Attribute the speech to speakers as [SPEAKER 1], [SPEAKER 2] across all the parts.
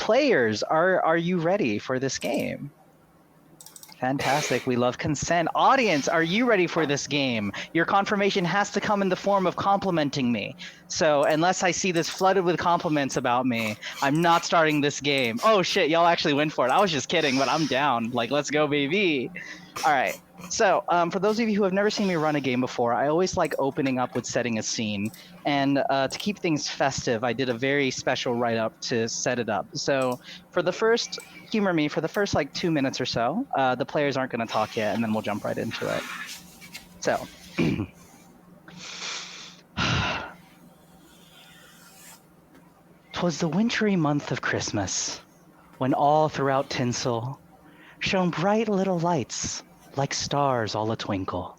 [SPEAKER 1] players, are you ready for this game? Fantastic. We love consent. Audience, are you ready for this game? Your confirmation has to come in the form of complimenting me. So unless I see this flooded with compliments about me, I'm not starting this game. Oh shit, y'all actually went for it. I was just kidding, but I'm down. Like, let's go, baby. All right. So for those of you who have never seen me run a game before, I always like opening up with setting a scene. And to keep things festive, I did a very special write-up to set it up. So for the first humor me for the first like 2 minutes or so. The players aren't going to talk yet, and then we'll jump right into it. So, 'twas the wintry month of Christmas, when all throughout tinsel shone bright little lights like stars all a twinkle.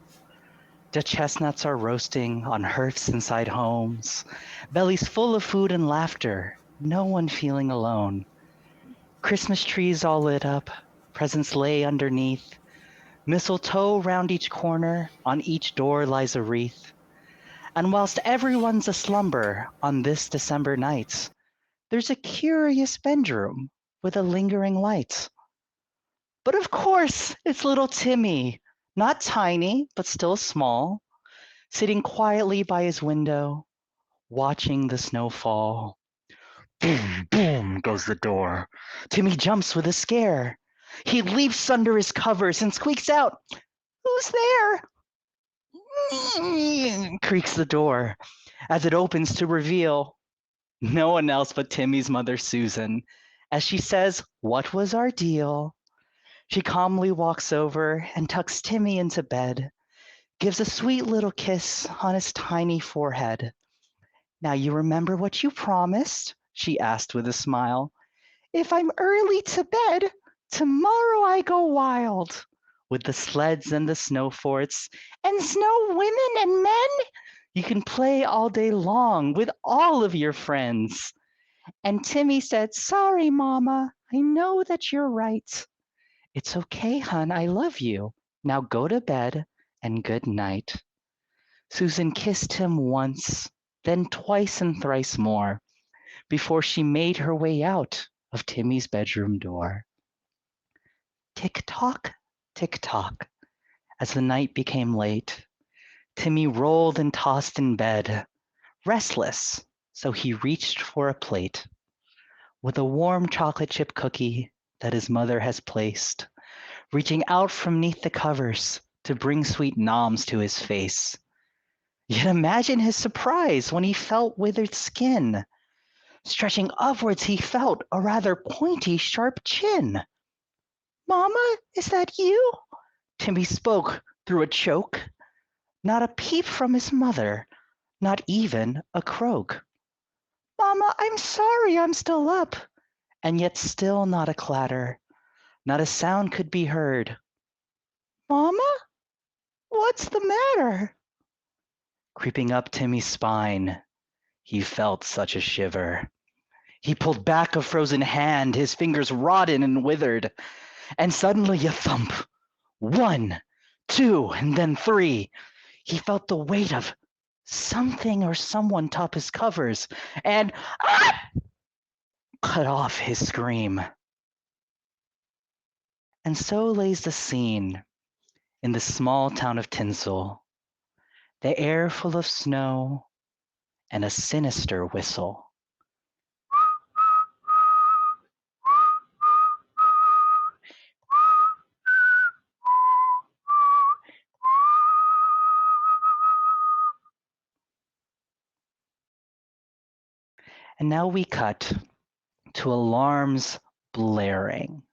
[SPEAKER 1] The chestnuts are roasting on hearths inside homes, bellies full of food and laughter, no one feeling alone. Christmas trees all lit up, presents lay underneath. Mistletoe round each corner, on each door lies a wreath. And whilst everyone's aslumber on this December night, there's a curious bedroom with a lingering light. But of course, it's little Timmy, not tiny, but still small, sitting quietly by his window, watching the snow fall. Boom, boom goes the door. Timmy jumps with a scare. He leaps under his covers and squeaks out, "Who's there?" Creaks the door as it opens to reveal no one else but Timmy's mother, Susan. As she says, "What was our deal?" She calmly walks over and tucks Timmy into bed, gives a sweet little kiss on his tiny forehead. "Now you remember what you promised?" she asked with a smile. "If I'm early to bed, tomorrow I go wild. With the sleds and the snow forts and snow women and men, you can play all day long with all of your friends." And Timmy said, "Sorry, Mama, I know that you're right." "It's okay, hun, I love you. Now go to bed and good night." Susan kissed him once, then twice and thrice more, before she made her way out of Timmy's bedroom door. Tick-tock, tick-tock. As the night became late, Timmy rolled and tossed in bed, restless, so he reached for a plate. With a warm chocolate chip cookie that his mother has placed, reaching out from neath the covers to bring sweet noms to his face. Yet imagine his surprise when he felt withered skin. Stretching upwards, he felt a rather pointy, sharp chin. "Mama, is that you?" Timmy spoke through a choke. Not a peep from his mother, not even a croak. "Mama, I'm sorry I'm still up." And yet still not a clatter, not a sound could be heard. "Mama, what's the matter?" Creeping up Timmy's spine, he felt such a shiver. He pulled back a frozen hand, his fingers rotted and withered, and suddenly a thump. 1, 2, and then 3. He felt the weight of something or someone top his covers, and cut off his scream. And so lays the scene in the small town of Tinsel, the air full of snow and a sinister whistle. And now we cut to alarms blaring,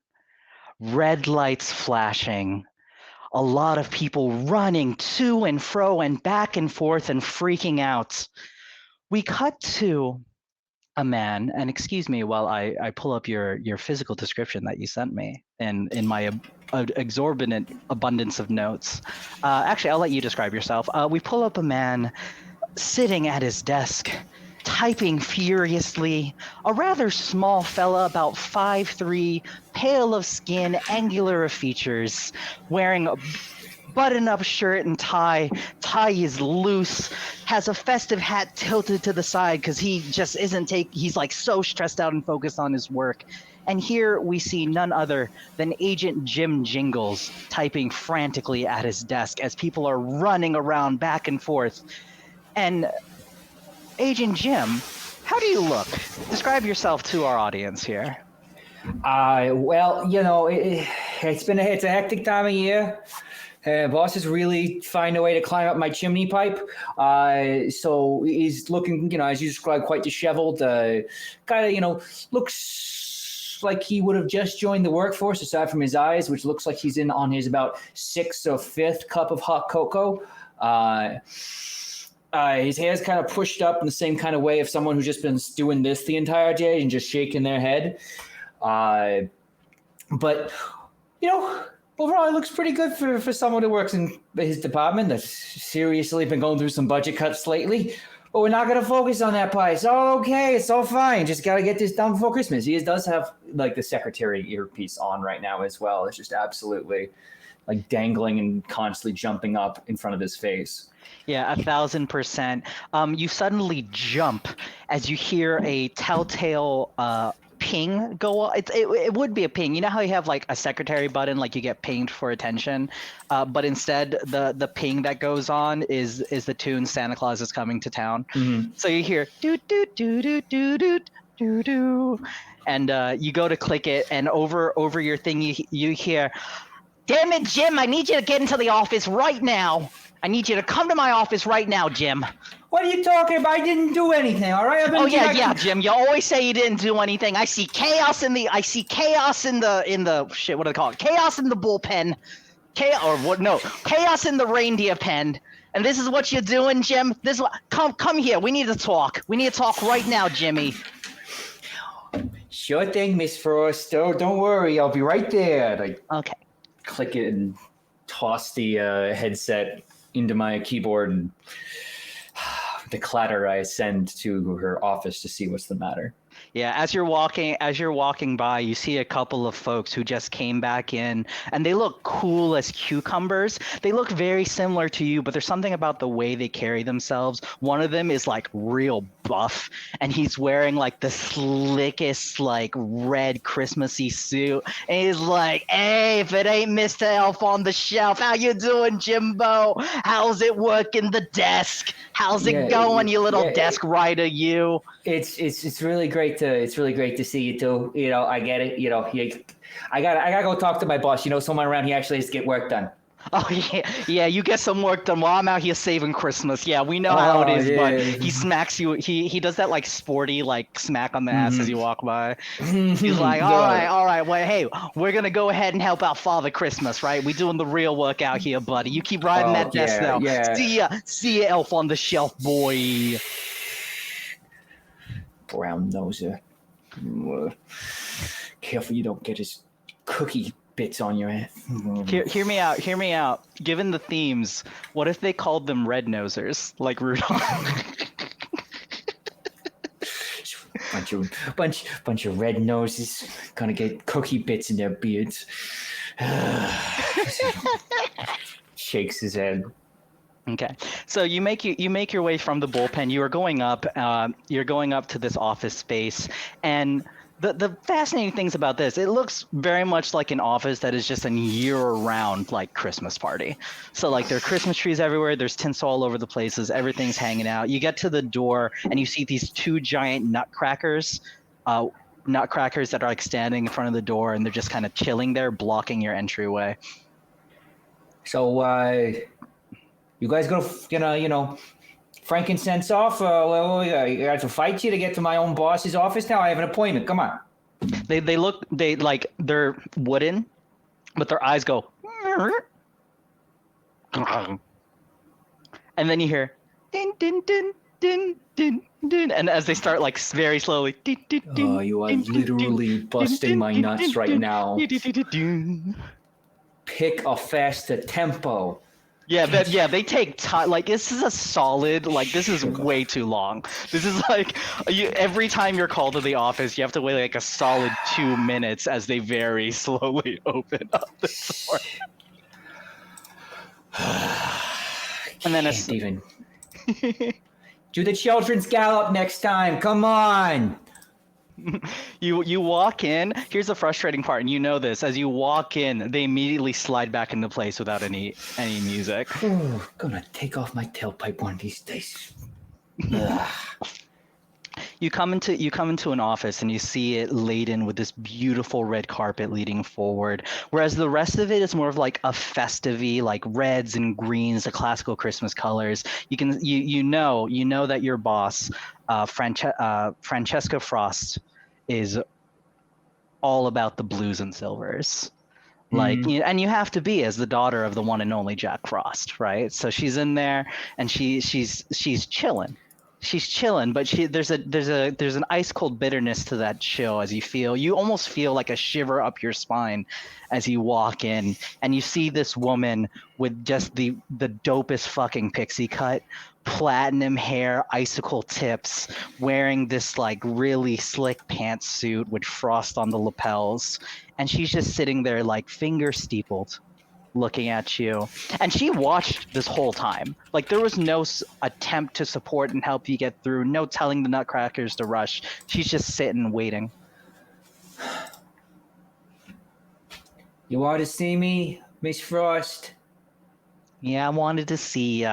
[SPEAKER 1] red lights flashing, a lot of people running to and fro and back and forth and freaking out. We cut to a man, and excuse me while I pull up your physical description that you sent me in my exorbitant abundance of notes. Actually, I'll let you describe yourself. We pull up a man sitting at his desk, typing furiously, a rather small fella, about 5'3", pale of skin, angular of features, wearing a button-up shirt and tie. Tie is loose, has a festive hat tilted to the side because he just isn't he's like so stressed out and focused on his work. And here we see none other than Agent Jim Jingles typing frantically at his desk as people are running around back and forth. And Agent Jim, how do you look? Describe yourself to our audience here.
[SPEAKER 2] Well, it's a hectic time of year. Bosses really find a way to climb up my chimney pipe. So he's looking, as you described, quite disheveled. Looks like he would have just joined the workforce, aside from his eyes, which looks like he's on his about 6th or 5th cup of hot cocoa. His hair's kind of pushed up in the same kind of way of someone who's just been doing this the entire day and just shaking their head. But overall, it looks pretty good for someone who works in his department that's seriously been going through some budget cuts lately. But we're not going to focus on that part. It's all okay. It's all fine. Just got to get this done before Christmas. He does have like the secretary earpiece on right now as well. It's just absolutely like dangling and constantly jumping up in front of his face.
[SPEAKER 1] Yeah, 1,000%. You suddenly jump as you hear a telltale ping go off. It would be a ping. You know how you have like a secretary button, like you get pinged for attention, but instead the ping that goes on is the tune "Santa Claus is Coming to Town."
[SPEAKER 2] Mm-hmm.
[SPEAKER 1] So you hear doo doo doo doo doo doo doo doo, and you go to click it, and over your thing you hear, "Damn it, Jim! I need you to get into the office right now. I need you to come to my office right now, Jim."
[SPEAKER 2] What are you talking about? I didn't do anything, all right?
[SPEAKER 1] Jim. You always say you didn't do anything. I see chaos in the shit. What do they call it? Chaos in the bullpen. Chaos in the reindeer pen. And this is what you're doing, Jim. Come here. We need to talk. We need to talk right now, Jimmy.
[SPEAKER 2] Sure thing, Miss Frost. Oh, don't worry. I'll be right there.
[SPEAKER 1] Okay.
[SPEAKER 2] Click it and toss the headset into my keyboard and the clatter I send to her office to see what's the matter.
[SPEAKER 1] Yeah, as you're walking by, you see a couple of folks who just came back in, and they look cool as cucumbers. They look very similar to you, but there's something about the way they carry themselves. One of them is like real buff, and he's wearing like the slickest like red Christmassy suit, and he's like, "Hey, if it ain't Mr. Elf on the Shelf, how you doing, Jimbo? How's it working the desk? How's it going, you little desk writer, you?"
[SPEAKER 2] It's really great to see you too. I get it. I gotta go talk to my boss. Someone around here actually has to get work done.
[SPEAKER 1] Oh yeah. You get some work done while I'm out here saving Christmas. Yeah, we know how it is. But he smacks you. He does that like sporty like smack on the ass as you walk by. He's like, all right. Well, hey, we're gonna go ahead and help out Father Christmas, right? We doing the real work out here, buddy. You keep riding that desk now.
[SPEAKER 2] Yeah.
[SPEAKER 1] See ya, Elf on the Shelf, boy.
[SPEAKER 2] Brown noser. Careful you don't get his cookie bits on your head.
[SPEAKER 1] Hear me out. Given the themes, what if they called them red nosers, like Rudolph?
[SPEAKER 2] bunch of red noses gonna get cookie bits in their beards. Shakes his head.
[SPEAKER 1] Okay, so you make your way from the bullpen. You are going up. You're going up to this office space, and the fascinating things about this, it looks very much like an office that is just a year-round like Christmas party. So like there are Christmas trees everywhere. There's tinsel all over the places. Everything's hanging out. You get to the door, and you see these two giant nutcrackers that are like standing in front of the door, and they're just kind of chilling there, blocking your entryway.
[SPEAKER 2] So you guys gonna frankincense off? You have to fight you to get to my own boss's office now? I have an appointment. Come on.
[SPEAKER 1] They're wooden, but their eyes go. And then you hear din din din din din din, and as they start like very slowly.
[SPEAKER 2] Oh, you are literally busting my nuts right now. Pick a faster tempo.
[SPEAKER 1] Yeah, they take time. Like this is a solid. Like this is way too long. This is like every time you're called to the office, you have to wait like a solid 2 minutes as they very slowly open up the door. And then
[SPEAKER 2] Do the children's gallop next time. Come on.
[SPEAKER 1] You walk in. Here's the frustrating part, and you know this. As you walk in, they immediately slide back into place without any music.
[SPEAKER 2] Ooh, gonna take off my tailpipe one of these days. Ugh.
[SPEAKER 1] You come into an office and you see it laden with this beautiful red carpet leading forward, whereas the rest of it is more of like a festive-y, like reds and greens, the classical Christmas colors. You know that your boss, Francesca Frost, is all about the blues and silvers. Like, and you have to be as the daughter of the one and only Jack Frost, right? So she's in there and she's chilling. She's chilling, but there's an ice cold bitterness to that chill as you almost feel like a shiver up your spine as you walk in and you see this woman with just the dopest fucking pixie cut, platinum hair, icicle tips, wearing this like really slick pantsuit with frost on the lapels, and she's just sitting there like finger steepled looking at you, and she watched this whole time. Like there was no attempt to support and help you get through, no telling the nutcrackers to rush. She's just sitting waiting.
[SPEAKER 2] You want to see me, Miss Frost?
[SPEAKER 1] Yeah, I wanted to see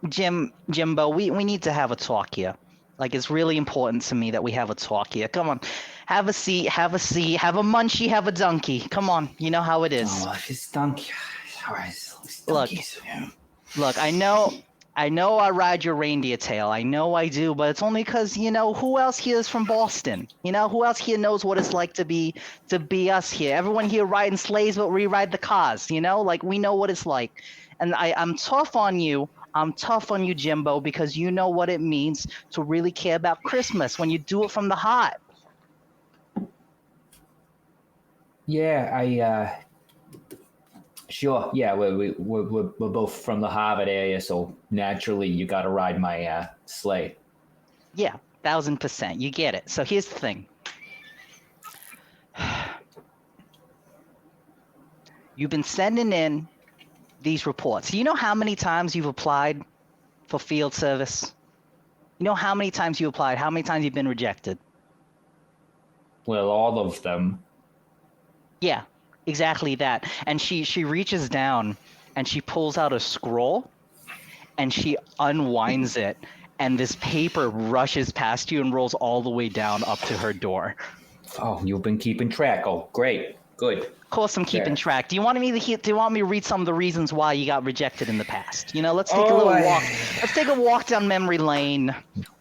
[SPEAKER 1] Jimbo, we need to have a talk here. Like it's really important to me that we have a talk here. Come on. Have a seat, have a munchie, have a donkey. Come on, you know how it is.
[SPEAKER 2] Oh, if it's donkey. All right, it's donkeys.
[SPEAKER 1] Look, I know I ride your reindeer tail. I know I do, but it's only because, who else here is from Boston? Who else here knows what it's like to be us here? Everyone here riding sleighs, but we ride the cars, Like we know what it's like. And I'm tough on you. I'm tough on you, Jimbo, because you know what it means to really care about Christmas when you do it from the heart.
[SPEAKER 2] Yeah, sure. Yeah, we're both from the Harvard area, so naturally you got to ride my sleigh.
[SPEAKER 1] Yeah, 1000%. You get it. So here's the thing. You've been sending in these reports. You know how many times you've applied for field service? You know how many times you applied? How many times you've been rejected?
[SPEAKER 2] Well, all of them.
[SPEAKER 1] Yeah, exactly that. And she reaches down and she pulls out a scroll and she unwinds it, and this paper rushes past you and rolls all the way down up to her door.
[SPEAKER 2] Oh, you've been keeping track. Oh, great. Good.
[SPEAKER 1] Of course I'm keeping track. Do you want me to read some of the reasons why you got rejected in the past? Let's take a little walk. Let's take a walk down memory lane.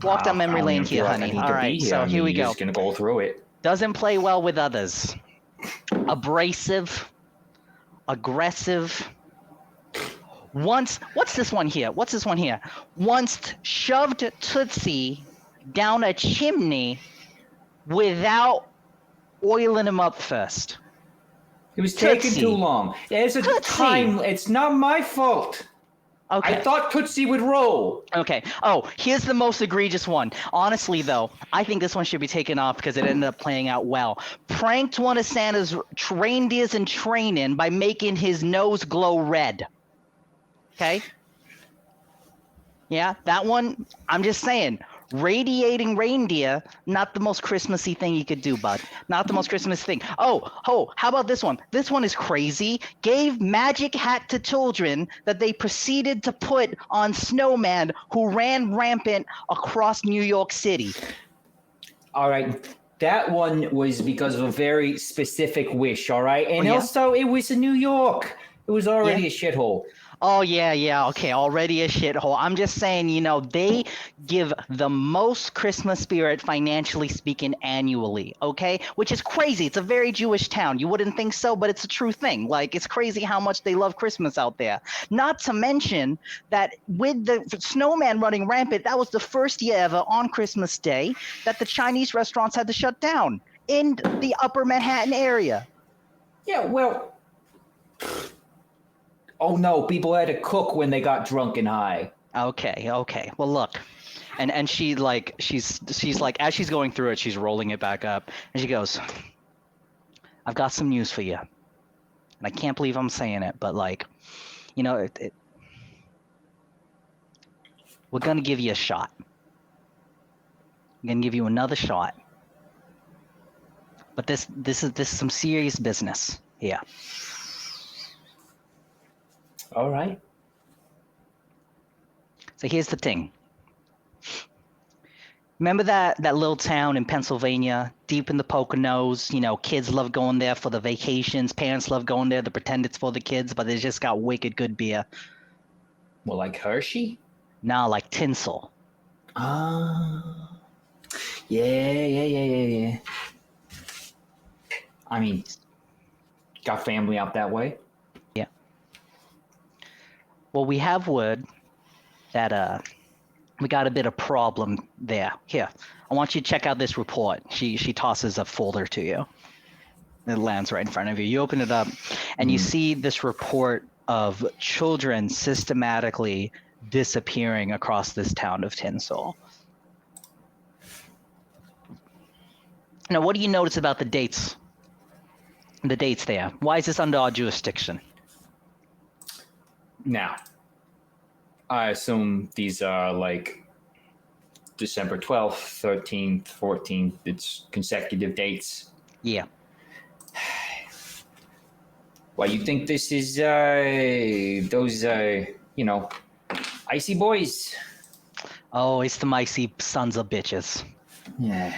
[SPEAKER 1] Walk down memory lane here, honey. All right, so here we go.
[SPEAKER 2] Just gonna go through it.
[SPEAKER 1] Doesn't play well with others. Abrasive. Aggressive. What's this one here? Once shoved Tootsie down a chimney without oiling him up first.
[SPEAKER 2] It was taking too long. There's a time. It's not my fault. Okay. I thought Tootsie would roll.
[SPEAKER 1] Okay. Oh, here's the most egregious one. Honestly, though, I think this one should be taken off because it ended up playing out well. Pranked one of Santa's reindeers in training by making his nose glow red. Okay? Yeah, that one, I'm just saying. Radiating reindeer, not the most Christmassy thing you could do, bud. Not the most Christmas thing. Oh, how about this one? This one is crazy. Gave magic hat to children that they proceeded to put on snowman who ran rampant across New York City.
[SPEAKER 2] All right. That one was because of a very specific wish, all right? And also, it was in New York. It was already a shithole.
[SPEAKER 1] Oh, yeah, okay, already a shithole. I'm just saying, they give the most Christmas spirit, financially speaking, annually, okay? Which is crazy. It's a very Jewish town. You wouldn't think so, but it's a true thing. Like, it's crazy how much they love Christmas out there. Not to mention that with the snowman running rampant, that was the first year ever on Christmas Day that the Chinese restaurants had to shut down in the upper Manhattan area.
[SPEAKER 2] Yeah, well... Oh no, people had to cook when they got drunk and high.
[SPEAKER 1] Okay. Well, look. And she's like, as she's going through it, she's rolling it back up. And she goes, I've got some news for you. And I can't believe I'm saying it, but We're going to give you a shot. I'm going to give you another shot. But this is some serious business here.
[SPEAKER 2] All right.
[SPEAKER 1] So here's the thing. Remember that little town in Pennsylvania, deep in the Poconos? You know, kids love going there for the vacations. Parents love going there to pretend it's for the kids, but they just got wicked good beer.
[SPEAKER 2] Well, like Hershey?
[SPEAKER 1] Nah, like Tinsel.
[SPEAKER 2] Yeah. I mean, got family out that way.
[SPEAKER 1] Yeah. Well, we have word that we got a bit of problem there. Here, I want you to check out this report. She tosses a folder to you. It lands right in front of you. You open it up, and you see this report of children systematically disappearing across this town of Tinsel. Now, what do you notice about the dates? The dates there. Why is this under our jurisdiction?
[SPEAKER 2] Now, I assume these are like December 12th, 13th, 14th. It's consecutive dates.
[SPEAKER 1] Yeah.
[SPEAKER 2] Why, you think this is those icy boys?
[SPEAKER 1] Oh, it's the icy sons of bitches.
[SPEAKER 2] Yeah.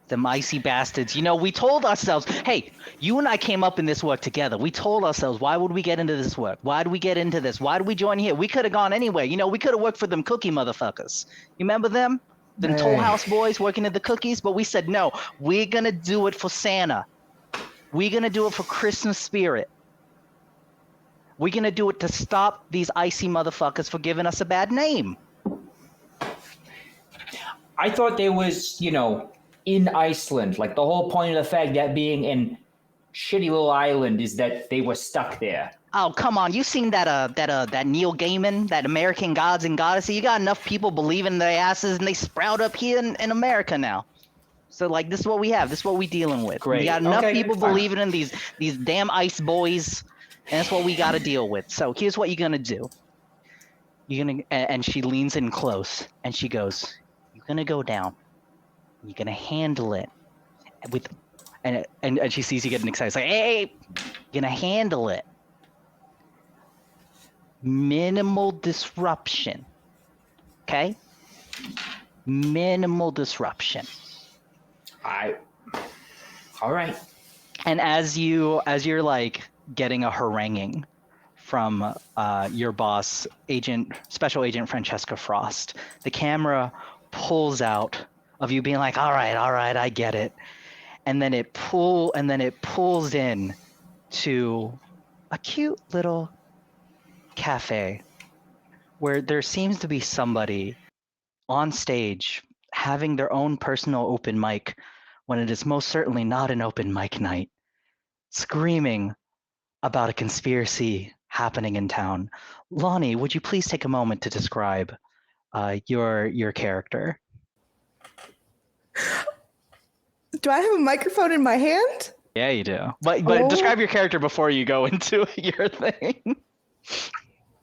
[SPEAKER 1] Them icy bastards. You know, we told ourselves, hey, you and I came up in this work together. We told ourselves, why would we get into this work? Why do we get into this? Why do we join here? We could have gone anywhere. You know, we could have worked for them cookie motherfuckers. You remember them? Them Toll House boys working at the cookies? But we said, no, we're going to do it for Santa. We're going to do it for Christmas spirit. We're going to do it to stop these icy motherfuckers for giving us a bad name.
[SPEAKER 2] I thought they was, in Iceland. Like, the whole point of the fact that being in shitty little island is that they were stuck there.
[SPEAKER 1] Oh, come on. You seen that Neil Gaiman, that American Gods and Goddesses? You got enough people believing their asses and they sprout up here in America now. So, like, this is what we have. This is what we dealing with.
[SPEAKER 2] Great.
[SPEAKER 1] We got enough people
[SPEAKER 2] fine.
[SPEAKER 1] believing in these damn ice boys, and that's what we got to deal with. So here's what you're going to do. And she leans in close, and she goes, you're going to go down. You're going to handle it with, and she sees you getting excited. It's like, hey, you're going to handle it. Minimal disruption. Okay? Minimal disruption.
[SPEAKER 2] All right.
[SPEAKER 1] And as you're like getting a haranguing from your boss, Special Agent Francesca Frost, the camera pulls out of you being like, all right, I get it. And then it pulls in to a cute little cafe where there seems to be somebody on stage having their own personal open mic when it is most certainly not an open mic night, screaming about a conspiracy happening in town. Lonnie, would you please take a moment to describe your character?
[SPEAKER 3] Do I have a microphone in my hand?
[SPEAKER 1] Yeah, you do. But describe your character before you go into your thing.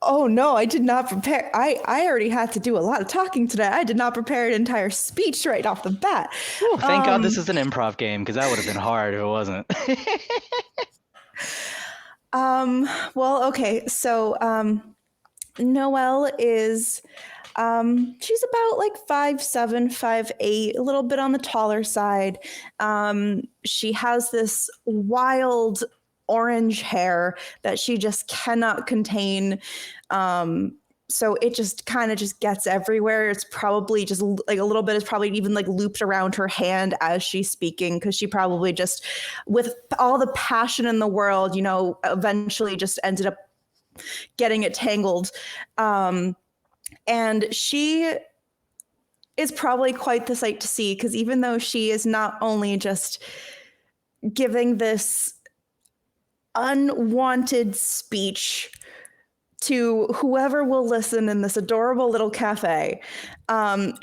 [SPEAKER 3] Oh no, I did not prepare. I already had to do a lot of talking today. I did not prepare an entire speech right off the bat.
[SPEAKER 1] Ooh, thank God this is an improv game, because that would have been hard if it wasn't.
[SPEAKER 3] Well, okay. So Noelle is she's about like 5'7", 5'8", a little bit on the taller side. She has this wild orange hair that she just cannot contain. So it just kind of just gets everywhere. It's probably just like a little bit is probably even like looped around her hand as she's speaking, because she probably just, with all the passion in the world, eventually just ended up getting it tangled. And she is probably quite the sight to see, because even though she is not only just giving this unwanted speech to whoever will listen in this adorable little cafe,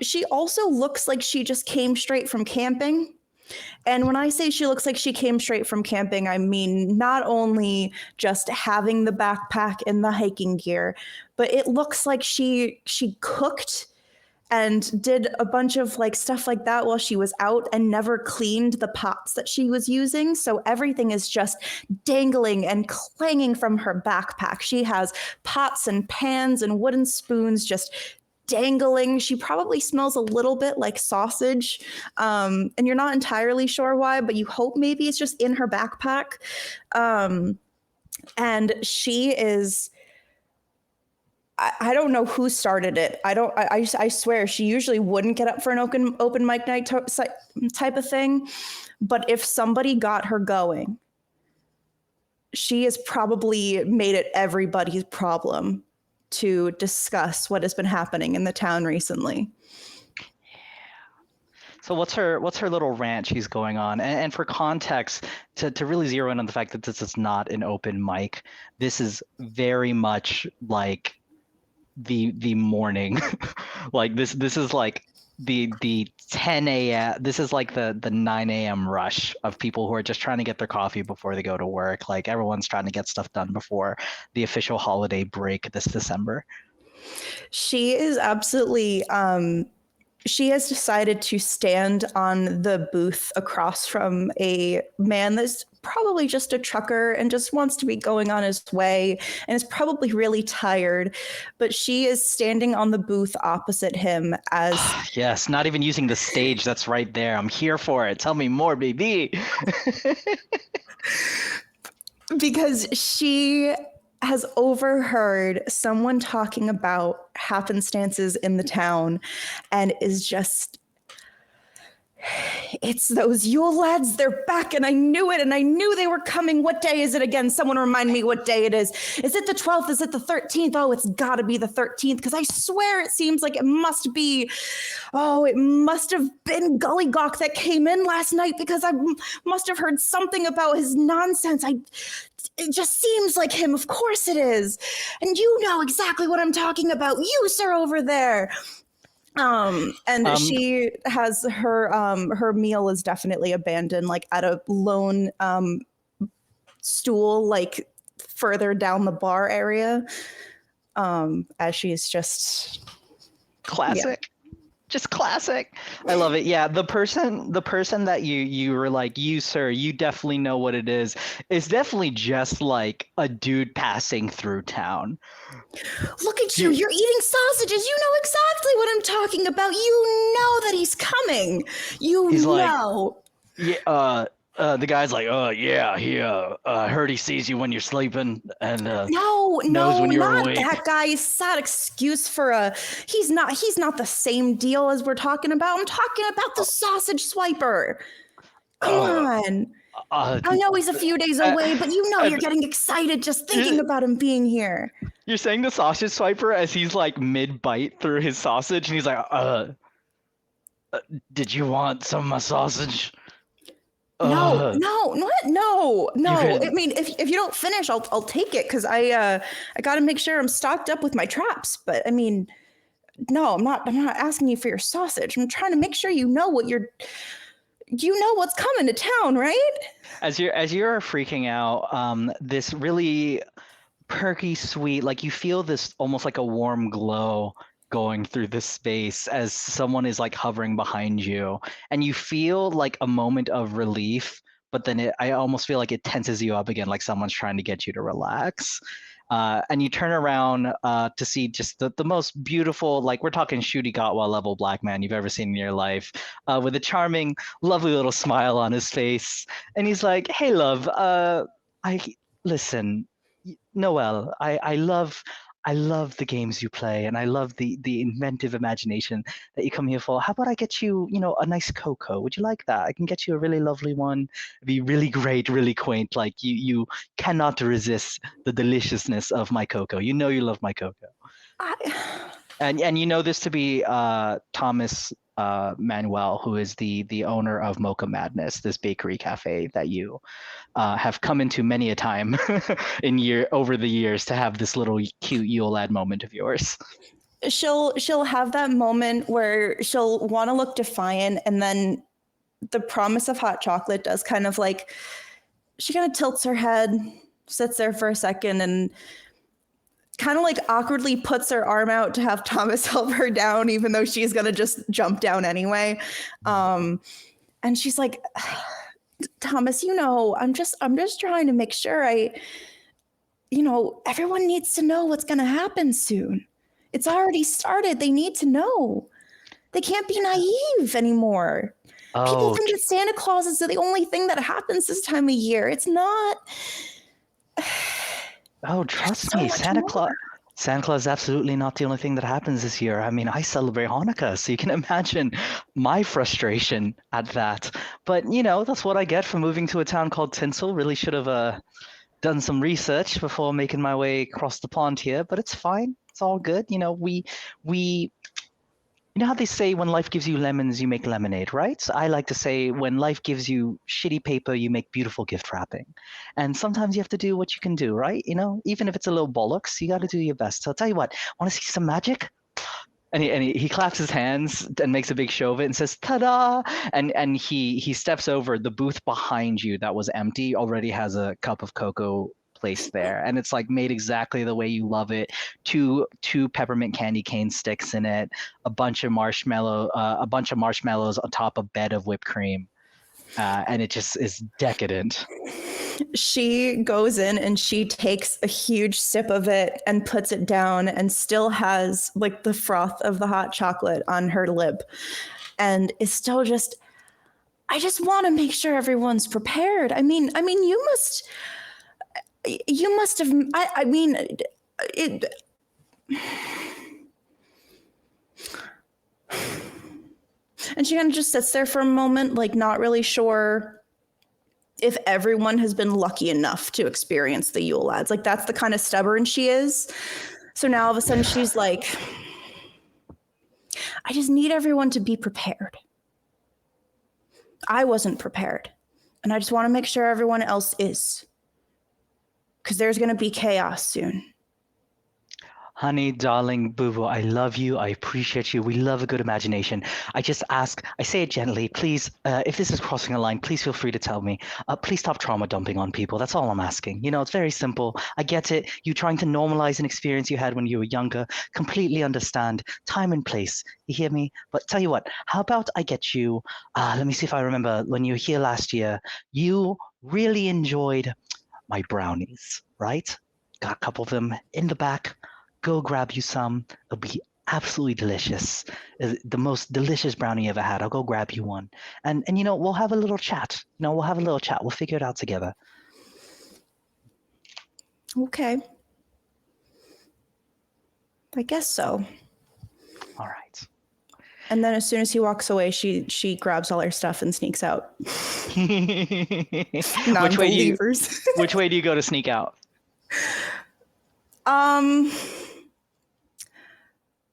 [SPEAKER 3] she also looks like she just came straight from camping. And when I say she looks like she came straight from camping, I mean not only just having the backpack and the hiking gear, but it looks like she cooked and did a bunch of like stuff like that while she was out and never cleaned the pots that she was using. So everything is just dangling and clanging from her backpack. She has pots and pans and wooden spoons just dangling. She probably smells a little bit like sausage. And you're not entirely sure why, but you hope maybe it's just in her backpack. And she is, I don't know who started it. I swear she usually wouldn't get up for an open mic night type of thing. But if somebody got her going, she has probably made it everybody's problem to discuss what has been happening in the town recently.
[SPEAKER 1] So what's her little rant she's going on? And for context, to really zero in on the fact that this is not an open mic, this is very much like the morning. Like this is like the 10 a.m. This is like the 9 a.m. rush of people who are just trying to get their coffee before they go to work. Like everyone's trying to get stuff done before the official holiday break this December.
[SPEAKER 3] She is absolutely she has decided to stand on the booth across from a man that's probably just a trucker and just wants to be going on his way and is probably really tired. But she is standing on the booth opposite him as
[SPEAKER 1] yes, not even using the stage that's right there. I'm here for it. Tell me more, baby.
[SPEAKER 3] because she has overheard someone talking about happenstances in the town and is just, it's those Yule lads, they're back and I knew it and I knew they were coming. What day is it again? Someone remind me what day it is. Is it the 12th? Is it the 13th? Oh, it's gotta be the 13th because I swear it seems like it must be, it must have been Gullygawk that came in last night because I must have heard something about his nonsense. It just seems like him. Of course it is. And you know exactly what I'm talking about. You, sir, over there. She has her meal is definitely abandoned, like at a lone stool, like further down the bar area. As she's just
[SPEAKER 1] classic. Just classic. I love it. Yeah, the person that you were like, you sir, you definitely know what it is definitely just like a dude passing through town.
[SPEAKER 3] Look at you, you're eating sausages. You know exactly what I'm talking about. You know that he's coming. He's know.
[SPEAKER 1] Like, yeah, the guy's like, I heard he sees you when you're sleeping and knows when you're awake.
[SPEAKER 3] That guy. Sad excuse for he's not the same deal as we're talking about. I'm talking about the sausage swiper. Come on. I know he's a few days away, but you know you're getting excited just thinking about him being here.
[SPEAKER 1] You're saying the sausage swiper as he's like mid-bite through his sausage and he's like, did you want some of my sausage?
[SPEAKER 3] No. I mean, if you don't finish, I'll take it because I got to make sure I'm stocked up with my traps. But I mean, no, I'm not asking you for your sausage. I'm trying to make sure you know what's coming to town, right? As
[SPEAKER 1] you're freaking out, this really perky, sweet, like you feel this almost like a warm glow going through this space as someone is like hovering behind you and you feel like a moment of relief, but then I almost feel like it tenses you up again, like someone's trying to get you to relax. And you turn around to see just the most beautiful, like we're talking Shooty Gatwa level black man you've ever seen in your life, with a charming, lovely little smile on his face. And he's like, hey, love, listen, Noelle, I love the games you play and I love the inventive imagination that you come here for. How about I get you, a nice cocoa? Would you like that? I can get you a really lovely one. It'd be really great, really quaint. Like you cannot resist the deliciousness of my cocoa. You know you love my cocoa. And you know this to be Thomas Manuel, who is the owner of Mocha Madness, this bakery cafe that you have come into many a time over the years to have this little cute Yule lad moment of yours.
[SPEAKER 3] She'll have that moment where she'll want to look defiant, and then the promise of hot chocolate does kind of like, she kind of tilts her head, sits there for a second, and kind of like awkwardly puts her arm out to have Thomas help her down, even though she's gonna just jump down anyway. And she's like, Thomas, I'm just trying to make sure everyone needs to know what's gonna happen soon. It's already started. They need to know. They can't be naive anymore. People
[SPEAKER 1] Oh,
[SPEAKER 3] think that Santa Claus is the only thing that happens this time of year. It's not.
[SPEAKER 1] trust
[SPEAKER 3] so
[SPEAKER 1] me,
[SPEAKER 3] much
[SPEAKER 1] Santa
[SPEAKER 3] more.
[SPEAKER 1] Claus. Santa Claus is absolutely not the only thing that happens this year. I mean, I celebrate Hanukkah, so you can imagine my frustration at that. But that's what I get for moving to a town called Tinsel. Really should have done some research before making my way across the pond here, but it's fine. It's all good. We how they say when life gives you lemons, you make lemonade, right? So I like to say when life gives you shitty paper, you make beautiful gift wrapping. And sometimes you have to do what you can do, right? Even if it's a little bollocks, you got to do your best. So I'll tell you what, want to see some magic? And he claps his hands and makes a big show of it and says, "Ta-da!" And he steps over. The booth behind you that was empty already has a cup of cocoa placed there, and it's like made exactly the way you love it. Two peppermint candy cane sticks in it, a bunch of marshmallows on top of a bed of whipped cream, and it just is decadent.
[SPEAKER 3] She goes in and she takes a huge sip of it and puts it down and still has like the froth of the hot chocolate on her lip and is still just, I just want to make sure everyone's prepared. I mean you must have, I mean it. And she kind of just sits there for a moment, like not really sure if everyone has been lucky enough to experience the Yule lads. Like that's the kind of stubborn she is. So now all of a sudden she's like, I just need everyone to be prepared. I wasn't prepared. And I just want to make sure everyone else is. Because there's going to be chaos soon.
[SPEAKER 1] Honey, darling, boo-boo, I love you. I appreciate you. We love a good imagination. I just ask, I say it gently, please, if this is crossing a line, please feel free to tell me. Please stop trauma dumping on people. That's all I'm asking. It's very simple. I get it. You trying to normalize an experience you had when you were younger. Completely understand. Time and place. You hear me? But tell you what, how about I get you, let me see if I remember, when you were here last year, you really enjoyed my brownies, right? Got a couple of them in the back. Go grab you some. It'll be absolutely delicious. The most delicious brownie you ever had. I'll go grab you one. And we'll have a little chat. We'll have a little chat. We'll figure it out together.
[SPEAKER 3] Okay. I guess so.
[SPEAKER 1] All right.
[SPEAKER 3] And then as soon as he walks away, she grabs all her stuff and sneaks out. Non-believers.
[SPEAKER 1] Which way do you go to sneak out?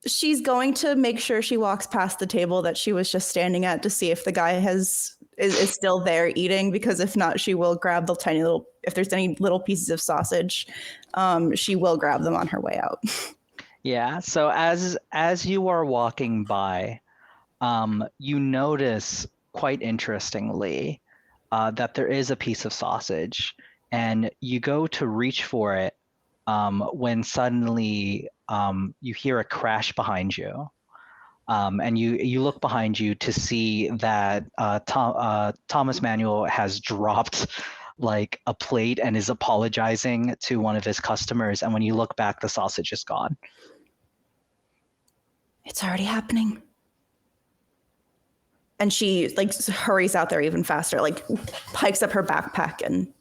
[SPEAKER 3] She's going to make sure she walks past the table that she was just standing at to see if the guy is still there eating, because if not, she will grab the tiny little, if there's any little pieces of sausage, she will grab them on her way out.
[SPEAKER 1] Yeah. So as you are walking by, you notice quite interestingly that there is a piece of sausage, and you go to reach for it when suddenly you hear a crash behind you, and you look behind you to see that Thomas Manuel has dropped like a plate and is apologizing to one of his customers, and when you look back, the sausage is gone.
[SPEAKER 3] It's already happening. And she like hurries out there even faster, like pikes up her backpack and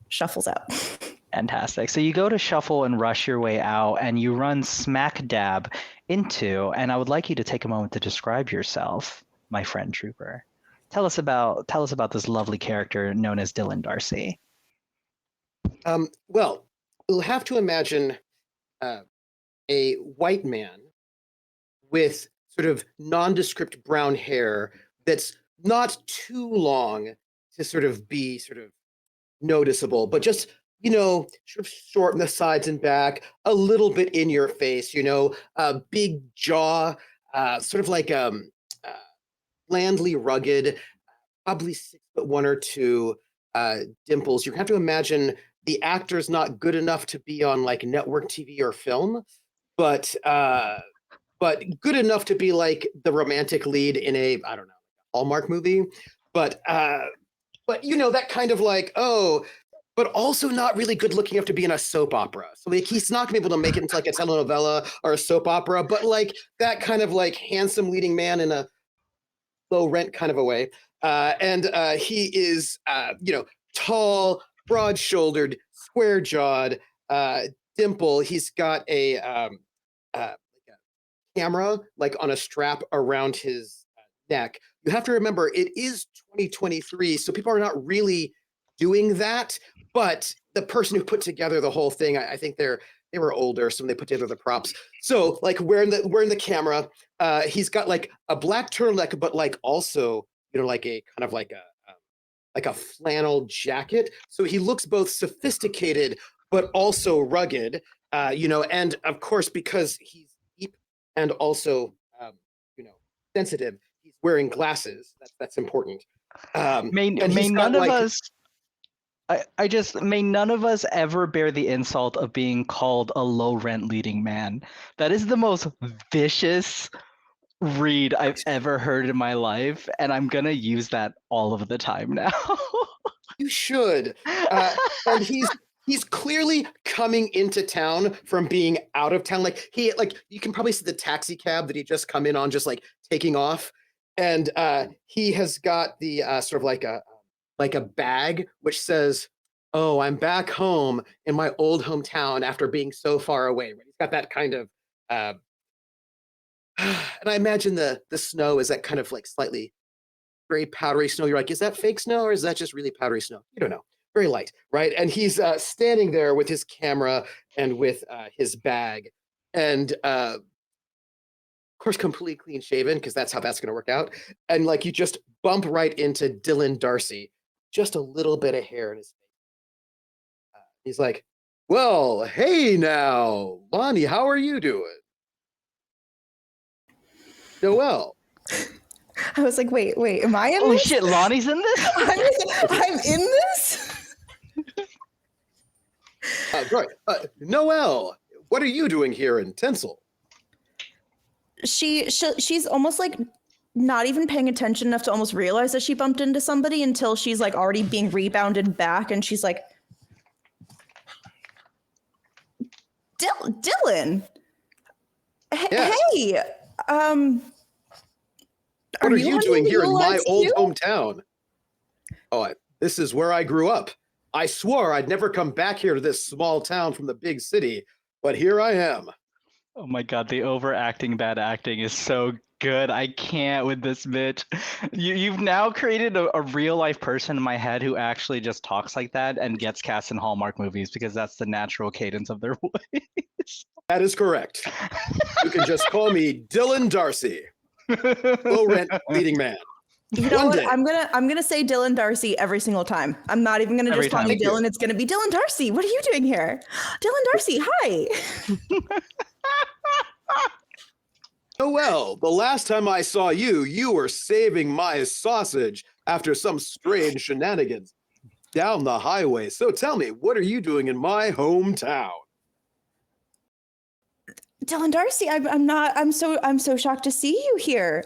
[SPEAKER 3] shuffles out.
[SPEAKER 1] Fantastic. So you go to shuffle and rush your way out, and you run smack dab into, and I would like you to take a moment to describe yourself, my friend Trooper. Tell us about this lovely character known as Dylan Darcy.
[SPEAKER 4] Well, we'll have to imagine a white man with sort of nondescript brown hair that's not too long to sort of be sort of noticeable, but just, sort of short in the sides and back, a little bit in your face, a big jaw, sort of like blandly rugged, probably 6'1" or 2", dimples. You have to imagine the actor's not good enough to be on like network TV or film, but good enough to be like the romantic lead in a, I don't know, Hallmark movie. But you know, that kind of like, oh, but also not really good looking enough to be in a soap opera. So like he's not gonna be able to make it into like a telenovela or a soap opera, but like that kind of like handsome leading man in a low rent kind of a way. And he is, you know, tall, broad shouldered, square jawed, dimple. He's got a camera like on a strap around his neck. You have to remember it is 2023, so people are not really doing that. But the person who put together the whole thing, I think they were older, so when they put together the props. So like wearing the camera, he's got like a black turtleneck, but like also, you know, like a kind of like a flannel jacket. So he looks both sophisticated but also rugged. You know, and of course because he's deep and also you know, sensitive, he's wearing glasses. That's important. And
[SPEAKER 1] May
[SPEAKER 4] he's got
[SPEAKER 1] none of
[SPEAKER 4] like
[SPEAKER 1] us I just may none of us ever bear the insult of being called a low rent leading man. That is the most vicious read I've ever heard in my life, and I'm gonna use that all of the time now.
[SPEAKER 4] you should. And he's clearly coming into town from being out of town. Like you can probably see the taxi cab that he just come in on, just like taking off. And he has got the sort of like a bag which says, "Oh, I'm back home in my old hometown after being so far away." Right? He's got that kind of, and I imagine the snow is that kind of like slightly very powdery snow. You're like, is that fake snow or is that just really powdery snow? You don't know. Very light, right? And he's standing there with his camera and with his bag, and of course, completely clean shaven because that's how that's going to work out. And like you just bump right into Dylan Darcy, just a little bit of hair in his face. He's like, "Well, hey now, Lonnie, how are you doing?" "Noelle."
[SPEAKER 3] I was like, wait, am I in
[SPEAKER 1] Holy
[SPEAKER 3] this?
[SPEAKER 1] shit, Lonnie's in this?
[SPEAKER 3] I'm in this?
[SPEAKER 4] Right. "Noelle, what are you doing here in Tinsel?"
[SPEAKER 3] She's almost like not even paying attention enough to almost realize that she bumped into somebody until she's like already being rebounded back, and she's like, Dylan,
[SPEAKER 4] Yes.
[SPEAKER 3] hey,
[SPEAKER 4] What are you
[SPEAKER 3] hunting
[SPEAKER 4] doing
[SPEAKER 3] the
[SPEAKER 4] here in
[SPEAKER 3] Yule
[SPEAKER 4] my
[SPEAKER 3] lads
[SPEAKER 4] old
[SPEAKER 3] too?
[SPEAKER 4] hometown? "Oh, this is where I grew up. I swore I'd never come back here to this small town from the big city, but here I am."
[SPEAKER 1] Oh my god, the overacting bad acting is so good. I can't with this bitch. You've now created a real life person in my head who actually just talks like that and gets cast in Hallmark movies because that's the natural cadence of their voice.
[SPEAKER 4] That is correct. You can just call me Dylan Darcy, low rent leading man.
[SPEAKER 3] You know
[SPEAKER 4] One
[SPEAKER 3] what?
[SPEAKER 4] day.
[SPEAKER 3] I'm gonna say Dylan Darcy every single time. I'm not even gonna
[SPEAKER 1] Every
[SPEAKER 3] just call
[SPEAKER 1] time.
[SPEAKER 3] you
[SPEAKER 4] Thank you.
[SPEAKER 3] Dylan. It's gonna be Dylan Darcy. What are you doing here? Dylan Darcy, hi.
[SPEAKER 4] "Noelle, the last time I saw you, you were saving my sausage after some strange shenanigans down the highway. So tell me, what are you doing in my hometown?"
[SPEAKER 3] Dylan Darcy, I'm so shocked to see you here.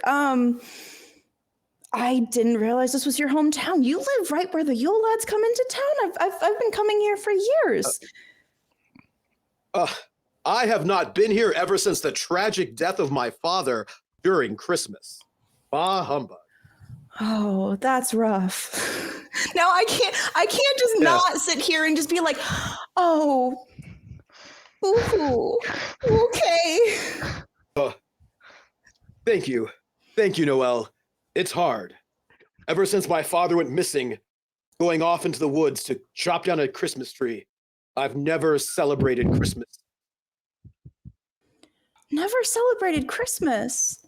[SPEAKER 3] I didn't realize this was your hometown. You live right where the Yule lads come into town. I've been coming here for years.
[SPEAKER 4] I have not been here ever since the tragic death of my father during Christmas. Bah humbug.
[SPEAKER 3] Oh, that's rough. Now I can't just
[SPEAKER 4] Yes.
[SPEAKER 3] not sit here and just be like, oh, ooh, okay.
[SPEAKER 4] Thank you. Thank you, Noelle. It's hard. Ever since my father went missing, going off into the woods to chop down a Christmas tree, I've never celebrated Christmas.
[SPEAKER 3] Never celebrated Christmas.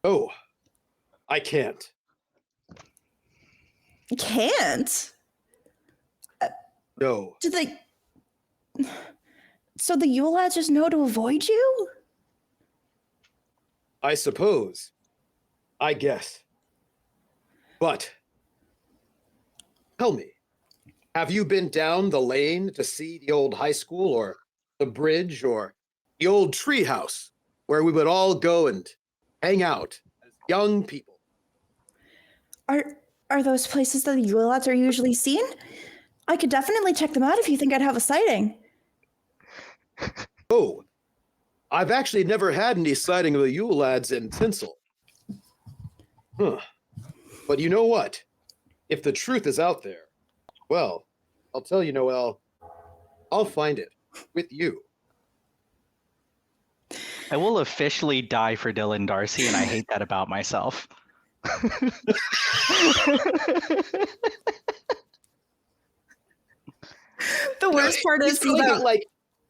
[SPEAKER 4] Oh, I can't.
[SPEAKER 3] Can't?
[SPEAKER 4] No.
[SPEAKER 3] Do they? So the Yule lads just know to avoid you?
[SPEAKER 4] I suppose. I guess. But tell me, Have you been down the lane to see the old high school or the bridge or the old tree house where we would all go and hang out as young people?
[SPEAKER 3] Are those places that the Yule lads are usually seen? I could definitely check them out if you think I'd have a sighting.
[SPEAKER 4] Oh, I've actually never had any sighting of the Yule lads in Tinsel. Huh. But you know what? If the truth is out there, well, I'll tell you, Noel, I'll find it with you.
[SPEAKER 1] I will officially die for Dylan Darcy, and I hate that about myself.
[SPEAKER 3] The worst part
[SPEAKER 4] He's
[SPEAKER 3] is
[SPEAKER 4] really
[SPEAKER 3] that,
[SPEAKER 4] got like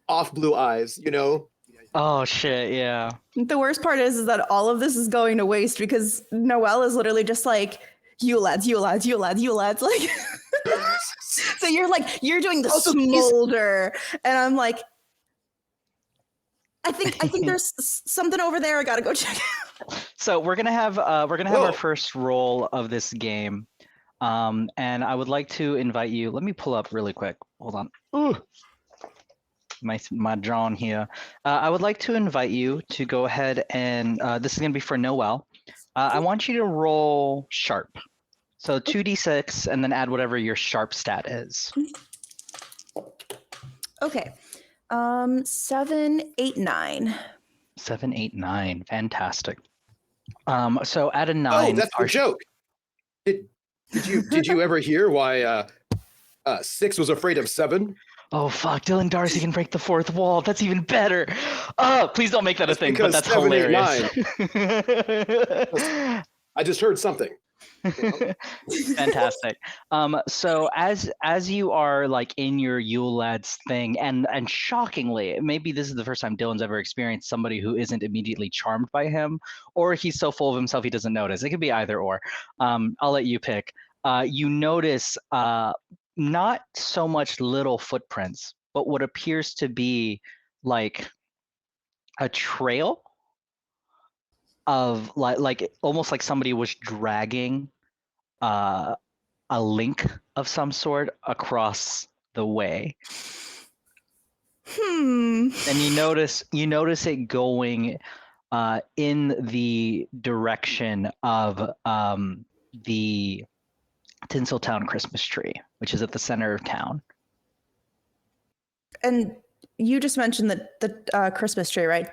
[SPEAKER 4] off blue eyes, you know?
[SPEAKER 1] Oh shit, yeah.
[SPEAKER 3] the worst part is that all of this is going to waste because Noelle is literally just like, you lads, you lads, you lads, you lads. Like, so you're doing the
[SPEAKER 4] Also,
[SPEAKER 3] smolder, and I'm like, I think there's something over there. I gotta go check.
[SPEAKER 1] So we're gonna have our
[SPEAKER 4] Whoa.
[SPEAKER 1] first roll of this game, and I would like to invite you. Let me pull up really quick. Hold on. Ooh. My John here. I would like to invite you to go ahead and this is gonna be for Noel. I want you to roll sharp. So 2d6 and then add whatever your sharp stat is.
[SPEAKER 3] Okay, 7, 8, 9.
[SPEAKER 1] 7, 8, 9. Fantastic. So add a
[SPEAKER 4] Oh,
[SPEAKER 1] 9.
[SPEAKER 4] that's the joke. Did you ever hear why 6 was afraid of 7?
[SPEAKER 1] Oh fuck! Dylan Darcy can break the fourth wall. That's even better. Oh, please don't make that a thing. But
[SPEAKER 4] because
[SPEAKER 1] that's
[SPEAKER 4] 7, 8,
[SPEAKER 1] hilarious.
[SPEAKER 4] I just heard something.
[SPEAKER 1] Fantastic. So as you are like in your Yule Lads thing, and shockingly, maybe this is the first time Dylan's ever experienced somebody who isn't immediately charmed by him, or he's so full of himself he doesn't notice. It could be either or. I'll let you pick. You notice not so much little footprints, but what appears to be like a trail of like almost like somebody was dragging a link of some sort across the way. And you notice it going in the direction of the Tinseltown Christmas tree, which is at the center of town.
[SPEAKER 3] And you just mentioned the Christmas tree, right?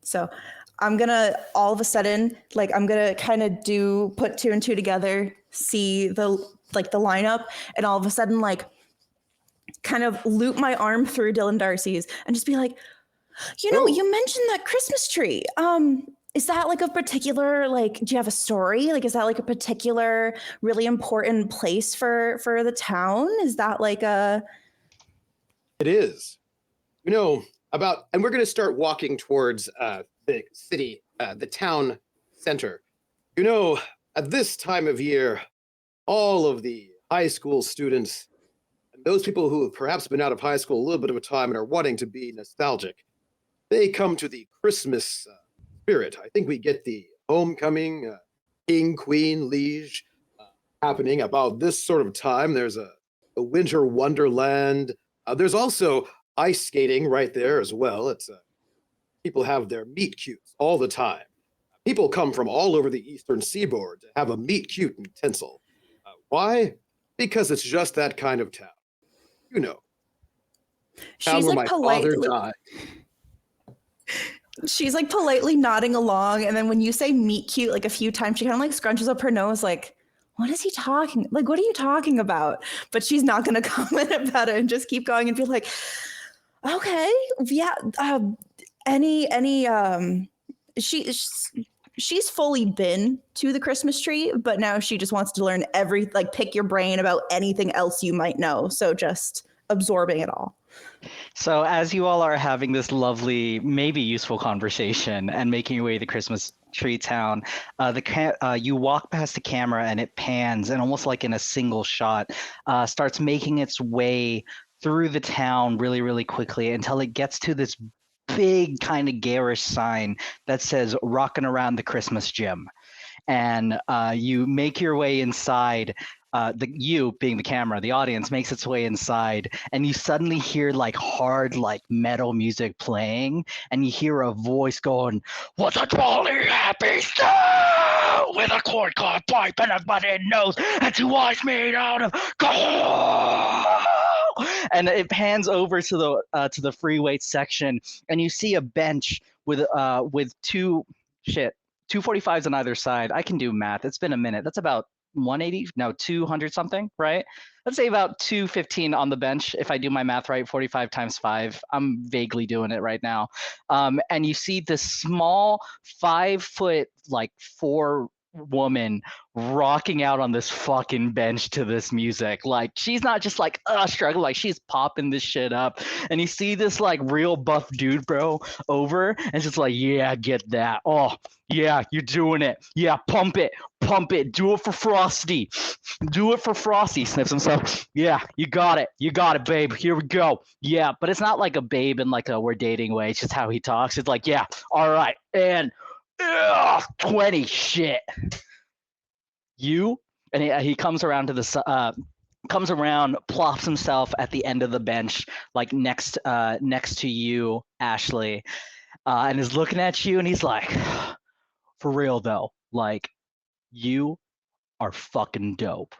[SPEAKER 3] So I'm gonna all of a sudden, like, I'm gonna kind of put 2 and 2 together, see the lineup, and all of a sudden, like, kind of loop my arm through Dylan Darcy's and just be like, you mentioned that Christmas tree. Is that like a particular, like, do you have a story? Like, is that like a particular really important place for the town? Is that like a...
[SPEAKER 4] It is. And we're going to start walking towards the city, the town center. At this time of year, all of the high school students, and those people who have perhaps been out of high school a little bit of a time and are wanting to be nostalgic, they come to the Christmas spirit. I think we get the homecoming, king, queen, liege happening about this sort of time. There's a winter wonderland. There's also ice skating right there as well. It's people have their meet cutes all the time. People come from all over the eastern seaboard to have a meet cute in Tinsel. Why? Because it's just that kind of town. Town
[SPEAKER 3] She's
[SPEAKER 4] where
[SPEAKER 3] like
[SPEAKER 4] my father died.
[SPEAKER 3] She's like politely nodding along, and then when you say meet cute like a few times, she kind of like scrunches up her nose like, what is he talking? Like, what are you talking about? But she's not going to comment about it and just keep going and be like, okay, yeah. She's fully been to the Christmas tree, but now she just wants to learn pick your brain about anything else you might know. So just absorbing it all.
[SPEAKER 1] So as you all are having this lovely, maybe useful conversation and making your way to Christmas Tree Town, you walk past the camera and it pans, and almost like in a single shot, starts making its way through the town really, really quickly until it gets to this big kind of garish sign that says "Rockin' Around the Christmas Gym." And you make your way inside, you being the camera, the audience makes its way inside, and you suddenly hear like hard like metal music playing, and you hear a voice going, "What's a trolley happy stone with a corncob pipe and a button nose and 2 eyes made out of gold?" And it pans over to the free weight section, and you see a bench with 245s on either side. I can do math. It's been a minute. That's about 180, no, 200 something, right? Let's say about 215 on the bench if I do my math right. 45 times 5. I'm vaguely doing it right now. And you see this small 5 foot, like 4 woman rocking out on this fucking bench to this music. Like she's not just like struggling, like she's popping this shit up. And you see this like real buff dude bro over and just like, yeah, get that. Oh yeah, you're doing it. Yeah, pump it. Do it for Frosty. Sniffs himself. Yeah, you got it, babe. Here we go. Yeah, but it's not like a babe in like a we're dating way. It's just how he talks. It's like, yeah, all right, and 20 shit. You and he comes around to the comes around, plops himself at the end of the bench, like next to you, Ashley, and is looking at you, and he's like, for real though, like you are fucking dope,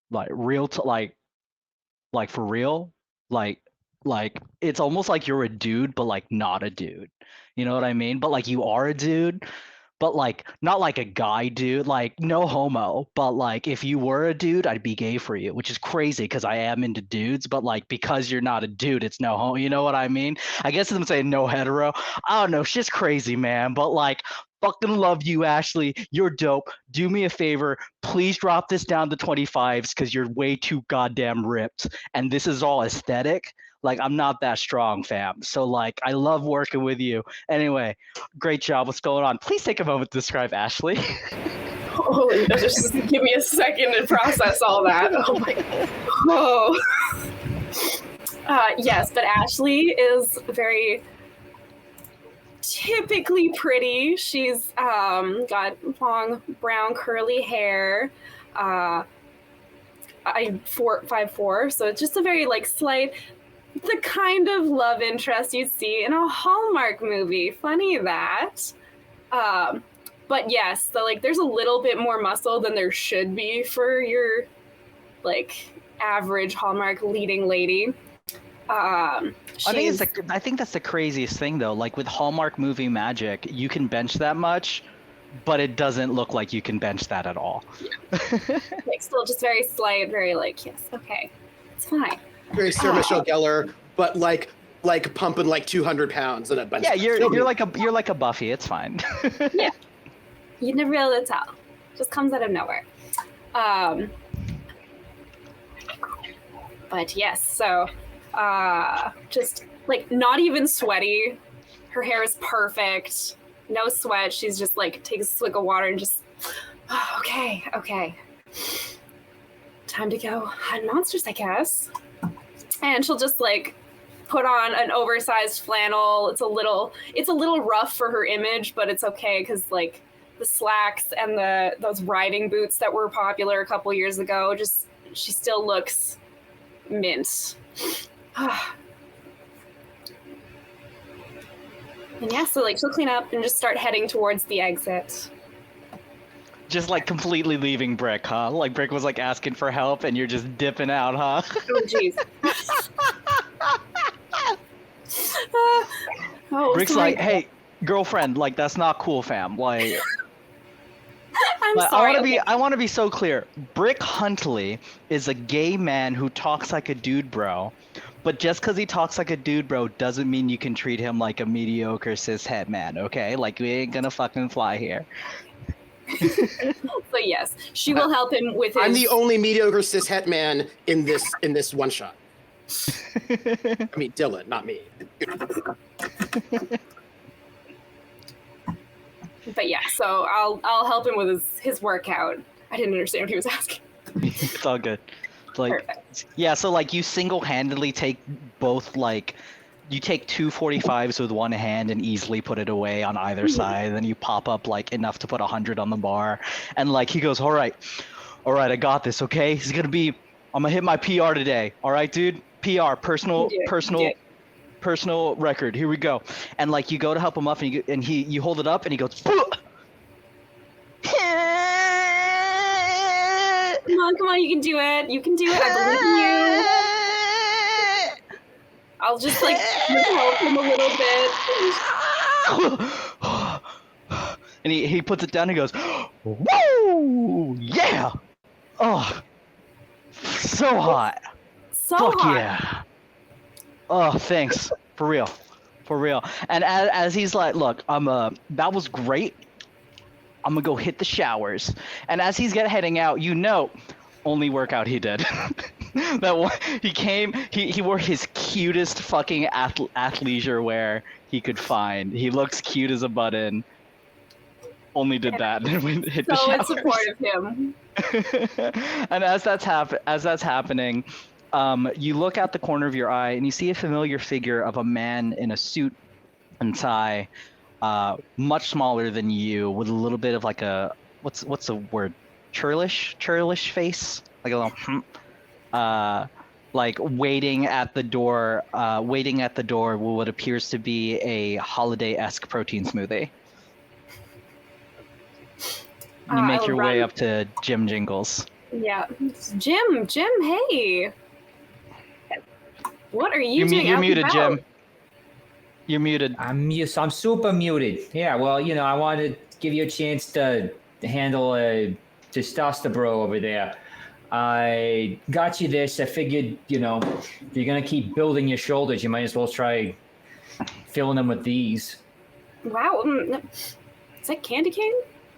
[SPEAKER 1] like real like for real, like it's almost like you're a dude but like not a dude, you know what I mean? But like you are a dude, but like not like a guy dude, like no homo, but like if you were a dude I'd be gay for you, which is crazy because I am into dudes, but like because you're not a dude it's no homo, you know what I mean? I guess I'm saying no hetero. I don't know, shit's crazy, man, but like fucking love you, Ashley. You're dope. Do me a favor. Please drop this down to 25s because you're way too goddamn ripped. And this is all aesthetic. Like, I'm not that strong, fam. So, like, I love working with you. Anyway, great job. What's going on? Please take a moment to describe Ashley.
[SPEAKER 5] Holy, just give me a second to process all that. Oh my God. Whoa. Yes, but Ashley is very typically pretty. She's got long brown curly hair. I'm 5'4", so it's just a very like slight, the kind of love interest you'd see in a Hallmark movie. Funny that. But yes, so like there's a little bit more muscle than there should be for your like average Hallmark leading lady.
[SPEAKER 1] I think that's the craziest thing though. Like with Hallmark movie magic, you can bench that much, but it doesn't look like you can bench that at all.
[SPEAKER 5] Yeah. Like still just very slight, very like, yes, okay, it's fine.
[SPEAKER 4] Very Sarah Michelle Gellar, but like pumping like 200 pounds in a bench.
[SPEAKER 1] Yeah, you're like a Buffy. It's fine.
[SPEAKER 5] Yeah, you'd never be able to tell. Just comes out of nowhere. But yes, so just like not even sweaty. Her hair is perfect. No sweat. She's just like takes a swig of water and just, oh, okay. Time to go hunt monsters, I guess. And she'll just like put on an oversized flannel. It's a little rough for her image, but it's okay because like the slacks and those riding boots that were popular a couple years ago, just she still looks mint. And yeah, so like she'll clean up and just start heading towards the exit.
[SPEAKER 1] Just like completely leaving Brick, huh? Like Brick was like asking for help and you're just dipping out, huh?
[SPEAKER 5] Oh jeez.
[SPEAKER 1] Brick's like, hey, girlfriend, like that's not cool, fam. Like
[SPEAKER 5] I'm sorry.
[SPEAKER 1] I want to be so clear. Brick Huntley is a gay man who talks like a dude bro. But just because he talks like a dude bro doesn't mean you can treat him like a mediocre cishet man, okay? Like we ain't gonna fucking fly here.
[SPEAKER 5] So yes, she will help him with his...
[SPEAKER 4] I'm the only mediocre cishet man in this one shot. I mean, Dylan, not me.
[SPEAKER 5] But yeah, so I'll help him with his workout. I didn't understand what he was asking.
[SPEAKER 1] It's all good. Like, perfect. Yeah, so like you single-handedly take both, like you take 2 45s with one hand and easily put it away on either side, and then you pop up like enough to put 100 on the bar, and like he goes, all right, All right, I got this. Okay, I'm gonna hit my PR today. All right, dude. PR,
[SPEAKER 5] You do it. You do it.
[SPEAKER 1] personal record. Here we go. And like you go to help him up, and you hold it up, and he goes.
[SPEAKER 5] Come on, you can do it. You can do it. I believe in you. I'll just like help him a little bit.
[SPEAKER 1] And he puts it down and goes, woo! Yeah! Oh, so hot.
[SPEAKER 5] So
[SPEAKER 1] Fuck
[SPEAKER 5] hot.
[SPEAKER 1] yeah. Oh, thanks. For real. And as he's like, look, that was great. I'm gonna go hit the showers. And as he's heading out, only workout he did. That one, he wore his cutest fucking athleisure wear he could find. He looks cute as a button. Only did that and went hit the
[SPEAKER 5] So in
[SPEAKER 1] showers.
[SPEAKER 5] support of him.
[SPEAKER 1] And as that's happening, you look out the corner of your eye and you see a familiar figure of a man in a suit and tie, much smaller than you, with a little bit of like a what's the word, churlish face, like a little like waiting at the door with what appears to be a holiday-esque protein smoothie. You make your way up to Jim Jingles.
[SPEAKER 5] Yeah. Jim, hey. What are you doing?
[SPEAKER 1] You're
[SPEAKER 5] out
[SPEAKER 1] muted,
[SPEAKER 5] and
[SPEAKER 1] Jim.
[SPEAKER 5] about?
[SPEAKER 1] You're muted.
[SPEAKER 2] I'm super muted. Yeah, well, I wanted to give you a chance to handle a testosterone over there. I got you this. I figured, if you're going to keep building your shoulders, you might as well try filling them with these.
[SPEAKER 5] Wow. Is that candy cane?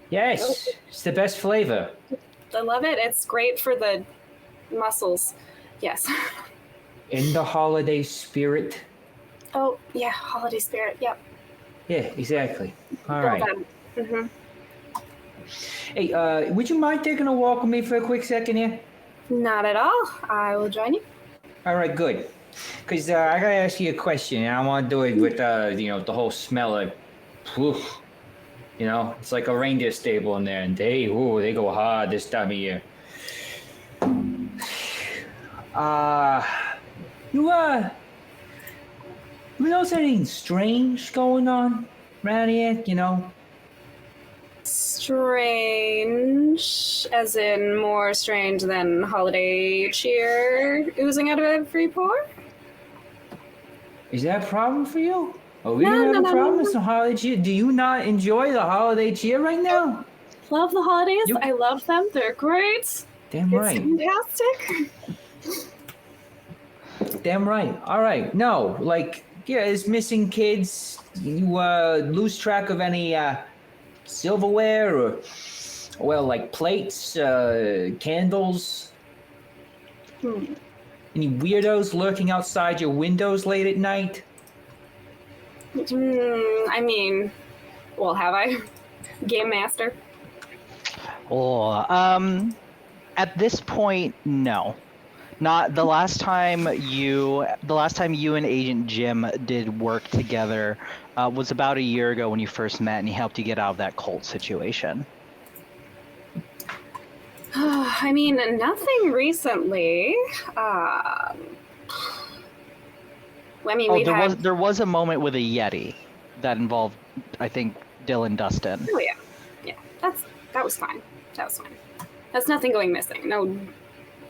[SPEAKER 2] Yes, it's the best flavor.
[SPEAKER 5] I love it. It's great for the muscles. Yes.
[SPEAKER 2] In the holiday spirit.
[SPEAKER 5] Oh, yeah. Holiday spirit. Yep.
[SPEAKER 2] Yeah, exactly. All right.
[SPEAKER 5] Mm-hmm.
[SPEAKER 2] Hey, would you mind taking a walk with me for a quick second here?
[SPEAKER 5] Not at all. I will join you.
[SPEAKER 2] All right, good. Because I got to ask you a question, and I want to do it with, the whole smell of, oof. It's like a reindeer stable in there, and they go hard this time of year. You notice anything strange going on around here,
[SPEAKER 5] Strange, as in more strange than holiday cheer oozing out of every pore?
[SPEAKER 2] Is that a problem for you? Are we
[SPEAKER 5] No,
[SPEAKER 2] gonna have
[SPEAKER 5] no,
[SPEAKER 2] a problem
[SPEAKER 5] no.
[SPEAKER 2] with some holiday cheer? Do you not enjoy the holiday cheer right now?
[SPEAKER 5] Love the holidays. I love them. They're great.
[SPEAKER 2] Damn right.
[SPEAKER 5] It's fantastic.
[SPEAKER 2] Damn right. All right. No, it's missing kids. You lose track of any silverware or, like plates, candles. Any weirdos lurking outside your windows late at night?
[SPEAKER 5] I mean, well, have I? Game Master?
[SPEAKER 1] Oh, at this point, no. Not the last time you and Agent Jim did work together was about a year ago when you first met, and he helped you get out of that cult situation.
[SPEAKER 5] I mean, nothing recently.
[SPEAKER 1] There was a moment with a Yeti that involved, I think, Dylan Dustin.
[SPEAKER 5] Oh yeah, that was fine. That's nothing going missing. No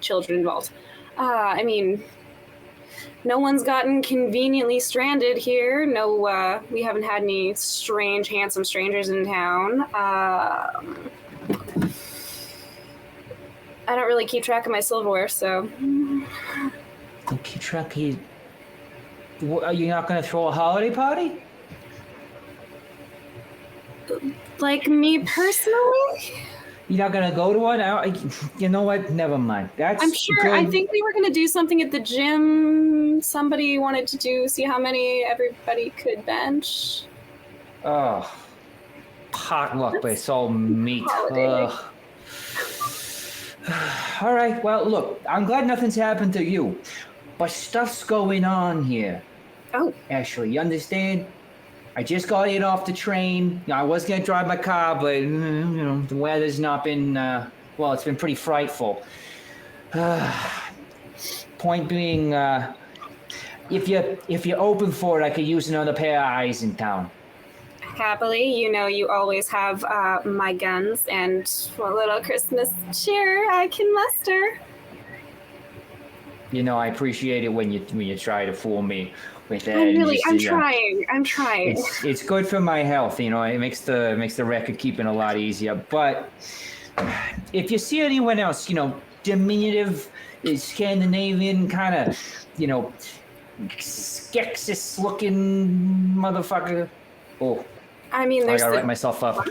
[SPEAKER 5] children involved. I mean, no one's gotten conveniently stranded here. No, we haven't had any strange, handsome strangers in town. I don't really keep track of my silverware, so.
[SPEAKER 2] Don't keep track of. Are you not going to throw a holiday party?
[SPEAKER 5] Like me personally?
[SPEAKER 2] You're not going to go to one? You know what? Never mind.
[SPEAKER 5] I'm sure.
[SPEAKER 2] Good.
[SPEAKER 5] I think we were going to do something at the gym. Somebody wanted to see how many everybody could bench.
[SPEAKER 2] Oh, potluck, but it's all meat. Ugh. All right. Well, look, I'm glad nothing's happened to you, but stuff's going on here.
[SPEAKER 5] Oh.
[SPEAKER 2] Ashley, you understand? I just got in off the train. I was going to drive my car, but, the weather's not been well, it's been pretty frightful. Point being, if you're open for it, I could use another pair of eyes in town.
[SPEAKER 5] Happily, you always have my guns and what little Christmas cheer I can muster.
[SPEAKER 2] I appreciate it when you try to fool me with that.
[SPEAKER 5] I'm trying.
[SPEAKER 2] It's good for my health. It makes the record keeping a lot easier. But if you see anyone else, diminutive, Scandinavian kind of, Skeksis looking motherfucker. Oh,
[SPEAKER 5] I mean,
[SPEAKER 2] I gotta write myself up.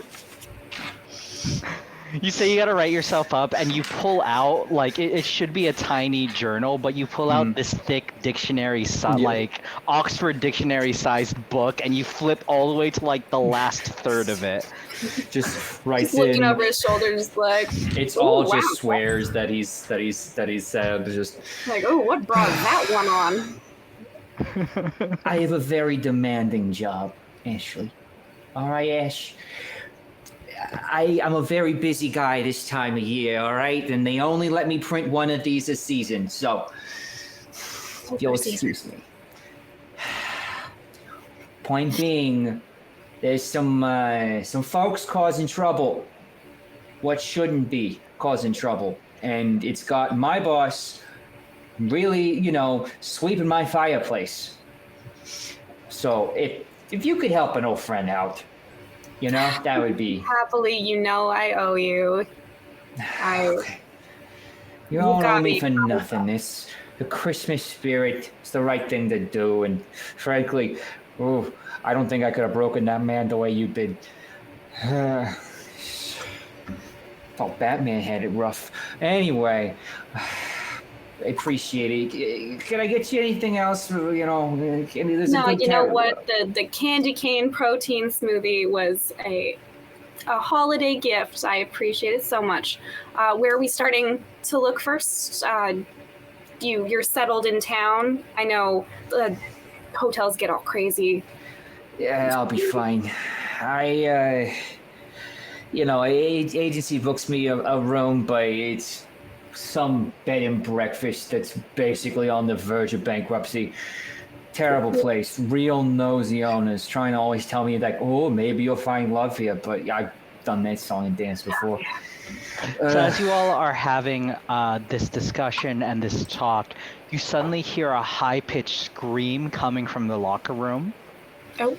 [SPEAKER 1] You say you gotta write yourself up, and you pull out like it should be a tiny journal, but you pull out this thick dictionary, like Oxford dictionary sized book, and you flip all the way to like the last third of it.
[SPEAKER 2] Just writes
[SPEAKER 5] He's looking
[SPEAKER 2] in.
[SPEAKER 5] over his shoulder, just like
[SPEAKER 2] It's all just swears that he's said. Just
[SPEAKER 5] like, oh, what brought that one on?
[SPEAKER 2] I have a very demanding job, Ashley. All right, Ash. I'm a very busy guy this time of year, all right? And they only let me print one of these a season, so if you'll excuse me. Point being, there's some folks causing trouble. What shouldn't be causing trouble. And it's got my boss really, sweeping my fireplace. So if you could help an old friend out, that would be...
[SPEAKER 5] Happily, I owe you.
[SPEAKER 2] You don't owe me for nothing. The Christmas spirit is the right thing to do, and frankly, I don't think I could have broken that man the way you did. Oh, Batman had it rough. Anyway, I appreciate it. Can I get you anything else?
[SPEAKER 5] No, you know what? The candy cane protein smoothie was a holiday gift. I appreciate it so much. Where are we starting to look first? You're settled in town. I know hotels get all crazy.
[SPEAKER 2] Yeah, I'll be fine. Agency books me a room, but it's some bed and breakfast that's basically on the verge of bankruptcy. Terrible place. Real nosy owners trying to always tell me like, oh, maybe you'll find love here, but I've done that song and dance before.
[SPEAKER 1] So as you all are having this discussion and this talk, you suddenly hear a high-pitched scream coming from the locker room.
[SPEAKER 5] Oh.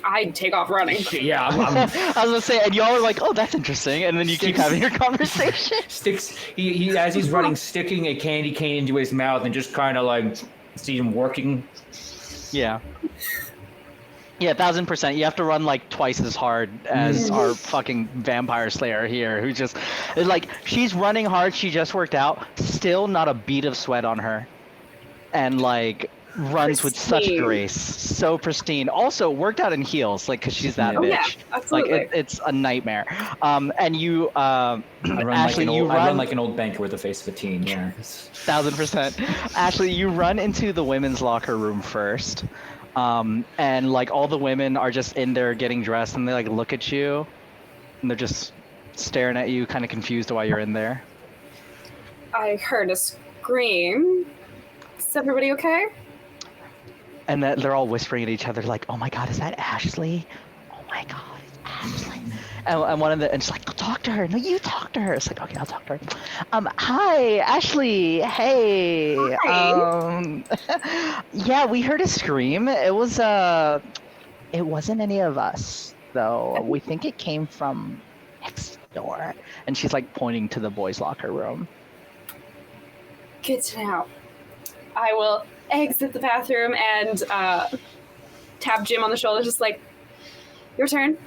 [SPEAKER 5] I'd take off running.
[SPEAKER 2] Yeah,
[SPEAKER 1] I was gonna say, and y'all are like, "Oh, that's interesting," and then you keep having your conversation.
[SPEAKER 2] He as he's running, sticking a candy cane into his mouth, and just kind of like see him working.
[SPEAKER 1] Yeah, 1,000%. You have to run like twice as hard as our fucking vampire slayer here, who just like she's running hard. She just worked out, still not a bead of sweat on her, and like. Runs with such grace, so pristine. Also worked out in heels, like because she's that bitch.
[SPEAKER 5] Yeah, absolutely.
[SPEAKER 1] Like it's a nightmare. And you, Ashley,
[SPEAKER 2] I run like an old banker with the face of a teen. Yeah,
[SPEAKER 1] 1,000%. Ashley, you run into the women's locker room first, and like all the women are just in there getting dressed, and they like look at you, and they're just staring at you, kind of confused why you're in there.
[SPEAKER 5] I heard a scream. Is everybody okay?
[SPEAKER 1] And they're all whispering at each other like, "Oh my God, is that Ashley? Oh my God, it's Ashley." And one of the and she's like, "Talk to her." No, you talk to her. It's like, okay, I'll talk to her. Hi, Ashley. Hey.
[SPEAKER 5] Hi.
[SPEAKER 1] Yeah, we heard a scream. It wasn't any of us though. We think it came from next door. And she's like pointing to the boys' locker room.
[SPEAKER 5] Good to know. I will exit the bathroom and tap Jim on the shoulder, just like, your turn.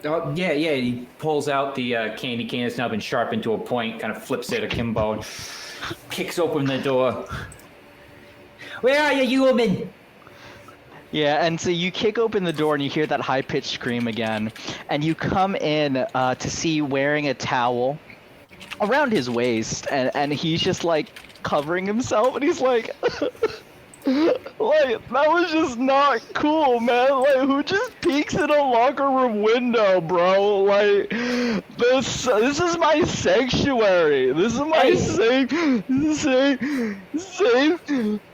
[SPEAKER 2] Oh, yeah. He pulls out the candy cane that's now been sharpened to a point, kind of flips it akimbo, and kicks open the door. Where are you woman?
[SPEAKER 1] Yeah, and so you kick open the door and you hear that high-pitched scream again, and you come in to see wearing a towel around his waist, and he's just like covering himself, and he's like Like, that was just not cool, man. Like, who just peeks in a locker room window, bro? Like, this is my sanctuary. This is my
[SPEAKER 2] Hey.
[SPEAKER 1] safe
[SPEAKER 2] Hey,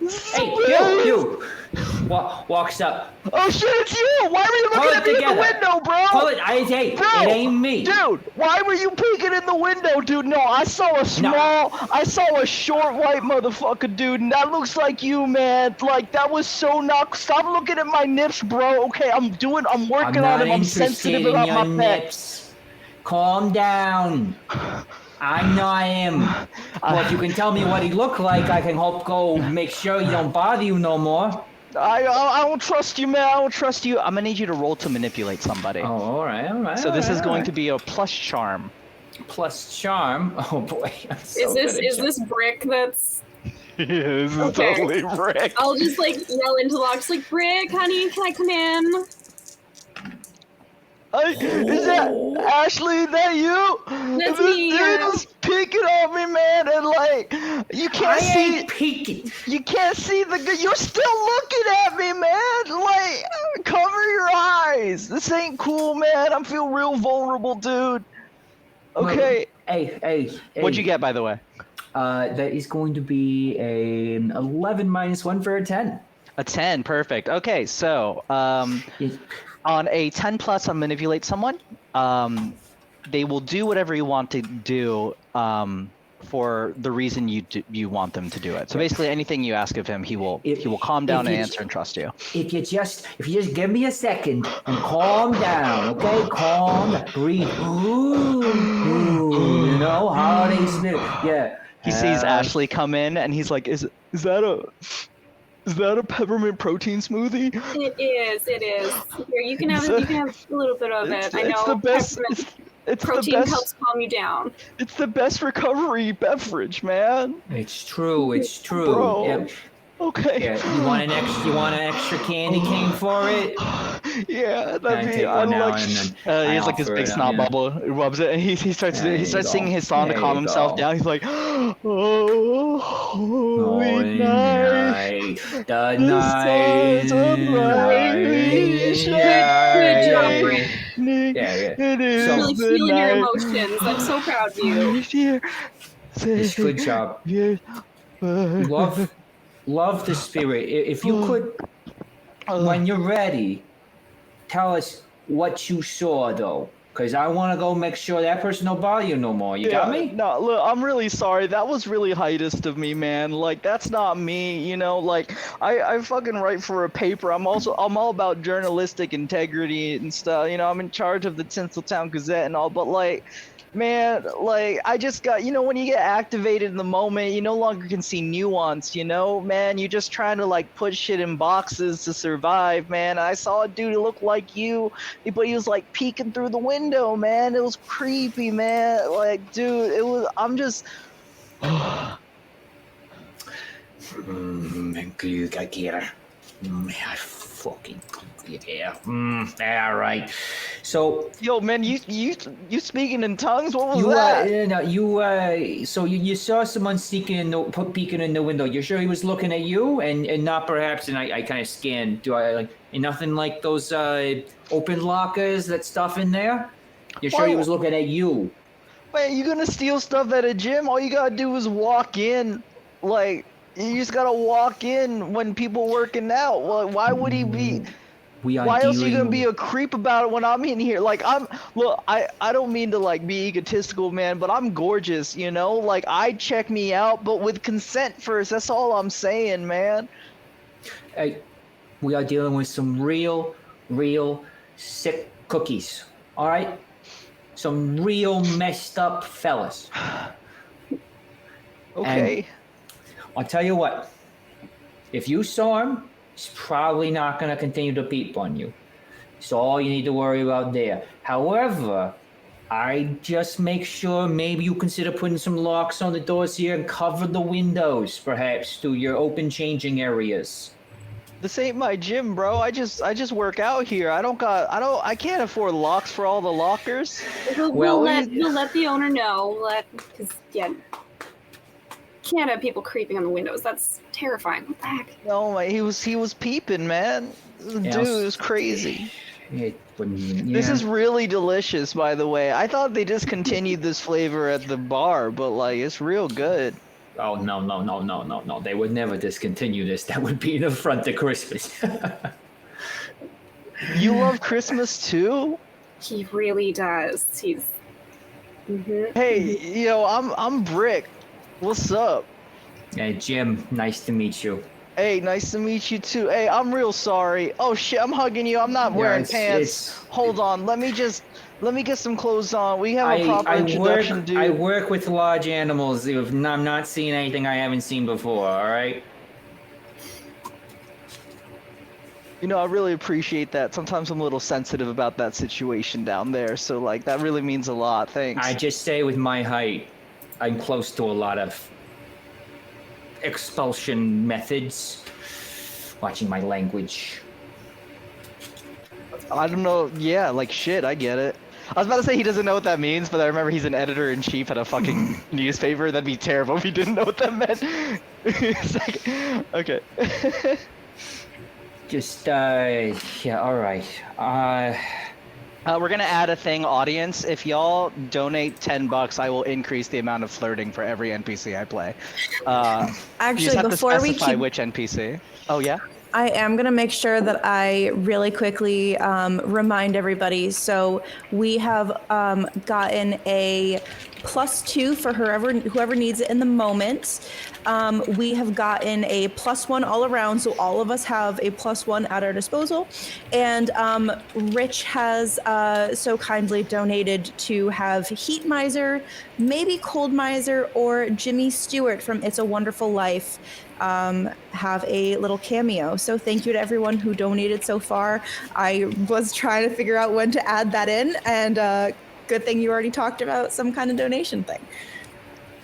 [SPEAKER 1] space.
[SPEAKER 2] you! Walks up.
[SPEAKER 1] Oh shit, it's you! Why were you
[SPEAKER 2] Pull
[SPEAKER 1] looking
[SPEAKER 2] it
[SPEAKER 1] at me in the
[SPEAKER 2] together.
[SPEAKER 1] window, bro?
[SPEAKER 2] Pull it. Hey,
[SPEAKER 1] Bro,
[SPEAKER 2] it ain't me.
[SPEAKER 1] Dude, why were you peeking in the window, dude? No, I saw a I saw a short white motherfucker, dude, and that looks like you, man. Like, that was so not. Stop looking at my nips, bro. Okay, I'm working
[SPEAKER 2] I'm
[SPEAKER 1] on
[SPEAKER 2] not
[SPEAKER 1] them. I'm
[SPEAKER 2] interested
[SPEAKER 1] sensitive
[SPEAKER 2] in
[SPEAKER 1] about
[SPEAKER 2] your
[SPEAKER 1] my pet.
[SPEAKER 2] nips. Calm down. I'm not him. Well, if you can tell me what he looked like, I can go make sure he don't bother you no more.
[SPEAKER 1] I don't trust you, man. I don't trust you. I'm gonna need you to roll to manipulate somebody.
[SPEAKER 2] Oh, all right.
[SPEAKER 1] So this is going to be a plus charm.
[SPEAKER 2] Plus charm. Oh boy. I'm so
[SPEAKER 5] Is
[SPEAKER 2] good at
[SPEAKER 5] this Brick that's?
[SPEAKER 1] Yeah, this is
[SPEAKER 5] Okay.
[SPEAKER 1] totally Rick.
[SPEAKER 5] I'll just like yell into the box like, Brick, honey, can I come in?
[SPEAKER 1] Is that Ashley? Is that you?
[SPEAKER 5] That's
[SPEAKER 1] This
[SPEAKER 5] me,
[SPEAKER 1] dude
[SPEAKER 5] yeah.
[SPEAKER 1] is peeking on me, man, and like you can't
[SPEAKER 2] I
[SPEAKER 1] see.
[SPEAKER 2] ain't peeking.
[SPEAKER 1] You can't see you're still looking at me, man. Like, cover your eyes. This ain't cool, man. I feel real vulnerable, dude. Okay.
[SPEAKER 2] Hey.
[SPEAKER 1] What'd you get, by the way?
[SPEAKER 2] That is going to be an 11 minus 1 for a 10.
[SPEAKER 1] A 10. Perfect. Okay, so
[SPEAKER 2] Yes.
[SPEAKER 1] on a 10 plus on manipulate someone, they will do whatever you want to do for the reason you want them to do it. So basically, anything you ask of him, he will calm down and answer and trust you.
[SPEAKER 2] If you just give me a second and calm down, okay? Calm, breathe. Ooh, you know, holiday spirit. Yeah.
[SPEAKER 1] He sees Ashley come in and he's like, "Is that a peppermint protein smoothie?"
[SPEAKER 5] It is. Here, you can have a little bit of it. I know.
[SPEAKER 1] It's the best. It's
[SPEAKER 5] protein
[SPEAKER 1] the best.
[SPEAKER 5] helps calm you down.
[SPEAKER 1] It's the best recovery beverage, man.
[SPEAKER 2] It's true.
[SPEAKER 1] Bro.
[SPEAKER 2] Yeah.
[SPEAKER 1] Okay.
[SPEAKER 2] Yeah. You want an extra candy cane for it?
[SPEAKER 1] Yeah,
[SPEAKER 2] I
[SPEAKER 1] that'd be.
[SPEAKER 2] take
[SPEAKER 1] I
[SPEAKER 2] one now
[SPEAKER 1] like.
[SPEAKER 2] and then
[SPEAKER 1] He
[SPEAKER 2] I
[SPEAKER 1] has like this
[SPEAKER 2] offer
[SPEAKER 1] big
[SPEAKER 2] it up,
[SPEAKER 1] snot
[SPEAKER 2] yeah.
[SPEAKER 1] bubble. He rubs it, and he starts
[SPEAKER 2] There you
[SPEAKER 1] singing
[SPEAKER 2] go.
[SPEAKER 1] his song to
[SPEAKER 2] There
[SPEAKER 1] calm
[SPEAKER 2] you
[SPEAKER 1] himself
[SPEAKER 2] go.
[SPEAKER 1] down. He's like, "Oh, holy night,
[SPEAKER 2] The
[SPEAKER 1] the stars are brightly
[SPEAKER 5] Good job, Brick.
[SPEAKER 1] shining.
[SPEAKER 2] Yeah.
[SPEAKER 1] It is
[SPEAKER 5] Really
[SPEAKER 1] the
[SPEAKER 5] feeling your
[SPEAKER 1] night."
[SPEAKER 5] emotions. I'm so proud of you.
[SPEAKER 2] It's good job.
[SPEAKER 1] Yes.
[SPEAKER 2] Love the spirit. If you could, when you're ready, tell us what you saw, though. Because I want to go make sure that person don't bother you no more. You got me?
[SPEAKER 1] No, look, I'm really sorry. That was really heightest of me, man. Like, that's not me, you know? Like, I fucking write for a paper. I'm all about journalistic integrity and stuff. You know, I'm in charge of the Tinseltown Gazette and all, but like, man, like, I just got, you know, when you get activated in the moment, you no longer can see nuance, you know, man? You're just trying to, like, put shit in boxes to survive, man. I saw a dude who looked like you, but he was, like, peeking through the window, man. It was creepy, man. Like, dude, I'm just...
[SPEAKER 2] Fucking yeah. All right. So
[SPEAKER 1] Yo, man, you speaking in tongues? What was
[SPEAKER 2] you
[SPEAKER 1] that?
[SPEAKER 2] so you saw someone peeking in the window. You're sure he was looking at you and not perhaps? And I kind of scanned. Do I like nothing like those open lockers? That stuff in there? You're sure he was looking at you?
[SPEAKER 1] Man, you gonna steal stuff at a gym? All you gotta do is walk in. Like, you just gotta walk in when people working out. Well, why would he be? Why else are you gonna be a creep about it when I'm in here? Like, I don't mean to like be egotistical, man, but I'm gorgeous, you know? Like, I check me out, but with consent first. That's all I'm saying, man.
[SPEAKER 2] Hey, we are dealing with some real sick cookies. All right, some real messed up fellas.
[SPEAKER 1] Okay.
[SPEAKER 2] And I'll tell you what. If you saw him, he's probably not going to continue to peep on you. So all you need to worry about there. However, I just make sure maybe you consider putting some locks on the doors here and cover the windows, perhaps, to your open changing areas.
[SPEAKER 1] This ain't my gym, bro. I just work out here. I can't afford locks for all the lockers.
[SPEAKER 5] We'll let the owner know. Because yeah. can't have people creeping on the windows. That's terrifying. What the heck?
[SPEAKER 1] No, he was peeping, man. Dude, it was crazy.
[SPEAKER 2] It wouldn't,
[SPEAKER 1] This
[SPEAKER 2] yeah.
[SPEAKER 1] is really delicious, by the way. I thought they discontinued this flavor at the bar, but like it's real good.
[SPEAKER 2] Oh, no. They would never discontinue this. That would be an affront to Christmas.
[SPEAKER 1] You love Christmas too?
[SPEAKER 5] He really does. He's.
[SPEAKER 1] Hey, I'm Brick. What's up?
[SPEAKER 2] Hey, Jim, nice to meet you.
[SPEAKER 1] Hey, nice to meet you too. Hey, I'm real sorry. Oh shit, I'm hugging you. I'm not wearing pants. Hold on, let me get some clothes on. We have a proper introduction, dude.
[SPEAKER 2] I work with large animals. I'm not seeing anything I haven't seen before, all right?
[SPEAKER 1] I really appreciate that. Sometimes I'm a little sensitive about that situation down there, so like that really means a lot. Thanks.
[SPEAKER 2] I just say with my height, I'm close to a lot of expulsion methods. Watching my language.
[SPEAKER 1] I don't know. Yeah, like shit, I get it. I was about to say he doesn't know what that means, but I remember he's an editor-in-chief at a fucking newspaper. That'd be terrible if he didn't know what that meant. It's like, okay.
[SPEAKER 2] Just, yeah, all right.
[SPEAKER 1] We're gonna add a thing, audience. If y'all donate $10, I will increase the amount of flirting for every NPC I play. You
[SPEAKER 3] Actually,
[SPEAKER 1] just have
[SPEAKER 3] before
[SPEAKER 1] to
[SPEAKER 3] we
[SPEAKER 1] specify
[SPEAKER 3] keep,
[SPEAKER 1] which NPC. Oh yeah.
[SPEAKER 3] I am going to make sure that I really quickly remind everybody. So we have gotten a +2 for whoever needs it in the moment. We have gotten a +1 all around, so all of us have a +1 at our disposal. And Rich has so kindly donated to have Heat Miser, maybe Cold Miser, or Jimmy Stewart from It's a Wonderful Life have a little cameo. So thank you to everyone who donated so far. I was trying to figure out when to add that in, and good thing you already talked about some kind of donation thing.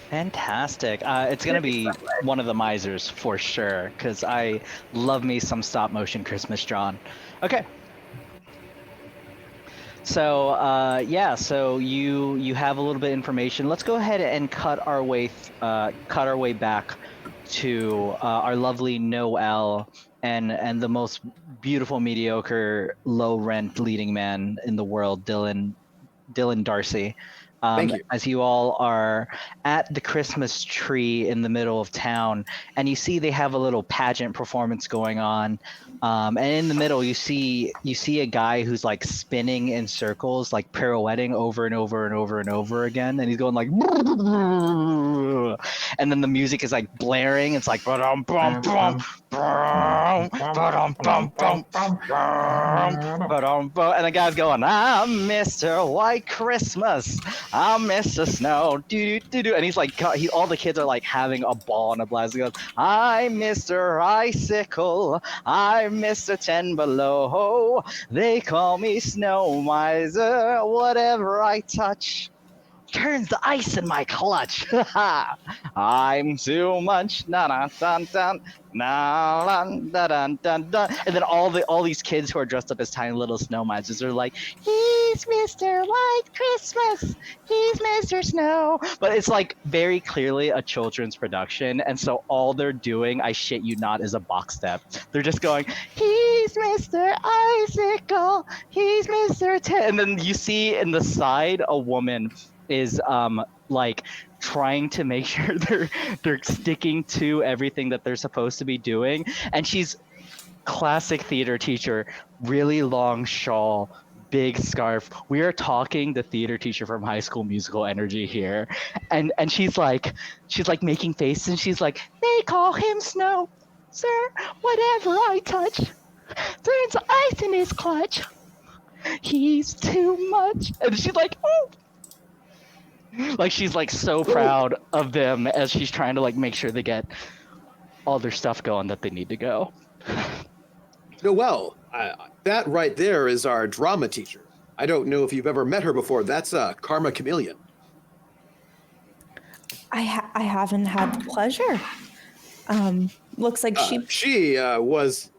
[SPEAKER 1] Fantastic. It's gonna be one of the misers for sure, because I love me some stop motion Christmas John. Okay. So yeah, so you have a little bit of information. Let's go ahead and cut our way back to our lovely Noel and the most beautiful, mediocre, low rent leading man in the world, Dylan Darcy.
[SPEAKER 4] Thank you.
[SPEAKER 1] As you all are at the Christmas tree in the middle of town, and you see they have a little pageant performance going on. And in the middle, you see a guy who's like spinning in circles, like pirouetting over and over and over and over again, and he's going like, and then the music is like blaring. It's like, and the guy's going, I'm Mr. White Christmas, I'm Mr. Snow, and he's like, all the kids are like having a ball and a blast. He goes, I'm Mr. Icicle, I'm Mr. 10 Below, they call me Snow Miser, whatever I touch turns the ice in my clutch. I'm too much. Na na dun dun. Na dun dun dun dun. And then all these kids who are dressed up as tiny little snow misers are like, he's Mr. White Christmas. He's Mr. Snow. But it's like very clearly a children's production, and so all they're doing, I shit you not, is a box step. They're just going, he's Mr. Icicle. He's Mr. 10. And then you see in the side a woman is like trying to make sure they're sticking to everything that they're supposed to be doing, and she's classic theater teacher, really long shawl, big scarf. We are talking the theater teacher from High School Musical energy here, and she's like making faces, and she's like, they call him Snow, sir, whatever I touch turns ice in his clutch, he's too much. And she's like, oh, like she's like so proud of them as she's trying to like make sure they get all their stuff going that they need to go.
[SPEAKER 4] Noelle, that right there is our drama teacher. I don't know if you've ever met her before. That's Karma Chameleon.
[SPEAKER 3] I haven't had the pleasure. Looks like
[SPEAKER 4] She was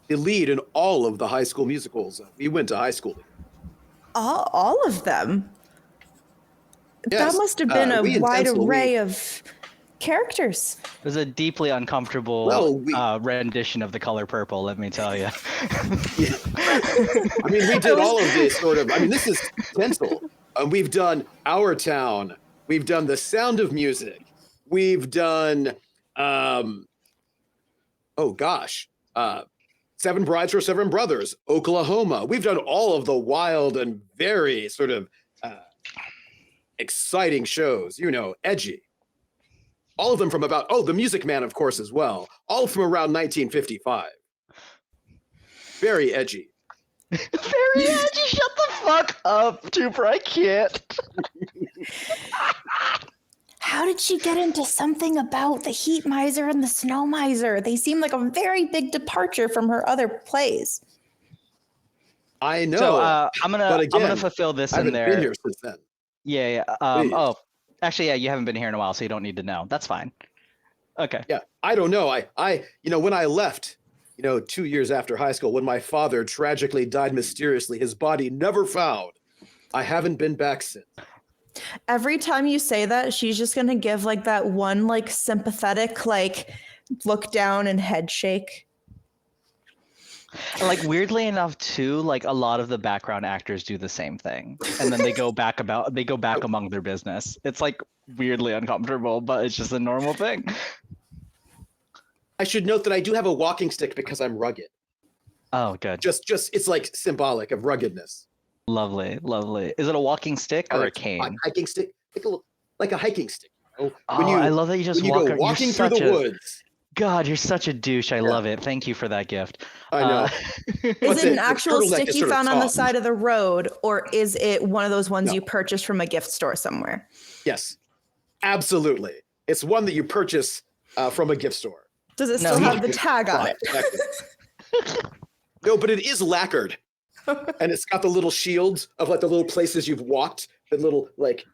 [SPEAKER 4] the lead in all of the High School Musicals. We went to high school together.
[SPEAKER 3] all of them.
[SPEAKER 4] Yes,
[SPEAKER 3] That must have been a
[SPEAKER 4] we in
[SPEAKER 3] wide
[SPEAKER 4] Stencil,
[SPEAKER 3] array of characters.
[SPEAKER 1] It was a deeply uncomfortable rendition of The Color Purple, let me tell you.
[SPEAKER 4] I mean, we did all of this sort of. I mean, this is stencil. We've done Our Town. We've done The Sound of Music. We've done, oh gosh, Seven Brides for Seven Brothers, Oklahoma. We've done all of the wild and very sort of exciting shows, you know, edgy. All of them from about, The Music Man, of course, as well. All from around 1955. Very edgy.
[SPEAKER 1] Very edgy. Shut the fuck up, Trooper. I can't.
[SPEAKER 3] How did she get into something about the Heat Miser and the Snow Miser? They seem like a very big departure from her other plays.
[SPEAKER 4] I know.
[SPEAKER 1] So I'm gonna fulfill this in there.
[SPEAKER 4] I haven't been here since then.
[SPEAKER 1] Yeah. Actually, yeah, you haven't been here in a while, so you don't need to know. That's fine. Okay.
[SPEAKER 4] Yeah, I don't know. I when I left, 2 years after high school, when my father tragically died mysteriously, his body never found. I haven't been back since.
[SPEAKER 3] Every time you say that, she's just gonna give like that one like sympathetic like look down and head shake.
[SPEAKER 1] And like weirdly enough too, like a lot of the background actors do the same thing, and then they go back among their business. It's like weirdly uncomfortable, but it's just a normal thing.
[SPEAKER 4] I should note that I do have a walking stick because I'm rugged.
[SPEAKER 1] Oh, good.
[SPEAKER 4] Just it's like symbolic of ruggedness.
[SPEAKER 1] Lovely. Is it a walking stick or a cane?
[SPEAKER 4] Hiking stick, like a hiking stick.
[SPEAKER 1] I love that you just
[SPEAKER 4] go walking through the woods.
[SPEAKER 1] God, you're such a douche. I love it. Thank you for that gift.
[SPEAKER 4] I know.
[SPEAKER 3] Is it an actual stick you found on the side of the road, or is it one of those ones you purchased from a gift store somewhere?
[SPEAKER 4] Yes, absolutely. It's one that you purchase from a gift store.
[SPEAKER 3] Does it still have the tag on it?
[SPEAKER 4] No, but it is lacquered. And it's got the little shields of like the little places you've walked, the little like,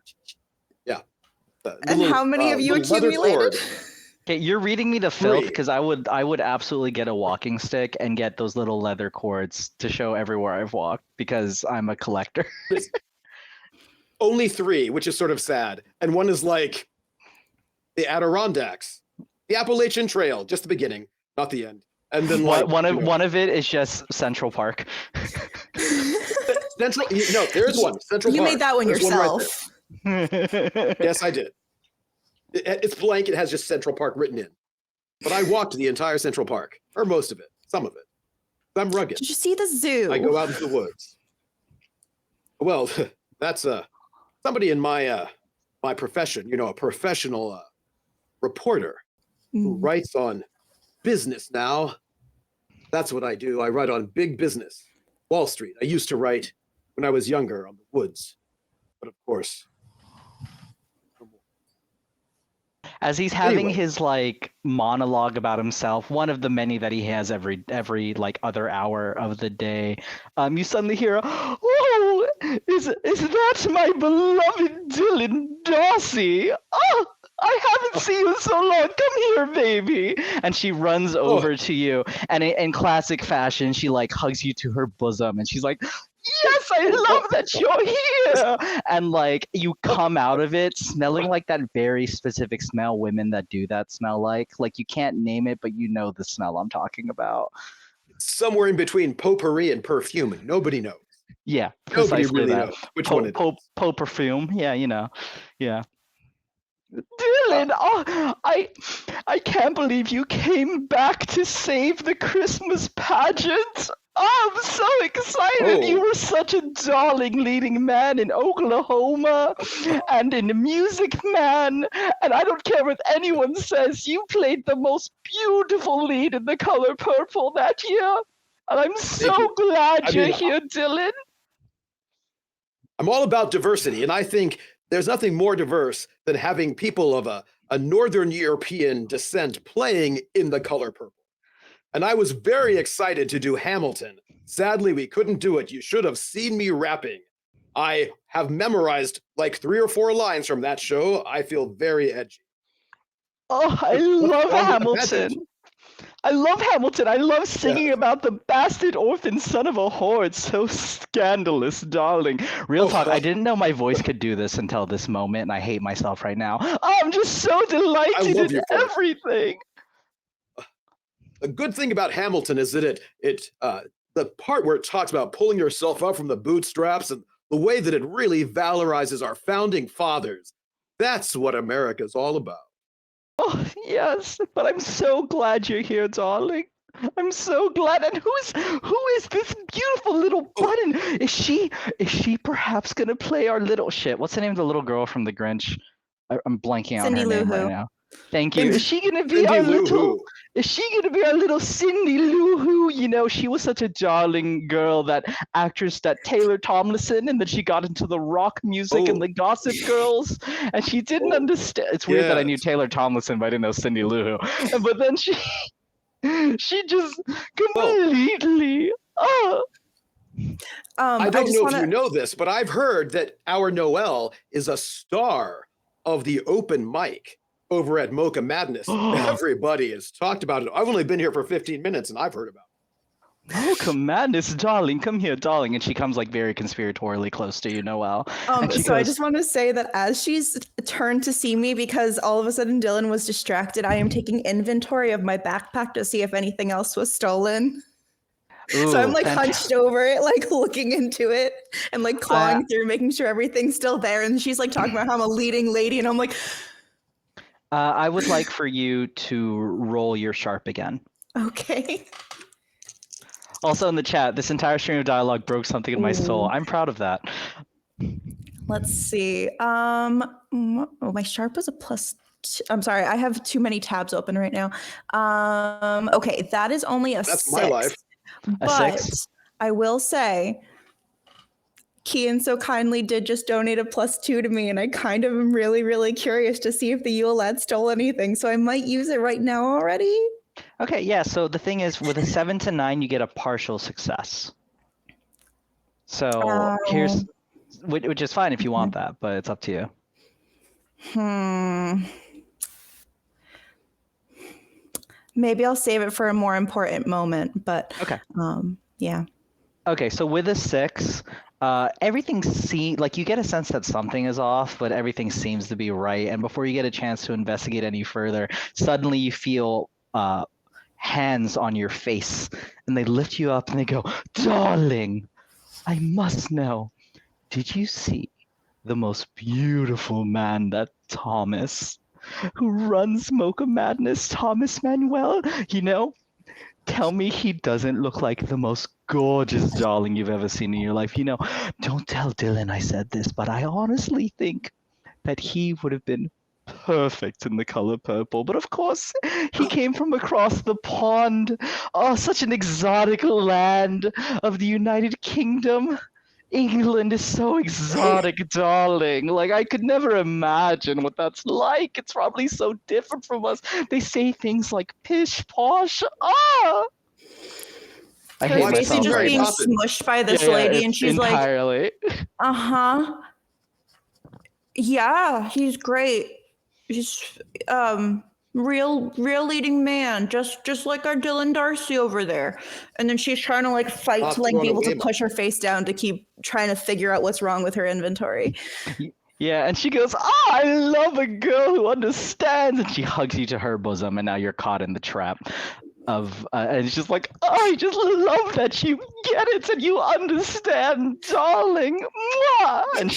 [SPEAKER 3] and how many have you accumulated?
[SPEAKER 1] Okay, you're reading me to filth because I would absolutely get a walking stick and get those little leather cords to show everywhere I've walked because I'm a collector.
[SPEAKER 4] Only 3, which is sort of sad. And one is like the Adirondacks, the Appalachian Trail, just the beginning, not the end. And then
[SPEAKER 1] one of it is just Central Park.
[SPEAKER 4] Central? No, there's one. Central Park.
[SPEAKER 3] You made that one
[SPEAKER 4] there's
[SPEAKER 3] yourself.
[SPEAKER 4] One right yes, I did. It's blank. It has just Central Park written in. But I walked the entire Central Park, or most of it, some of it. I'm rugged.
[SPEAKER 3] Did you see the zoo?
[SPEAKER 4] I go out into the woods. Well, that's somebody in my my profession, a professional reporter who writes on business now. That's what I do. I write on big business, Wall Street. I used to write when I was younger on the woods, but of course.
[SPEAKER 1] As he's having his like monologue about himself, one of the many that he has every like other hour of the day, you suddenly hear, "Oh, is that my beloved Dylan Darcy? Oh, I haven't seen you in so long. Come here, baby." And she runs over to you, and in classic fashion, she like hugs you to her bosom, and she's like, "Yes, I love that you're here." And like you come out of it smelling like that very specific smell women that do that smell like you can't name it, but you know the smell I'm talking about.
[SPEAKER 4] Somewhere in between potpourri and perfume, and nobody knows.
[SPEAKER 1] Yeah,
[SPEAKER 4] nobody really knows which one it is.
[SPEAKER 1] Perfume. Yeah, yeah. Dylan, I can't believe you came back to save the Christmas pageant. Oh, I'm so excited. You were such a darling leading man in Oklahoma and in The Music Man. And I don't care what anyone says, you played the most beautiful lead in The Color Purple that year. And I'm so glad you're here, Dylan.
[SPEAKER 4] I'm all about diversity, and I think there's nothing more diverse than having people of a Northern European descent playing in The Color Purple. And I was very excited to do Hamilton. Sadly, we couldn't do it. You should have seen me rapping. I have memorized like 3 or 4 lines from that show. I feel very edgy.
[SPEAKER 1] Oh, I love Hamilton. I love Hamilton. I love singing about the bastard orphan son of a whore. It's so scandalous, darling. Real talk, I didn't know my voice could do this until this moment, and I hate myself right now. I'm just so delighted
[SPEAKER 4] love you
[SPEAKER 1] in
[SPEAKER 4] for it.
[SPEAKER 1] everything.
[SPEAKER 4] The good thing about Hamilton is that the part where it talks about pulling yourself up from the bootstraps and the way that it really valorizes our founding fathers. That's what America's all about.
[SPEAKER 1] Oh, yes, but I'm so glad you're here, darling. I'm so glad. And who is this beautiful little button? Is she perhaps gonna play our little shit? What's the name of the little girl from The Grinch? I'm blanking out on her name right now. Thank you. Is she gonna be our little? Is she gonna be our little Cindy Lou Who? You know, she was such a darling girl, that actress, that Taylor Tomlinson, and then she got into the rock music and the Gossip Girls, and she didn't understand. It's weird that I knew Taylor Tomlinson, but I didn't know Cindy Lou Who. But then she just completely.
[SPEAKER 4] I don't know if you know this, but I've heard that our Noelle is a star of the open mic over at Mocha Madness. Everybody has talked about it. I've only been here for 15 minutes and I've heard about it.
[SPEAKER 1] Mocha Madness, darling, come here, darling. And she comes like very conspiratorially close to you, Noelle.
[SPEAKER 3] I just want to say that as she's turned to see me, because all of a sudden Dylan was distracted, I am taking inventory of my backpack to see if anything else was stolen.
[SPEAKER 1] Ooh,
[SPEAKER 3] so I'm like hunched over it, like looking into it and like clawing through, making sure everything's still there. And she's like talking about how I'm a leading lady, and I'm like,
[SPEAKER 1] I would like for you to roll your sharp again.
[SPEAKER 3] Okay.
[SPEAKER 1] Also in the chat, this entire stream of dialogue broke something in my soul. I'm proud of that.
[SPEAKER 3] Let's see. My sharp was a plus. I'm sorry, I have too many tabs open right now. Okay, that is only a 6.
[SPEAKER 4] That's my life.
[SPEAKER 3] But I will say, Kian so kindly did just donate a +2 to me, and I kind of am really, really curious to see if the Yule lad stole anything, so I might use it right now already.
[SPEAKER 1] Okay, yeah, so the thing is, with a 7 to 9, you get a partial success. So here's, which is fine if you want that, but it's up to you.
[SPEAKER 3] Maybe I'll save it for a more important moment, but
[SPEAKER 1] okay.
[SPEAKER 3] Yeah.
[SPEAKER 1] Okay, so with a 6, everything like you get a sense that something is off, but everything seems to be right. And before you get a chance to investigate any further, suddenly you feel hands on your face, and they lift you up and they go, "Darling, I must know. Did you see the most beautiful man that Thomas, who runs Mocha Madness, Thomas Manuel, you know? Tell me he doesn't look like the most gorgeous darling you've ever seen in your life. You know, don't tell Dylan I said this, but I honestly think that he would have been perfect in the color purple. But of course, he came from across the pond. Oh, such an exotic land of the United Kingdom. England is so exotic, darling. Like, I could never imagine what that's like. It's probably so different from us. They say things like pish posh. I hate myself
[SPEAKER 3] just
[SPEAKER 1] right
[SPEAKER 3] being
[SPEAKER 1] now.
[SPEAKER 3] smushed by this lady, and she's
[SPEAKER 1] entirely.
[SPEAKER 3] like, yeah, he's great. He's real leading man, just like our Dylan Darcy over there. And then she's trying to like fight to like be able to push her face down to keep trying to figure out what's wrong with her inventory.
[SPEAKER 1] Yeah, and she goes, I love a girl who understands, and she hugs you to her bosom, and now you're caught in the trap of and it's just like, I just love that you get it and you understand, darling. Mwah! And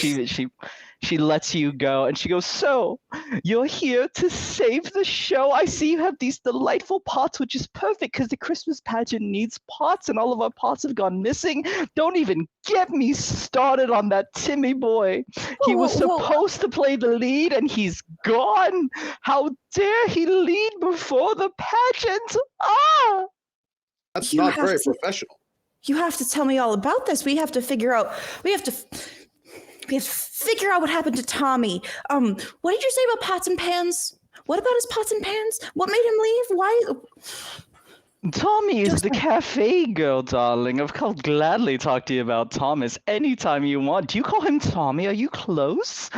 [SPEAKER 1] she lets you go, and she goes, so you're here to save the show. I see you have these delightful pots, which is perfect because the Christmas pageant needs pots, and all of our pots have gone missing. Don't even get me started on that Timmy boy. He was supposed to play the lead, and he's gone. How dare he lead before the pageant?
[SPEAKER 4] That's not very professional.
[SPEAKER 3] You have to tell me all about this. We have to figure out what happened to Tommy. What did you say about pots and pans? What about his pots and pans? What made him leave? Why?
[SPEAKER 1] Tommy is the cafe girl, darling. I'll gladly talk to you about Thomas anytime you want. Do you call him Tommy? Are you close?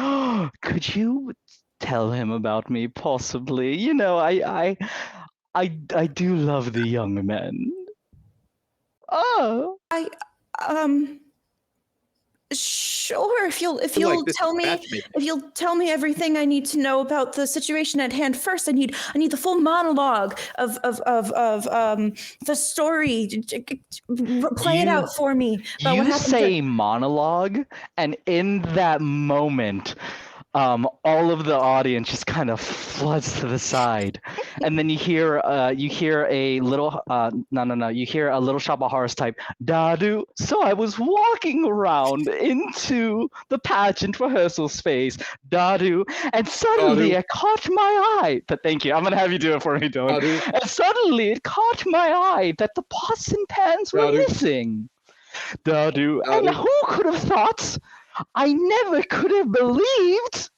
[SPEAKER 1] Could you tell him about me, possibly? You know, I do love the young men. Oh,
[SPEAKER 3] Sure, if you'll
[SPEAKER 4] Like this is
[SPEAKER 3] tell me
[SPEAKER 4] matchmaking.
[SPEAKER 3] everything I need to know about the situation at hand first. I need the full monologue of the story. Play it out for me about what
[SPEAKER 1] you
[SPEAKER 3] happened.
[SPEAKER 1] say monologue, and in that moment, all of the audience just kind of floods to the side, and then you hear a little you hear a Little Shop of Horrors type Dadu. So I was walking around into the pageant rehearsal space, Dadu, and suddenly
[SPEAKER 4] Dadu.
[SPEAKER 1] it caught my eye. But thank you, I'm gonna have you do it for me, Dylan.
[SPEAKER 4] Dadu.
[SPEAKER 1] And suddenly it caught my eye that the pots and pans were
[SPEAKER 4] Dadu.
[SPEAKER 1] missing. Dadu. And
[SPEAKER 4] Dadu.
[SPEAKER 1] who could have thought? I never could have believed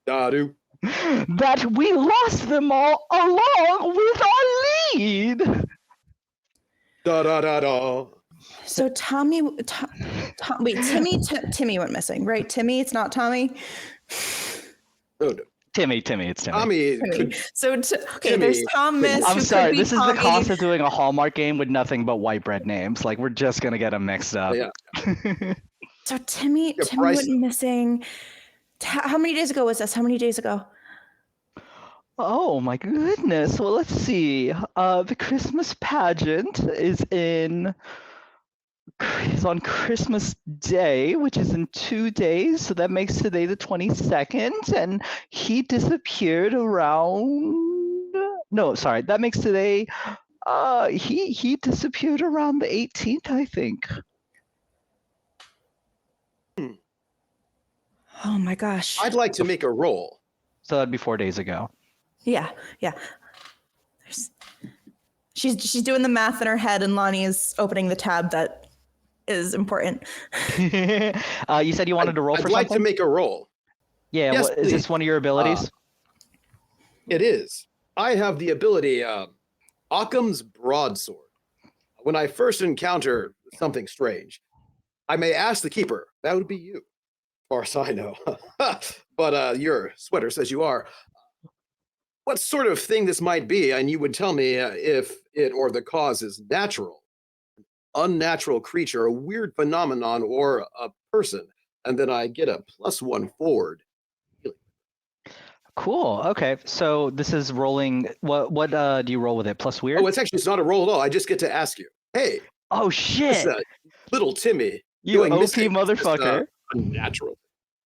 [SPEAKER 4] Dadu.
[SPEAKER 1] that we lost them all along with our lead.
[SPEAKER 4] Da da da da.
[SPEAKER 3] So Tommy, wait, Timmy went missing, right? Timmy, it's not Tommy.
[SPEAKER 4] Oh, no.
[SPEAKER 1] Timmy, it's Timmy.
[SPEAKER 4] Tommy.
[SPEAKER 3] Timmy. So okay,
[SPEAKER 4] Timmy.
[SPEAKER 3] there's Thomas.
[SPEAKER 1] I'm
[SPEAKER 3] who
[SPEAKER 1] sorry,
[SPEAKER 3] could be
[SPEAKER 1] this is the
[SPEAKER 3] Tommy.
[SPEAKER 1] cost of doing a Hallmark game with nothing but white bread names. Like, we're just gonna get them mixed up.
[SPEAKER 4] Yeah.
[SPEAKER 3] So Timmy
[SPEAKER 4] Bryce.
[SPEAKER 3] went missing. How many days ago was this? How many days ago?
[SPEAKER 1] Oh my goodness. Well, let's see. The Christmas pageant is on Christmas Day, which is in 2 days. So that makes today the 22nd, and he disappeared around. No, sorry, that makes today. He disappeared around the 18th, I think.
[SPEAKER 3] Oh my gosh.
[SPEAKER 4] I'd like to make a roll.
[SPEAKER 1] So that'd be 4 days ago.
[SPEAKER 3] Yeah. She's doing the math in her head, and Lonnie is opening the tab that is important.
[SPEAKER 1] You said you wanted to roll for
[SPEAKER 4] I'd like to
[SPEAKER 1] something?
[SPEAKER 4] make a roll.
[SPEAKER 1] Yeah,
[SPEAKER 4] Yes,
[SPEAKER 1] is this
[SPEAKER 4] please.
[SPEAKER 1] one of your abilities?
[SPEAKER 4] It is. I have the ability Occam's broadsword. When I first encounter something strange, I may ask the keeper. That would be you, as far as I know. But your sweater says you are. What sort of thing this might be, and you would tell me if it or the cause is natural, unnatural creature, a weird phenomenon, or a person, and then I get a +1 forward.
[SPEAKER 1] Cool. Okay. So this is rolling. What do you roll with it? Plus weird?
[SPEAKER 4] Oh, it's not a roll at all. I just get to ask you. Hey,
[SPEAKER 1] Oh
[SPEAKER 4] this
[SPEAKER 1] shit!
[SPEAKER 4] little Timmy
[SPEAKER 1] You
[SPEAKER 4] going
[SPEAKER 1] OP
[SPEAKER 4] missing. Is this,
[SPEAKER 1] motherfucker.
[SPEAKER 4] unnatural.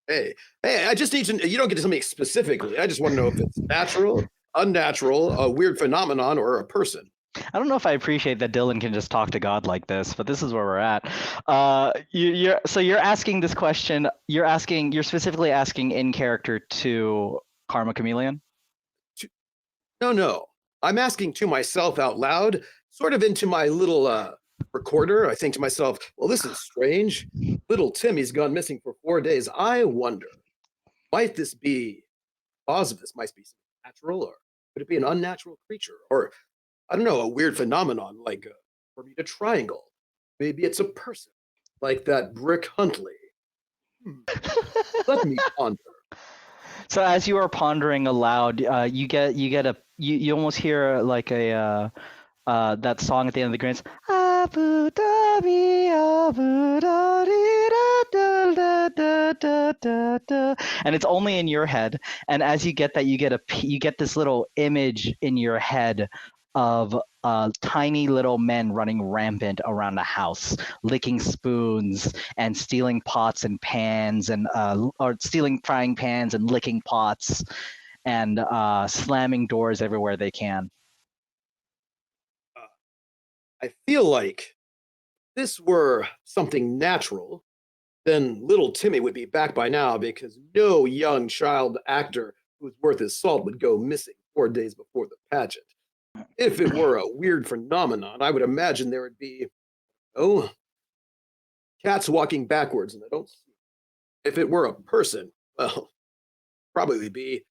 [SPEAKER 4] Hey, I just need to. You don't get to tell me specifically. I just want to know if it's natural, unnatural, a weird phenomenon, or a person.
[SPEAKER 1] I don't know if I appreciate that Dylan can just talk to God like this, but this is where we're at. You're asking this question. You're specifically asking in character to Karma Chameleon.
[SPEAKER 4] No. I'm asking to myself out loud, sort of into my little recorder. I think to myself, well, this is strange. Little Timmy's gone missing for 4 days. I wonder, might this be cause of this? Might be natural, or could it be an unnatural creature? Or, I don't know, a weird phenomenon like a Bermuda Triangle. Maybe it's a person, like that Brick Huntley. Let me ponder.
[SPEAKER 1] So as you are pondering aloud, you almost hear like a that song at the end of the grants. Abu Dhabi, Abu Dhabi, da, da, da, da, da, da. And it's only in your head. And as you get that, you get this little image in your head of tiny little men running rampant around the house, licking spoons and stealing pots and pans, and or stealing frying pans and licking pots, and slamming doors everywhere they can.
[SPEAKER 4] I feel like if this were something natural, then little Timmy would be back by now, because no young child actor who's worth his salt would go missing 4 days before the pageant. If it were a weird phenomenon, I would imagine there would be, cats walking backwards and I don't see. If it were a person, well, probably be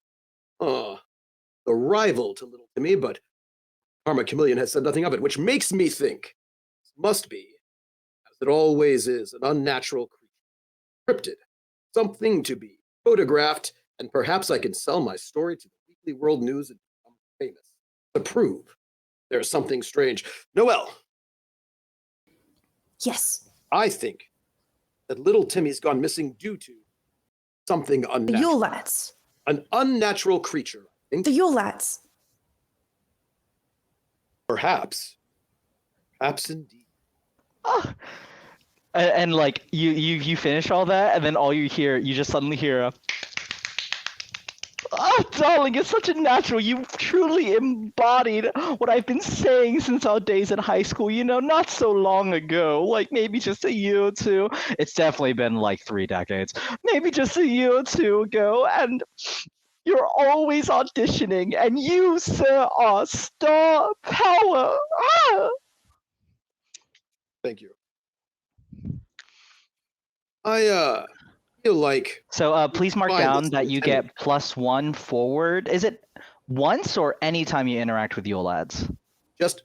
[SPEAKER 4] the rival to little Timmy, but Karma Chameleon has said nothing of it, which makes me think this must be, as it always is, an unnatural creature, cryptid, something to be photographed, and perhaps I can sell my story to the Weekly World News and become famous. to prove there's something strange. Noelle,
[SPEAKER 3] Yes.
[SPEAKER 4] I think that little Timmy's gone missing due to something
[SPEAKER 3] The
[SPEAKER 4] unnatural.
[SPEAKER 3] Yule Lads.
[SPEAKER 4] An unnatural creature, I think.
[SPEAKER 3] The Yule Lads.
[SPEAKER 4] Perhaps indeed.
[SPEAKER 1] Ah. And like you finish all that, and then all you just suddenly hear a, oh, darling, it's such a natural. You truly embodied what I've been saying since our days in high school, not so long ago, like maybe just a year or two. It's definitely been like 3 decades, maybe just a year or two ago, and you're always auditioning, and you, sir, are star power. Ah!
[SPEAKER 4] Thank you. I feel like
[SPEAKER 1] So please mark
[SPEAKER 4] find
[SPEAKER 1] down
[SPEAKER 4] this
[SPEAKER 1] that you
[SPEAKER 4] Timmy.
[SPEAKER 1] get +1 forward. Is it once or anytime you interact with Yule Lads?
[SPEAKER 4] just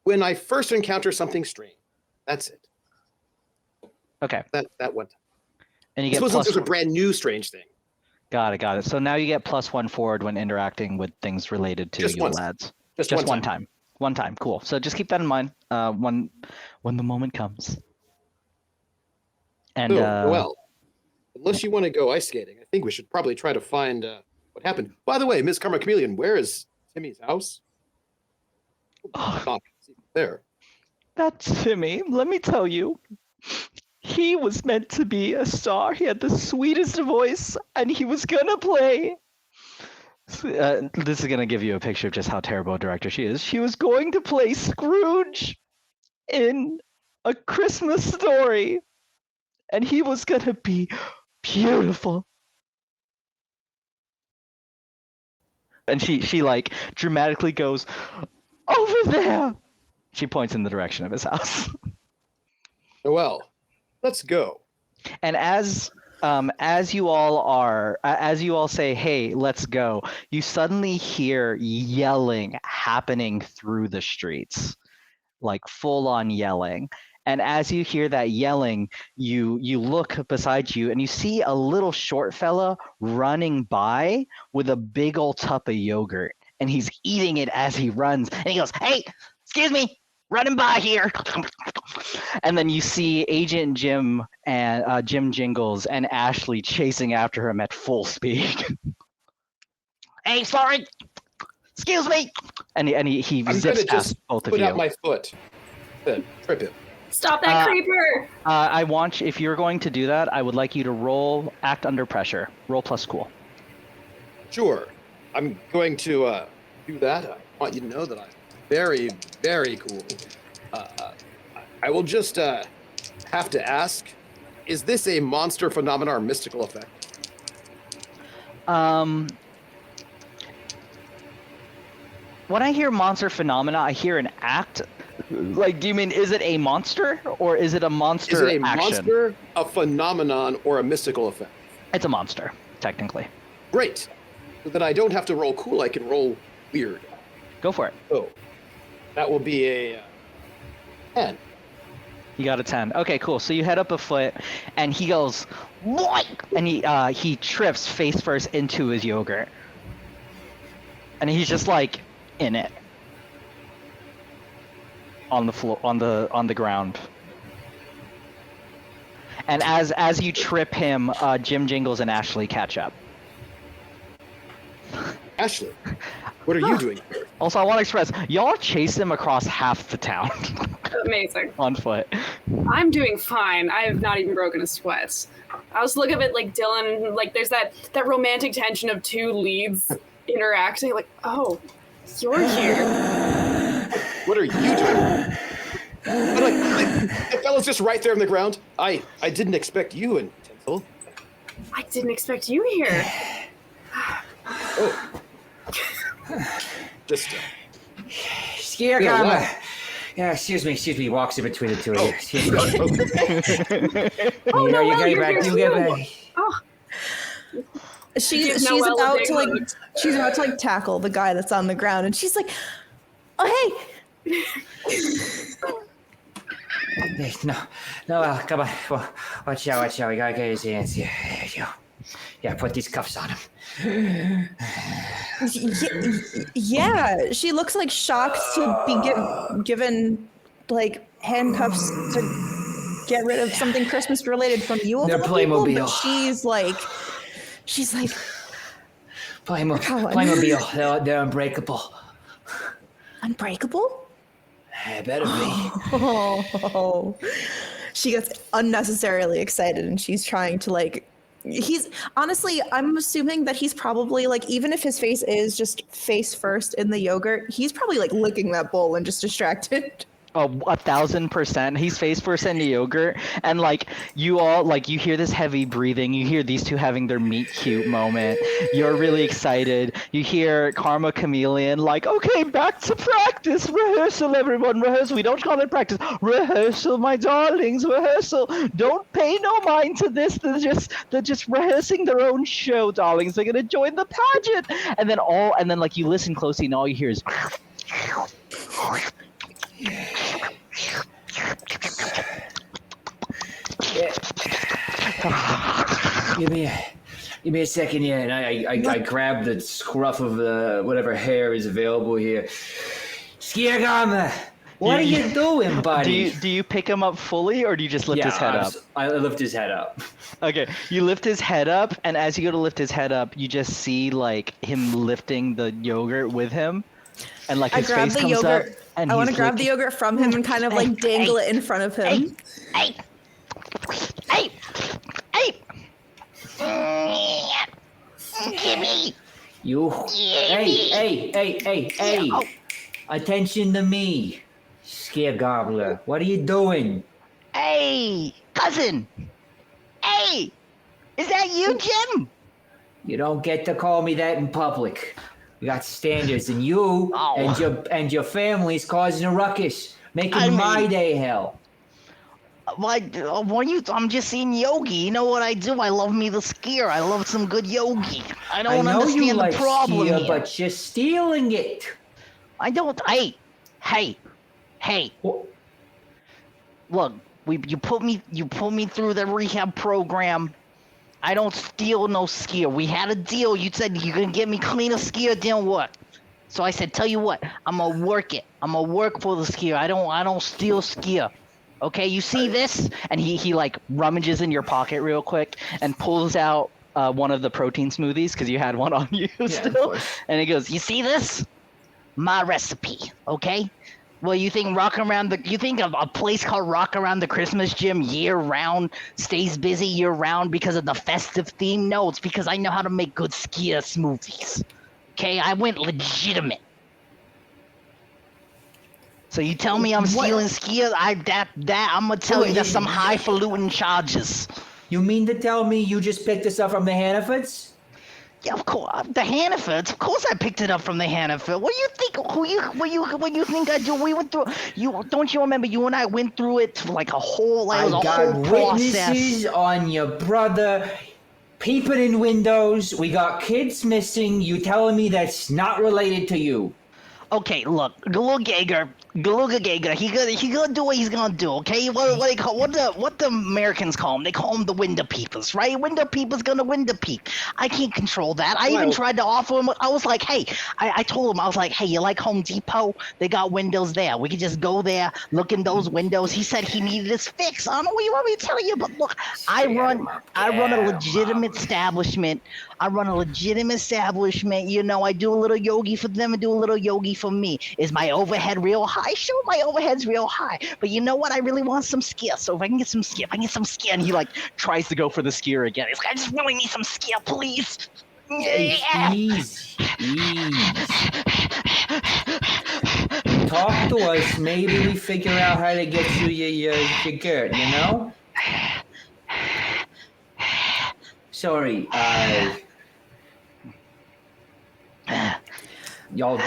[SPEAKER 4] when I first encounter something strange. That's it.
[SPEAKER 1] Okay.
[SPEAKER 4] That one time.
[SPEAKER 1] And you
[SPEAKER 4] I
[SPEAKER 1] get
[SPEAKER 4] suppose
[SPEAKER 1] plus.
[SPEAKER 4] there's a brand new strange thing.
[SPEAKER 1] Got it. So now you get +1 forward when interacting with things related to
[SPEAKER 4] Just
[SPEAKER 1] Yule
[SPEAKER 4] once.
[SPEAKER 1] Lads.
[SPEAKER 4] Just
[SPEAKER 1] one time. One time. Cool. So just keep that in mind when the moment comes. And
[SPEAKER 4] So, Noelle, unless you want to go ice skating, I think we should probably try to find what happened. By the way, Ms. Karma Chameleon, where is Timmy's house? Stop. There.
[SPEAKER 1] that's Timmy. Let me tell you, he was meant to be a star. He had the sweetest voice, and he was gonna play. This is gonna give you a picture of just how terrible a director she is. She was going to play Scrooge in A Christmas Story, and he was gonna be beautiful. And she like dramatically goes, over there. She points in the direction of his house.
[SPEAKER 4] Noelle, let's go.
[SPEAKER 1] And as you all say, hey, let's go, you suddenly hear yelling happening through the streets, like full on yelling. And as you hear that yelling, you look beside you and you see a little short fella running by with a big old tub of yogurt, and he's eating it as he runs. And he goes, "Hey, excuse me, running by here." And then you see Agent Jim and Jim Jingles and Ashley chasing after him at full speed. "Hey, sorry, excuse me," and he
[SPEAKER 4] I'm
[SPEAKER 1] zips
[SPEAKER 4] gonna
[SPEAKER 1] past
[SPEAKER 4] just
[SPEAKER 1] both of
[SPEAKER 4] put
[SPEAKER 1] you.
[SPEAKER 4] out my foot. Then trip him.
[SPEAKER 5] Stop that creeper!
[SPEAKER 1] I want if you're going to do that, I would like you to act under pressure. Roll plus cool.
[SPEAKER 4] Sure. I'm going to do that. I want you to know that I'm very, very cool. I will just have to ask, is this a monster phenomenon or mystical effect?
[SPEAKER 1] When I hear monster phenomena, I hear an act. Like, do you mean, is it a monster or is it a monster
[SPEAKER 4] Is it a
[SPEAKER 1] action?
[SPEAKER 4] monster, a phenomenon, or a mystical effect?
[SPEAKER 1] It's a monster, technically.
[SPEAKER 4] Great. So then I don't have to roll cool, I can roll weird.
[SPEAKER 1] Go for it.
[SPEAKER 4] So that will be a 10.
[SPEAKER 1] You got a 10. Okay, cool. So you head up a foot, and he goes, "What?" And he trips face first into his yogurt, and he's just like in it on the floor, on the ground. And as you trip him, Jim Jingles and Ashley catch up.
[SPEAKER 4] Ashley, what are you doing here?
[SPEAKER 1] Also, I want to express, y'all chase him across half the town
[SPEAKER 5] Amazing.
[SPEAKER 1] on foot.
[SPEAKER 5] I'm doing fine. I have not even broken a sweat. I was looking at like Dylan, like there's that romantic tension of two leads interacting. Like, oh, you're here.
[SPEAKER 4] What are you doing? But like, the fellow's just right there on the ground. I didn't expect you in Tinsel.
[SPEAKER 5] I didn't expect you here.
[SPEAKER 4] Oh. Just
[SPEAKER 2] Here,
[SPEAKER 4] Yeah,
[SPEAKER 2] Karma.
[SPEAKER 4] what?
[SPEAKER 2] Yeah, excuse me. Walks in between the two of you. Excuse me.
[SPEAKER 5] Oh,
[SPEAKER 2] you know,
[SPEAKER 5] no,
[SPEAKER 2] you
[SPEAKER 5] you're
[SPEAKER 2] get back.
[SPEAKER 5] here
[SPEAKER 2] You get
[SPEAKER 5] too.
[SPEAKER 2] back.
[SPEAKER 5] Oh,
[SPEAKER 3] She's
[SPEAKER 5] Noelle
[SPEAKER 3] about
[SPEAKER 5] big
[SPEAKER 3] to like
[SPEAKER 5] hug.
[SPEAKER 3] she's about to like tackle the guy that's on the ground, and she's like, "Oh hey,
[SPEAKER 2] No, come on. Well, watch out. We gotta get his hands here. There you go. Yeah, put these cuffs on him.
[SPEAKER 3] Yeah, she looks like shocked to be given like handcuffs to get rid of something Christmas related from you of
[SPEAKER 2] They're
[SPEAKER 3] all people. But
[SPEAKER 2] Playmobil.
[SPEAKER 3] she's like,
[SPEAKER 2] Playmobil. They're unbreakable.
[SPEAKER 3] unbreakable.
[SPEAKER 2] It better be.
[SPEAKER 3] Oh, she gets unnecessarily excited and she's trying to like. He's honestly, I'm assuming that he's probably like, even if his face is just face first in the yogurt, he's probably like licking that bowl and just distracted.
[SPEAKER 1] Oh, 1,000%. He's face first in the yogurt, and like you all, like you hear this heavy breathing. You hear these two having their meet cute moment. You're really excited. You hear Karma Chameleon like, "Okay, back to practice, rehearsal, everyone, rehearsal. We don't call it practice, rehearsal, my darlings, rehearsal. Don't pay no mind to this. They're just rehearsing their own show, darlings. They're gonna join the pageant." And then like you listen closely, and all you hear is.
[SPEAKER 2] Give me a second here, and I grab the scruff of the whatever hair is available here. Skiergama, what are you doing, buddy?
[SPEAKER 1] Do you pick him up fully, or do you just lift his head up?
[SPEAKER 2] I lift his head up.
[SPEAKER 1] Okay, you lift his head up, and as you go to lift his head up, you just see like him lifting the yogurt with him, and like his face comes up. And
[SPEAKER 3] I want to grab the yogurt from him and kind of like dangle it in front of him.
[SPEAKER 1] Hey! Gimme!
[SPEAKER 2] You. Hey! Attention to me, Scare Gobbler. What are you doing?
[SPEAKER 1] Hey, cousin! Hey! Is that you, Jim?
[SPEAKER 2] You don't get to call me that in public. We got standards, and you and your family's causing a ruckus, making my day hell.
[SPEAKER 1] I'm just seeing Yogi. You know what I do? I love me the skier. I love some good Yogi. I don't understand the problem here.
[SPEAKER 2] But you're stealing it.
[SPEAKER 1] I don't. Hey.
[SPEAKER 2] What?
[SPEAKER 1] Look, you put me through the rehab program. I don't steal no skier. We had a deal. You said you're gonna get me clean a skier, didn't work. So I said, tell you what, I'm gonna work it. I'm gonna work for the skier. I don't steal skier. Okay, you see this? And he like rummages in your pocket real quick and pulls out one of the protein smoothies because you had one on you still. And he goes, you see this? My recipe. Okay. Well, you think a place called Rock Around the Christmas Gym year round stays busy year round because of the festive theme? No, it's because I know how to make good skier smoothies. Okay, I went legitimate. So you tell me I'm stealing skier? I'm gonna tell you that's some highfalutin charges.
[SPEAKER 2] You mean to tell me you just picked this up from the Hannafords?
[SPEAKER 1] Yeah, of course. The Hannafords. Of course, I picked it up from the Hannaford. What do you think? What you think I do? We went through. Don't you remember? You and I went through it like a whole. Like,
[SPEAKER 2] I got witnesses on your brother peeping in windows. We got kids missing. You telling me that's not related to you?
[SPEAKER 1] Okay, look, Galuga Gaga, he gonna do what he's gonna do, okay? What the Americans call him? They call him the window peepers, right? Window peepers gonna window peep. I can't control that. I even tried to offer him. I was like, hey, I told him, I was like, hey, you like Home Depot? They got windows there. We could just go there, look in those windows. He said he needed his fix. I don't know what you want me to tell you, but look, I run a legitimate establishment. You know, I do a little yogi for them and do a little yogi for me. Is my overhead real high? Sure, my overhead's real high. But you know what? I really want some skier. So if I can get some skier, and he like tries to go for the skier again. He's like, I just really need some skier, please.
[SPEAKER 2] Easy. Talk to us. Maybe we figure out how to get you your girt, you know? Sorry, y'all,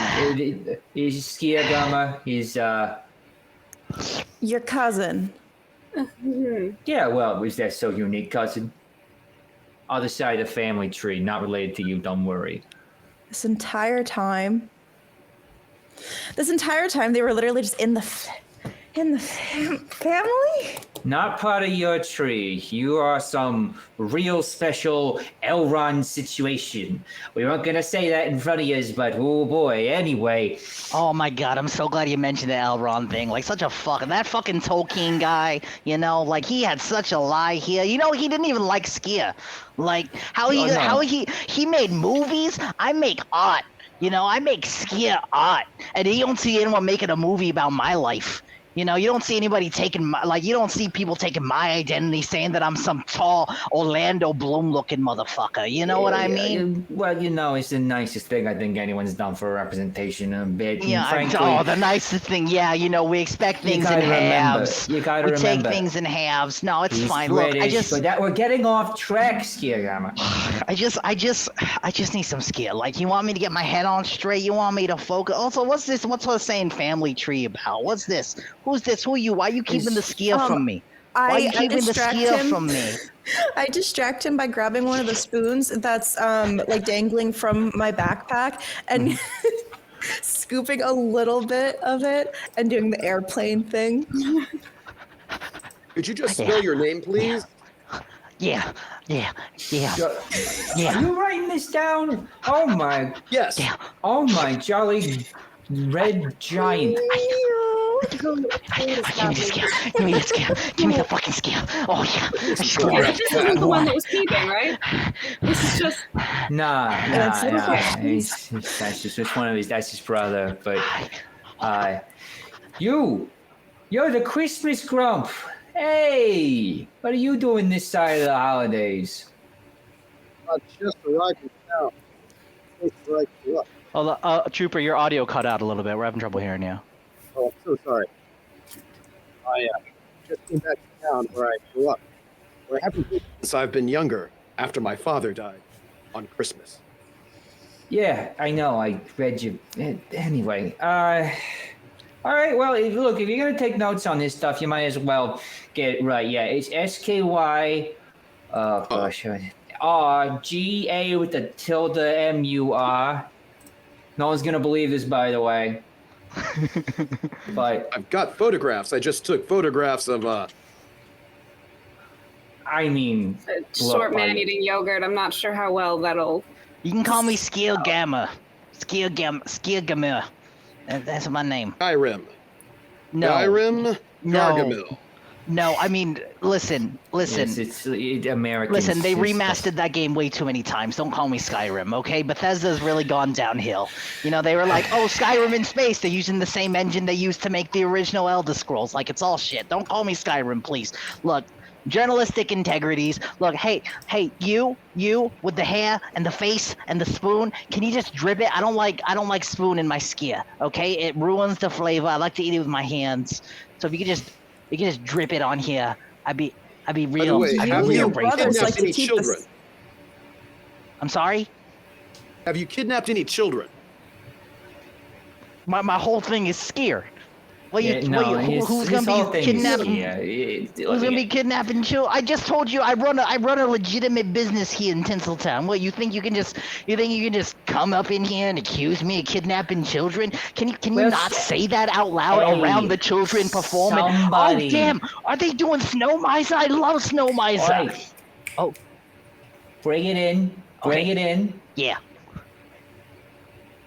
[SPEAKER 2] he's Skiergama. He's,
[SPEAKER 3] Your cousin.
[SPEAKER 2] Yeah, well, is that so unique, cousin? Other side of the family tree, not related to you, don't worry.
[SPEAKER 3] This entire time, they were literally just in In the family?
[SPEAKER 2] Not part of your tree. You are some real special Elrond situation. We weren't gonna say that in front of you, but oh boy. Anyway,
[SPEAKER 1] Oh my god, I'm so glad you mentioned the Elrond thing. Like, such a that fucking Tolkien guy, you know, like, he had such a lie here. You know, he didn't even like skier. Like, how he made movies, I make art. You know, I make skier art. And you don't see anyone making a movie about my life. You know, you don't see anybody you don't see people taking my identity, saying that I'm some tall Orlando Bloom looking motherfucker. You know what I mean?
[SPEAKER 2] Well, you know, it's the nicest thing I think anyone's done for representation of bit.
[SPEAKER 1] Yeah,
[SPEAKER 2] Frankly,
[SPEAKER 1] the nicest thing. Yeah, you know, we expect things in halves.
[SPEAKER 2] You gotta
[SPEAKER 1] we
[SPEAKER 2] remember.
[SPEAKER 1] take things in halves. No, it's
[SPEAKER 2] He's
[SPEAKER 1] fine.
[SPEAKER 2] British,
[SPEAKER 1] Look,
[SPEAKER 2] but that we're getting off track, Skiergamma.
[SPEAKER 1] I just need some skill. Like, you want me to get my head on straight? You want me to focus? Also, what's this? What's the saying family tree about? What's this? Who's this? Who are you? Why are you keeping the skill from me? Why are you keeping the skill from me?
[SPEAKER 3] I distract him by grabbing one of the spoons that's like dangling from my backpack and scooping a little bit of it and doing the airplane thing.
[SPEAKER 4] Could you just spell your name, please?
[SPEAKER 1] Yeah.
[SPEAKER 2] Are you writing this down? Oh my.
[SPEAKER 4] Yes.
[SPEAKER 1] Yeah.
[SPEAKER 2] Oh my jolly red giant.
[SPEAKER 1] Give me the skill. Give me the skill. Give me the fucking skill. Oh yeah.
[SPEAKER 5] This isn't the one that was peeping, right? This is just.
[SPEAKER 2] Nah.
[SPEAKER 3] It's
[SPEAKER 2] That's just one of his. That's his brother. But you're the Christmas grump. Hey, what are you doing this side of the holidays?
[SPEAKER 6] Just arrived in town. Place where I grew up.
[SPEAKER 1] Oh, Trooper, your audio cut out a little bit. We're having trouble hearing you.
[SPEAKER 6] Oh, I'm so sorry. I just came back to town where I grew up. Where I haven't been
[SPEAKER 4] Since I've been younger, after my father died on Christmas.
[SPEAKER 2] Yeah, I know. I read you. Anyway, all right. Well, if you're gonna take notes on this stuff, you might as well get it right. Yeah, it's SKY. RGA with the tilde MUR. No one's gonna believe this, by the way. But
[SPEAKER 4] I've got photographs. I just took photographs of
[SPEAKER 2] I mean,
[SPEAKER 5] Short man eating yogurt. I'm not sure how well that'll.
[SPEAKER 1] You can call me Skill Gamma. Skill Gamma. That's my name.
[SPEAKER 4] Skyrim.
[SPEAKER 1] No.
[SPEAKER 4] Skyrim Gargamel.
[SPEAKER 1] No, I mean, listen.
[SPEAKER 2] yes, it's American.
[SPEAKER 1] Listen, they remastered that game way too many times. Don't call me Skyrim, okay? Bethesda's really gone downhill. You know, they were like, oh, Skyrim in space. They're using the same engine they used to make the original Elder Scrolls. Like, it's all shit. Don't call me Skyrim, please. Look, journalistic integrities. Look, hey, you with the hair and the face and the spoon, can you just drip it? I don't like spoon in my skier, okay? It ruins the flavor. I like to eat it with my hands. So if you could just drip it on here, I'd be real.
[SPEAKER 4] way,
[SPEAKER 1] I'd
[SPEAKER 4] have
[SPEAKER 1] be
[SPEAKER 4] you
[SPEAKER 1] real
[SPEAKER 3] brothers
[SPEAKER 1] grateful.
[SPEAKER 4] kidnapped
[SPEAKER 3] like to
[SPEAKER 4] any
[SPEAKER 3] keep
[SPEAKER 4] children?
[SPEAKER 3] this-
[SPEAKER 1] I'm sorry?
[SPEAKER 4] Have you kidnapped any children?
[SPEAKER 1] My whole thing is skier. Who's gonna be kidnapping? Who's gonna be kidnapping children? I just told you I run a legitimate business here in Tinseltown. What, you think you can just come up in here and accuse me of kidnapping children? Can you not say that out loud around the children performing?
[SPEAKER 2] Somebody.
[SPEAKER 1] Oh damn! Are they doing Snow Mice? I love Snow Mice.
[SPEAKER 2] Right.
[SPEAKER 1] Oh,
[SPEAKER 2] Bring it in. Bring it in.
[SPEAKER 1] yeah.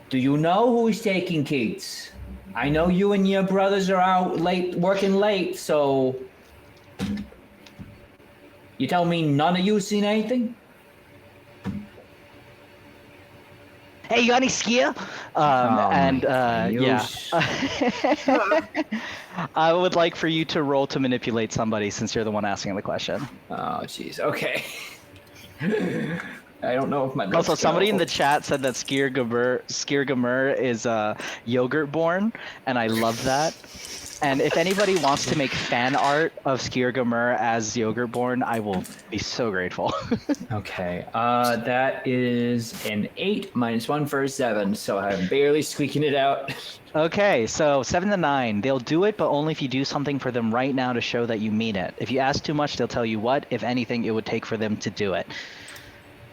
[SPEAKER 2] Do you know who's taking Keats? I know you and your brothers are out late, working late, so you tell me none of you seen anything?
[SPEAKER 1] Hey, you got any skier? I would like for you to roll to manipulate somebody since you're the one asking the question.
[SPEAKER 2] Oh, jeez. Okay. I don't know if my notes
[SPEAKER 1] Also, somebody in
[SPEAKER 2] go.
[SPEAKER 1] the chat said that Skier Gamur is yogurt born, and I love that. And if anybody wants to make fan art of Skier Gamur as yogurt born, I will be so grateful.
[SPEAKER 2] Okay. That is an 8 minus 1 for a 7, so I'm barely squeaking it out.
[SPEAKER 1] Okay, so 7 to 9. They'll do it, but only if you do something for them right now to show that you mean it. If you ask too much, they'll tell you what, if anything, it would take for them to do it.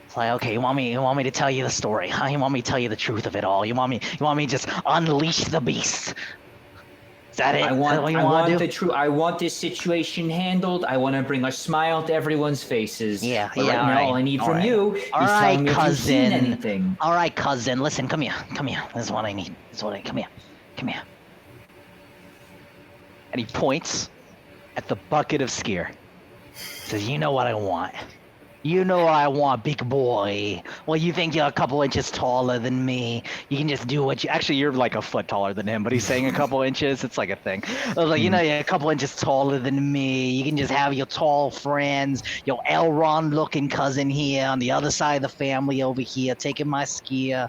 [SPEAKER 1] It's like, okay, you want me to tell you the story, huh? You want me to tell you the truth of it all? You want me to just unleash the beast? Is that it?
[SPEAKER 2] I
[SPEAKER 1] Is that
[SPEAKER 2] want
[SPEAKER 1] what you
[SPEAKER 2] I
[SPEAKER 1] want
[SPEAKER 2] want
[SPEAKER 1] to
[SPEAKER 2] the
[SPEAKER 1] do?
[SPEAKER 2] true I want this situation handled. I want to bring a smile to everyone's faces.
[SPEAKER 1] Yeah,
[SPEAKER 2] But
[SPEAKER 1] yeah,
[SPEAKER 2] right
[SPEAKER 1] all
[SPEAKER 2] now,
[SPEAKER 1] right,
[SPEAKER 2] all I need
[SPEAKER 1] all
[SPEAKER 2] from
[SPEAKER 1] right.
[SPEAKER 2] you
[SPEAKER 1] All
[SPEAKER 2] is
[SPEAKER 1] right,
[SPEAKER 2] telling me if you've seen
[SPEAKER 1] cousin.
[SPEAKER 2] anything.
[SPEAKER 1] All right, cousin. Listen, come here. Come here. This is what I need. Come here. Come here. And he points at the bucket of skier. Says, you know what I want. You know what I want, big boy. Well, you think you're a couple inches taller than me. You can just do what you... Actually, you're like a foot taller than him, but he's saying a couple inches. It's like a thing. I was like, you know, you're a couple inches taller than me. You can just have your tall friends, your Elrond-looking cousin here on the other side of the family over here taking my skier.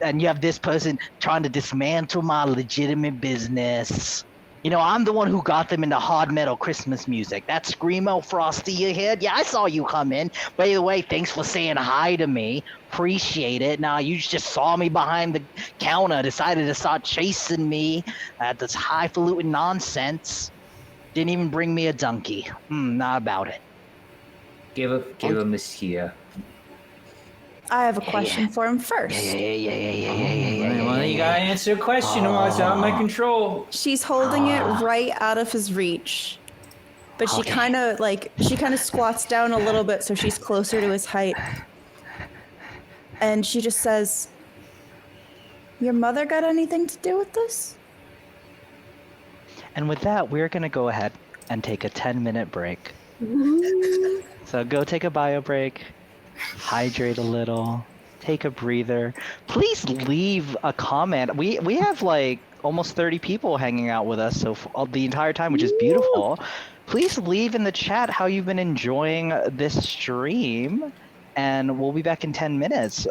[SPEAKER 1] And you have this person trying to dismantle my legitimate business. You know, I'm the one who got them into hard metal Christmas music. That Screamo Frosty you heard? Yeah, I saw you come in. By the way, thanks for saying hi to me. Appreciate it. Now, you just saw me behind the counter, decided to start chasing me at this highfalutin nonsense. Didn't even bring me a donkey. Not about it.
[SPEAKER 2] Give him the skier.
[SPEAKER 3] I have a question for him first.
[SPEAKER 2] Well, you gotta answer a question or it's out of my control.
[SPEAKER 3] She's holding it right out of his reach. But she kind of squats down a little bit so she's closer to his height. And she just says, "Your mother got anything to do with this?"
[SPEAKER 1] And with that, we're going to go ahead and take a 10-minute break. So go take a bio break, hydrate a little, take a breather. Please leave a comment. We have like almost 30 people hanging out with us so the entire time, which is beautiful. Please leave in the chat how you've been enjoying this stream. And we'll be back in 10 minutes.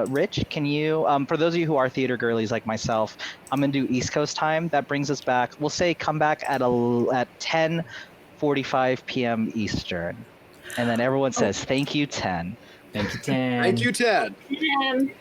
[SPEAKER 1] Rich, can you, for those of you who are theater girlies like myself, I'm gonna do East Coast time. That brings us back, we'll say come back at 10:45 p.m. Eastern. And then everyone says, thank you, 10.
[SPEAKER 2] Thank you, Tan.
[SPEAKER 6] Thank you, Ted.
[SPEAKER 5] And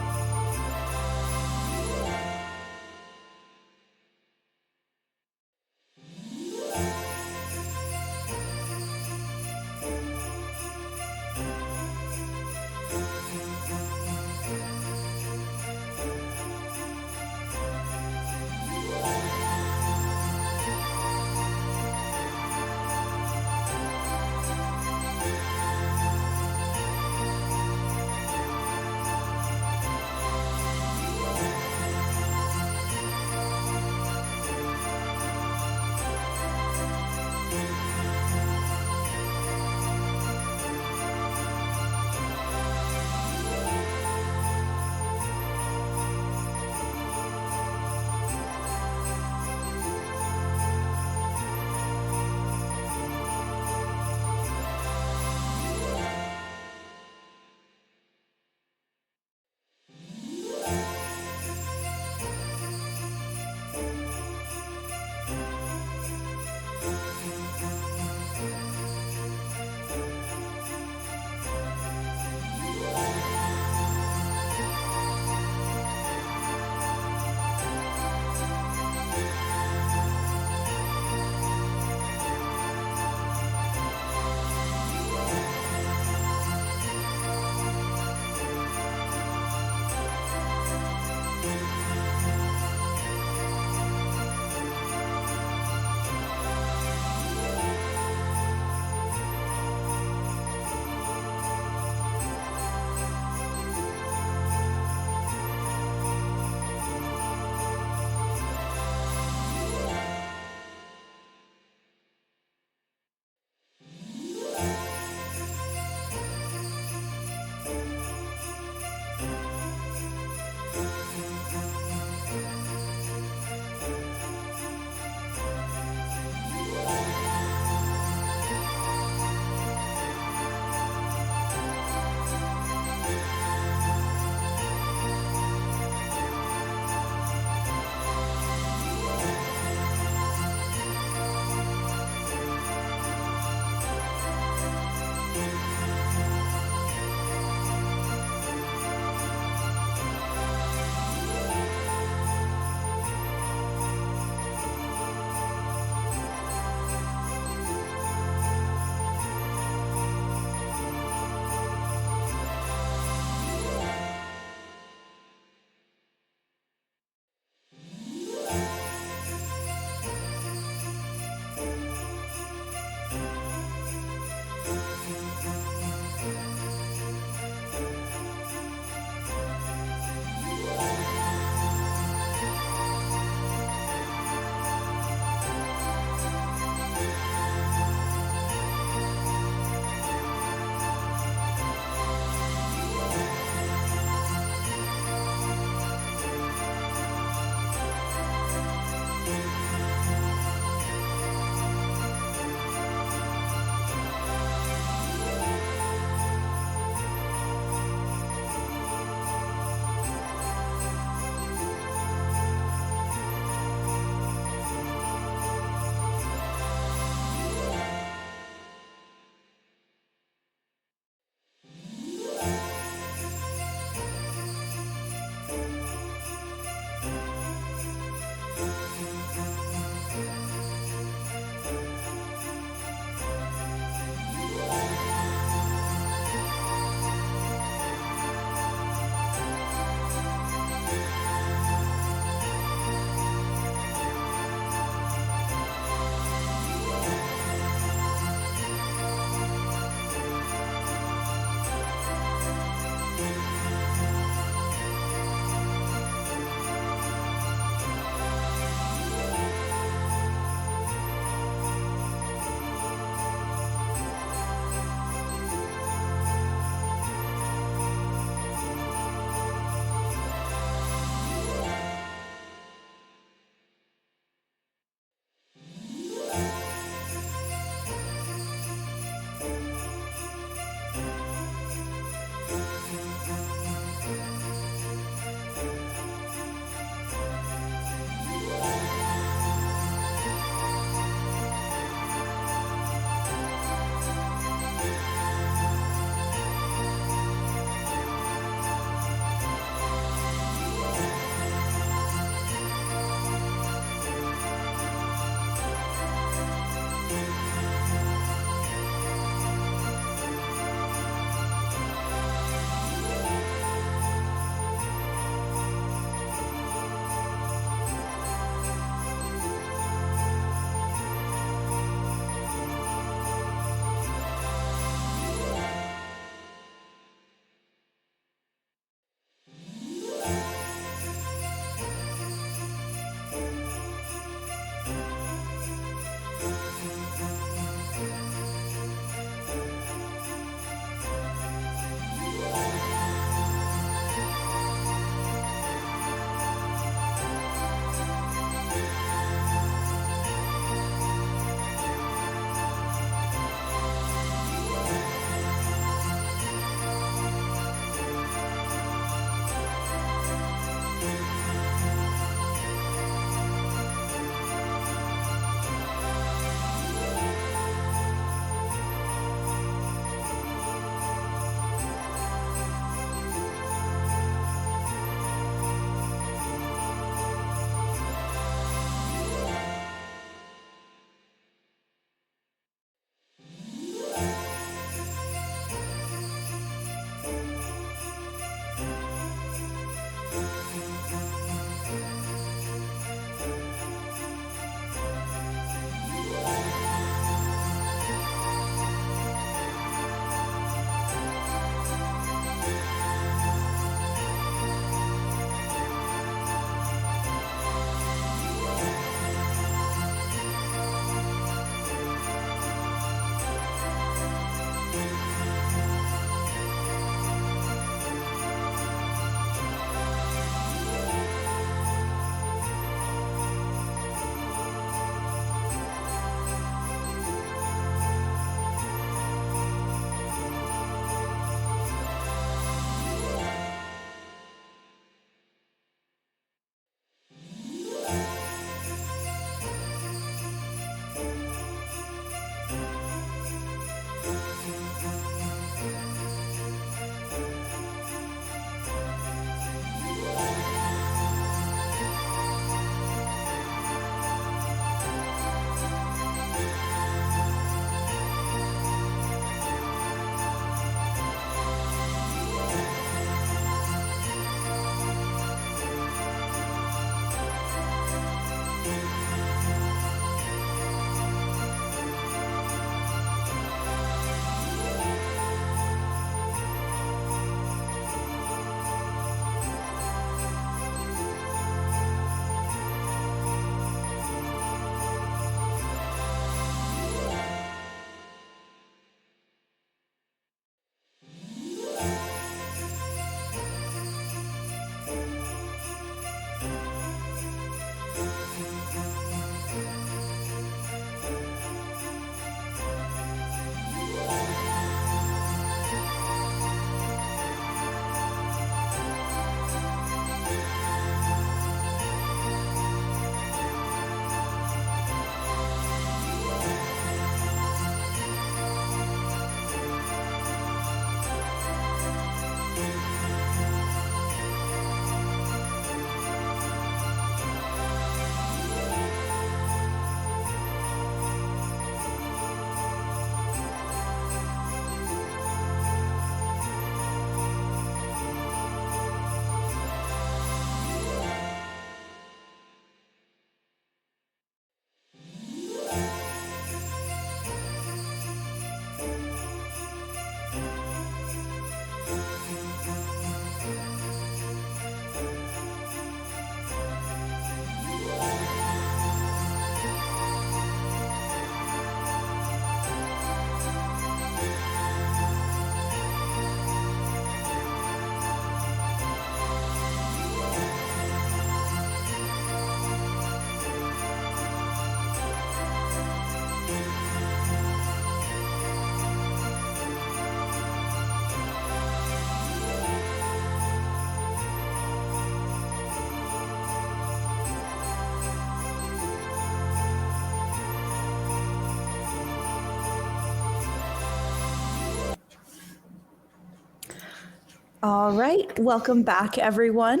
[SPEAKER 3] All right, welcome back, everyone.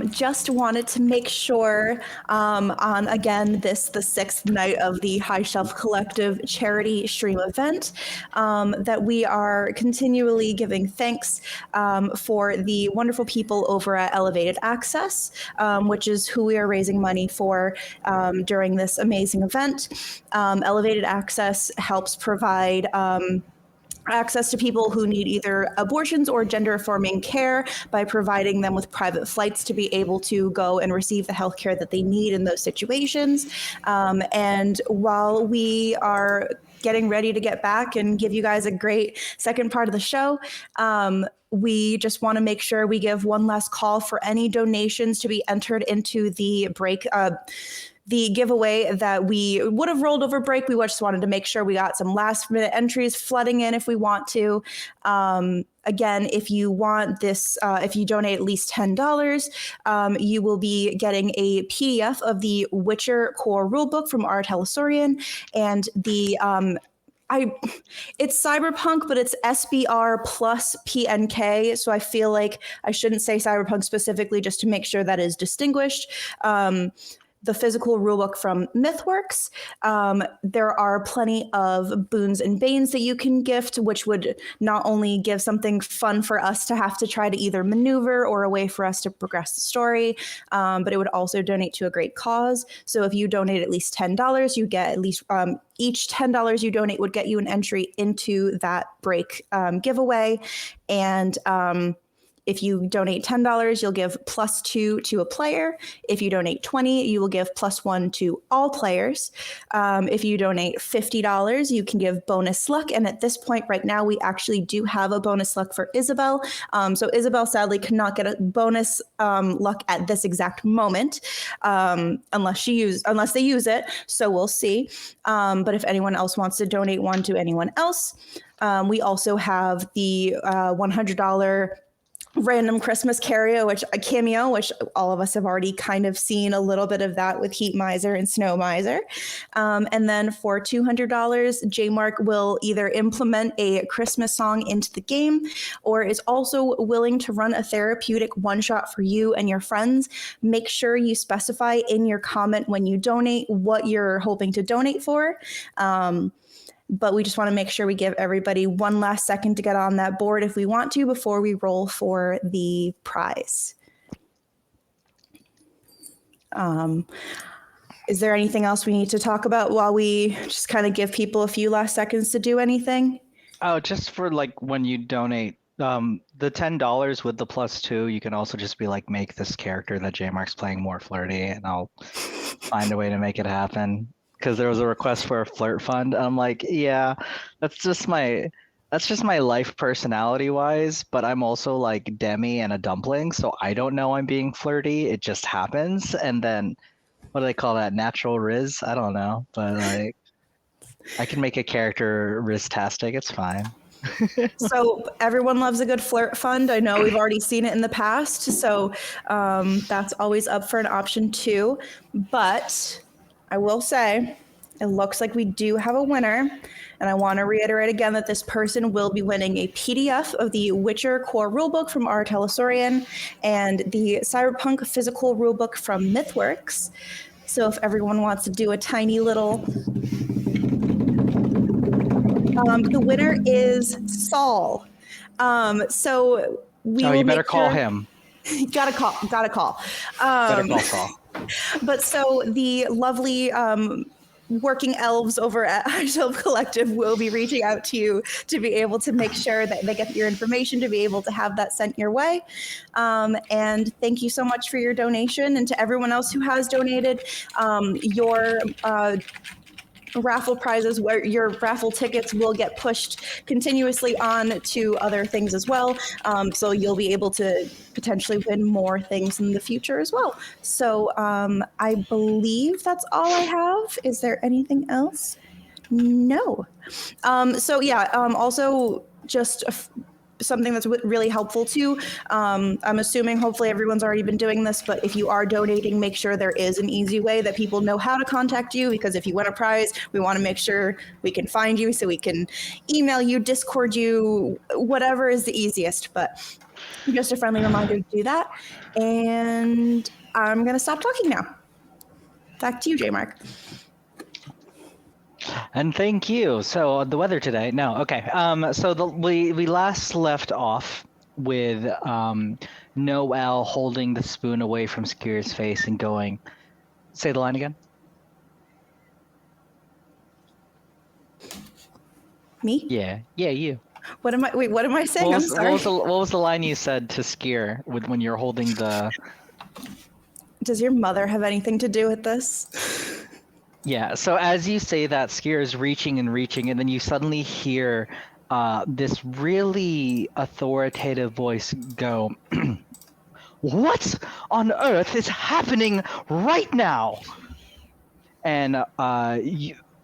[SPEAKER 3] Just wanted to make sure on again the sixth night of the High Shelf Collective charity stream event that we are continually giving thanks for the wonderful people over at Elevated Access, which is who we are raising money for during this amazing event. Elevated Access helps provide access to people who need either abortions or gender affirming care by providing them with private flights to be able to go and receive the health care that they need in those situations. And while we are getting ready to get back and give you guys a great second part of the show, we just want to make sure we give one last call for any donations to be entered into the the giveaway that we would have rolled over break. We just wanted to make sure we got some last minute entries flooding in if we want to. Again, if you want this, if you donate at least $10, you will be getting a PDF of the Witcher core rulebook from Art Helisaurian and the it's cyberpunk, but it's SBR plus PNK. So I feel like I shouldn't say cyberpunk specifically just to make sure that is distinguished. The physical rulebook from MythWorks. There are plenty of boons and banes that you can gift, which would not only give something fun for us to have to try to either maneuver or a way for us to progress the story, but it would also donate to a great cause. So if you donate at least $10, you get at least each $10 you donate would get you an entry into that break giveaway. And if you donate $10, you'll give +2 to a player. If you donate $20, you will give +1 to all players. If you donate $50, you can give bonus luck. And at this point right now, we actually do have a bonus luck for Isabel. So Isabel sadly cannot get a bonus luck at this exact moment unless they use it. So we'll see. But if anyone else wants to donate one to anyone else, we also have the $100 random Christmas cameo, which all of us have already kind of seen a little bit of that with Heat Miser and Snow Miser. And then for $200, J-Mark will either implement a Christmas song into the game or is also willing to run a therapeutic one-shot for you and your friends. Make sure you specify in your comment when you donate what you're hoping to donate for. But we just want to make sure we give everybody one last second to get on that board if we want to before we roll for the prize. Is there anything else we need to talk about while we just kind of give people a few last seconds to do anything?
[SPEAKER 1] Oh, just for like when you donate, the $10 with the +2, you can also just be like, make this character that J-Mark's playing more flirty, and I'll find a way to make it happen. Because there was a request for a flirt fund. I'm like, yeah, that's just my life personality wise, but I'm also like Demi and a dumpling, so I don't know I'm being flirty. It just happens. And then what do they call that? Natural Riz? I don't know. But like I can make a character Riz-tastic, it's fine.
[SPEAKER 3] So everyone loves a good flirt fund. I know we've already seen it in the past, so that's always up for an option too. But I will say, it looks like we do have a winner, and I want to reiterate again that this person will be winning a PDF of the Witcher core rulebook from Art Helisaurian and the Cyberpunk physical rulebook from MythWorks. So if everyone wants to do a tiny little... the winner is Saul. So we will
[SPEAKER 1] you better
[SPEAKER 3] make
[SPEAKER 1] call
[SPEAKER 3] sure...
[SPEAKER 1] him.
[SPEAKER 3] Gotta call.
[SPEAKER 1] Better call Saul.
[SPEAKER 3] But so the lovely working elves over at High Shelf Collective will be reaching out to you to be able to make sure that they get your information to be able to have that sent your way. And thank you so much for your donation, and to everyone else who has donated. Your raffle prizes, where your raffle tickets will get pushed continuously on to other things as well. So you'll be able to potentially win more things in the future as well. So I believe that's all I have. Is there anything else? No. Also just something that's really helpful too. I'm assuming hopefully everyone's already been doing this, but if you are donating, make sure there is an easy way that people know how to contact you, because if you win a prize, we want to make sure we can find you, so we can email you, Discord you, whatever is the easiest. But just a friendly reminder to do that. And I'm going to stop talking now. Back to you, J Mark.
[SPEAKER 1] And thank you. So the weather today. No, okay. So we last left off with Noelle holding the spoon away from Skier's face and going, say the line again.
[SPEAKER 3] Me?
[SPEAKER 1] Yeah, you.
[SPEAKER 3] What am I saying? I'm sorry.
[SPEAKER 1] What was the line you said to Skier when you're holding the?
[SPEAKER 3] Does your mother have anything to do with this?
[SPEAKER 1] Yeah. So as you say that, Skier is reaching, and then you suddenly hear this really authoritative voice go, "What on earth is happening right now?" And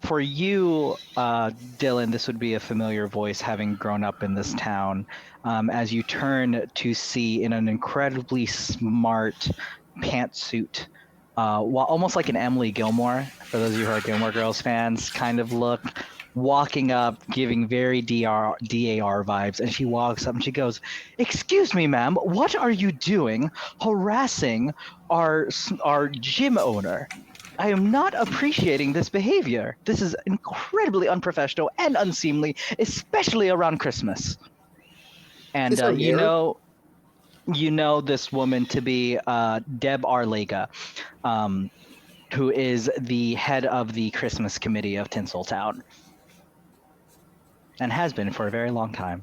[SPEAKER 1] for you, Dylan, this would be a familiar voice, having grown up in this town. As you turn to see in an incredibly smart pantsuit, almost like an Emily Gilmore, for those of you who are Gilmore Girls fans, kind of look, walking up, giving very DAR vibes. And she walks up and she goes, "Excuse me, ma'am, what are you doing harassing our gym owner? I am not appreciating this behavior. This is incredibly unprofessional and unseemly, especially around Christmas." And you know this woman to be Deb Arlega, who is the head of the Christmas committee of Tinseltown, and has been for a very long time.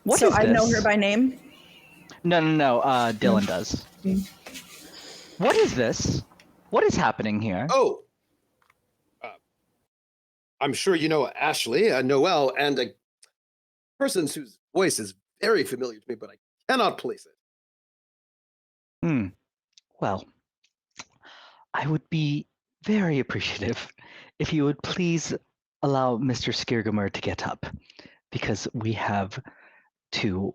[SPEAKER 1] What
[SPEAKER 3] so
[SPEAKER 1] is
[SPEAKER 3] I
[SPEAKER 1] this?
[SPEAKER 3] know her by name?
[SPEAKER 1] No. Dylan does. What is this? What is happening here?
[SPEAKER 4] Oh, I'm sure you know Ashley, Noelle, and a person whose voice is very familiar to me, but I cannot place it.
[SPEAKER 1] Well, I would be very appreciative if you would please allow Mr. Skirgamer to get up, because we have to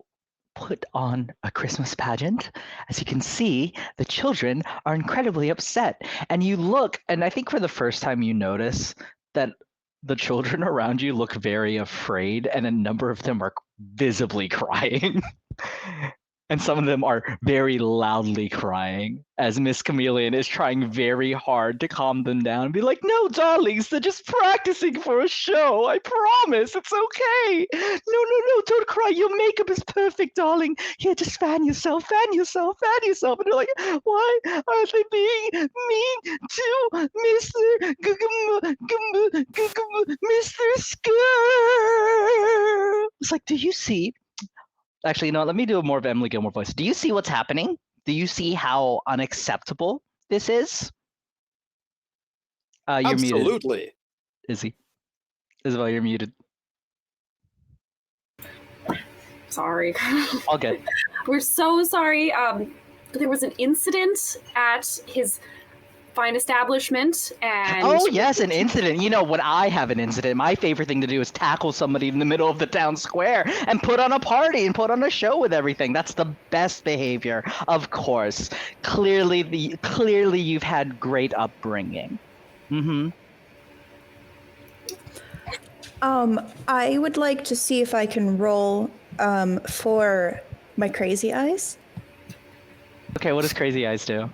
[SPEAKER 1] put on a Christmas pageant. As you can see, the children are incredibly upset. And you look, and I think for the first time you notice that the children around you look very afraid, and a number of them are visibly crying. And some of them are very loudly crying as Miss Chameleon is trying very hard to calm them down and be like, "No, darlings, they're just practicing for a show. I promise, it's okay. No, don't cry. Your makeup is perfect, darling. Here, just fan yourself. And they're like, "Why are they being mean to Mr. Mr. Skur?" It's like, do you see? Actually, no, let me do a more of Emily Gilmore voice. Do you see what's happening? Do you see how unacceptable this is? You're
[SPEAKER 4] Absolutely.
[SPEAKER 1] muted. Izzy. Isabel, you're muted.
[SPEAKER 5] Sorry.
[SPEAKER 1] All good.
[SPEAKER 5] We're so sorry. There was an incident at his fine establishment, and
[SPEAKER 1] Oh yes, an incident. You know, when I have an incident, my favorite thing to do is tackle somebody in the middle of the town square and put on a party and put on a show with everything. That's the best behavior, of course. Clearly you've had great upbringing.
[SPEAKER 3] I would like to see if I can roll for my crazy eyes.
[SPEAKER 1] Okay, what does Crazy Eyes do?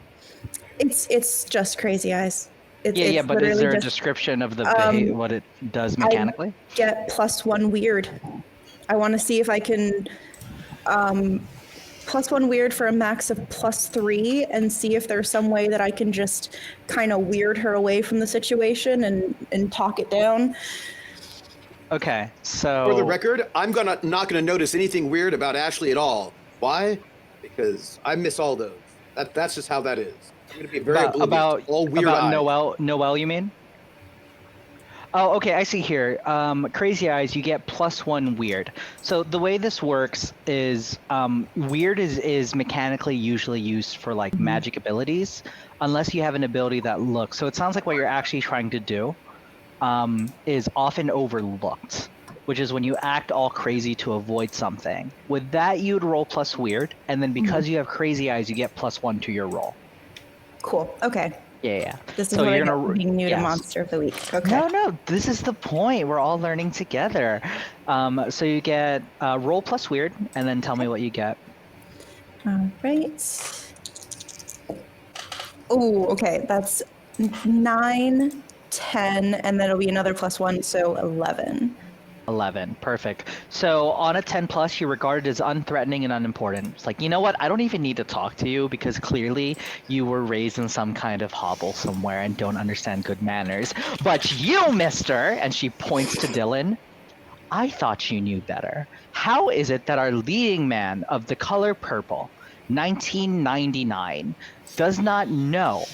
[SPEAKER 3] It's just crazy eyes.
[SPEAKER 1] But is there a description of the what it does mechanically?
[SPEAKER 3] I get +1 weird. I want to see if I can +1 weird for a max of +3, and see if there's some way that I can just kind of weird her away from the situation and talk it down.
[SPEAKER 1] Okay, so
[SPEAKER 4] For the record, I'm not gonna notice anything weird about Ashley at all. Why? Because I miss all those. That's just how that is. I'm gonna be very oblivious to all weird eyes.
[SPEAKER 1] Noelle, you mean? Oh, okay, I see here. Crazy Eyes, you get +1 weird. So the way this works is weird is mechanically usually used for like magic abilities, unless you have an ability that looks. So it sounds like what you're actually trying to do is often overlooked which is when you act all crazy to avoid something. With that, you'd roll plus weird, and then because you have crazy eyes, you get +1 to your roll.
[SPEAKER 3] Cool. Okay.
[SPEAKER 1] Yeah.
[SPEAKER 3] This is
[SPEAKER 1] So
[SPEAKER 3] what I
[SPEAKER 1] you're
[SPEAKER 3] get
[SPEAKER 1] gonna
[SPEAKER 3] for being new to
[SPEAKER 1] yes.
[SPEAKER 3] Monster of the Week. Okay.
[SPEAKER 1] No, this is the point. We're all learning together. So you get roll plus weird, and then tell me what you get.
[SPEAKER 3] All right. Oh, okay. That's 9, 10, and then it'll be another +1, so 11.
[SPEAKER 1] 11. Perfect. So on a 10 plus, you're regarded as unthreatening and unimportant. It's like, you know what? I don't even need to talk to you because clearly you were raised in some kind of hovel somewhere and don't understand good manners. But you, mister, and she points to Dylan, I thought you knew better. How is it that our leading man of the color purple, 1999, does not know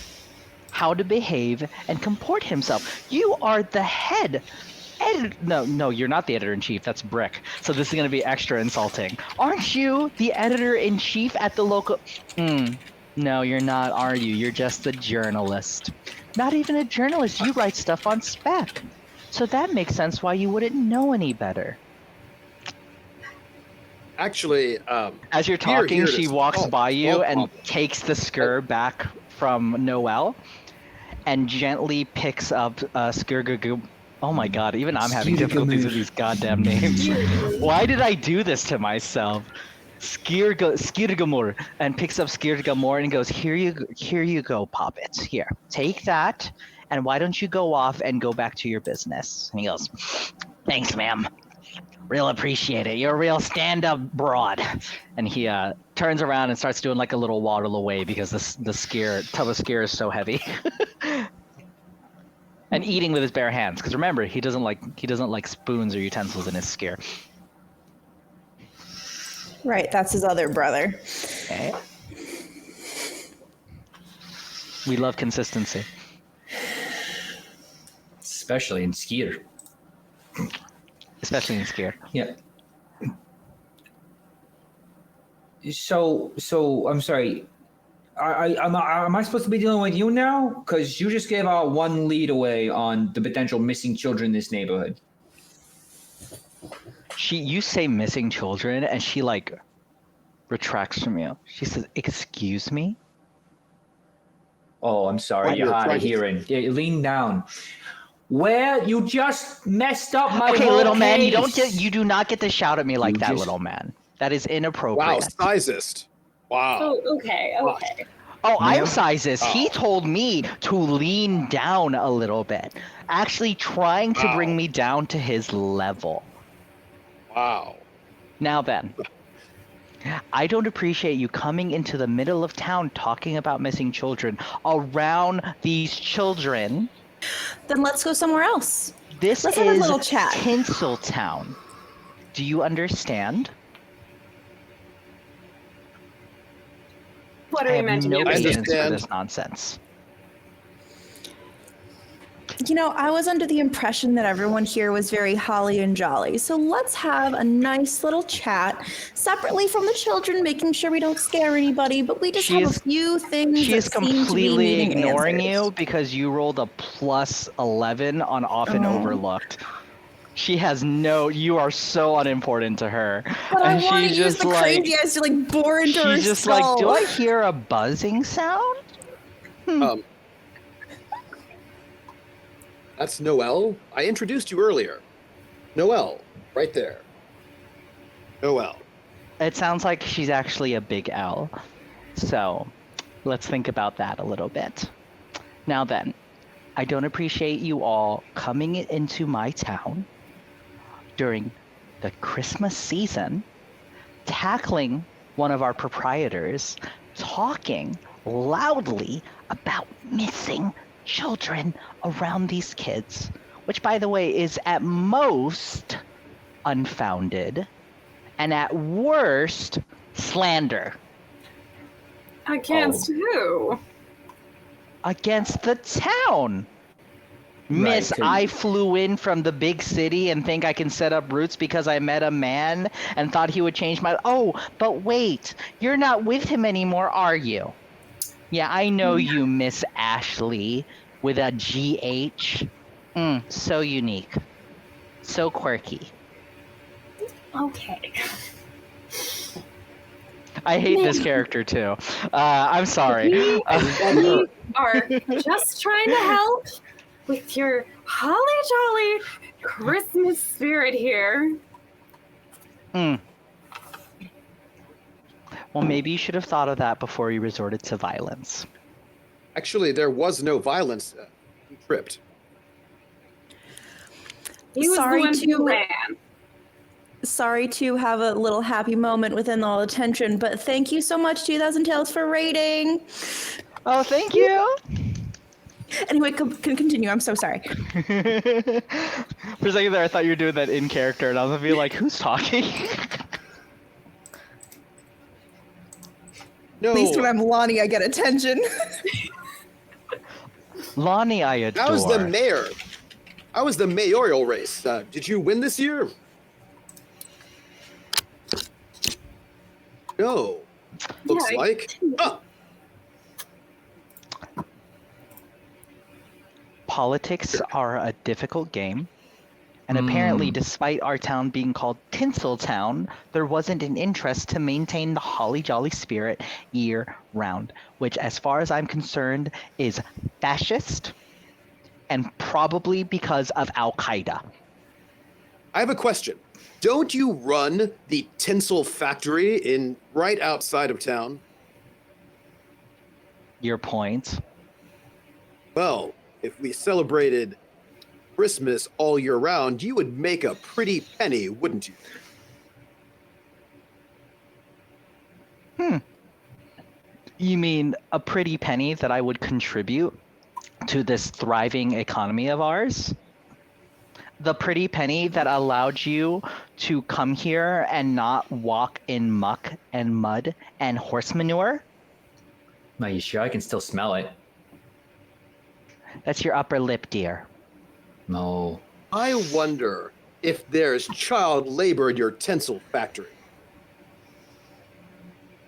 [SPEAKER 1] how to behave and comport himself? You are the head No, you're not the editor-in-chief. That's Brick. So this is going to be extra insulting. Aren't you the editor-in-chief at the local... No, you're not, are you? You're just a journalist. Not even a journalist. You write stuff on spec. So that makes sense why you wouldn't know any better.
[SPEAKER 4] Actually,
[SPEAKER 1] As you're talking,
[SPEAKER 4] here it
[SPEAKER 1] she
[SPEAKER 4] is.
[SPEAKER 1] walks by you and
[SPEAKER 4] problem.
[SPEAKER 1] takes the skirt back from Noelle and gently picks up Skirgagoo. Oh my god, even I'm having difficulties with these goddamn names. Why did I do this to myself? Skirgamur, and picks up Skirgamur and goes, here you go, Poppet. Here, take that, and why don't you go off and go back to your business? And he goes, thanks, ma'am. Real appreciate it. You're a real stand-up broad. And he turns around and starts doing like a little waddle away because the tub of skyr is so heavy. And eating with his bare hands, because remember, he doesn't like spoons or utensils in his skyr.
[SPEAKER 3] Right, that's his other brother.
[SPEAKER 1] Okay. We love consistency.
[SPEAKER 2] Especially in Skeeter.
[SPEAKER 1] Especially in skyr.
[SPEAKER 2] Yeah. So I'm sorry. Am I supposed to be dealing with you now? Because you just gave out one lead away on the potential missing children in this neighborhood.
[SPEAKER 1] You say missing children, and she like retracts from you. She says, "Excuse me."
[SPEAKER 2] Oh, I'm sorry.
[SPEAKER 4] Right,
[SPEAKER 2] You're hard of
[SPEAKER 4] right.
[SPEAKER 2] hearing. Yeah, lean down. Where you just messed up my
[SPEAKER 1] Okay,
[SPEAKER 2] whole
[SPEAKER 1] little man,
[SPEAKER 2] case.
[SPEAKER 1] you do not get to shout at me like
[SPEAKER 2] You
[SPEAKER 1] that,
[SPEAKER 2] just-
[SPEAKER 1] little man. That is
[SPEAKER 6] Wow,
[SPEAKER 1] inappropriate.
[SPEAKER 6] sizist. Wow.
[SPEAKER 5] Oh, okay.
[SPEAKER 1] Oh, I'm
[SPEAKER 2] Ma'am?
[SPEAKER 1] sizes. He
[SPEAKER 6] Wow.
[SPEAKER 1] told me to lean down a little bit, actually trying to bring
[SPEAKER 6] Wow.
[SPEAKER 1] me down to his level.
[SPEAKER 6] Wow.
[SPEAKER 1] Now then, I don't appreciate you coming into the middle of town talking about missing children around these children.
[SPEAKER 3] Then let's go somewhere else.
[SPEAKER 1] This
[SPEAKER 3] Let's have a
[SPEAKER 1] is
[SPEAKER 3] little chat.
[SPEAKER 1] Tinseltown. Do you understand?
[SPEAKER 5] What
[SPEAKER 1] I
[SPEAKER 5] are you
[SPEAKER 1] have
[SPEAKER 5] meant to
[SPEAKER 1] no
[SPEAKER 5] do?
[SPEAKER 6] I
[SPEAKER 1] patience for
[SPEAKER 6] understand.
[SPEAKER 1] this nonsense.
[SPEAKER 3] You know, I was under the impression that everyone here was very holly and jolly. So let's have a nice little chat separately from the children, making sure we don't scare anybody. But we just
[SPEAKER 1] She
[SPEAKER 3] have
[SPEAKER 1] is-
[SPEAKER 3] a few things
[SPEAKER 1] She
[SPEAKER 3] that
[SPEAKER 1] is
[SPEAKER 3] seem to be
[SPEAKER 1] completely
[SPEAKER 3] needing
[SPEAKER 1] ignoring
[SPEAKER 3] answers.
[SPEAKER 1] you because you rolled a +11 on often
[SPEAKER 3] Oh.
[SPEAKER 1] overlooked. She has you are so unimportant to her.
[SPEAKER 3] But I
[SPEAKER 1] And
[SPEAKER 3] want to
[SPEAKER 1] she's
[SPEAKER 3] use
[SPEAKER 1] just
[SPEAKER 3] the
[SPEAKER 1] like,
[SPEAKER 3] crazy eyes to like bore into her
[SPEAKER 1] she's just
[SPEAKER 3] skull.
[SPEAKER 1] like, do I hear a buzzing sound?
[SPEAKER 4] That's Noelle. I introduced you earlier. Noelle, right there.
[SPEAKER 6] Noel.
[SPEAKER 1] It sounds like she's actually a big L. So let's think about that a little bit. Now then, I don't appreciate you all coming into my town during the Christmas season, tackling one of our proprietors, talking loudly about missing children around these kids, which, by the way, is at most unfounded and at worst slander
[SPEAKER 5] Against who?
[SPEAKER 1] against the town. Miss,
[SPEAKER 2] Right,
[SPEAKER 1] I flew in from the big city and think I can set up roots because I met a man and thought he would change my... Oh, but wait, you're not with him anymore, are you? Yeah, I know you, Miss Ashley, with a GH. So unique. So quirky.
[SPEAKER 5] Okay.
[SPEAKER 1] I hate this
[SPEAKER 5] Man.
[SPEAKER 1] character too. I'm sorry.
[SPEAKER 5] We are just trying to help with your holly jolly Christmas spirit here.
[SPEAKER 1] Well, maybe you should have thought of that before you resorted to violence.
[SPEAKER 4] Actually, there was no violence. He tripped.
[SPEAKER 5] He was
[SPEAKER 3] Sorry
[SPEAKER 5] the one
[SPEAKER 3] to-
[SPEAKER 5] who ran.
[SPEAKER 3] Sorry to have a little happy moment within all the tension, but thank you so much, 2000 Tales, for rating.
[SPEAKER 1] Oh, thank you.
[SPEAKER 3] Anyway, can continue. I'm so sorry.
[SPEAKER 1] For a second there, I thought you were doing that in character, and I was gonna be like, "Who's talking?"
[SPEAKER 4] No,
[SPEAKER 3] At least when I'm Lonnie, I get attention.
[SPEAKER 1] Lonnie, I adore.
[SPEAKER 4] that was the mayor. I was the mayoral race. Did you win this year? No. Looks
[SPEAKER 5] Yeah,
[SPEAKER 4] like. Oh,
[SPEAKER 1] Politics are a difficult game, and apparently, despite our town being called Tinseltown, there wasn't an interest to maintain the holly jolly spirit year round, which, as far as I'm concerned, is fascist, and probably because of Al Qaeda.
[SPEAKER 4] I have a question. Don't you run the tinsel factory in right outside of town?
[SPEAKER 1] Your point.
[SPEAKER 4] Well, if we celebrated Christmas all year round, you would make a pretty penny, wouldn't you?
[SPEAKER 1] You mean a pretty penny that I would contribute to this thriving economy of ours? The pretty penny that allowed you to come here and not walk in muck and mud and horse manure?
[SPEAKER 2] Are you sure? I can still smell it.
[SPEAKER 1] That's your upper lip, dear.
[SPEAKER 2] No.
[SPEAKER 4] I wonder if there's child labor in your tinsel factory.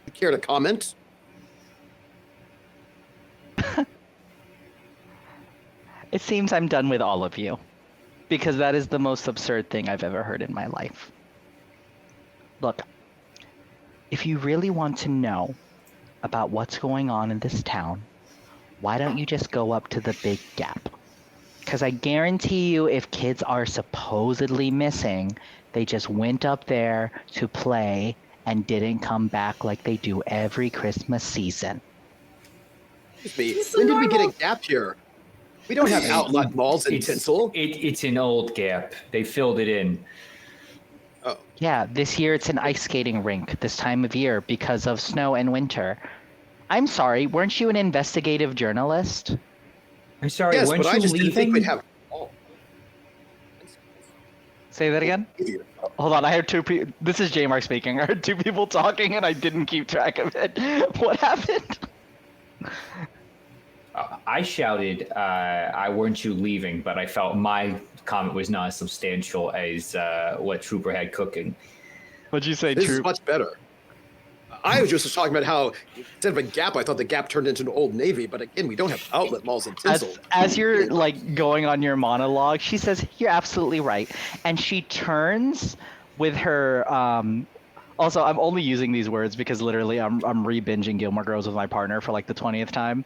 [SPEAKER 4] You care to comment?
[SPEAKER 1] It seems I'm done with all of you, because that is the most absurd thing I've ever heard in my life. Look, if you really want to know about what's going on in this town, why don't you just go up to the Big Gap? Because I guarantee you, if kids are supposedly missing, they just went up there to play and didn't come back like they do every Christmas season.
[SPEAKER 4] Excuse me, when did we get a gap here? We don't have outlet malls in Tinsel.
[SPEAKER 2] It's an old gap. They filled it in.
[SPEAKER 4] Oh,
[SPEAKER 1] Yeah, this year it's an ice skating rink this time of year because of snow and winter. I'm sorry, weren't you an investigative journalist?
[SPEAKER 2] I'm sorry,
[SPEAKER 4] yes,
[SPEAKER 2] weren't
[SPEAKER 4] but I
[SPEAKER 2] you
[SPEAKER 4] just didn't think
[SPEAKER 2] leaving?
[SPEAKER 4] we'd have. Oh.
[SPEAKER 1] Say that again? Hold on, I heard two people. This is J-Mark speaking. I heard two people talking and I didn't keep track of it. What happened?
[SPEAKER 2] I shouted, I weren't you leaving, but I felt my comment was not as substantial as what Trooper had cooking.
[SPEAKER 1] What'd you say,
[SPEAKER 4] This is
[SPEAKER 1] Troop?
[SPEAKER 4] much better. I was just talking about how instead of a gap, I thought the gap turned into an Old Navy. But again, we don't have outlet malls in Tinsel.
[SPEAKER 1] As you're like going on your monologue, she says, "You're absolutely right," and she turns with her. Also, I'm only using these words because literally I'm re-binging Gilmore Girls with my partner for like the 20th time.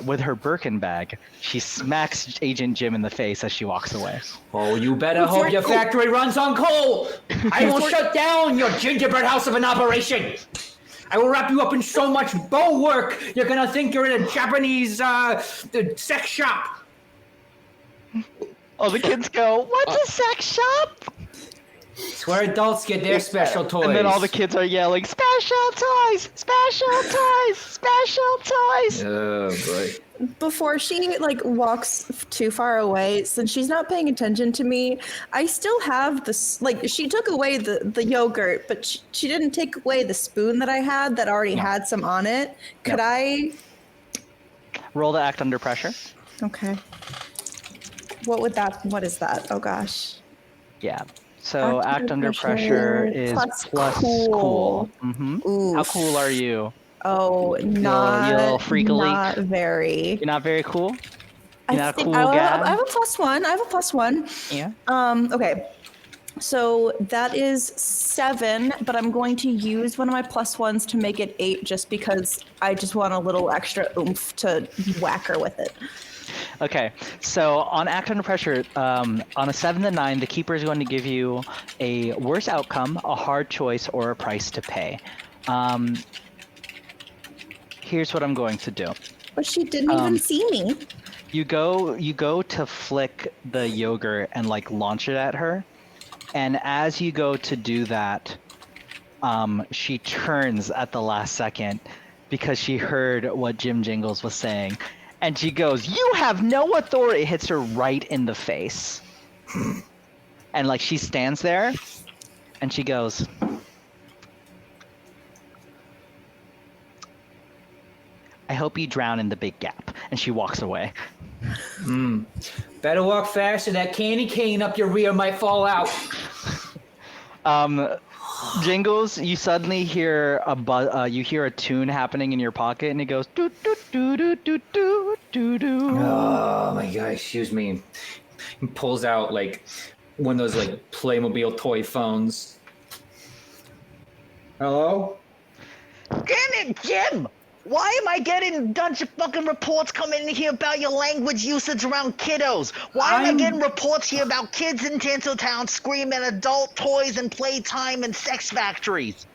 [SPEAKER 1] With her Birkin bag, she smacks Agent Jim in the face as she walks away.
[SPEAKER 2] Oh, you better hope your factory runs on coal! I will shut down your gingerbread house of an operation! I will wrap you up in so much bow work, you're gonna think you're in a Japanese sex shop!
[SPEAKER 1] Oh, the kids go, "What's a sex shop?"
[SPEAKER 2] It's where adults get their special toys.
[SPEAKER 1] And then all the kids are yelling, "Special toys! Special toys! Special toys!"
[SPEAKER 2] Oh, boy.
[SPEAKER 3] Before she like walks too far away, since she's not paying attention to me, I still have this. Like she took away the yogurt, but she didn't take away the spoon that I had that already had some on it. Could I?
[SPEAKER 1] Roll to act under pressure.
[SPEAKER 3] Okay. What is that? Oh gosh.
[SPEAKER 1] Yeah. So act under pressure is plus cool.
[SPEAKER 3] Ooh.
[SPEAKER 1] How cool are you?
[SPEAKER 3] Oh, not
[SPEAKER 1] freakily?
[SPEAKER 3] very.
[SPEAKER 1] You're not very cool? You're not a cool
[SPEAKER 3] I
[SPEAKER 1] guy?
[SPEAKER 3] have a +1. I have a +1.
[SPEAKER 1] Yeah.
[SPEAKER 3] Okay. So that is 7, but I'm going to use one of my +1s to make it 8 just because I just want a little extra oomph to whack her with it.
[SPEAKER 1] Okay, so on act under pressure, on a 7 to 9, the keeper is going to give you a worse outcome, a hard choice, or a price to pay. Here's what I'm going to do.
[SPEAKER 3] But she didn't even see me.
[SPEAKER 1] You go to flick the yogurt and like launch it at her, and as you go to do that, she turns at the last second because she heard what Jim Jingles was saying, and she goes, "You have no authority!" It hits her right in the face, and like she stands there, and she goes, "I hope you drown in the big gap," and she walks away.
[SPEAKER 2] Better walk faster. That candy cane up your rear might fall out.
[SPEAKER 1] Jingles, you suddenly hear you hear a tune happening in your pocket, and it goes doo doo doo doo doo doo doo doo.
[SPEAKER 2] Oh my god, excuse me. He pulls out like one of those like Playmobil toy phones. Hello?
[SPEAKER 7] Damn it, Jim! Why am I getting a bunch of fucking reports coming in here about your language usage around kiddos? Why am I getting reports here about kids in Tinseltown screaming adult toys and playtime and sex factories?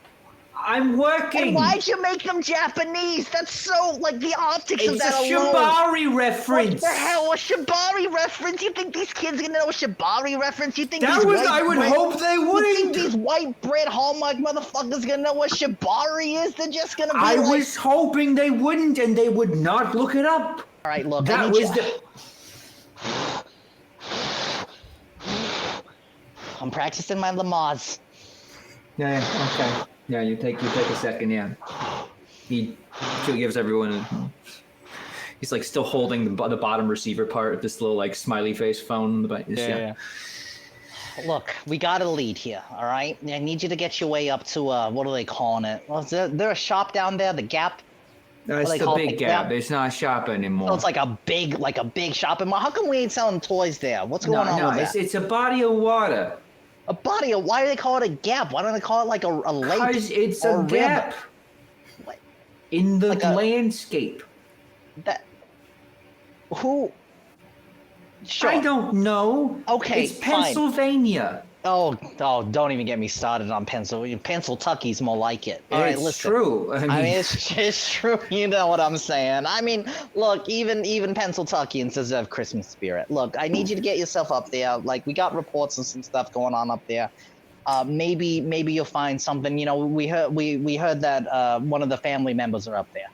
[SPEAKER 2] I'm working.
[SPEAKER 7] And why'd you make them Japanese? That's so, like, the optics of
[SPEAKER 2] It's
[SPEAKER 7] that
[SPEAKER 2] a
[SPEAKER 7] alone.
[SPEAKER 2] Shibari reference.
[SPEAKER 7] What the hell? A Shibari reference? You think these kids are gonna know a Shibari reference? You think
[SPEAKER 2] That
[SPEAKER 7] these
[SPEAKER 2] was,
[SPEAKER 7] white
[SPEAKER 2] I would
[SPEAKER 7] bread-
[SPEAKER 2] hope they
[SPEAKER 7] You think
[SPEAKER 2] wouldn't.
[SPEAKER 7] these white bread Hallmark motherfuckers gonna know what Shibari is? They're just gonna be
[SPEAKER 2] I
[SPEAKER 7] like...
[SPEAKER 2] was hoping they wouldn't, and they would not look it up.
[SPEAKER 7] All right, look,
[SPEAKER 2] That
[SPEAKER 7] I need
[SPEAKER 2] was
[SPEAKER 7] you...
[SPEAKER 2] the.
[SPEAKER 7] I'm practicing my Lamaze.
[SPEAKER 2] Yeah. Okay. Yeah. You take a second. Yeah. He gives everyone a. He's like still holding the bottom receiver part of this little like smiley face phone.
[SPEAKER 1] Yeah.
[SPEAKER 7] Look, we got a lead here, all right? I need you to get your way up to, what are they calling it? Well, is there a shop down there, the Gap?
[SPEAKER 2] It's
[SPEAKER 7] they
[SPEAKER 2] the
[SPEAKER 7] call it
[SPEAKER 2] big
[SPEAKER 7] the
[SPEAKER 2] gap.
[SPEAKER 7] Gap?
[SPEAKER 2] It's not a shop anymore.
[SPEAKER 7] So it's like a big shopping mall. How come we ain't selling toys there? What's going on with that?
[SPEAKER 2] it's a body of water.
[SPEAKER 7] A body of... Why do they call it a gap? Why don't they call it like a lake?
[SPEAKER 2] Because it's
[SPEAKER 7] or
[SPEAKER 2] a
[SPEAKER 7] river?
[SPEAKER 2] gap
[SPEAKER 7] What?
[SPEAKER 2] in the
[SPEAKER 7] Like a-
[SPEAKER 2] landscape.
[SPEAKER 7] That... Who... Sure.
[SPEAKER 2] I don't know.
[SPEAKER 7] Okay,
[SPEAKER 2] It's
[SPEAKER 7] fine.
[SPEAKER 2] Pennsylvania.
[SPEAKER 7] Oh, don't even get me started on Pennsylvania. Pennsyltucky's more like it. All right,
[SPEAKER 2] It's
[SPEAKER 7] listen.
[SPEAKER 2] true.
[SPEAKER 7] I mean, it's true. You know what I'm saying. I mean, look, even Pennsyltuckians deserve Christmas spirit. Look, I need you to get yourself up there. Like, we got reports and some stuff going on up there. Maybe you'll find something. You know, we heard that one of the family members are up there.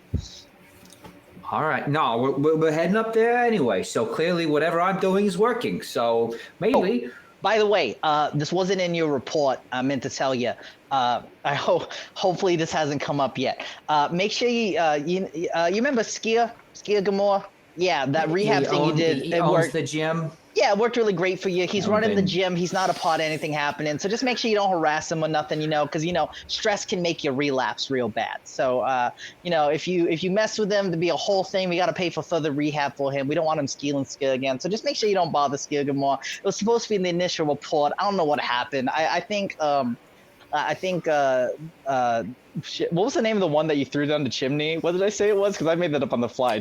[SPEAKER 2] All right. No, we're heading up there anyway. So clearly, whatever I'm doing is working. So maybe.
[SPEAKER 7] Oh, by the way, this wasn't in your report. I meant to tell you. Hopefully this hasn't come up yet. Make sure you remember Skier Gamor? Yeah, that rehab thing you did.
[SPEAKER 2] He
[SPEAKER 7] It
[SPEAKER 2] owns
[SPEAKER 7] worked.
[SPEAKER 2] the gym.
[SPEAKER 7] Yeah, it worked really great for you. He's
[SPEAKER 2] Oh,
[SPEAKER 7] running the
[SPEAKER 2] then-
[SPEAKER 7] gym. He's not a part of anything happening. So just make sure you don't harass him or nothing, because stress can make you relapse real bad. So if you mess with him, to be a whole thing, we got to pay for further rehab for him. We don't want him skeeling skill again. So just make sure you don't bother Skill more. It was supposed to be in the initial report. I don't know what happened. I think shit, what was the name of the one that you threw down the chimney? What did I say it was? Because I made that up on the fly.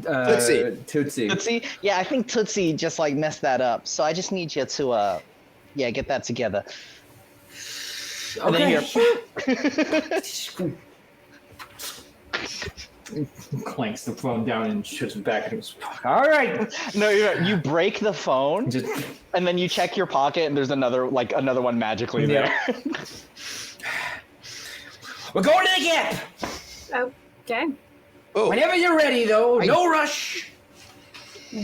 [SPEAKER 2] Tootsie.
[SPEAKER 7] Tootsie? Yeah, I think Tootsie just like messed that up. So I just need you to get that together. And then
[SPEAKER 2] Okay. Clanks the phone down and shoots it back into his pocket. All right.
[SPEAKER 1] No, you break the phone, and then you check your pocket, and there's another one magically there.
[SPEAKER 2] We're going to the gap.
[SPEAKER 5] Okay.
[SPEAKER 4] Oh,
[SPEAKER 2] Whenever you're ready, though. No rush.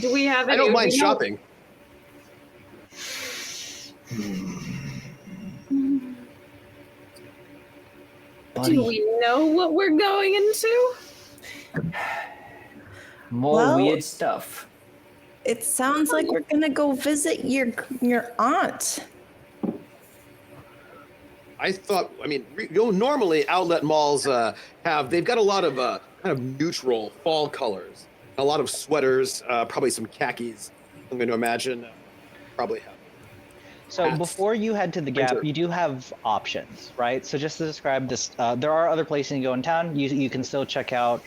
[SPEAKER 5] Do we have any?
[SPEAKER 4] I don't mind
[SPEAKER 5] we know-
[SPEAKER 4] shopping.
[SPEAKER 5] Do we know what we're going into?
[SPEAKER 2] More
[SPEAKER 3] Well-
[SPEAKER 2] weird stuff.
[SPEAKER 3] It sounds like we're gonna go visit your aunt.
[SPEAKER 4] Normally outlet malls they've got a lot of kind of neutral fall colors, a lot of sweaters, probably some khakis. I'm going to imagine probably have.
[SPEAKER 7] So
[SPEAKER 4] hats.
[SPEAKER 7] before you head to the
[SPEAKER 4] Thank
[SPEAKER 7] Gap,
[SPEAKER 4] you.
[SPEAKER 7] you do have options, right? So just to describe this, there are other places you go in town. You can still check out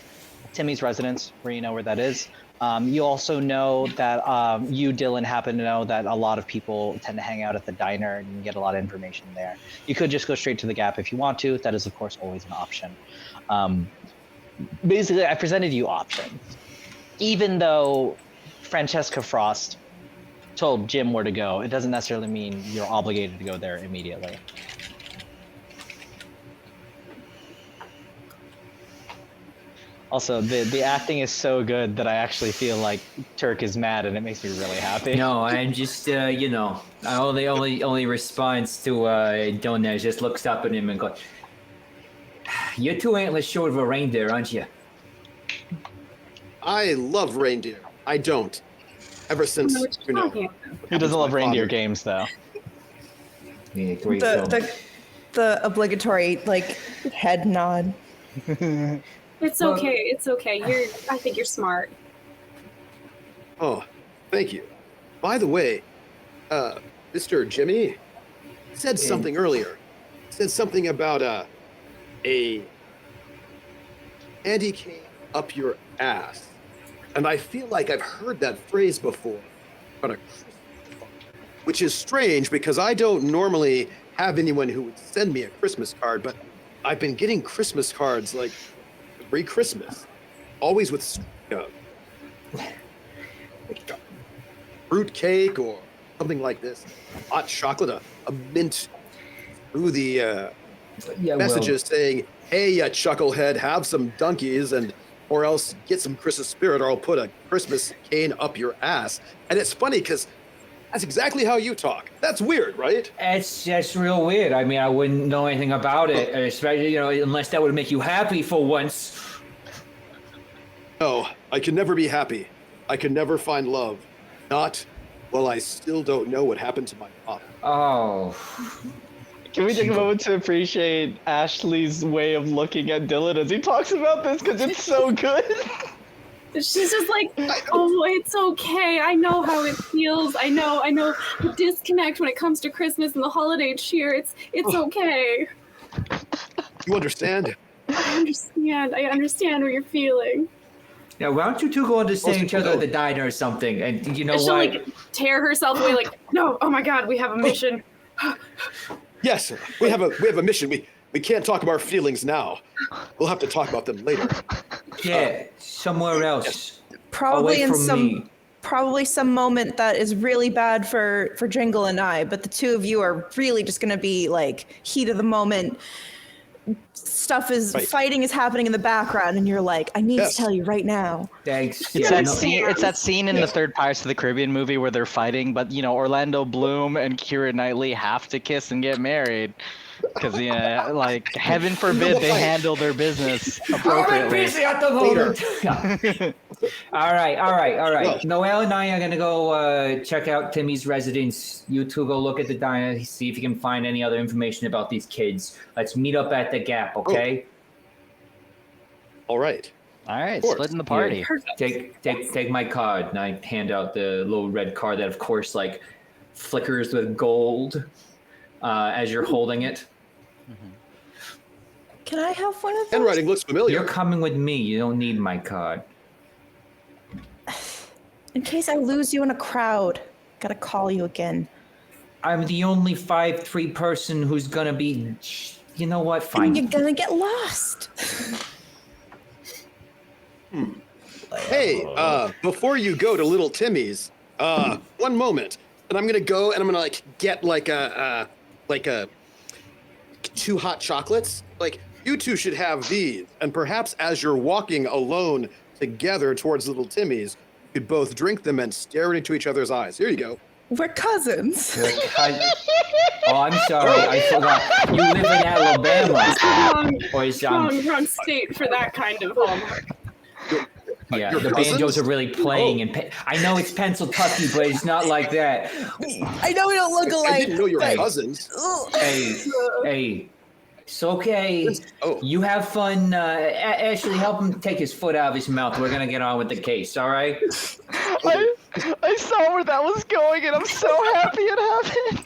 [SPEAKER 7] Timmy's residence, where you know where that is. You also know that you, Dylan, happen to know that a lot of people tend to hang out at the diner, and you can get a lot of information there. You could just go straight to the Gap if you want to. That is, of course, always an option. Basically, I presented you options, even though Francesca Frost told Jim where to go. It doesn't necessarily mean you're obligated to go there immediately. Also, the acting is so good that I actually feel like Turk is mad, and it makes me really happy.
[SPEAKER 2] No, I'm just, you know, I only response to Donez just looks up at him and goes, "You're too antler's short of a reindeer, aren't you?"
[SPEAKER 4] I love reindeer. I don't. Ever since, you know.
[SPEAKER 7] Who doesn't love reindeer games, though?
[SPEAKER 2] Yeah, great film.
[SPEAKER 3] The obligatory like head nod.
[SPEAKER 5] It's okay. It's okay. I think you're smart.
[SPEAKER 4] Oh, thank you. By the way, Mr. Jimmy said something earlier. Said something about a candy cane up your ass. And I feel like I've heard that phrase before, but a Christmas card, which is strange because I don't normally have anyone who would send me a Christmas card, but I've been getting Christmas cards like every Christmas, always with fruit cake or something like this, hot chocolate, a mint through the messages saying, "Hey, you chucklehead, have some donkeys and or else get some Christmas spirit, or I'll put a Christmas cane up your ass." And it's funny because that's exactly how you talk. That's weird, right?
[SPEAKER 2] That's real weird. I mean, I wouldn't know anything about it, especially, you know, unless that would make you happy for once.
[SPEAKER 4] No, I can never be happy. I can never find love. Not while I still don't know what happened to my mom.
[SPEAKER 2] Oh.
[SPEAKER 7] Can we take a moment to appreciate Ashley's way of looking at Dylan as he talks about this, because it's so good?
[SPEAKER 5] She's just like, "Oh, it's okay. I know how it feels. I know the disconnect when it comes to Christmas and the holiday cheer. It's okay.
[SPEAKER 4] You understand?
[SPEAKER 5] I understand what you're feeling."
[SPEAKER 2] Now, why don't you two go understand each other at the diner or something? And you know
[SPEAKER 5] She'll
[SPEAKER 2] what?
[SPEAKER 5] like tear herself away, like, "No, oh my God, we have a mission."
[SPEAKER 4] Yes, we have a mission. We can't talk about our feelings now. We'll have to talk about them later.
[SPEAKER 2] Yeah, somewhere else.
[SPEAKER 3] Probably
[SPEAKER 2] Away
[SPEAKER 3] in
[SPEAKER 2] from
[SPEAKER 3] some moment that is really bad for Jingle and I, but the two of you are really just going to be like heat of the moment. Stuff is fighting is happening in the background, and you're like, "I need to tell you right now."
[SPEAKER 2] Thanks.
[SPEAKER 7] It's that scene in the third Pirates of the Caribbean movie where they're fighting, but you know, Orlando Bloom and Keira Knightley have to kiss and get married. Because like heaven forbid they handle their business appropriately.
[SPEAKER 2] I'm busy at the moment. All right. Noelle and I are gonna go check out Timmy's residence. You two go look at the diner, see if you can find any other information about these kids. Let's meet up at the Gap, okay?
[SPEAKER 4] All right.
[SPEAKER 1] All right, splitting the party.
[SPEAKER 2] Take my card, and I hand out the little red card that, of course, like flickers with gold as you're holding it.
[SPEAKER 3] Can I have one of those?
[SPEAKER 4] Handwriting looks familiar.
[SPEAKER 2] You're coming with me. You don't need my card.
[SPEAKER 3] In case I lose you in a crowd, gotta call you again.
[SPEAKER 2] I'm the only 5'3" person who's gonna be. You know what? Fine.
[SPEAKER 3] You're gonna get lost.
[SPEAKER 4] Hey, before you go to Little Timmy's, one moment, and I'm gonna go and I'm gonna like get like a 2 hot chocolates. Like, you two should have these, and perhaps as you're walking alone together towards Little Timmy's, you could both drink them and stare into each other's eyes. Here you go.
[SPEAKER 3] We're cousins.
[SPEAKER 2] I'm sorry, I forgot. You live in Alabama.
[SPEAKER 5] Wrong state for that kind of hallmark.
[SPEAKER 2] Yeah,
[SPEAKER 4] Your
[SPEAKER 2] the
[SPEAKER 4] cousins?
[SPEAKER 2] banjos are really playing, and I know it's Pennsylvania, but it's not like that.
[SPEAKER 3] I know we don't look alike.
[SPEAKER 4] I didn't know you were
[SPEAKER 3] but-
[SPEAKER 4] cousins.
[SPEAKER 2] Hey, it's okay.
[SPEAKER 4] Oh.
[SPEAKER 2] You have fun. Ashley, help him take his foot out of his mouth. We're gonna get on with the case, all right?
[SPEAKER 7] I saw where that was going, and I'm so happy it happened.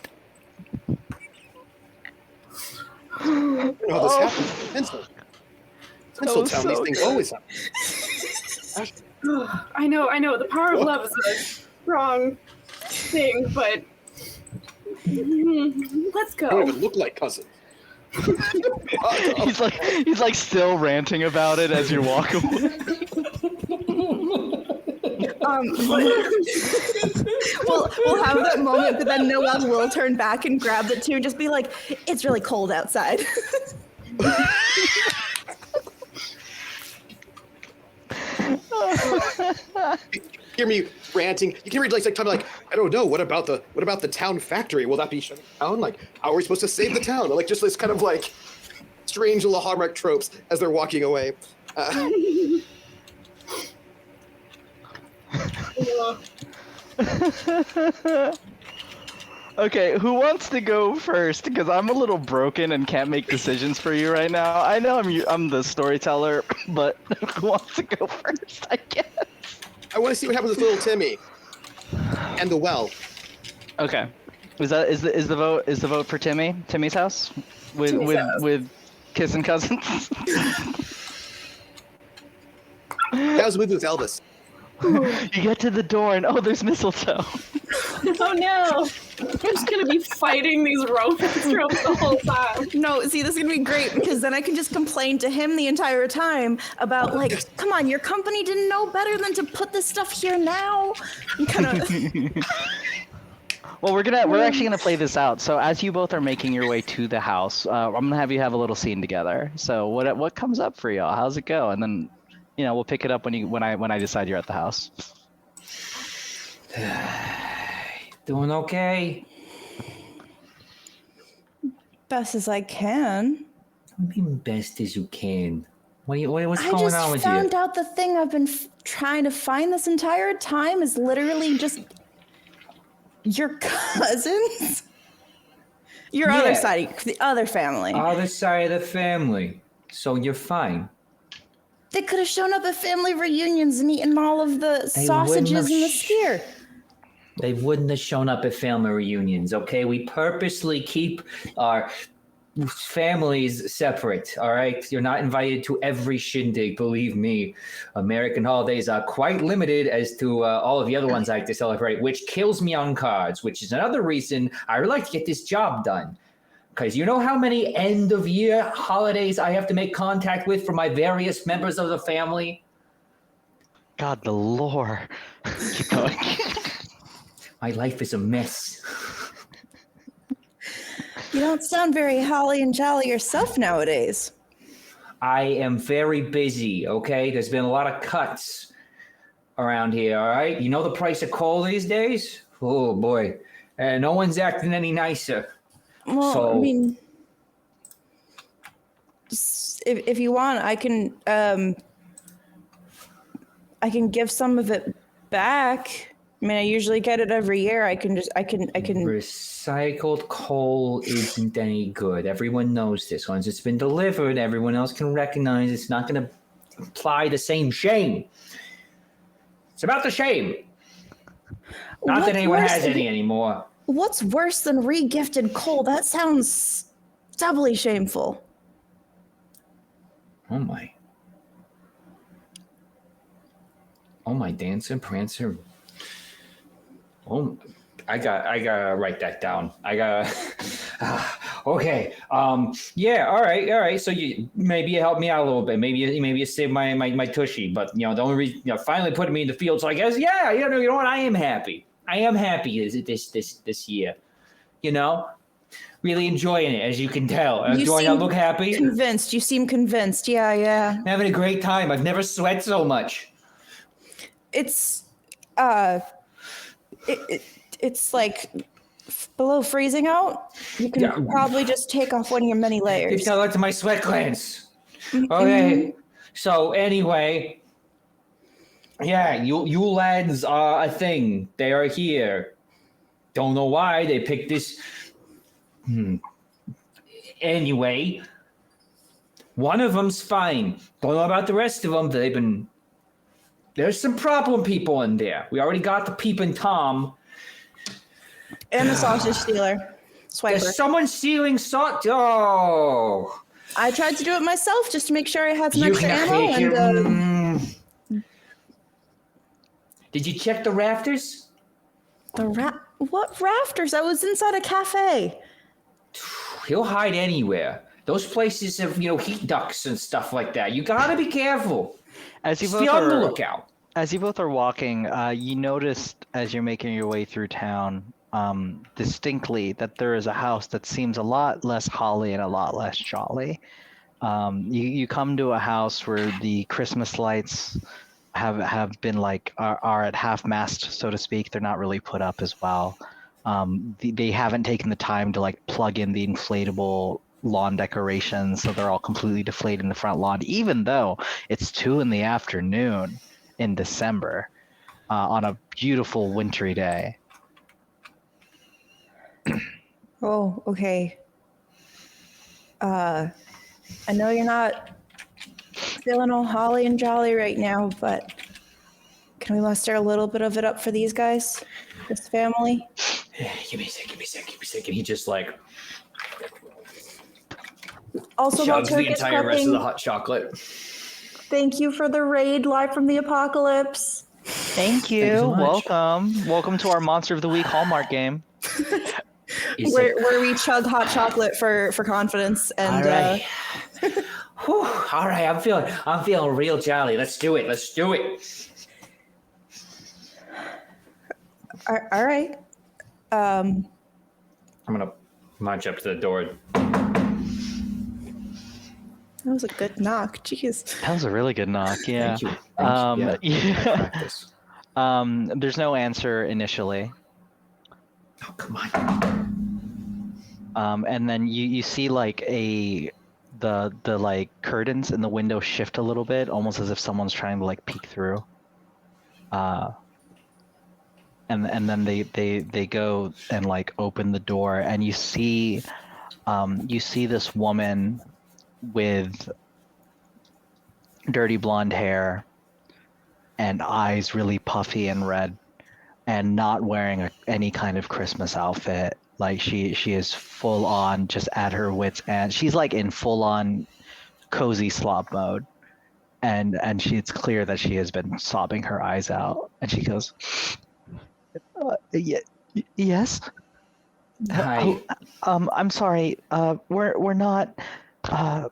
[SPEAKER 4] Tinseltown, these things always happen.
[SPEAKER 5] I know. The power of love is a strong thing, but let's
[SPEAKER 4] They don't
[SPEAKER 5] go.
[SPEAKER 4] even look like cousins.
[SPEAKER 1] He's like still ranting about it as you walk away.
[SPEAKER 3] We'll have that moment, but then Noelle will turn back and grab it too, and just be like, "It's really cold outside."
[SPEAKER 4] Hear me ranting. You can read like talking like, I don't know. What about the town factory? Will that be shut down? Like, how are we supposed to save the town? Like, just this kind of like strange little Hallmark tropes as they're walking away.
[SPEAKER 1] Okay, who wants to go first? Because I'm a little broken and can't make decisions for you right now. I know I'm the storyteller, but who wants to go first? I guess.
[SPEAKER 4] I want to see what happens with little Timmy and the well.
[SPEAKER 1] Okay, is the vote for Timmy? Timmy's house with kissing cousins.
[SPEAKER 4] That was a movie with Elvis.
[SPEAKER 1] You get to the door and there's mistletoe.
[SPEAKER 5] Oh no! I'm just gonna be fighting these romance tropes the whole time.
[SPEAKER 3] No, see, this is gonna be great because then I can just complain to him the entire time about like, come on, your company didn't know better than to put this stuff here now. Kind of.
[SPEAKER 1] Well, we're actually gonna play this out. So as you both are making your way to the house, I'm gonna have you have a little scene together. So what comes up for y'all? How's it go? And then, we'll pick it up when I decide you're at the house.
[SPEAKER 2] Doing okay?
[SPEAKER 3] Best as I can.
[SPEAKER 2] Be best as you can. What's
[SPEAKER 3] I
[SPEAKER 2] going
[SPEAKER 3] just
[SPEAKER 2] on with
[SPEAKER 3] found
[SPEAKER 2] you?
[SPEAKER 3] out the thing I've been trying to find this entire time is literally just your cousins. Your other
[SPEAKER 2] Yeah.
[SPEAKER 3] side, the other family.
[SPEAKER 2] Other side of the family. So you're fine.
[SPEAKER 3] They could have shown up at family reunions and eaten all of the
[SPEAKER 2] They
[SPEAKER 3] sausages
[SPEAKER 2] wouldn't
[SPEAKER 3] and
[SPEAKER 2] have
[SPEAKER 3] the skier.
[SPEAKER 2] They wouldn't have shown up at family reunions, okay? We purposely keep our families separate, all right? You're not invited to every shindig, believe me. American holidays are quite limited as to all of the other ones I like to celebrate, which kills me on cards, which is another reason I would like to get this job done. Because you know how many end-of-year holidays I have to make contact with for my various members of the family?
[SPEAKER 1] God, the lore. Keep going.
[SPEAKER 2] My life is a mess.
[SPEAKER 3] You don't sound very holly and jolly yourself nowadays.
[SPEAKER 2] I am very busy, okay? There's been a lot of cuts around here, all right? You know the price of coal these days? Oh, boy. No one's acting any nicer.
[SPEAKER 3] Well,
[SPEAKER 2] So-
[SPEAKER 3] I mean, if you want, I can give some of it back. I mean, I usually get it every year. I can.
[SPEAKER 2] Recycled coal isn't any good. Everyone knows this. Once it's been delivered, everyone else can recognize it's not going to apply the same shame. It's about the shame. Not that
[SPEAKER 3] What's
[SPEAKER 2] anyone
[SPEAKER 3] worse
[SPEAKER 2] has
[SPEAKER 3] than-
[SPEAKER 2] any anymore.
[SPEAKER 3] What's worse than re-gifted coal? That sounds doubly shameful.
[SPEAKER 2] Oh my. Oh my, Dancer, Prancer. Oh, I gotta write that down. Okay. Yeah. All right. So you help me out a little bit. Maybe you save my tushy. But the only reason finally putting me in the field. So I guess you know what? I am happy. I am happy this year. Really enjoying it, as you can tell. Do I not look happy?
[SPEAKER 3] Convinced. You seem convinced. Yeah.
[SPEAKER 2] I'm having a great time. I've never sweat so much.
[SPEAKER 3] It's it's like below freezing out. You can probably just take off one of your many
[SPEAKER 2] You
[SPEAKER 3] layers.
[SPEAKER 2] tell that to my sweat glands. Okay. So anyway, yeah, you lads are a thing. They are here. Don't know why they picked this. Anyway, one of them's fine. Don't know about the rest of them. There's some problem people in there. We already got the peeping Tom.
[SPEAKER 3] And the sausage stealer. Swiper.
[SPEAKER 2] There's someone stealing sauce. Oh,
[SPEAKER 3] I tried to do it myself just to make sure I had some
[SPEAKER 2] You
[SPEAKER 3] extra
[SPEAKER 2] can
[SPEAKER 3] ammo.
[SPEAKER 2] make your.
[SPEAKER 3] And
[SPEAKER 2] Did you check the rafters?
[SPEAKER 3] what rafters? I was inside a cafe.
[SPEAKER 2] He'll hide anywhere. Those places have, heat ducts and stuff like that. You gotta be careful.
[SPEAKER 1] As you
[SPEAKER 2] Just
[SPEAKER 1] both
[SPEAKER 2] be on the
[SPEAKER 1] are
[SPEAKER 2] lookout.
[SPEAKER 1] As you both are walking, you noticed as you're making your way through town, distinctly that there is a house that seems a lot less holly and a lot less jolly. You come to a house where the Christmas lights have been are at half mast, so to speak. They're not really put up as well. They haven't taken the time to plug in the inflatable lawn decorations, so they're all completely deflated in the front lawn, even though it's 2 in the afternoon in December on a beautiful wintry day.
[SPEAKER 3] Oh, okay. I know you're not feeling all holly and jolly right now, but can we muster a little bit of it up for these guys? This family?
[SPEAKER 2] Give me a sec. And he just
[SPEAKER 3] Also, while
[SPEAKER 2] chugs
[SPEAKER 3] Turk
[SPEAKER 2] the
[SPEAKER 3] is
[SPEAKER 2] entire rest of the
[SPEAKER 3] prepping,
[SPEAKER 2] hot chocolate.
[SPEAKER 3] thank you for the raid live from the apocalypse.
[SPEAKER 1] Thank you.
[SPEAKER 2] Thank you so much.
[SPEAKER 1] Welcome to our Monster of the Week Hallmark game.
[SPEAKER 3] Where we chug hot chocolate for confidence and
[SPEAKER 2] all right. Whew, all right, I'm feeling real jolly. Let's do it.
[SPEAKER 3] all right.
[SPEAKER 2] I'm gonna march up to the door.
[SPEAKER 3] That was a good knock. Jeez.
[SPEAKER 1] That was a really good knock. Yeah.
[SPEAKER 2] Thank you.
[SPEAKER 1] Yeah. There's no answer initially.
[SPEAKER 2] Oh, come on.
[SPEAKER 1] And then you see the curtains in the window shift a little bit, almost as if someone's trying to peek through. And then they go and open the door, and you see this woman with dirty blonde hair and eyes really puffy and red, and not wearing any kind of Christmas outfit. She is full on just at her wits end. She's in full on cozy slop mode, and it's clear that she has been sobbing her eyes out. And she goes, yes.
[SPEAKER 2] Hi.
[SPEAKER 1] I'm sorry. We're not. I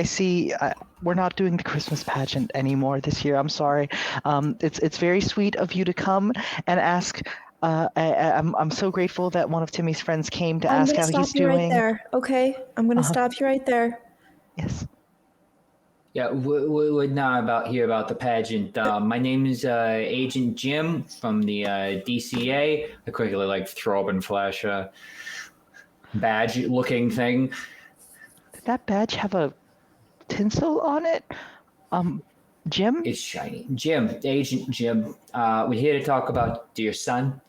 [SPEAKER 1] see. We're not doing the Christmas pageant anymore this year. I'm sorry. It's very sweet of you to come and ask. I'm so grateful that one of Timmy's friends came to ask how he's doing.
[SPEAKER 3] I'm gonna stop you right there. Okay, I'm gonna stop you right there.
[SPEAKER 1] Yes.
[SPEAKER 2] Yeah, we're now about the pageant. My name is Agent Jim from the DCA. I quickly throw up and flash a badge-looking thing.
[SPEAKER 1] Did that badge have a tinsel on it? Jim?
[SPEAKER 2] It's shiny. Jim, Agent Jim. We're here to talk about your son.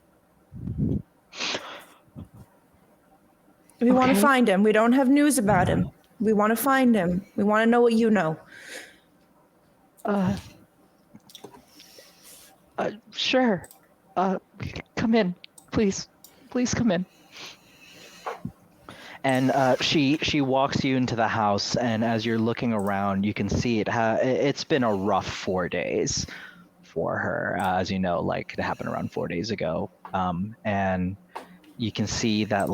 [SPEAKER 3] We want to find him. We don't have news about him. We want to find him. We want to know what you know.
[SPEAKER 1] Sure. Come in, please. Please come in. And she walks you into the house, and as you're looking around, you can see it's been a rough 4 days for her. As you know, it happened around 4 days ago. And you can see that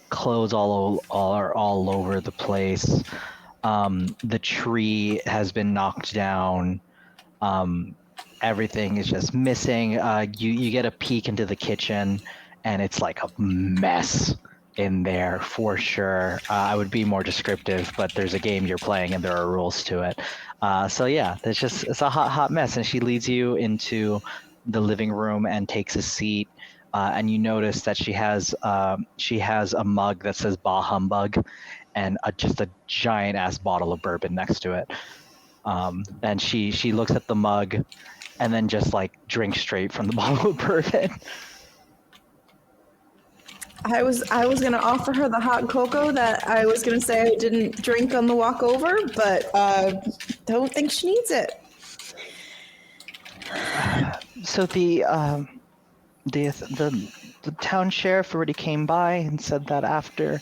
[SPEAKER 1] clothes are all over the place. The tree has been knocked down. Everything is just missing. You get a peek into the kitchen, and it's a mess in there for sure. I would be more descriptive, but there's a game you're playing and there are rules to it. So yeah, it's a hot mess. And she leads you into the living room and takes a seat. And you notice that she has a mug that says "Bah Humbug," and just a giant ass bottle of bourbon next to it. And she looks at the mug, and then just drinks straight from the bottle of bourbon.
[SPEAKER 3] I was gonna offer her the hot cocoa that I was gonna say I didn't drink on the walk over, but don't think she needs it.
[SPEAKER 1] So the town sheriff already came by and said that after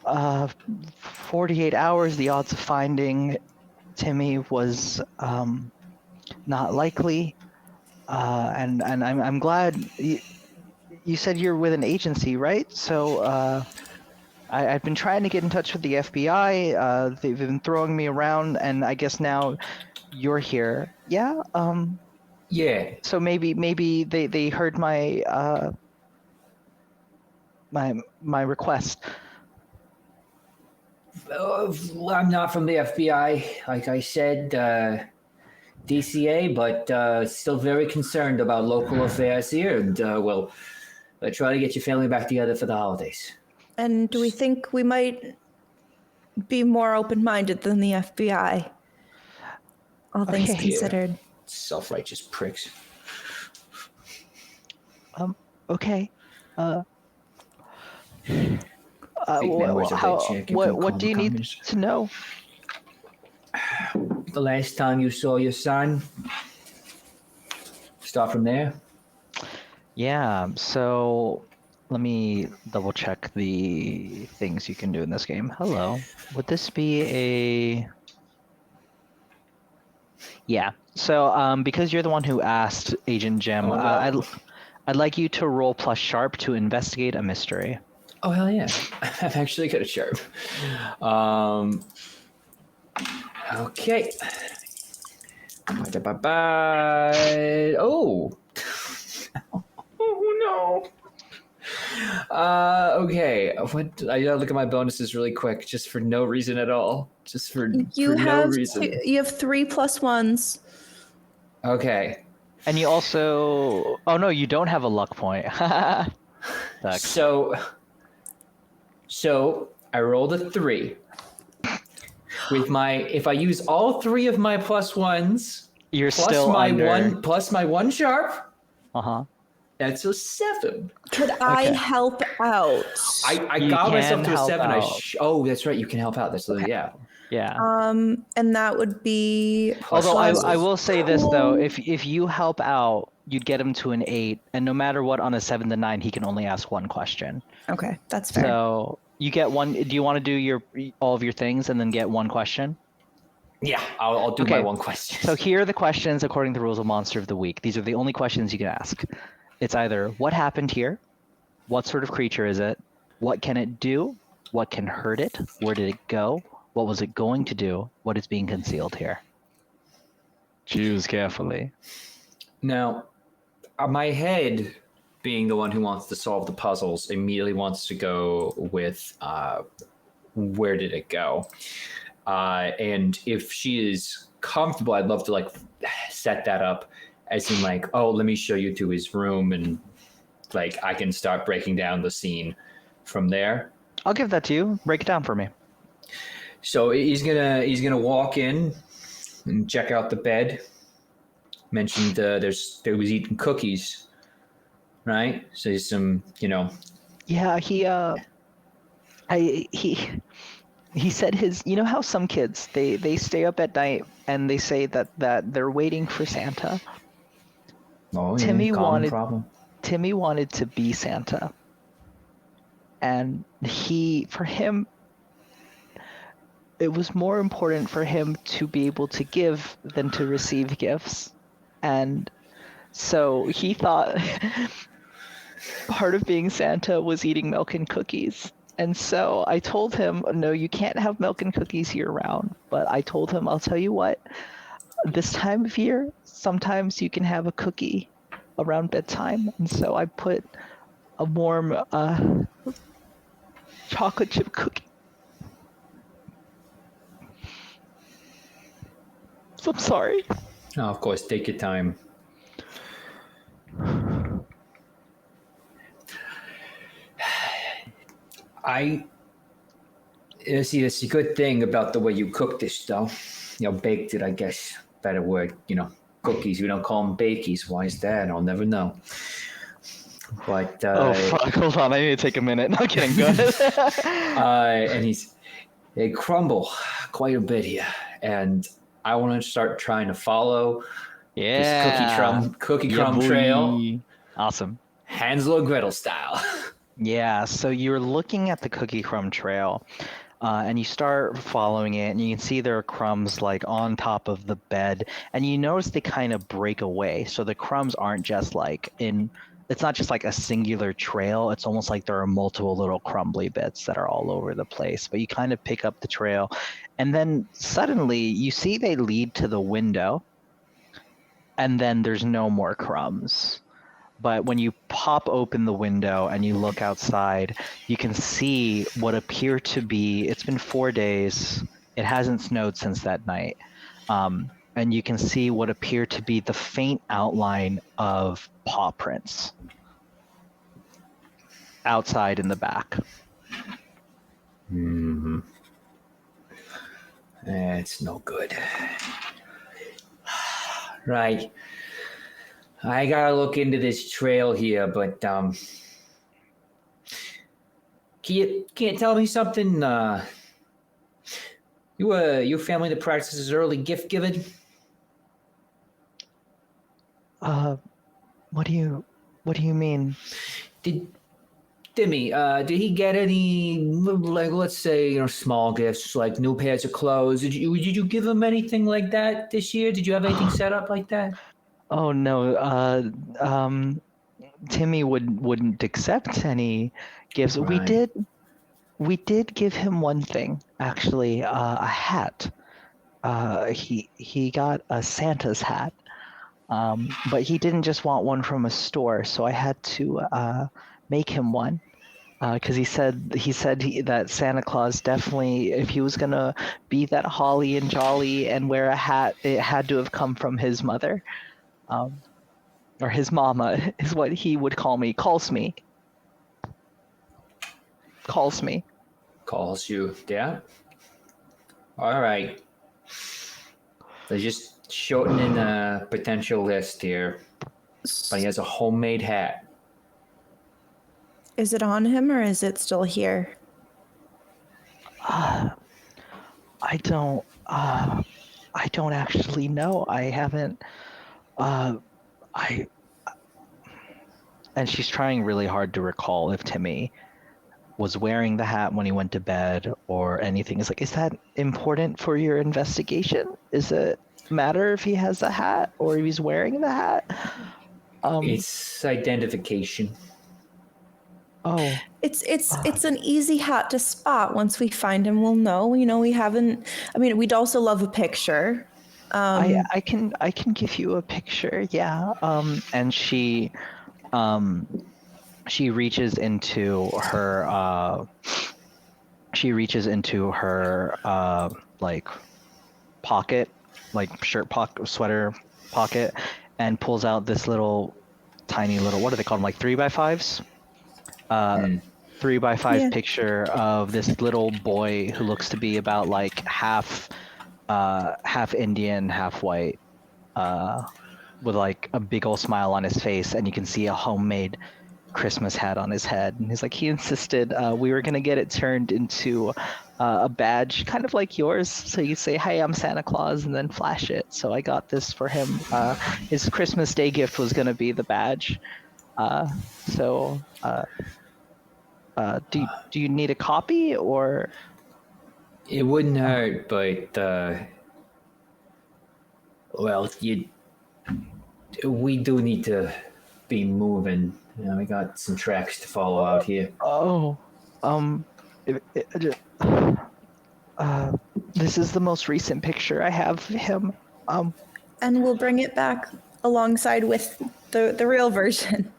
[SPEAKER 1] 48 hours, the odds of finding Timmy was not likely. And I'm glad you said you're with an agency, right? So I've been trying to get in touch with the FBI. They've been throwing me around, and I guess now you're here. Yeah.
[SPEAKER 2] Yeah.
[SPEAKER 1] So maybe they heard my my request.
[SPEAKER 2] I'm not from the FBI, like I said, DCA, but still very concerned about local affairs here, and we'll try to get your family back together for the holidays.
[SPEAKER 3] And do we think we might be more open-minded than the FBI? All things
[SPEAKER 1] Okay.
[SPEAKER 3] considered.
[SPEAKER 2] Self-righteous pricks.
[SPEAKER 1] Okay.
[SPEAKER 2] Big man wears a red jacket, don't call
[SPEAKER 1] What
[SPEAKER 2] him
[SPEAKER 1] do
[SPEAKER 2] a
[SPEAKER 1] you need
[SPEAKER 2] communist.
[SPEAKER 1] to know?
[SPEAKER 2] The last time you saw your son? Start from there.
[SPEAKER 1] Yeah, so let me double check the things you can do in this game. Hello. Would this be a... Yeah. So because you're the one who asked Agent Jim,
[SPEAKER 2] Oh, wow.
[SPEAKER 1] I'd like you to roll plus sharp to investigate a mystery.
[SPEAKER 2] Oh, hell yeah. I'm actually good at sharp. Okay. Bye. Oh. Oh, no. Okay. What? I gotta look at my bonuses really quick, just for no reason at all. Just for no reason.
[SPEAKER 3] You have 3 plus 1s.
[SPEAKER 2] Okay.
[SPEAKER 1] And you also... Oh, no, you don't have a luck point. Sucks.
[SPEAKER 2] So I rolled a 3. With if I use all 3 of my plus 1s,
[SPEAKER 1] You're
[SPEAKER 2] plus
[SPEAKER 1] still
[SPEAKER 2] my
[SPEAKER 1] under...
[SPEAKER 2] plus my 1 sharp,
[SPEAKER 1] Uh-huh.
[SPEAKER 2] that's a 7.
[SPEAKER 3] Could I help out?
[SPEAKER 2] I
[SPEAKER 1] You
[SPEAKER 2] got myself
[SPEAKER 1] can
[SPEAKER 2] to a
[SPEAKER 1] help
[SPEAKER 2] 7.
[SPEAKER 1] out.
[SPEAKER 2] Oh, that's right. You can help out. That's yeah.
[SPEAKER 1] Yeah.
[SPEAKER 3] And that would be...
[SPEAKER 1] Although
[SPEAKER 2] Plus
[SPEAKER 1] I will say this though, if you help out, you'd get him to an 8, and no matter what, on a 7 to 9, he can only ask one question.
[SPEAKER 3] Okay, that's fair.
[SPEAKER 1] So you get one. Do you want to do all of your things and then get one question?
[SPEAKER 2] Yeah, I'll do my one question.
[SPEAKER 1] So here are the questions according to the rules of Monster of the Week. These are the only questions you can ask. It's either what happened here, what sort of creature is it, what can it do, what can hurt it, where did it go, what was it going to do, what is being concealed here. Choose carefully.
[SPEAKER 2] Now, my head, being the one who wants to solve the puzzles, immediately wants to go with where did it go? And if she is comfortable, I'd love to set that up as in oh, let me show you to his room, and I can start breaking down the scene from there.
[SPEAKER 1] I'll give that to you. Break it down for me.
[SPEAKER 2] So he's gonna walk in and check out the bed. Mentioned there was eating cookies, right? So there's some,
[SPEAKER 1] Yeah, he said his. You know how some kids they stay up at night and they say that they're waiting for Santa.
[SPEAKER 2] Oh, yeah,
[SPEAKER 1] Timmy wanted to be Santa, and for him, it was more important for him to be able to give than to receive gifts. And so he thought part of being Santa was eating milk and cookies. And so I told him, no, you can't have milk and cookies year round. But I told him, I'll tell you what, this time of year, sometimes you can have a cookie around bedtime. And so I put a warm chocolate chip cookie. So I'm sorry.
[SPEAKER 2] Oh, of course, take your time. See, it's a good thing about the way you cook this, though. Baked it, I guess, better word. Cookies, we don't call them bakies. Why is that? I'll never know. But
[SPEAKER 1] oh fuck! Hold on, I need to take a minute. Not kidding. Go ahead.
[SPEAKER 2] And they crumble quite a bit here, and I want to start trying to follow this cookie crumb trail.
[SPEAKER 1] Awesome.
[SPEAKER 2] Hansel and Gretel style.
[SPEAKER 1] Yeah, so you're looking at the cookie crumb trail, and you start following it, and you can see there are crumbs like on top of the bed, and you notice they kind of break away. So the crumbs aren't just like it's not just like a singular trail. It's almost like there are multiple little crumbly bits that are all over the place. But you kind of pick up the trail, and then suddenly you see they lead to the window, and then there's no more crumbs. But when you pop open the window and you look outside, you can see what appear to be, it's been 4 days. It hasn't snowed since that night. And you can see what appear to be the faint outline of paw prints outside in the back.
[SPEAKER 2] It's no good. Right. I gotta look into this trail here, but can you tell me something? You family that practices early gift giving?
[SPEAKER 1] What do you mean?
[SPEAKER 2] Did Timmy, did he get any, like, let's say, small gifts like new pairs of clothes? Did you give him anything like that this year? Did you have anything set up like that?
[SPEAKER 1] Oh no, Timmy wouldn't accept any gifts.
[SPEAKER 2] Right.
[SPEAKER 1] We did give him one thing, actually, a hat. He got a Santa's hat, but he didn't just want one from a store, so I had to make him one. Because he said that Santa Claus definitely, if he was gonna be that holly and jolly and wear a hat, it had to have come from his mother, or his mama is what he would call me. Calls me.
[SPEAKER 2] Calls you, yeah? All right. So just shortening a potential list here. But he has a homemade hat.
[SPEAKER 3] Is it on him or is it still here?
[SPEAKER 1] I don't actually know. I haven't. And she's trying really hard to recall if Timmy was wearing the hat when he went to bed or anything. It's like, is that important for your investigation? Is it matter if he has a hat or if he's wearing the hat?
[SPEAKER 2] It's identification.
[SPEAKER 1] Oh.
[SPEAKER 3] It's an easy hat to spot. Once we find him, we'll know. We haven't. I mean, we'd also love a picture.
[SPEAKER 1] I can give you a picture. Yeah. And she reaches into her like pocket, like shirt pocket, sweater pocket, and pulls out this tiny little, what are they called, like 3x5s? 3x5
[SPEAKER 3] Yeah.
[SPEAKER 1] picture of this little boy who looks to be about like half Indian, half white, with like a big old smile on his face, and you can see a homemade Christmas hat on his head. And he's like, he insisted we were gonna get it turned into a badge, kind of like yours. So you say, "Hey, I'm Santa Claus," and then flash it. So I got this for him. His Christmas Day gift was gonna be the badge. Do you need a copy or?
[SPEAKER 2] It wouldn't hurt, but well, we do need to be moving. We got some tracks to follow out here.
[SPEAKER 1] Oh, this is the most recent picture I have of him.
[SPEAKER 3] And we'll bring it back alongside with the real version.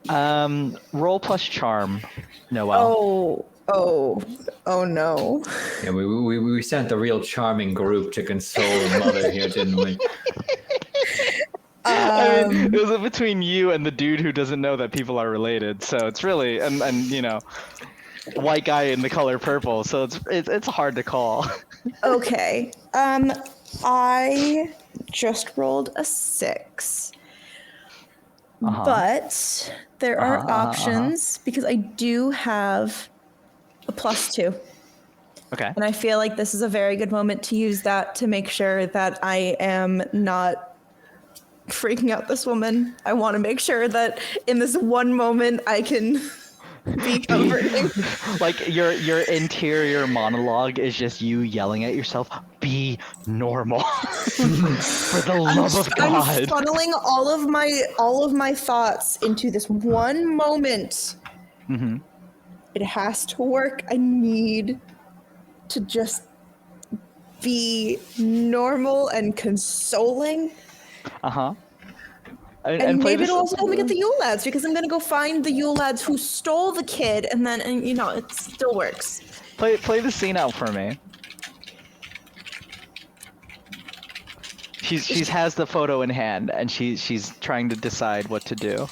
[SPEAKER 1] Roll plus charm, Noelle.
[SPEAKER 3] Oh no.
[SPEAKER 2] Yeah, we sent a real charming group to console the mother here, didn't we?
[SPEAKER 1] It was between you and the dude who doesn't know that people are related. So it's really and white guy in the color purple. So it's hard to call.
[SPEAKER 3] Okay. I just rolled a 6. But there are options because I do have a +2.
[SPEAKER 1] Okay.
[SPEAKER 3] And I feel like this is a very good moment to use that to make sure that I am not freaking out this woman. I want to make sure that in this one moment I can be comforting.
[SPEAKER 1] Like your interior monologue is just you yelling at yourself, be normal. For the love of
[SPEAKER 3] I'm
[SPEAKER 1] God.
[SPEAKER 3] funneling all of my thoughts into this one moment.
[SPEAKER 1] Mm-hmm.
[SPEAKER 3] It has to work. I need to just be normal and consoling.
[SPEAKER 1] Uh-huh.
[SPEAKER 3] And
[SPEAKER 1] play
[SPEAKER 3] maybe
[SPEAKER 1] this.
[SPEAKER 3] it'll also help me get the Yule lads because I'm gonna go find the Yule lads who stole the kid, and you know it still works.
[SPEAKER 1] Play the scene out for me. She's has the photo in hand and she's trying to decide what to do.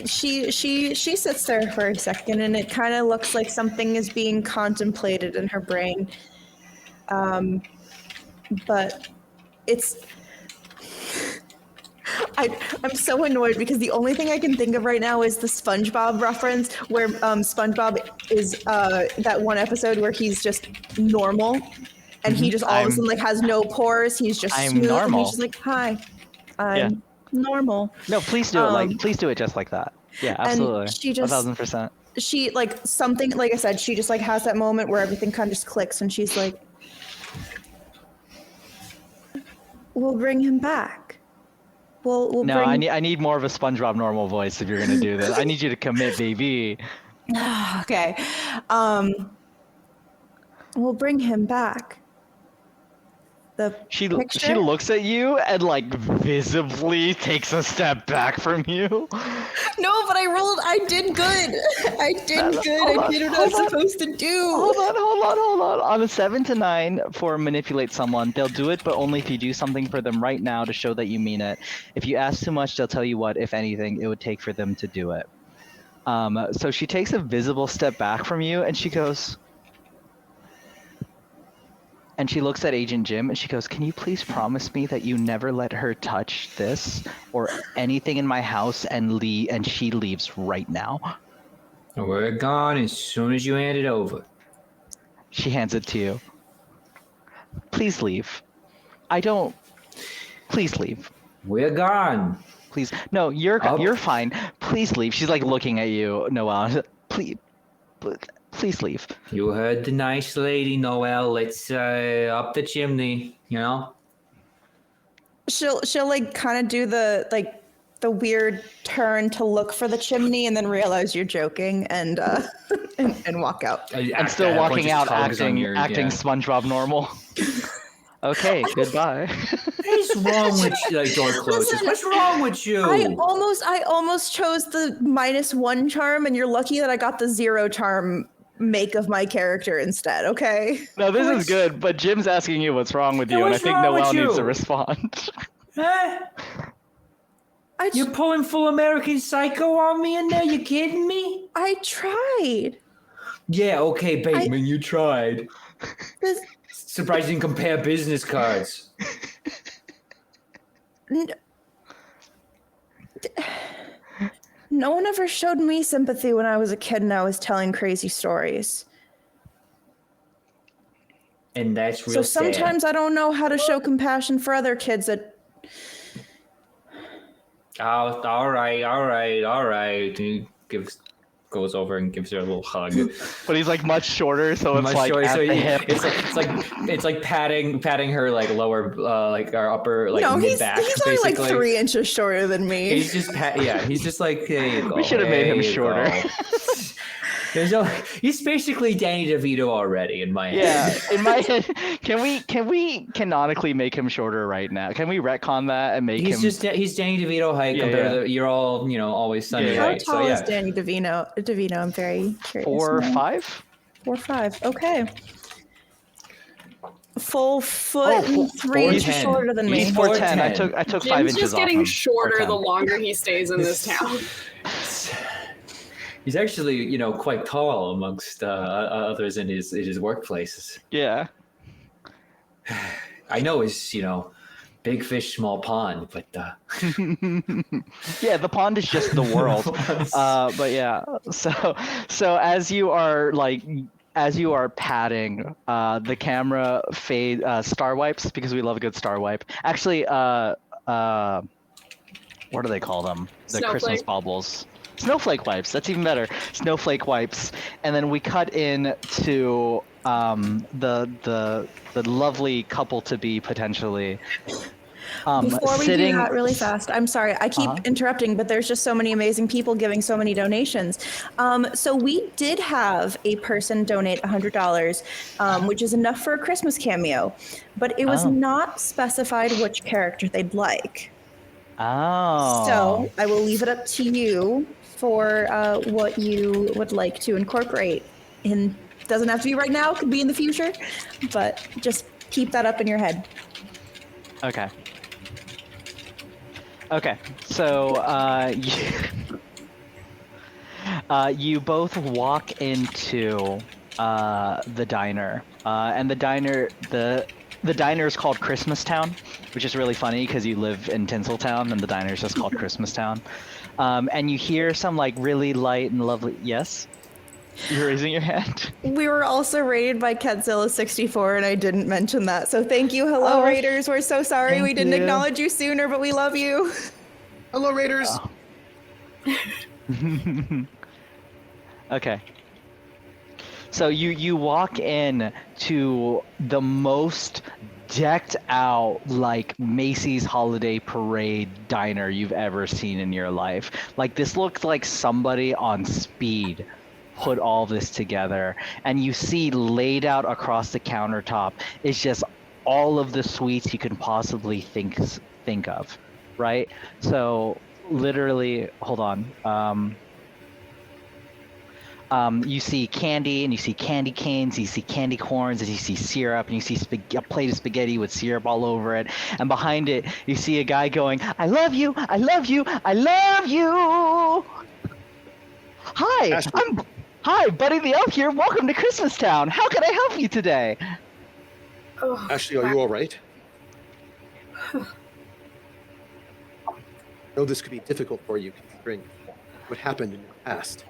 [SPEAKER 3] She sits there for a second, and it kind of looks like something is being contemplated in her brain. But it's. I'm so annoyed because the only thing I can think of right now is the SpongeBob reference where SpongeBob is that one episode where he's just normal and he just all of a sudden like has no pores. He's just
[SPEAKER 1] I'm
[SPEAKER 3] smooth and
[SPEAKER 1] normal.
[SPEAKER 3] he's just like, hi, I'm normal.
[SPEAKER 1] No, please do it please do it just like that. Yeah, absolutely.
[SPEAKER 3] And she just
[SPEAKER 1] 1000%.
[SPEAKER 3] she like something like I said, she just like has that moment where everything kind of just clicks and she's like, we'll bring him back. We'll
[SPEAKER 1] No,
[SPEAKER 3] bring...
[SPEAKER 1] I need more of a SpongeBob normal voice if you're gonna do this. I need you to commit, baby.
[SPEAKER 3] Okay. We'll bring him back. The
[SPEAKER 1] She
[SPEAKER 3] picture?
[SPEAKER 1] looks at you and like visibly takes a step back from you.
[SPEAKER 3] No, but I did good. I did good. I did what I was supposed to do.
[SPEAKER 1] Hold on. On a 7 to 9 for manipulate someone, they'll do it, but only if you do something for them right now to show that you mean it. If you ask too much, they'll tell you what, if anything, it would take for them to do it. So she takes a visible step back from you and she goes, and she looks at Agent Jim and she goes, can you please promise me that you never let her touch this or anything in my house and she leaves right now?
[SPEAKER 2] We're gone as soon as you hand it over.
[SPEAKER 1] She hands it to you. Please leave. Please leave.
[SPEAKER 2] We're gone.
[SPEAKER 1] Please. No, you're fine. Please leave. She's like looking at you, Noelle. Please leave.
[SPEAKER 2] You heard the nice lady, Noelle. Let's up the chimney, you know?
[SPEAKER 3] She'll like kind of do the weird turn to look for the chimney and then realize you're joking and and walk out.
[SPEAKER 1] And still walking out acting SpongeBob normal. Okay, goodbye.
[SPEAKER 2] What is wrong with you? Like, door closes.
[SPEAKER 3] Listen,
[SPEAKER 2] What's wrong with you?
[SPEAKER 3] I almost chose the -1 charm, and you're lucky that I got the 0 charm make of my character instead, okay?
[SPEAKER 1] No, this is good, but Jim's asking you what's wrong with you, and I think Noelle needs to respond.
[SPEAKER 2] Huh? You're pulling full American Psycho on me in there? You kidding me?
[SPEAKER 3] I tried.
[SPEAKER 2] Yeah, okay, Bateman, you tried.
[SPEAKER 3] This,
[SPEAKER 2] Surprised you didn't compare business cards.
[SPEAKER 3] No one ever showed me sympathy when I was a kid and I was telling crazy stories.
[SPEAKER 2] And that's real
[SPEAKER 3] So sometimes I don't know how to show compassion for other kids that...
[SPEAKER 2] Oh, all right. He goes over and gives her a little hug.
[SPEAKER 1] But he's like much shorter, so it's like at the hip.
[SPEAKER 2] It's like patting her like lower, like our upper, like mid back.
[SPEAKER 3] He's only like 3 inches shorter than me.
[SPEAKER 2] He's just he's just like, there you go.
[SPEAKER 1] We should have made him shorter.
[SPEAKER 2] He's basically Danny DeVito already in my head.
[SPEAKER 1] Yeah, in my head. Can we canonically make him shorter right now? Can we retcon that and make him?
[SPEAKER 2] He's Danny DeVito height compared to you're all Always Sunny height.
[SPEAKER 3] How tall is Danny DeVito? I'm very curious.
[SPEAKER 1] 4'5"?
[SPEAKER 3] 4'5". Okay. Full foot and 3 inches shorter than me.
[SPEAKER 1] He's 4'10". I took 5 inches off him.
[SPEAKER 5] Jim's just getting shorter the longer he stays in this town.
[SPEAKER 2] He's actually, quite tall amongst others in his workplaces.
[SPEAKER 1] Yeah.
[SPEAKER 2] I know he's, big fish, small pond, but
[SPEAKER 1] yeah, the pond is just the world. But yeah, so as you are patting, the camera star wipes because we love a good star wipe. Actually, what do they call them? The Christmas
[SPEAKER 5] Snowflake.
[SPEAKER 1] baubles. Snowflake wipes. That's even better. Snowflake wipes. And then we cut in to the lovely couple to be potentially.
[SPEAKER 3] Before we do
[SPEAKER 1] sitting.
[SPEAKER 3] that really fast, I'm sorry, I keep interrupting, but there's just so many amazing people giving so many donations. So we did have a person donate $100, which is enough for a Christmas cameo, but it was not specified which character they'd like.
[SPEAKER 1] Oh.
[SPEAKER 3] So I will leave it up to you for what you would like to incorporate in. Doesn't have to be right now, could be in the future, but just keep that up in your head.
[SPEAKER 1] Okay. Okay, so you both walk into the diner, and the diner is called Christmas Town, which is really funny because you live in Tinseltown and the diner is just called Christmas Town. And you hear some like really light and lovely. Yes, you're raising your hand.
[SPEAKER 3] We were also rated by Catzilla64, and I didn't mention that. So thank you, hello Raiders. We're so sorry we didn't acknowledge you sooner, but we love you.
[SPEAKER 4] Hello, Raiders.
[SPEAKER 1] Okay. So you walk in to the most decked out like Macy's holiday parade diner you've ever seen in your life. Like this looks like somebody on speed put all this together, and you see laid out across the countertop is just all of the sweets you can possibly think of, right? So literally, hold on. You see candy, and you see candy canes, you see candy corns, and you see syrup, and you see a plate of spaghetti with syrup all over it. And behind it, you see a guy going, "I love you, I love you, I love you." Hi, Hi, Buddy the Elf here. Welcome to Christmas Town. How can I help you today?
[SPEAKER 5] Oh,
[SPEAKER 4] Ashley, are you all right? I know this could be difficult for you considering what happened in your past.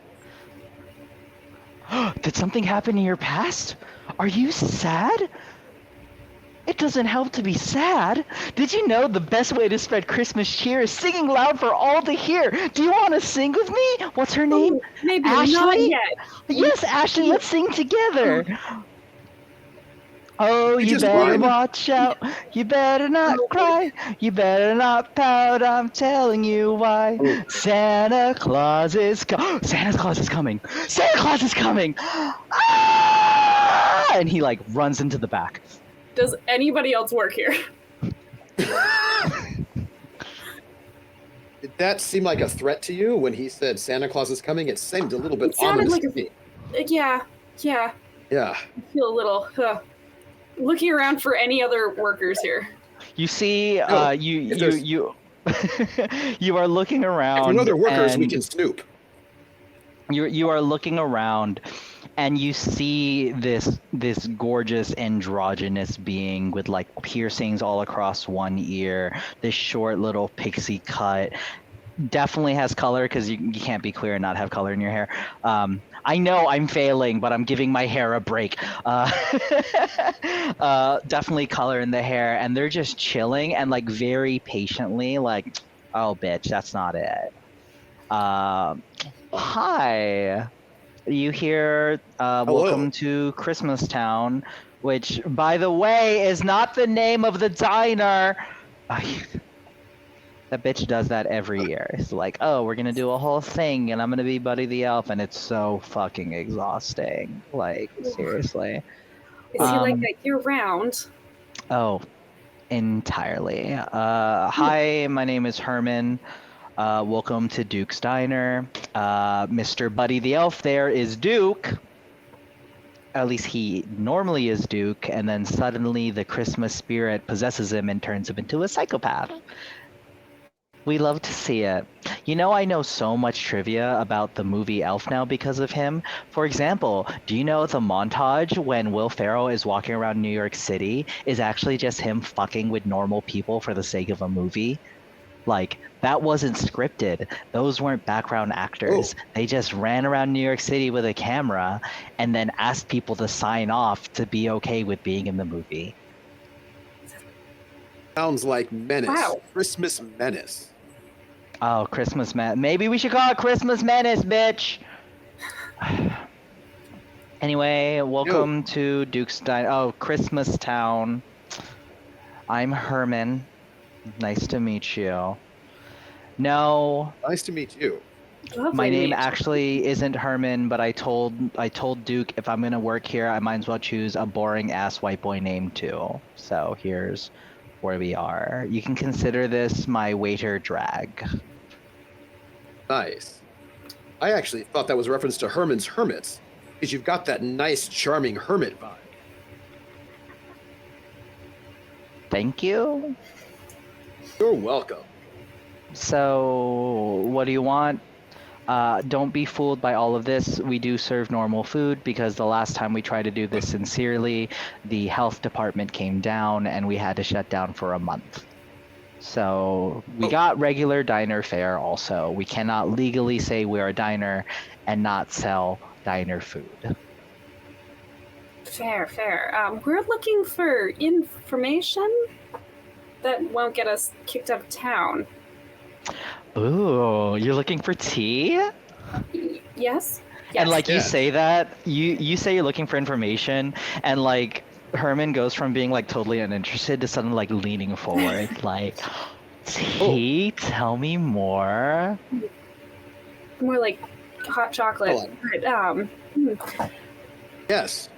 [SPEAKER 1] Did something happen in your past? Are you sad? It doesn't help to be sad. Did you know the best way to spread Christmas cheer is singing loud for all to hear? Do you want to sing with me? What's her name?
[SPEAKER 5] Maybe
[SPEAKER 1] Ashley?
[SPEAKER 5] not yet.
[SPEAKER 1] Yes, Ashley, let's sing together. Oh, you better watch out. You better not cry. You better not pout. I'm telling you why. Santa Claus is coming. Santa Claus is coming. Santa Claus is coming. Ah! And he like runs into the back.
[SPEAKER 5] Does anybody else work here?
[SPEAKER 4] Did that seem like a threat to you when he said Santa Claus is coming? It seemed a little bit ominous to me.
[SPEAKER 5] Yeah.
[SPEAKER 4] Yeah.
[SPEAKER 5] I feel a little looking around for any other workers here.
[SPEAKER 1] You see, you are looking around.
[SPEAKER 4] If we know they're workers, we
[SPEAKER 1] and
[SPEAKER 4] can snoop.
[SPEAKER 1] You are looking around, and you see this gorgeous androgynous being with like piercings all across one ear, this short little pixie cut. Definitely has color because you can't be clear and not have color in your hair. I know I'm failing, but I'm giving my hair a break. Definitely color in the hair, and they're just chilling and like very patiently, like, oh bitch, that's not it. Hi. You hear welcome to Christmas Town, which by the way is not the name of the diner. That bitch does that every year. It's like, oh, we're gonna do a whole thing, and I'm gonna be Buddy the Elf, and it's so fucking exhausting. Like, seriously.
[SPEAKER 5] Is he like that year round?
[SPEAKER 1] Oh, entirely. Hi, my name is Herman. Welcome to Duke's Diner. Mr. Buddy the Elf there is Duke. At least he normally is Duke, and then suddenly the Christmas spirit possesses him and turns him into a psychopath. We love to see it. You know, I know so much trivia about the movie Elf now because of him. For example, do you know the montage when Will Ferrell is walking around New York City is actually just him fucking with normal people for the sake of a movie? Like, that wasn't scripted. Those weren't background actors. They just ran around New York City with a camera and then asked people to sign off to be okay with being in the movie.
[SPEAKER 4] Sounds like Menace.
[SPEAKER 5] Wow.
[SPEAKER 4] Christmas Menace.
[SPEAKER 1] Oh, Christmas Man. Maybe we should call it Christmas Menace, bitch. Anyway, welcome to Duke's Diner. Oh, Christmas Town. I'm Herman. Nice to meet you. No,
[SPEAKER 6] Nice to meet you.
[SPEAKER 5] Lovely
[SPEAKER 1] my
[SPEAKER 5] to
[SPEAKER 1] name
[SPEAKER 5] meet you.
[SPEAKER 1] actually isn't Herman, but I told Duke if I'm gonna work here, I might as well choose a boring ass white boy name too. So here's where we are. You can consider this my waiter drag.
[SPEAKER 6] Nice. I actually thought that was a reference to Herman's Hermits, because you've got that nice, charming hermit vibe.
[SPEAKER 1] Thank you.
[SPEAKER 6] You're welcome.
[SPEAKER 1] So, what do you want? Don't be fooled by all of this. We do serve normal food because the last time we tried to do this sincerely, the health department came down and we had to shut down for a month. So we got regular diner fare also. We cannot legally say we're a diner and not sell diner food.
[SPEAKER 5] Fair, fair. We're looking for information that won't get us kicked out of town.
[SPEAKER 1] Ooh, you're looking for tea?
[SPEAKER 5] Yes?
[SPEAKER 1] And like you
[SPEAKER 6] Yes.
[SPEAKER 1] say that, you say you're looking for information, and like Herman goes from being like totally uninterested to suddenly like leaning forward, like, tea, tell me more.
[SPEAKER 5] More like hot chocolate.
[SPEAKER 6] Hold
[SPEAKER 5] But,
[SPEAKER 6] Yes.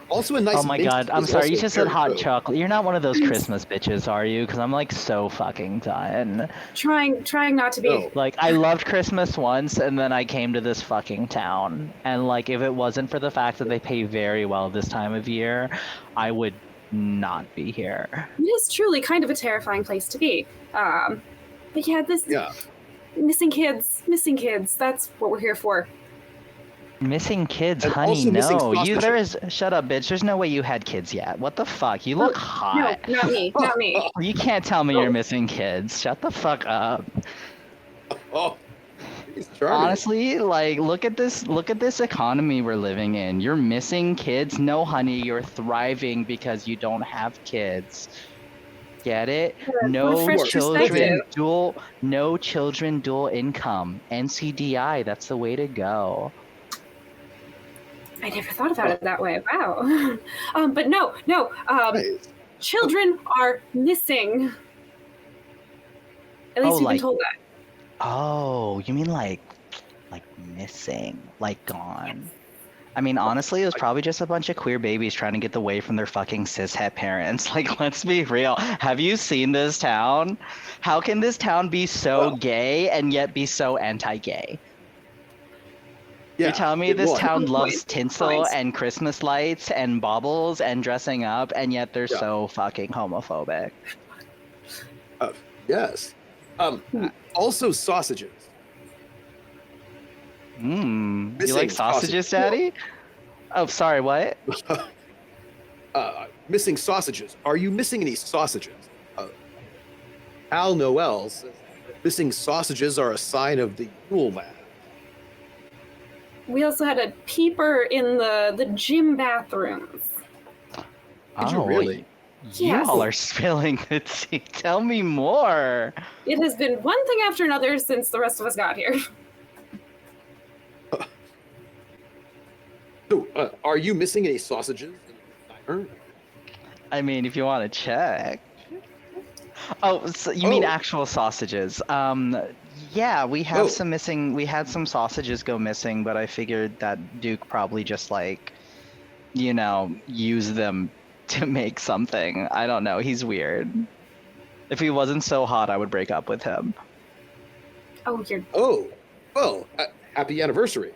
[SPEAKER 6] Also a nice.
[SPEAKER 1] Oh my
[SPEAKER 6] mint
[SPEAKER 1] god, I'm
[SPEAKER 6] is
[SPEAKER 1] sorry,
[SPEAKER 6] also
[SPEAKER 1] you just said
[SPEAKER 6] very
[SPEAKER 1] hot
[SPEAKER 6] good.
[SPEAKER 1] chocolate. You're not one of those Christmas bitches, are you? Because I'm like so fucking done.
[SPEAKER 5] trying not to be.
[SPEAKER 6] No.
[SPEAKER 1] Like, I loved Christmas once, and then I came to this fucking town. And like, if it wasn't for the fact that they pay very well this time of year, I would not be here.
[SPEAKER 5] It is truly kind of a terrifying place to be. But yeah, this
[SPEAKER 6] Yeah.
[SPEAKER 5] missing kids. That's what we're here for.
[SPEAKER 1] Missing kids,
[SPEAKER 6] And
[SPEAKER 1] honey,
[SPEAKER 6] also missing
[SPEAKER 1] no. You there
[SPEAKER 6] sausages.
[SPEAKER 1] is shut up, bitch. There's no way you had kids yet. What the fuck? You look hot.
[SPEAKER 5] No, not me. Not me.
[SPEAKER 1] You can't tell me
[SPEAKER 6] Oh.
[SPEAKER 1] you're missing kids. Shut the fuck up.
[SPEAKER 6] Oh, he's charming.
[SPEAKER 1] Honestly, like look at this economy we're living in. You're missing kids? No, honey, you're thriving because you don't have kids. Get it? No
[SPEAKER 5] fresh
[SPEAKER 1] children
[SPEAKER 5] perspective.
[SPEAKER 1] dual income. NCDI, that's the way to go.
[SPEAKER 5] I never thought about it that way. Wow. But no.
[SPEAKER 6] Nice.
[SPEAKER 5] Children are missing. At least
[SPEAKER 1] Oh,
[SPEAKER 5] you've
[SPEAKER 1] like-
[SPEAKER 5] been told that.
[SPEAKER 1] Oh, you mean like missing, like gone. I mean, honestly, it was probably just a bunch of queer babies trying to get away from their fucking cishet parents. Like, let's be real. Have you seen this town? How can this town be so
[SPEAKER 6] Well-
[SPEAKER 1] gay and yet be so anti-gay?
[SPEAKER 6] Yeah,
[SPEAKER 1] You're telling me
[SPEAKER 6] it
[SPEAKER 1] this
[SPEAKER 6] was.
[SPEAKER 1] town
[SPEAKER 5] Good
[SPEAKER 1] loves
[SPEAKER 5] point.
[SPEAKER 1] tinsel
[SPEAKER 5] Points.
[SPEAKER 1] and Christmas lights and baubles and dressing up, and yet they're
[SPEAKER 6] Yeah.
[SPEAKER 1] so fucking homophobic.
[SPEAKER 6] Yes. Also sausages.
[SPEAKER 1] You
[SPEAKER 6] Missing
[SPEAKER 1] like sausages,
[SPEAKER 6] sausage.
[SPEAKER 1] Daddy? Oh, sorry, what?
[SPEAKER 6] Missing sausages. Are you missing any sausages? Al Noel says missing sausages are a sign of the Yule lad.
[SPEAKER 5] We also had a peeper in the gym bathrooms.
[SPEAKER 6] Did you really?
[SPEAKER 1] You
[SPEAKER 5] Yes.
[SPEAKER 1] all are spilling the tea. Tell me more.
[SPEAKER 5] It has been one thing after another since the rest of us got here.
[SPEAKER 6] So, are you missing any sausages in your diner?
[SPEAKER 1] I mean, if you want to check. Oh, so you mean
[SPEAKER 6] Oh.
[SPEAKER 1] actual sausages? Yeah, we have
[SPEAKER 6] Oh.
[SPEAKER 1] some missing. We had some sausages go missing, but I figured that Duke probably just like, use them to make something. I don't know. He's weird. If he wasn't so hot, I would break up with him.
[SPEAKER 5] Oh, you're
[SPEAKER 6] Oh, well, happy anniversary.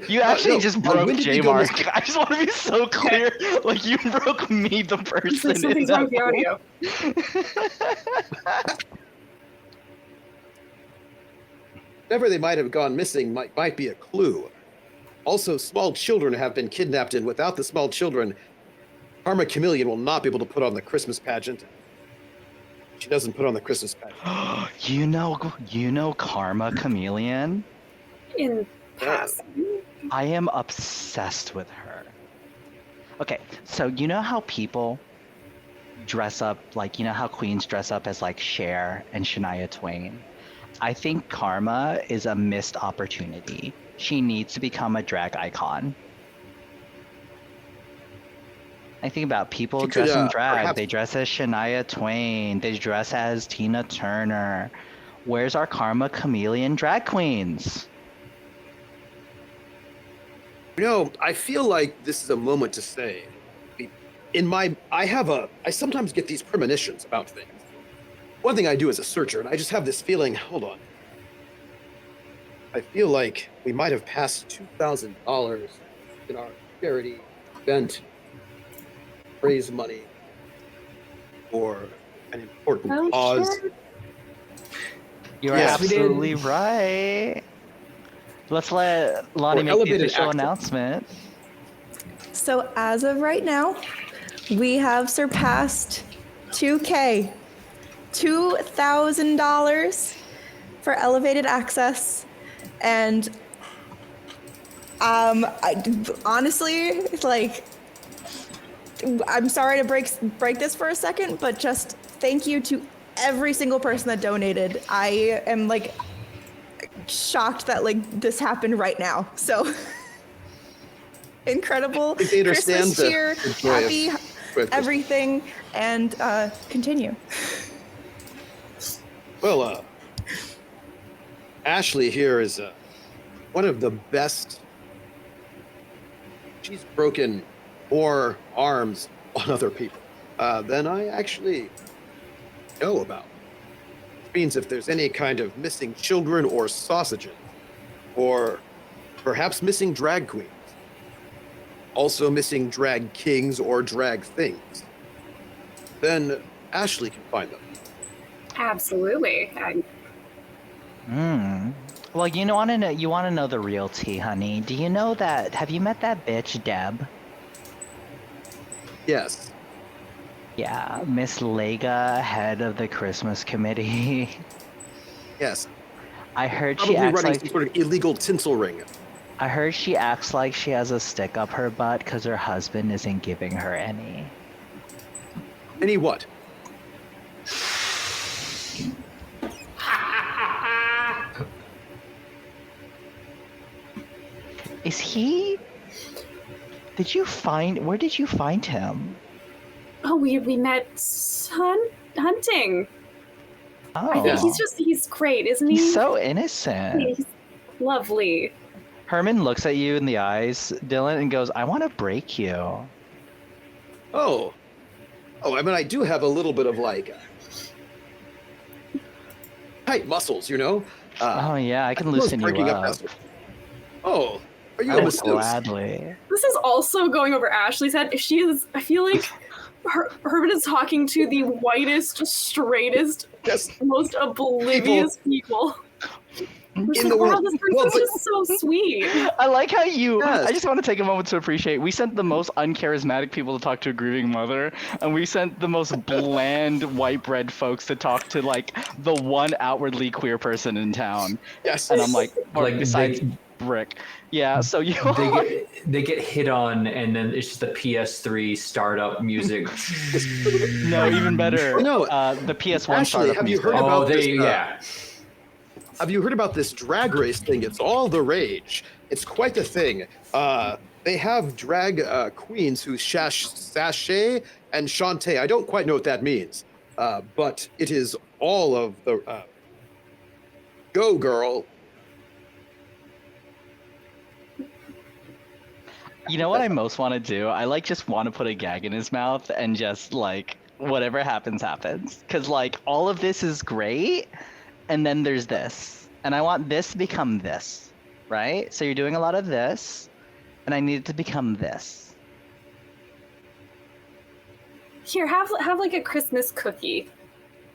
[SPEAKER 1] You actually just broke
[SPEAKER 6] when did we
[SPEAKER 1] J
[SPEAKER 6] go
[SPEAKER 1] Mark.
[SPEAKER 6] missing?
[SPEAKER 1] I just want to be so clear. Like you broke me, the person. in
[SPEAKER 5] something's wrong with the
[SPEAKER 1] that
[SPEAKER 5] audio.
[SPEAKER 6] Whatever they might have gone missing might be a clue. Also, small children have been kidnapped, and without the small children, Karma Chameleon will not be able to put on the Christmas pageant. She doesn't put on the Christmas pageant.
[SPEAKER 1] you know Karma Chameleon?
[SPEAKER 5] In past.
[SPEAKER 1] I am obsessed with her. Okay, so you know how people dress up, like, you know how queens dress up as like Cher and Shania Twain? I think Karma is a missed opportunity. She needs to become a drag icon. I think about people
[SPEAKER 6] She could,
[SPEAKER 1] dress in drag.
[SPEAKER 6] perhaps-
[SPEAKER 1] They dress as Shania Twain. They dress as Tina Turner. Where's our Karma chameleon drag queens?
[SPEAKER 6] You know, I feel like this is a moment to say, I sometimes get these premonitions about things. One thing I do as a searcher, and I just have this feeling, hold on. I feel like we might have passed $2,000 in our charity event, raise money for an important
[SPEAKER 5] Oh,
[SPEAKER 6] cause.
[SPEAKER 5] sure.
[SPEAKER 1] You're
[SPEAKER 6] Yes,
[SPEAKER 2] we did.
[SPEAKER 1] absolutely right. Let's let Lonnie
[SPEAKER 6] Or
[SPEAKER 1] make the
[SPEAKER 6] elevated
[SPEAKER 1] official
[SPEAKER 6] actor.
[SPEAKER 1] announcement.
[SPEAKER 3] So as of right now, we have surpassed 2K, $2,000 for elevated access, and honestly, like, I'm sorry to break this for a second, but just thank you to every single person that donated. I am like shocked that like this happened right now. So incredible
[SPEAKER 6] think they understand
[SPEAKER 3] Christmas cheer,
[SPEAKER 6] the joy of-
[SPEAKER 3] happy
[SPEAKER 6] joy of Christmas.
[SPEAKER 3] everything, and continue.
[SPEAKER 6] Well, Ashley here is one of the best. She's broken more arms on other people than I actually know about. Which means if there's any kind of missing children or sausages, or perhaps missing drag queens, also missing drag kings or drag things, then Ashley can find them.
[SPEAKER 5] Absolutely.
[SPEAKER 1] Well, you want to know the real tea, honey. Do you know that? Have you met that bitch, Deb?
[SPEAKER 6] Yes.
[SPEAKER 1] Yeah, Miss Lega, head of the Christmas committee.
[SPEAKER 6] Yes.
[SPEAKER 1] I heard
[SPEAKER 6] Probably
[SPEAKER 1] she acts
[SPEAKER 6] running
[SPEAKER 1] like
[SPEAKER 6] some sort of illegal tinsel ring.
[SPEAKER 1] I heard she acts like she has a stick up her butt because her husband isn't giving her any.
[SPEAKER 6] Any what?
[SPEAKER 1] Is he? Where did you find him?
[SPEAKER 5] Oh, we met hunting.
[SPEAKER 1] Oh,
[SPEAKER 5] I think he's great, isn't he?
[SPEAKER 1] he's so innocent.
[SPEAKER 5] He's lovely.
[SPEAKER 1] Herman looks at you in the eyes, Dylan, and goes, "I want to break you."
[SPEAKER 6] Oh, I mean, I do have a little bit of like tight muscles, you know.
[SPEAKER 1] Oh yeah, I can
[SPEAKER 6] suppose
[SPEAKER 1] loosen you
[SPEAKER 6] breaking
[SPEAKER 1] up.
[SPEAKER 6] vessels. Oh, are you
[SPEAKER 1] I
[SPEAKER 6] a
[SPEAKER 1] will
[SPEAKER 6] masseuse?
[SPEAKER 1] gladly.
[SPEAKER 5] This is also going over Ashley's head. I feel like Herman is talking to the whitest, straightest,
[SPEAKER 6] Yes.
[SPEAKER 5] most oblivious people. We're just
[SPEAKER 6] In
[SPEAKER 5] like,
[SPEAKER 6] the
[SPEAKER 5] wow,
[SPEAKER 6] world.
[SPEAKER 5] this
[SPEAKER 6] Well,
[SPEAKER 5] person's
[SPEAKER 6] but-
[SPEAKER 5] just so sweet.
[SPEAKER 1] I like how you.
[SPEAKER 6] Yes.
[SPEAKER 1] I just want to take a moment to appreciate. We sent the most uncharismatic people to talk to a grieving mother, and we sent the most bland white bread folks to talk to like the one outwardly queer person in town.
[SPEAKER 6] Yes.
[SPEAKER 1] And I'm like, or
[SPEAKER 2] Like,
[SPEAKER 1] besides Brick. Yeah. So you.
[SPEAKER 2] they get hit on, and then it's just the PS3 startup music.
[SPEAKER 1] No, even better.
[SPEAKER 6] No,
[SPEAKER 1] the PS1
[SPEAKER 6] Ashley,
[SPEAKER 1] startup
[SPEAKER 6] have you
[SPEAKER 1] music.
[SPEAKER 6] heard about
[SPEAKER 2] Oh, they
[SPEAKER 6] this,
[SPEAKER 2] yeah.
[SPEAKER 6] Have you heard about this drag race thing? It's all the rage. It's quite the thing. They have drag queens who sashay and shantae. I don't quite know what that means, but it is all of the go girl.
[SPEAKER 1] You know what I most want to do? I like just want to put a gag in his mouth and just like whatever happens happens. Cause like all of this is great, and then there's this, and I want this to become this, right? So you're doing a lot of this, and I need it to become this.
[SPEAKER 5] Here, have like a Christmas cookie.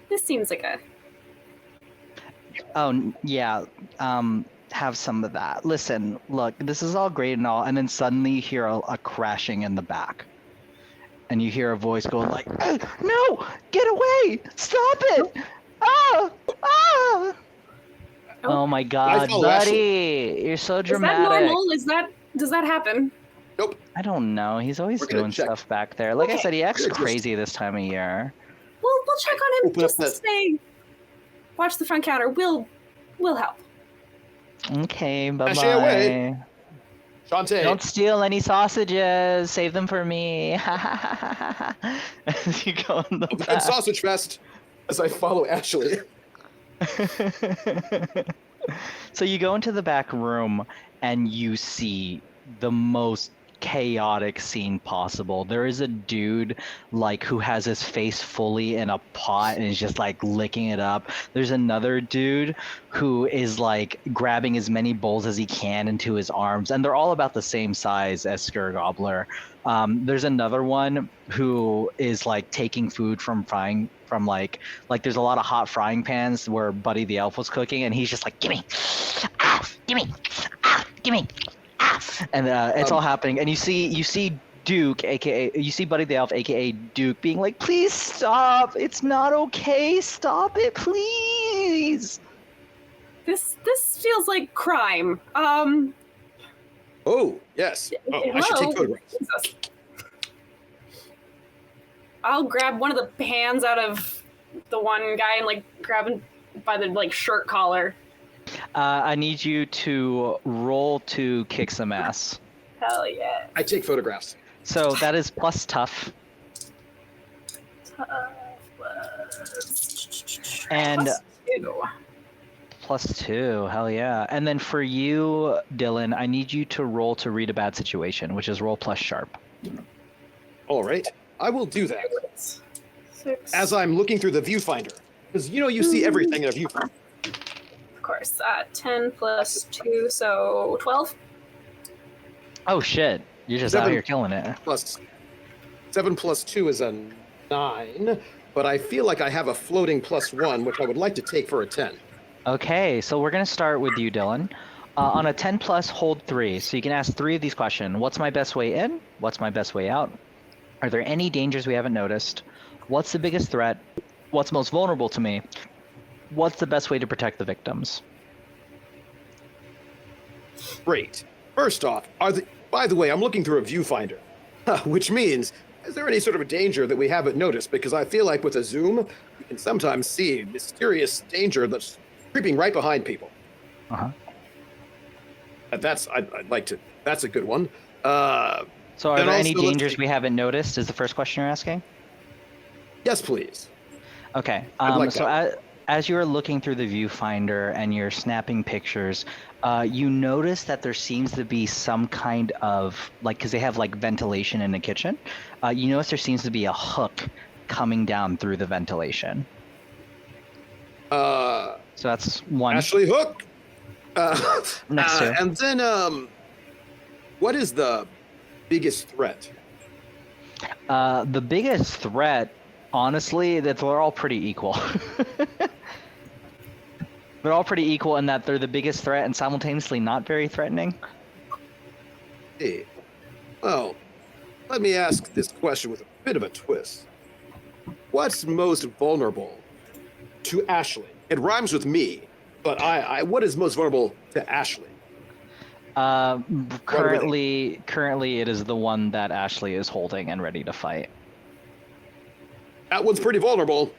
[SPEAKER 5] This seems like a.
[SPEAKER 1] Oh yeah, have some of that. Listen, look, this is all great and all, and then suddenly you hear a crashing in the back, and you hear a voice going like, "No, get away! Stop it! Ah, ah!" Oh my God,
[SPEAKER 6] follow
[SPEAKER 1] buddy, you're so
[SPEAKER 5] Is that
[SPEAKER 1] dramatic.
[SPEAKER 5] normal? Does that happen?
[SPEAKER 6] Nope.
[SPEAKER 1] I don't know. He's always
[SPEAKER 6] We're gonna
[SPEAKER 1] doing
[SPEAKER 6] check.
[SPEAKER 1] stuff back there. Like I
[SPEAKER 5] Okay.
[SPEAKER 1] said, he acts
[SPEAKER 6] You're just-
[SPEAKER 1] crazy this time of year.
[SPEAKER 5] We'll check on him.
[SPEAKER 6] Open up
[SPEAKER 5] Just
[SPEAKER 6] that-
[SPEAKER 5] stay. Watch the front counter. We'll help.
[SPEAKER 1] Okay, bye
[SPEAKER 6] Sashay away.
[SPEAKER 1] bye.
[SPEAKER 6] Shantae.
[SPEAKER 1] Don't steal any sausages. Save them for me. As you go in the
[SPEAKER 6] Open
[SPEAKER 1] back.
[SPEAKER 6] Sausage Fest as I follow Ashley.
[SPEAKER 1] So you go into the back room and you see the most chaotic scene possible. There is a dude like who has his face fully in a pot and is just like licking it up. There's another dude who is like grabbing as many bowls as he can into his arms, and they're all about the same size as Gobbler. There's another one who is like taking food from frying from like there's a lot of hot frying pans where Buddy the Elf was cooking, and he's just like, gimme, gimme, gimme. And it's all happening, and you see Duke, aka you see Buddy the Elf, aka Duke, being like, "Please stop! It's not okay. Stop it, please."
[SPEAKER 5] This feels like crime.
[SPEAKER 6] Oh, yes. Oh, I should
[SPEAKER 5] hello?
[SPEAKER 6] take photographs.
[SPEAKER 5] Jesus. I'll grab one of the hands out of the one guy and like grab him by the like shirt collar.
[SPEAKER 1] I need you to roll to kick some ass.
[SPEAKER 5] Hell yeah.
[SPEAKER 6] I take photographs.
[SPEAKER 1] So that is plus tough. And +2, hell yeah. And then for you, Dylan, I need you to roll to read a bad situation, which is roll plus sharp.
[SPEAKER 6] All right. I will do that.
[SPEAKER 5] 6.
[SPEAKER 6] As I'm looking through the viewfinder. Because, you see everything in a viewfinder.
[SPEAKER 5] Of course. 10 plus 2, so 12.
[SPEAKER 1] Oh shit, you're just out
[SPEAKER 6] 7
[SPEAKER 1] here killing it.
[SPEAKER 6] plus 7 plus 2 is a 9, but I feel like I have a floating +1, which I would like to take for a 10.
[SPEAKER 1] Okay, so we're gonna start with you, Dylan. On a 10 plus, hold 3. So you can ask 3 of these questions. What's my best way in? What's my best way out? Are there any dangers we haven't noticed? What's the biggest threat? What's most vulnerable to me? What's the best way to protect the victims?
[SPEAKER 6] Great. First off, by the way, I'm looking through a viewfinder, which means, is there any sort of a danger that we haven't noticed? Because I feel like with a zoom, you can sometimes see mysterious danger that's creeping right behind people.
[SPEAKER 1] Uh-huh.
[SPEAKER 6] I'd like to, that's a good one.
[SPEAKER 1] So are
[SPEAKER 6] And
[SPEAKER 1] there any
[SPEAKER 6] also, let's
[SPEAKER 1] dangers
[SPEAKER 6] see.
[SPEAKER 1] we haven't noticed is the first question you're asking?
[SPEAKER 6] Yes, please.
[SPEAKER 1] Okay.
[SPEAKER 6] I'd like
[SPEAKER 1] So
[SPEAKER 6] that.
[SPEAKER 1] as you're looking through the viewfinder and you're snapping pictures, you notice that there seems to be some kind of because they have like ventilation in the kitchen. You notice there seems to be a hook coming down through the ventilation.
[SPEAKER 6] Uh,
[SPEAKER 1] So that's one.
[SPEAKER 6] Ashley Hook.
[SPEAKER 1] Next to.
[SPEAKER 6] And then, what is the biggest threat?
[SPEAKER 1] The biggest threat, honestly, that they're all pretty equal. They're all pretty equal in that they're the biggest threat and simultaneously not very threatening.
[SPEAKER 6] Hey, well, let me ask this question with a bit of a twist. What's most vulnerable to Ashley? It rhymes with me, but what is most vulnerable to Ashley?
[SPEAKER 1] Currently, it is the one that Ashley is holding and ready to fight.
[SPEAKER 6] That one's pretty vulnerable.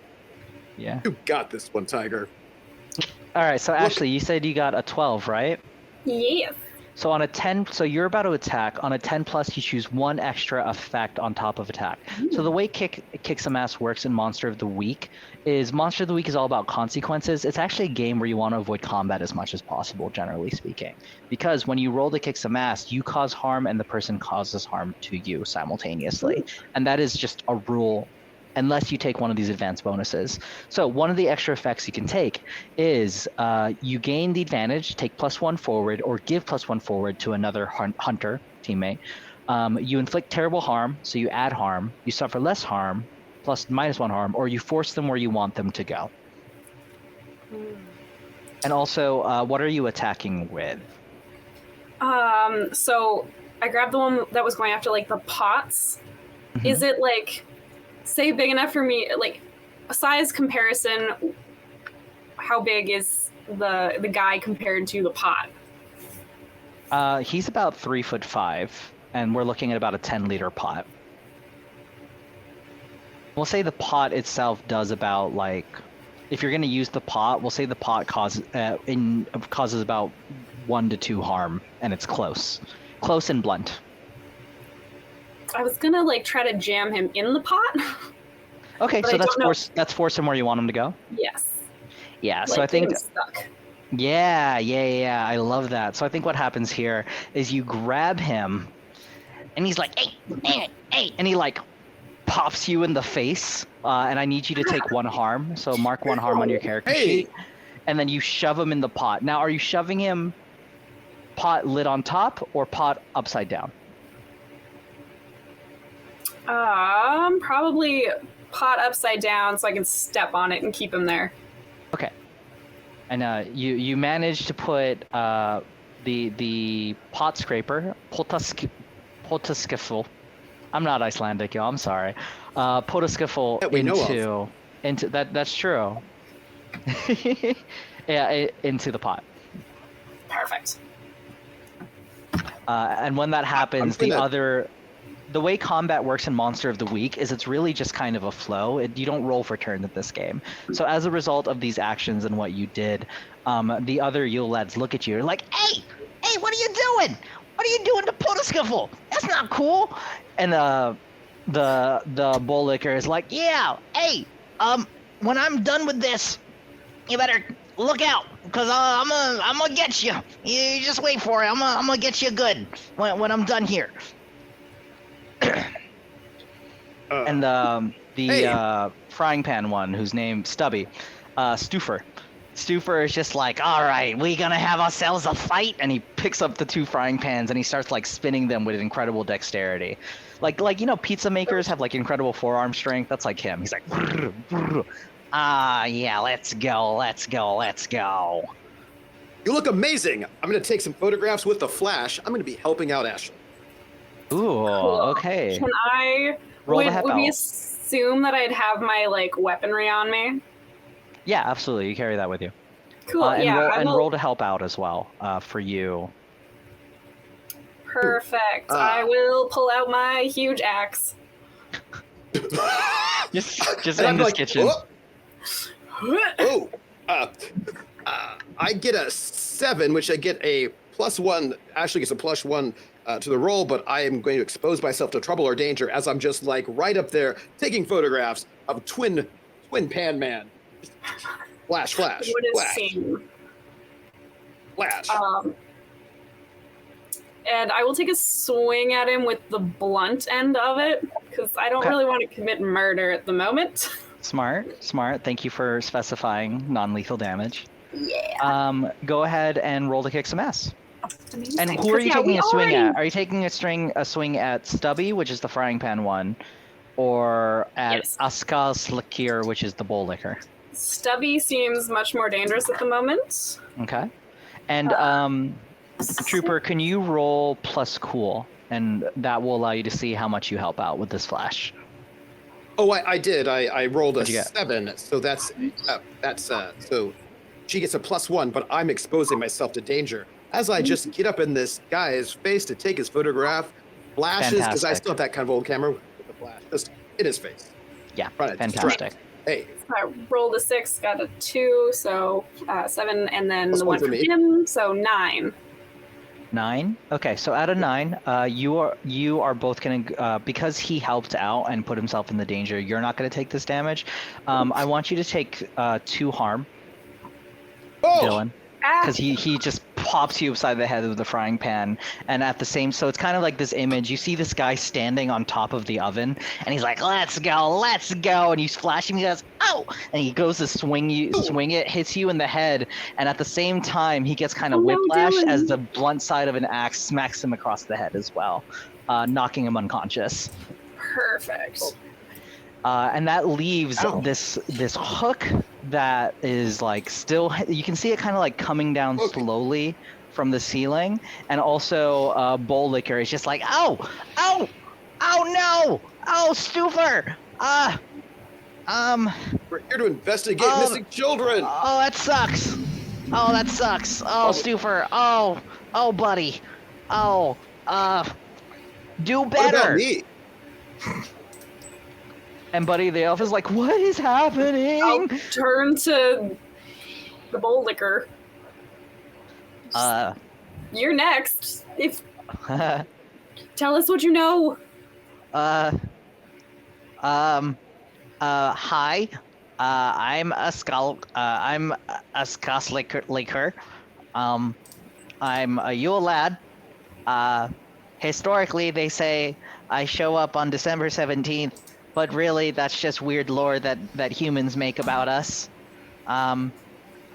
[SPEAKER 1] Yeah.
[SPEAKER 6] You got this one, Tiger.
[SPEAKER 1] All right. So Ashley, you said you got a 12, right?
[SPEAKER 5] Yes.
[SPEAKER 1] So on a 10, so you're about to attack. On a 10 plus, you choose one extra effect on top of attack. So the way Kick Some Ass works in Monster of the Week is Monster of the Week is all about consequences. It's actually a game where you want to avoid combat as much as possible, generally speaking. Because when you roll to kick some ass, you cause harm and the person causes harm to you simultaneously. And that is just a rule unless you take one of these advanced bonuses. So one of the extra effects you can take is you gain the advantage, take +1 forward, or give +1 forward to another hunter teammate. You inflict terrible harm, so you add harm. You suffer less harm, -1 harm, or you force them where you want them to go. And also, what are you attacking with?
[SPEAKER 5] So I grabbed the one that was going after like the pots.
[SPEAKER 1] Mhm.
[SPEAKER 5] Is it like, say, big enough for me? Like, a size comparison. How big is the guy compared to the pot?
[SPEAKER 1] He's about 3'5", and we're looking at about a 10-liter pot. We'll say the pot itself does about like, if you're going to use the pot, we'll say the pot causes about 1 to 2 harm, and it's close and blunt.
[SPEAKER 5] I was gonna like try to jam him in the pot.
[SPEAKER 1] Okay,
[SPEAKER 5] But
[SPEAKER 1] so
[SPEAKER 5] I don't know.
[SPEAKER 1] that's force him where you want him to go.
[SPEAKER 5] Yes.
[SPEAKER 1] Yeah,
[SPEAKER 5] Like,
[SPEAKER 1] so I think
[SPEAKER 5] get him stuck.
[SPEAKER 1] yeah, I love that. So I think what happens here is you grab him, and he's like, hey, and he like pops you in the face, and I need you to take 1 harm. So mark 1 harm on your character sheet, and then you shove him in the pot. Now, are you shoving him pot lid on top or pot upside down?
[SPEAKER 5] Probably pot upside down so I can step on it and keep him there.
[SPEAKER 1] Okay. And you manage to put the pot scraper, potaskeful. I'm not Icelandic, y'all. I'm sorry. Potaskeful into that. That's true. Yeah, into the pot.
[SPEAKER 5] Perfect.
[SPEAKER 1] And when that happens, the way combat works in Monster of the Week is it's really just kind of a flow. You don't roll for turns at this game. So as a result of these actions and what you did, the other Yule lads look at you and are like, hey, what are you doing? What are you doing to Potaskeful? That's not cool. And the bull licker is like, yeah, hey, when I'm done with this, you better look out, because I'm gonna get you. You just wait for it. I'm gonna get you good when I'm done here. And the frying pan one, whose name's Stubby, Stuffer is just like, all right, we gonna have ourselves a fight, and he picks up the 2 frying pans and he starts like spinning them with incredible dexterity, like pizza makers have like incredible forearm strength. That's like him. He's like, yeah, let's go.
[SPEAKER 6] You look amazing. I'm gonna take some photographs with the flash. I'm gonna be helping out Ashley.
[SPEAKER 1] Ooh,
[SPEAKER 5] Cool.
[SPEAKER 1] okay.
[SPEAKER 5] Can I?
[SPEAKER 1] Roll the
[SPEAKER 5] would
[SPEAKER 1] help
[SPEAKER 5] we
[SPEAKER 1] out.
[SPEAKER 5] assume that I'd have my like weaponry on me?
[SPEAKER 1] Yeah, absolutely. You carry that with you.
[SPEAKER 5] Cool.
[SPEAKER 1] And roll to help out as well for you.
[SPEAKER 5] Perfect. I will pull out my huge axe.
[SPEAKER 1] Just
[SPEAKER 6] And
[SPEAKER 1] in
[SPEAKER 6] I'm
[SPEAKER 1] this
[SPEAKER 6] like,
[SPEAKER 1] kitchen.
[SPEAKER 6] I get a 7, which I get a +1. Ashley gets a +1 to the roll, but I am going to expose myself to trouble or danger as I'm just like right up there taking photographs of twin pan man. Flash,
[SPEAKER 5] What is
[SPEAKER 6] flash,
[SPEAKER 5] shame?
[SPEAKER 6] flash.
[SPEAKER 5] And I will take a swing at him with the blunt end of it, because I don't really want to commit murder at the moment.
[SPEAKER 1] Smart. Thank you for specifying non-lethal damage.
[SPEAKER 5] Yeah.
[SPEAKER 1] Go ahead and roll to kick some ass.
[SPEAKER 5] Amazing.
[SPEAKER 1] And who are you taking a swing
[SPEAKER 5] already...
[SPEAKER 1] at? Are you taking a swing at Stubby, which is the frying pan one, or at Askal's Lakir, which is the bowl licker?
[SPEAKER 5] Stubby seems much more dangerous at the moment.
[SPEAKER 1] Okay. And Trooper, can you roll plus cool, and that will allow you to see how much you help out with this flash.
[SPEAKER 6] Oh, I did. I rolled a
[SPEAKER 1] What'd you get?
[SPEAKER 6] 7, so that's so she gets a +1, but I'm exposing myself to danger as I just get up in this guy's face to take his photograph, flashes, because I still have that kind of old camera with the flash, just in his face.
[SPEAKER 1] Yeah,
[SPEAKER 6] Right,
[SPEAKER 1] fantastic.
[SPEAKER 6] Hey,
[SPEAKER 5] I rolled a 6, got a 2, so 7, and then
[SPEAKER 6] Plus
[SPEAKER 5] the
[SPEAKER 6] 1
[SPEAKER 5] one
[SPEAKER 6] for
[SPEAKER 5] for
[SPEAKER 6] me.
[SPEAKER 5] him, so 9.
[SPEAKER 1] 9. Okay, so out of 9, you are both gonna because he helped out and put himself in the danger. You're not gonna take this damage. I want you to take 2 harm, Dylan, because he just pops you upside the head with the frying pan, and at the same, so it's kind of like this image. You see this guy standing on top of the oven, and he's like, "Let's go," and you flash him. He goes, "Oh!" and he goes to swing it, hits you in the head, and at the same time, he gets kind of whiplash as the blunt side of an axe smacks him across the head as well, knocking him unconscious.
[SPEAKER 5] Perfect.
[SPEAKER 1] And that leaves this hook that is like still, you can see it kind of like coming down slowly from the ceiling, and also Bowl Licker is just like, oh no, Stuffer,
[SPEAKER 6] we're here to investigate missing children.
[SPEAKER 1] Oh, that sucks. Oh, Stuffer. Oh, buddy.
[SPEAKER 7] Do
[SPEAKER 6] What about
[SPEAKER 7] better.
[SPEAKER 6] me?
[SPEAKER 1] And Buddy the elf is like, what is happening?
[SPEAKER 5] I'll turn to the bowl licker. You're next. If tell us what you know.
[SPEAKER 1] Hi. I'm a Skosliker. I'm a Yule lad. Historically, they say I show up on December 17th, but really that's just weird lore that humans make about us. I'm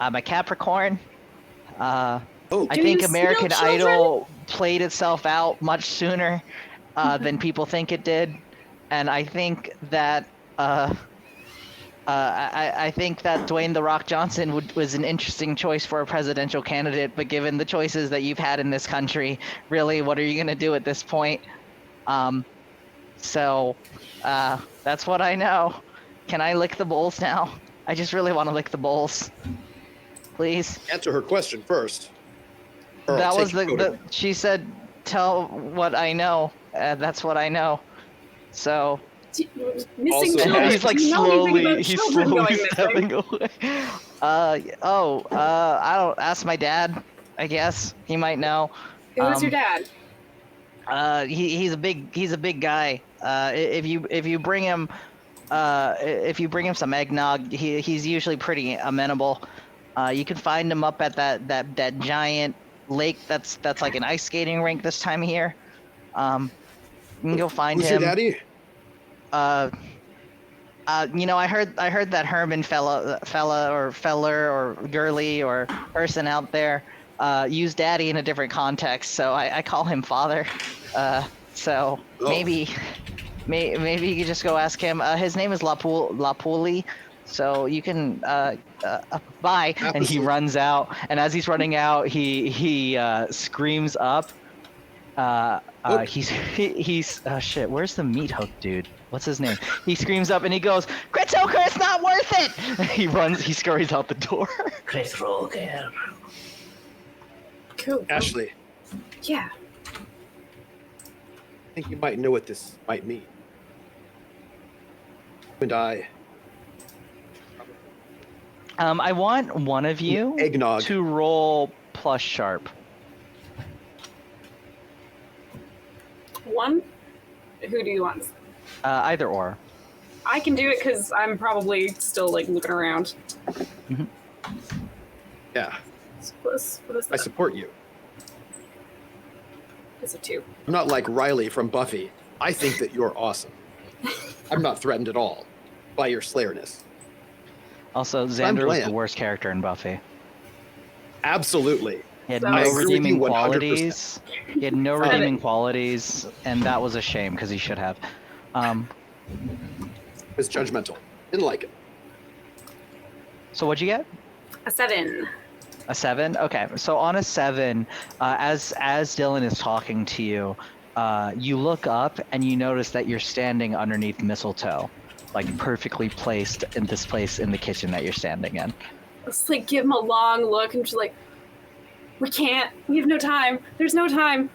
[SPEAKER 1] a Capricorn. I
[SPEAKER 5] Do
[SPEAKER 1] think
[SPEAKER 5] you steal
[SPEAKER 1] American
[SPEAKER 5] children?
[SPEAKER 1] Idol played itself out much sooner than people think it did, and I think that I think that Dwayne "The Rock" Johnson was an interesting choice for a presidential candidate, but given the choices that you've had in this country, really, what are you gonna do at this point? So that's what I know. Can I lick the bowls now? I just really want to lick the bowls, please.
[SPEAKER 6] Answer her question first. or I'll
[SPEAKER 1] That
[SPEAKER 6] take
[SPEAKER 1] was
[SPEAKER 6] your coat away.
[SPEAKER 1] she said, tell what I know. That's what I know. So
[SPEAKER 5] Missing
[SPEAKER 6] Also-
[SPEAKER 5] children.
[SPEAKER 1] he's like
[SPEAKER 5] Do you know anything about
[SPEAKER 1] he's
[SPEAKER 5] children
[SPEAKER 1] slowly
[SPEAKER 5] going missing?
[SPEAKER 1] stepping away. I don't ask my dad. I guess he might know.
[SPEAKER 5] Who's your dad?
[SPEAKER 1] He's a big guy. If you bring him some eggnog, he's usually pretty amenable. You can find him up at that giant lake that's like an ice skating rink this time of year. You can go find
[SPEAKER 6] Who's
[SPEAKER 1] him.
[SPEAKER 6] your daddy?
[SPEAKER 1] I heard that Herman fella or girly or person out there use daddy in a different context, so I call him father. So
[SPEAKER 6] Oh.
[SPEAKER 1] maybe you could just go ask him. His name is Lapuli, so you can bye. And he
[SPEAKER 6] Absolutely.
[SPEAKER 1] runs out, and as he's running out, he screams up. He's shit. Where's the meat hook dude? What's his name? He screams up and he goes, "Kritoker, it's not worth it!" He runs. He scurries out the door.
[SPEAKER 2] Kritoker.
[SPEAKER 5] Cool.
[SPEAKER 6] Ashley,
[SPEAKER 5] Yeah.
[SPEAKER 6] I think you might know what this might mean. You and I,
[SPEAKER 1] I want one of you
[SPEAKER 6] eggnog.
[SPEAKER 1] to roll plus sharp.
[SPEAKER 5] One? Who do you want?
[SPEAKER 1] Either or.
[SPEAKER 5] I can do it because I'm probably still like looking around.
[SPEAKER 6] Yeah,
[SPEAKER 5] What is
[SPEAKER 6] I
[SPEAKER 5] that?
[SPEAKER 6] support you.
[SPEAKER 5] It's a 2.
[SPEAKER 6] I'm not like Riley from Buffy. I think that you're awesome. I'm not threatened at all by your slayerness.
[SPEAKER 1] Also, Xander was the
[SPEAKER 6] bland.
[SPEAKER 1] worst character in Buffy.
[SPEAKER 6] Absolutely.
[SPEAKER 1] He had
[SPEAKER 5] So-
[SPEAKER 1] no
[SPEAKER 5] I
[SPEAKER 6] agree with
[SPEAKER 1] redeeming
[SPEAKER 6] you 100%.
[SPEAKER 1] qualities. He had no
[SPEAKER 5] Seven.
[SPEAKER 1] redeeming qualities, and that was a shame because he should have.
[SPEAKER 6] It was judgmental. Didn't like it.
[SPEAKER 1] So what'd you get?
[SPEAKER 5] A 7.
[SPEAKER 1] A 7? Okay, so on a 7, as Dylan is talking to you, you look up and you notice that you're standing underneath mistletoe, like perfectly placed in this place in the kitchen that you're standing in.
[SPEAKER 5] Let's like give him a long look and just like, we can't. We have no time. There's no time.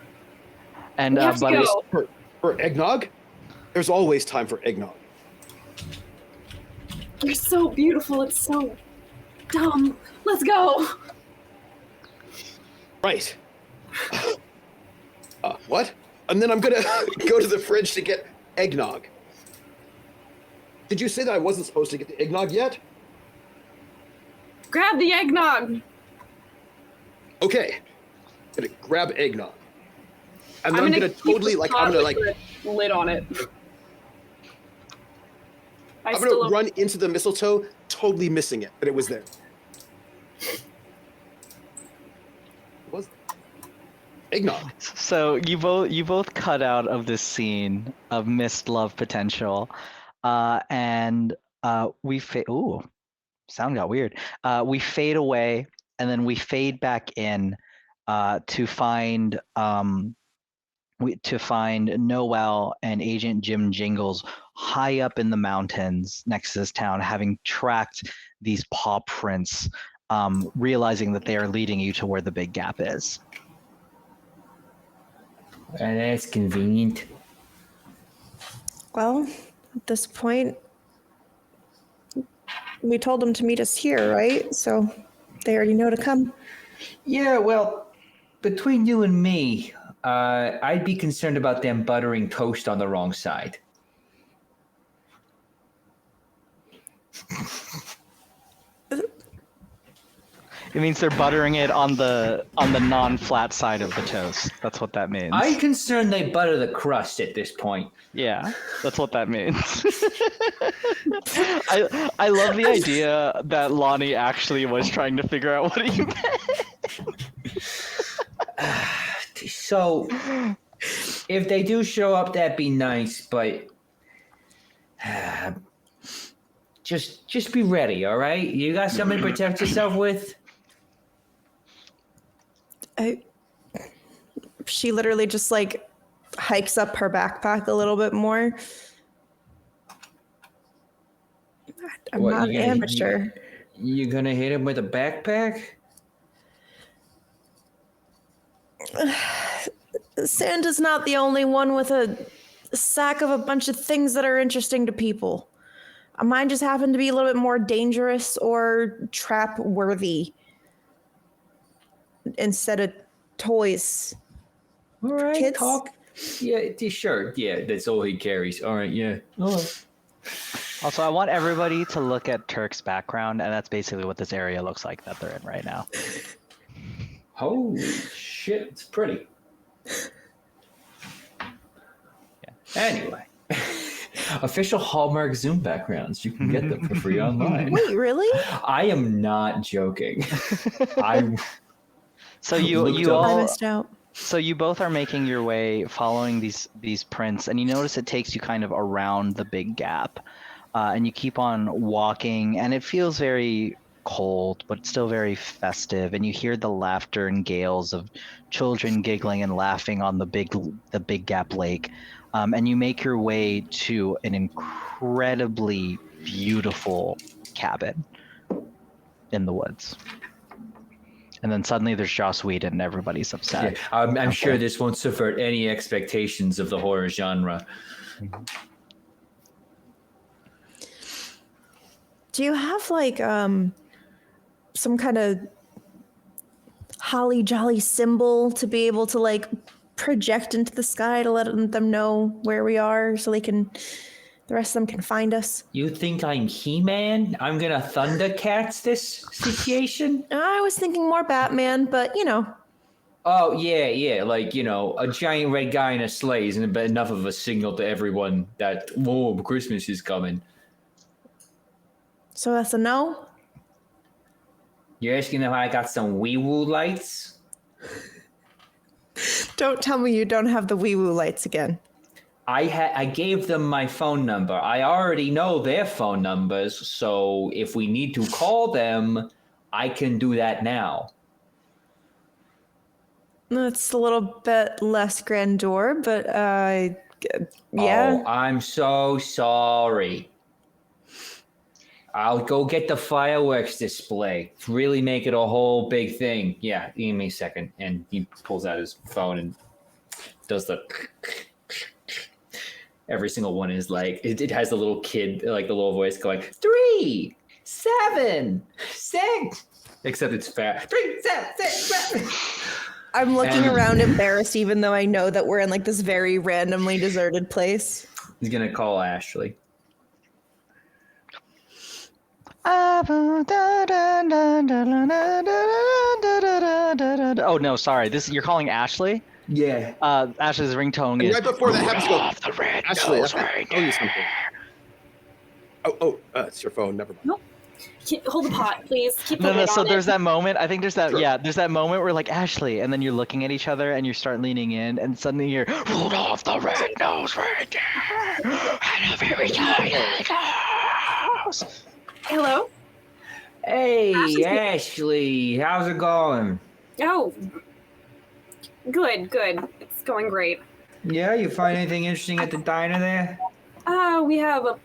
[SPEAKER 1] And
[SPEAKER 5] We have to
[SPEAKER 1] Buddy,
[SPEAKER 5] go.
[SPEAKER 6] For eggnog, there's always time for eggnog.
[SPEAKER 5] You're so beautiful. It's so dumb. Let's go.
[SPEAKER 6] Right. What? And then I'm gonna go to the fridge to get eggnog. Did you say that I wasn't supposed to get the eggnog yet?
[SPEAKER 5] Grab the eggnog.
[SPEAKER 6] Okay. I'm gonna grab eggnog. And then
[SPEAKER 5] I'm
[SPEAKER 6] I'm gonna
[SPEAKER 5] keep
[SPEAKER 6] totally
[SPEAKER 5] the
[SPEAKER 6] like
[SPEAKER 5] pot
[SPEAKER 6] I'm gonna
[SPEAKER 5] with
[SPEAKER 6] like
[SPEAKER 5] the lid on it.
[SPEAKER 6] I'm gonna run into the mistletoe, totally missing it, but it was there. It was eggnog.
[SPEAKER 1] so you both cut out of this scene of missed love potential, and we ooh, sound got weird. We fade away, and then we fade back in to find Noel and Agent Jim Jingles high up in the mountains next to this town, having tracked these paw prints, realizing that they are leading you to where the big gap is.
[SPEAKER 2] That's convenient.
[SPEAKER 3] Well, at this point, we told them to meet us here, right? So they already know to come.
[SPEAKER 2] Yeah, well, between you and me, I'd be concerned about them buttering toast on the wrong side.
[SPEAKER 1] It means they're buttering it on the non-flat side of the toast. That's what that means.
[SPEAKER 2] I'm concerned they butter the crust at this point.
[SPEAKER 1] Yeah, that's what that means. I love the idea that Lonnie actually was trying to figure out what he meant.
[SPEAKER 2] So, if they do show up, that'd be nice, but just be ready, all right? You got something to protect yourself with?
[SPEAKER 3] She literally just like hikes up her backpack a little bit more. I'm
[SPEAKER 2] What,
[SPEAKER 3] not an
[SPEAKER 2] you gonna-
[SPEAKER 3] amateur.
[SPEAKER 2] You gonna hit him with a backpack?
[SPEAKER 3] Santa's not the only one with a sack of a bunch of things that are interesting to people. Mine just happened to be a little bit more dangerous or trap worthy instead of toys.
[SPEAKER 2] All right,
[SPEAKER 3] Kids?
[SPEAKER 2] talk. Yeah, sure. Yeah, that's all he carries. All right, yeah. All right.
[SPEAKER 1] Also, I want everybody to look at Turk's background, and that's basically what this area looks like that they're in right now.
[SPEAKER 2] Holy shit, it's pretty. Anyway, official Hallmark Zoom backgrounds. You can get them for free online.
[SPEAKER 3] Wait, really?
[SPEAKER 2] I am not joking.
[SPEAKER 1] So
[SPEAKER 3] I
[SPEAKER 1] you
[SPEAKER 3] missed out.
[SPEAKER 1] So you both are making your way following these prints, and you notice it takes you kind of around the big gap, and you keep on walking, and it feels very cold, but still very festive, and you hear the laughter and gales of children giggling and laughing on the big gap lake, and you make your way to an incredibly beautiful cabin in the woods. And then suddenly there's Joss Whedon and everybody's upset.
[SPEAKER 2] Yeah, I'm sure this won't subvert any expectations of the horror genre.
[SPEAKER 3] Do you have like some kind of holly jolly symbol to be able to like project into the sky to let them know where we are so the rest of them can find us?
[SPEAKER 2] You think I'm He-Man? I'm gonna Thundercats this situation?
[SPEAKER 3] I was thinking more Batman, but you know.
[SPEAKER 2] Oh, yeah, like, a giant red guy in a sleigh isn't enough of a signal to everyone that, whoa, Christmas is coming.
[SPEAKER 3] So that's a no?
[SPEAKER 2] You're asking if I got some wee-woo lights?
[SPEAKER 3] Don't tell me you don't have the wee-woo lights again.
[SPEAKER 2] I gave them my phone number. I already know their phone numbers, so if we need to call them, I can do that now.
[SPEAKER 3] It's a little bit less grandeur, but yeah.
[SPEAKER 2] Oh, I'm so sorry. I'll go get the fireworks display. Really make it a whole big thing. Yeah, give me a second. And he pulls out his phone and does the... Every single one is like, it has the little kid, like the little voice going, 3, 7, 6. Except it's fast. 3, 7, 6.
[SPEAKER 3] I'm looking around embarrassed, even though I know that we're in like this very randomly deserted place.
[SPEAKER 2] He's going to call Ashley.
[SPEAKER 1] Oh no, sorry. You're calling Ashley?
[SPEAKER 2] Yeah.
[SPEAKER 1] Ashley's ringtone
[SPEAKER 6] And
[SPEAKER 1] is
[SPEAKER 6] right before that happens, go,
[SPEAKER 1] the red
[SPEAKER 6] Ashley,
[SPEAKER 1] nose
[SPEAKER 6] I have to
[SPEAKER 1] ring.
[SPEAKER 6] tell you something. It's your phone. Never mind.
[SPEAKER 5] Nope. Hold the pot, please. Keep the
[SPEAKER 1] No,
[SPEAKER 5] lid
[SPEAKER 1] so
[SPEAKER 5] on
[SPEAKER 1] there's
[SPEAKER 5] it.
[SPEAKER 1] that moment. I think there's that.
[SPEAKER 6] Sure.
[SPEAKER 1] Yeah, there's that moment where like Ashley, and then you're looking at each other, and you start leaning in, and suddenly you're Rudolph the red nose reindeer had a very tiny nose.
[SPEAKER 5] Hello?
[SPEAKER 2] Hey, Ashley. How's it going?
[SPEAKER 5] Oh. Good. It's going great.
[SPEAKER 2] Yeah, you find anything interesting at the diner there?
[SPEAKER 5] We have a...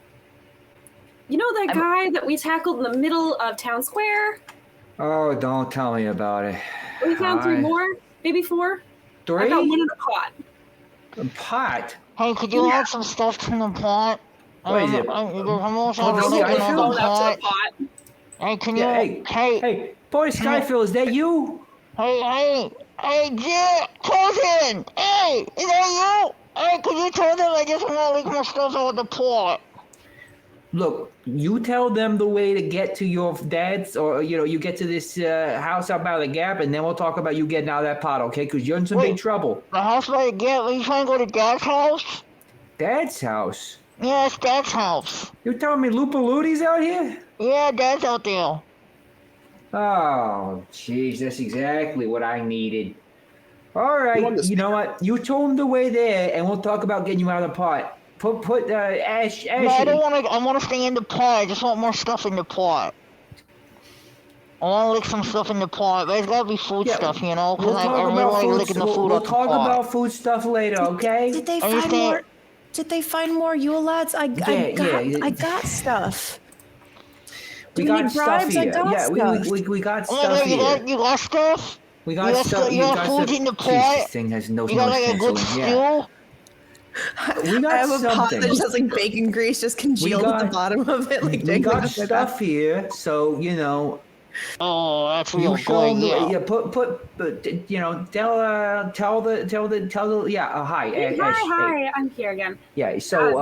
[SPEAKER 5] You know that guy that we tackled in the middle of town square?
[SPEAKER 2] Oh, don't tell me about it.
[SPEAKER 5] We found 3 more? Maybe 4? I got 1 in a pot.
[SPEAKER 2] A pot?
[SPEAKER 7] Hey, could you add some stuff in the pot?
[SPEAKER 2] What is it?
[SPEAKER 7] I'm also
[SPEAKER 2] Oh, the
[SPEAKER 7] looking
[SPEAKER 2] Skyfield?
[SPEAKER 7] at the
[SPEAKER 5] Going up to the
[SPEAKER 7] pot.
[SPEAKER 5] pot.
[SPEAKER 7] Hey, can you?
[SPEAKER 2] Yeah, hey, boy, Skyfield, is that you?
[SPEAKER 7] Hey, Jill, cousin! Hey, is that you? Hey, could you tell them I just want to leave my stuff over the pot?
[SPEAKER 2] Look, you tell them the way to get to your dad's, or you get to this house out by the gap, and then we'll talk about you getting out of that pot, okay? Because you're in some big trouble.
[SPEAKER 7] The house by the gap? Are you trying to go to Dad's house?
[SPEAKER 2] Dad's house?
[SPEAKER 7] Yeah, it's Dad's house.
[SPEAKER 2] You're telling me Lupaluti's out here?
[SPEAKER 7] Yeah, Dad's out there.
[SPEAKER 2] Oh, jeez, that's exactly what I needed. All right, you know what? You told him the way there, and we'll talk about getting you out of the pot. Put Ash.
[SPEAKER 7] No, I don't want to. I want to stay in the pot. I just want more stuff in the pot. I want to lick some stuff in the pot. There's gotta be food stuff, you know.
[SPEAKER 2] We'll talk about food. We'll talk about food stuff later, okay?
[SPEAKER 3] Did they find more? Did they find more Yule lads? I got stuff.
[SPEAKER 2] We got stuff here. Yeah, we got stuff here.
[SPEAKER 7] You got stuff?
[SPEAKER 2] We got stuff.
[SPEAKER 7] You got food in the pot?
[SPEAKER 2] Jeez, this thing has no
[SPEAKER 7] You got like a good stew?
[SPEAKER 2] We got
[SPEAKER 3] I have a pot
[SPEAKER 2] something.
[SPEAKER 3] that just has like bacon grease just congealed at the bottom of it. Like
[SPEAKER 2] we got stuff here, so you know.
[SPEAKER 7] Oh, that's real
[SPEAKER 2] good.
[SPEAKER 7] Yeah.
[SPEAKER 2] Tell the hi.
[SPEAKER 5] Hi, I'm here again.
[SPEAKER 2] Yeah. So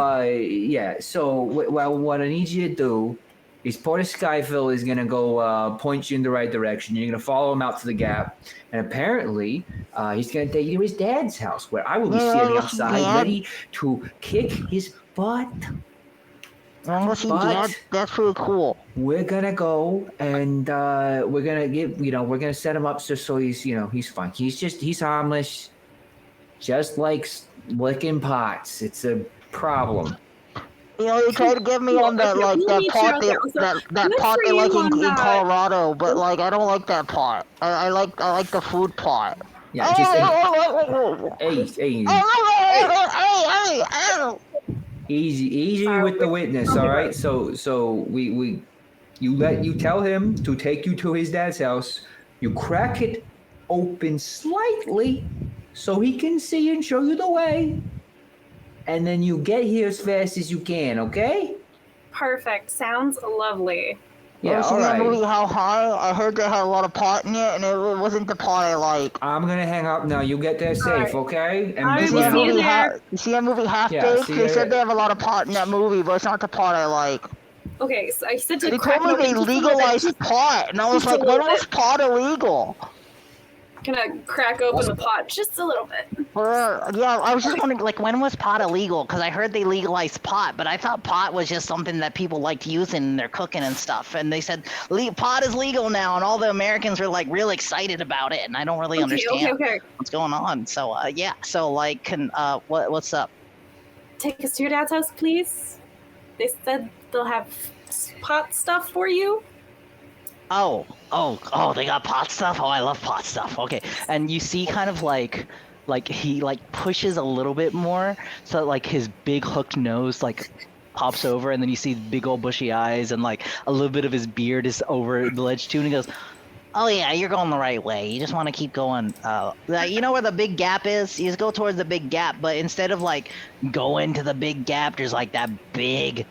[SPEAKER 2] what I need you to do is Porter Skyfield is gonna go point you in the right direction. You're gonna follow him out to the gap, and apparently he's gonna take you to his dad's house, where I will be standing outside, ready to kick his butt.
[SPEAKER 7] But that's pretty cool.
[SPEAKER 2] We're gonna go and we're gonna set him up so he's fine. He's harmless, just like licking pots. It's a problem.
[SPEAKER 7] You know, they tried to get me on that pot they like in Colorado, but like I don't like that pot. I like the food pot.
[SPEAKER 2] Yeah, easy with the witness, all right? So you tell him to take you to his dad's house. You crack it open slightly so he can see and show you the way. And then you get here as fast as you can, okay?
[SPEAKER 5] Perfect. Sounds lovely.
[SPEAKER 2] Yeah, all right.
[SPEAKER 7] Movie How High? I heard they had a lot of pot in it, and it wasn't the pot I like.
[SPEAKER 2] I'm gonna hang up now. You get there safe, okay? And
[SPEAKER 7] you see that movie Half Baked? They said they have a lot of pot in that movie, but it's not the pot I like.
[SPEAKER 5] Okay, so I said to
[SPEAKER 7] they told me they legalized pot, and I was like, when was pot illegal?
[SPEAKER 5] Gonna crack open the pot just a little bit.
[SPEAKER 7] Yeah, I was just wondering, like, when was pot illegal? Because I heard they legalized pot, but I thought pot was just something that people liked using in their cooking and stuff. And they said pot is legal now, and all the Americans were like real excited about it, and I don't really understand what's going on. So yeah, so like, what's up?
[SPEAKER 5] Take us to your dad's house, please. They said they'll have pot stuff for you.
[SPEAKER 1] Oh, they got pot stuff? Oh, I love pot stuff. Okay. And you see kind of like he like pushes a little bit more so that like his big hooked nose like pops over, and then you see big old bushy eyes, and like a little bit of his beard is over the ledge too, and he goes, "Oh yeah, you're going the right way. You just want to keep going. You know where the big gap is? You just go towards the big gap, but instead of like going to the big gap, there's like that big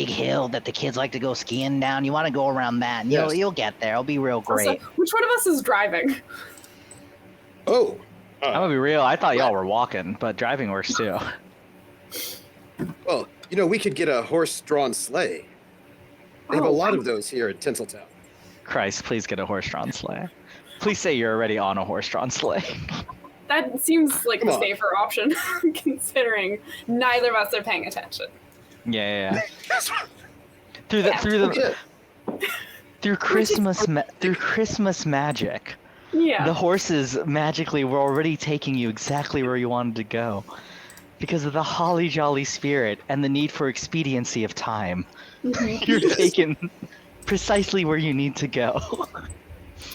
[SPEAKER 1] hill that the kids like to go skiing down. You want to go around that, and you'll get there. It'll be real great."
[SPEAKER 5] Also, which one of us is driving?
[SPEAKER 6] Oh,
[SPEAKER 1] I'm gonna be real. I thought y'all were walking, but driving works too.
[SPEAKER 6] Well, we could get a horse-drawn sleigh. They have a lot of those here in Tinseltown.
[SPEAKER 1] Christ, please get a horse-drawn sleigh. Please say you're already on a horse-drawn sleigh.
[SPEAKER 5] That seems like the safer option, considering neither of us are paying attention.
[SPEAKER 1] Yeah. Through Christmas magic.
[SPEAKER 5] Yeah.
[SPEAKER 1] The horses magically were already taking you exactly where you wanted to go, because of the holly jolly spirit and the need for expediency of time. Mm-hmm. You're taken precisely where you need to go.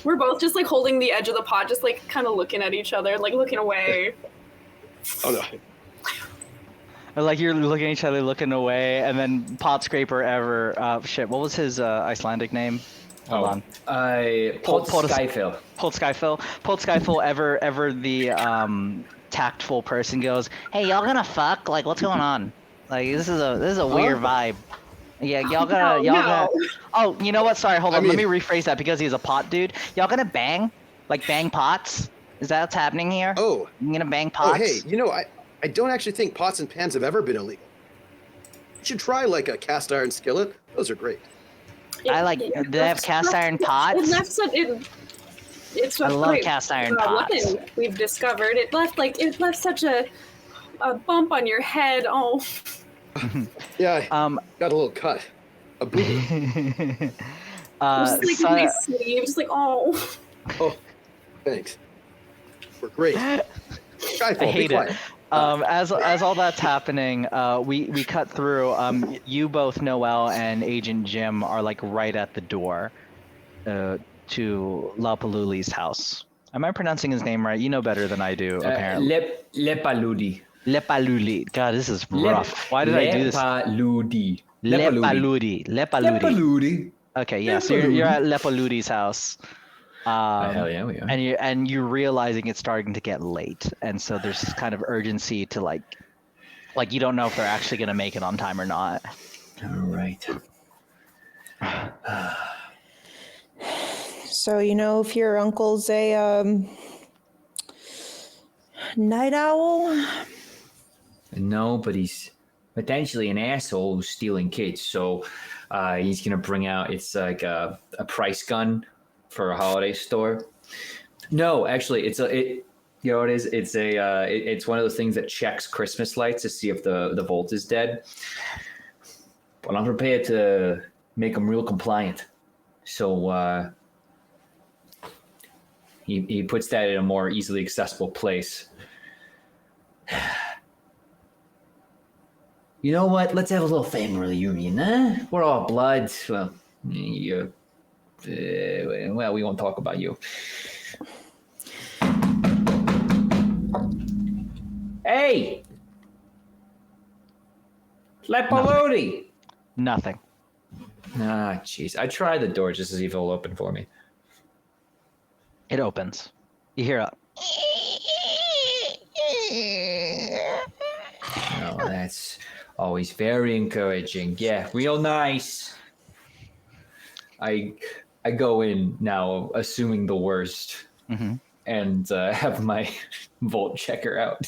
[SPEAKER 5] We're both just like holding the edge of the pot, just like kind of looking at each other, like looking away.
[SPEAKER 6] Oh no.
[SPEAKER 1] Or like you're looking at each other, looking away, and then Pot Scraper ever. What was his Icelandic name? Hold on.
[SPEAKER 2] Polt Skyfill.
[SPEAKER 1] Polt Skyfill ever the tactful person goes, "Hey, y'all gonna fuck? Like, what's going on? Like, this is a weird vibe. Yeah, y'all gonna. Oh, you know what? Sorry, hold on. Let me rephrase that because he's a pot dude. Y'all gonna bang? Like bang pots? Is that what's happening here?
[SPEAKER 6] Oh,
[SPEAKER 1] You gonna bang pots?
[SPEAKER 6] oh, hey, I don't actually think pots and pans have ever been illegal. You should try like a cast iron skillet. Those are great.
[SPEAKER 1] Do they have cast iron pots?
[SPEAKER 5] It's
[SPEAKER 1] I love
[SPEAKER 5] great,
[SPEAKER 1] cast iron pots.
[SPEAKER 5] weapon we've discovered. It left such a bump on your head. Oh.
[SPEAKER 6] Yeah, got a little cut. A boo-boo.
[SPEAKER 5] Just like my sleeve, just like oh.
[SPEAKER 6] Oh, thanks. We're great.
[SPEAKER 1] I hate it. As all that's happening, we cut through. You both, Noel and Agent Jim, are like right at the door to Lapaluli's house. Am I pronouncing his name right? You know better than I do, apparently.
[SPEAKER 2] Lepaludi.
[SPEAKER 1] Lepaluli. God, this is rough. Why did I do this?
[SPEAKER 2] Lepaludi.
[SPEAKER 1] Lepaludi. Okay, yeah. So you're at Lepaludi's house.
[SPEAKER 2] Hell yeah, we are.
[SPEAKER 1] And you're realizing it's starting to get late, and so there's this kind of urgency to like you don't know if they're actually gonna make it on time or not.
[SPEAKER 2] All right.
[SPEAKER 3] So if your uncle's a night owl?
[SPEAKER 2] No, but he's potentially an asshole who's stealing kids. So he's gonna bring out it's like a price gun for a holiday store. No, actually, you know what it is? It's one of those things that checks Christmas lights to see if the volt is dead. But I'm prepared to make them real compliant. So he puts that in a more easily accessible place. You know what? Let's have a little family reunion, huh? We're all blood. Well, we won't talk about you. Hey! Lepalodi!
[SPEAKER 1] Nothing.
[SPEAKER 2] Ah, jeez. I tried the door just to see if it'll open for me.
[SPEAKER 1] It opens. You hear a...
[SPEAKER 2] Oh, that's always very encouraging. Yeah, real nice. I go in now, assuming the worst, and have my volt checker out.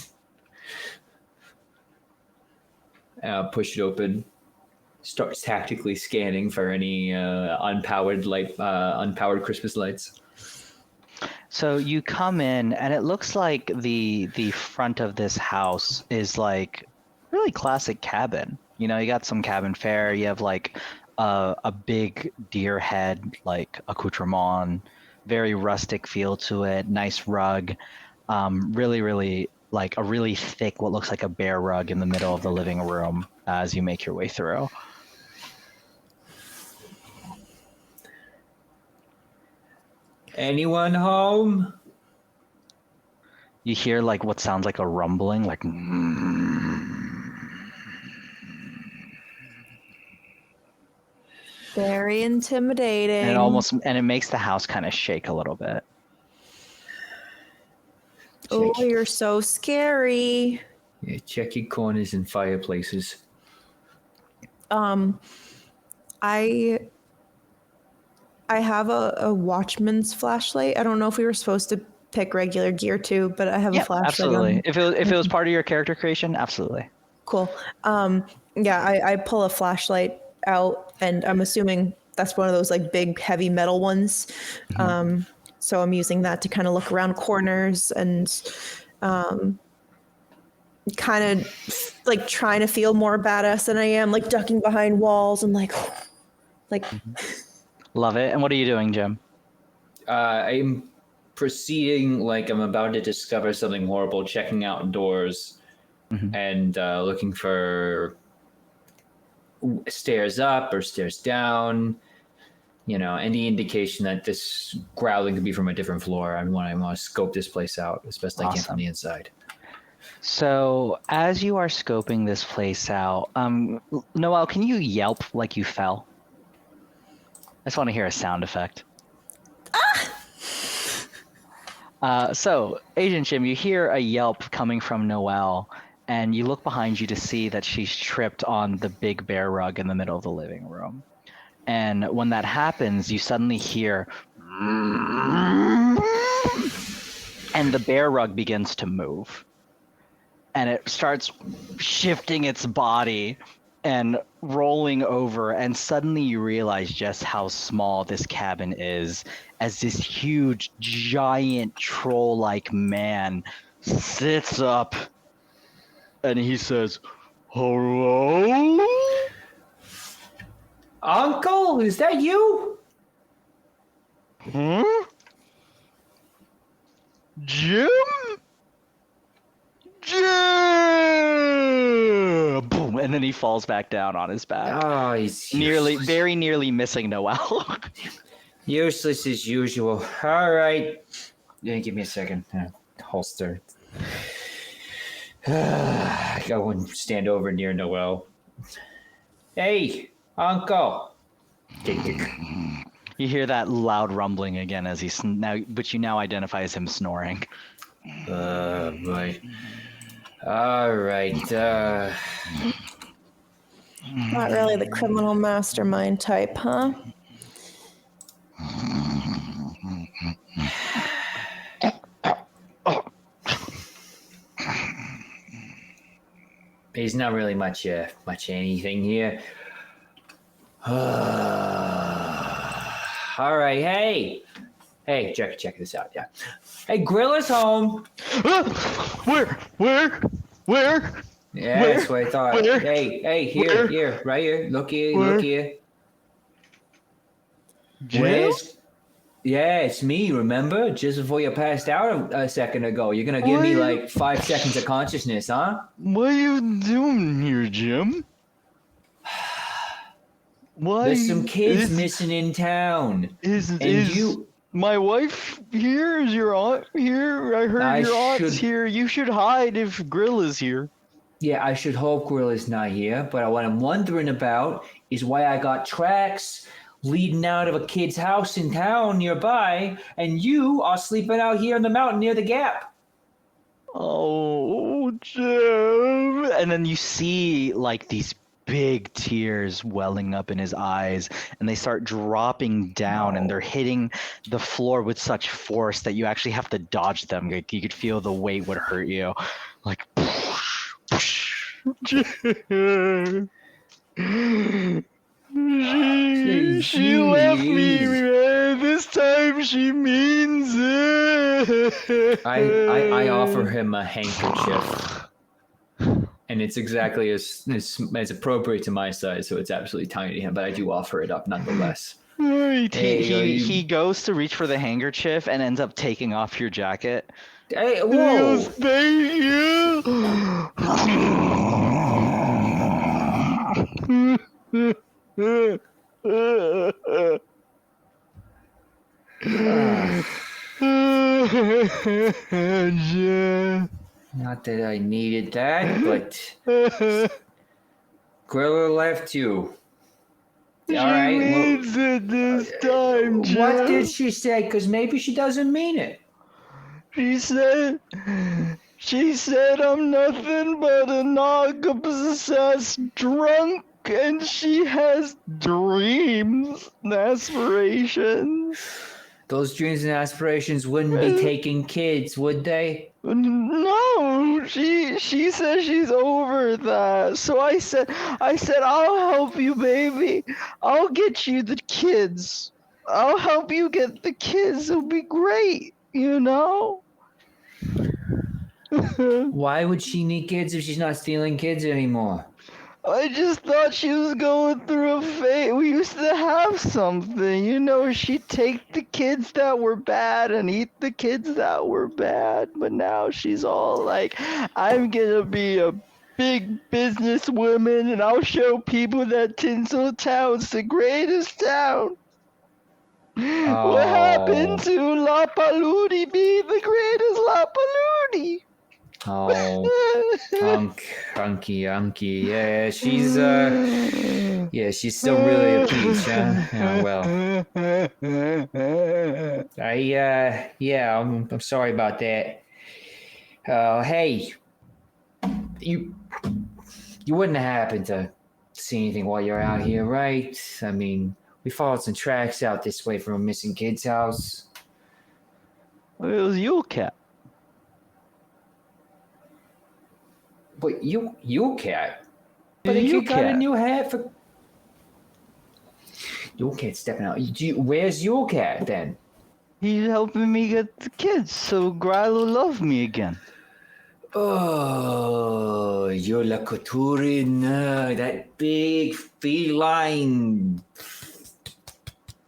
[SPEAKER 2] Push it open. Starts tactically scanning for any unpowered Christmas lights.
[SPEAKER 1] So you come in, and it looks like the front of this house is like really classic cabin. You got some cabin fare. You have like a big deer head, like accoutrement, very rustic feel to it. Nice rug, really, really like a really thick, what looks like a bear rug in the middle of the living room as you make your way through.
[SPEAKER 2] Anyone home?
[SPEAKER 1] You hear like what sounds like a rumbling, like.
[SPEAKER 3] Very intimidating.
[SPEAKER 1] And it makes the house kind of shake a little bit.
[SPEAKER 3] Oh, you're so scary.
[SPEAKER 2] Yeah, check your corners and fireplaces.
[SPEAKER 3] I have a watchman's flashlight. I don't know if we were supposed to pick regular gear too, but I have a flashlight.
[SPEAKER 1] Absolutely. If it was part of your character creation, absolutely.
[SPEAKER 3] Cool. I pull a flashlight out, and I'm assuming that's one of those like big heavy metal ones. So I'm using that to kind of look around corners and kind of like trying to feel more badass than I am, like ducking behind walls and like.
[SPEAKER 1] Love it. And what are you doing, Jim?
[SPEAKER 2] I'm proceeding like I'm about to discover something horrible, checking out doors and looking for stairs up or stairs down. Any indication that this growling could be from a different floor. I want to scope this place out as best I can from the inside.
[SPEAKER 1] So as you are scoping this place out, Noel, can you yelp like you fell? I just want to hear a sound effect. So, Agent Jim, you hear a yelp coming from Noelle, and you look behind you to see that she's tripped on the big bear rug in the middle of the living room. And when that happens, you suddenly hear, and the bear rug begins to move. And it starts shifting its body and rolling over, and suddenly you realize just how small this cabin is, as this huge, giant, troll-like man sits up, and he says, "Hello?
[SPEAKER 2] Uncle, is that you?
[SPEAKER 1] Huh? Jim? Jim!" Boom, and then he falls back down on his back,
[SPEAKER 2] Oh, he's
[SPEAKER 1] very nearly missing Noelle.
[SPEAKER 2] useless as usual. All right. Yeah, give me a second. Holster. Go and stand over near Noel. Hey, Uncle.
[SPEAKER 1] You hear that loud rumbling again as he's now, but you now identify as him snoring.
[SPEAKER 2] Boy. All right.
[SPEAKER 3] Not really the criminal mastermind type, huh?
[SPEAKER 2] There's not really much anything here. All right. Hey, check this out. Yeah. Hey, Grilla's home.
[SPEAKER 1] Where?
[SPEAKER 2] Yeah,
[SPEAKER 1] Where?
[SPEAKER 2] that's what I thought.
[SPEAKER 1] Where?
[SPEAKER 2] Hey,
[SPEAKER 1] Where?
[SPEAKER 2] here, right here. Look
[SPEAKER 1] Where?
[SPEAKER 2] here.
[SPEAKER 1] Jim?
[SPEAKER 2] Yeah, it's me, remember? Just before you passed out a second ago. You're going to give me like 5 seconds of consciousness, huh?
[SPEAKER 1] What are you doing here, Jim? Why?
[SPEAKER 2] There's some kids missing in town.
[SPEAKER 1] Is my wife here? Is your aunt here? I heard your aunt's here. You should hide if Grill is here.
[SPEAKER 2] Yeah, I should hope Grill is not here. But what I'm wondering about is why I got tracks leading out of a kid's house in town nearby, and you are sleeping out here in the mountain near the gap.
[SPEAKER 1] Oh, Jim. And then you see like these big tears welling up in his eyes, and they start dropping down, and they're hitting the floor with such force that you actually have to dodge them. Like, you could feel the weight would hurt you. Like, She left me, man. This time she means it.
[SPEAKER 2] I offer him a handkerchief, and it's exactly as appropriate to my size, so it's absolutely tiny to him. But I do offer it up nonetheless.
[SPEAKER 1] He goes to reach for the handkerchief and ends up taking off your jacket.
[SPEAKER 2] Hey, whoa!
[SPEAKER 1] Thank you.
[SPEAKER 2] Not that I needed that, but Grilla left you. All right.
[SPEAKER 1] Means it this time, Jim.
[SPEAKER 2] What did she say? Because maybe she doesn't mean it.
[SPEAKER 1] She said I'm nothing but a narc-obsessed drunk, and she has dreams and aspirations.
[SPEAKER 2] Those dreams and aspirations wouldn't be taking kids, would they?
[SPEAKER 1] No, she says she's over that. So I said I'll help you, baby. I'll get you the kids. I'll help you get the kids. It'll be great, you know?
[SPEAKER 2] Why would she need kids if she's not stealing kids anymore?
[SPEAKER 1] I just thought she was going through a phase. We used to have something, you know, she'd take the kids that were bad and eat the kids that were bad. But now she's all like, I'm gonna be a big businesswoman and I'll show people that Tinseltown's the greatest town. What happened to La Paludi be the greatest La Paludi?
[SPEAKER 2] Oh, Unky. Yeah, she's still really a peach, huh? Yeah, well, I'm sorry about that. Hey, you wouldn't happen to see anything while you're out here, right? I mean, we followed some tracks out this way from a missing kid's house.
[SPEAKER 1] It was Yule Cat.
[SPEAKER 2] But Yule Cat? But
[SPEAKER 1] Yule
[SPEAKER 2] you got a
[SPEAKER 1] Cat.
[SPEAKER 2] new hat for... Yule Cat stepping out. Where's Yule Cat then?
[SPEAKER 1] He's helping me get the kids so Gryla love me again.
[SPEAKER 2] Oh, you're La Couturin, that big feline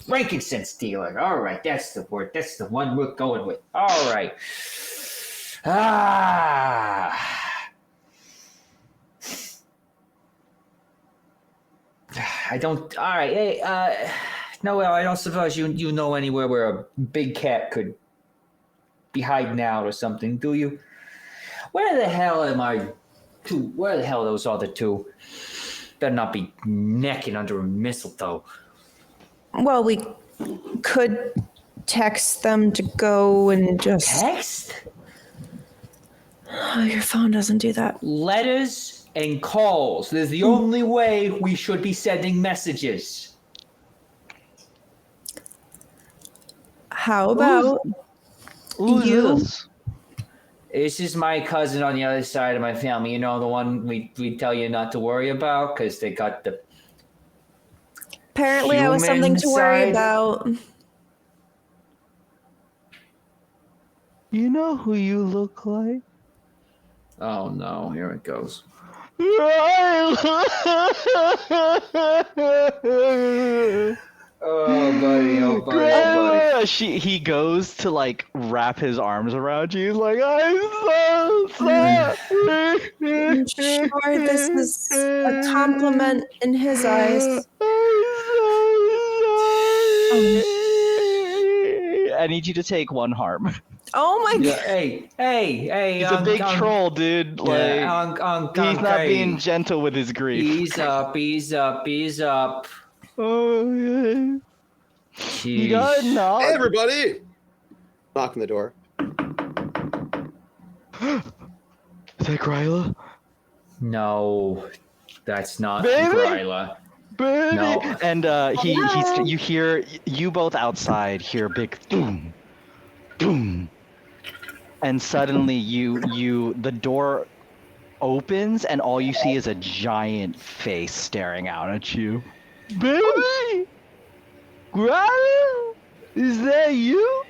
[SPEAKER 2] frankincense dealer. All right, that's the word. That's the one we're going with. All right. I don't. All right. Hey, Noel, I don't suppose you know anywhere where a big cat could be hiding out or something, do you? Where the hell am I? Where the hell are those other two? Better not be necking under a mistletoe.
[SPEAKER 3] Well, we could text them to go and just...
[SPEAKER 2] Text?
[SPEAKER 3] Oh, your phone doesn't do that.
[SPEAKER 2] Letters and calls. There's the only way we should be sending messages.
[SPEAKER 3] How about
[SPEAKER 1] Who's
[SPEAKER 3] you?
[SPEAKER 1] this?
[SPEAKER 2] This is my cousin on the other side of my family. You know, the one we tell you not to worry about because they got the...
[SPEAKER 3] Apparently I was something to worry
[SPEAKER 2] side?
[SPEAKER 3] about.
[SPEAKER 1] You know who you look like?
[SPEAKER 2] Oh no, here it goes. Oh, buddy, oh, buddy, oh, buddy.
[SPEAKER 1] He goes to like wrap his arms around you. He's like, I'm so sorry.
[SPEAKER 3] I'm sure this is a compliment in his eyes.
[SPEAKER 1] I'm so sorry. I need you to take one harm.
[SPEAKER 3] Oh my
[SPEAKER 2] Yeah,
[SPEAKER 3] god.
[SPEAKER 2] hey.
[SPEAKER 1] He's a big troll, dude. Like, he's not being gentle with his grief.
[SPEAKER 2] Ease up.
[SPEAKER 1] Oh, yeah. You got a knock?
[SPEAKER 6] Hey, everybody! Knock on the door.
[SPEAKER 1] Is that Gryla?
[SPEAKER 2] No, that's not
[SPEAKER 1] Baby?
[SPEAKER 2] Gryla.
[SPEAKER 1] Baby.
[SPEAKER 2] No.
[SPEAKER 1] And you both outside hear a big boom, boom, and suddenly the door opens and all you see is a giant face staring out at you. Baby, Gryla, is that you?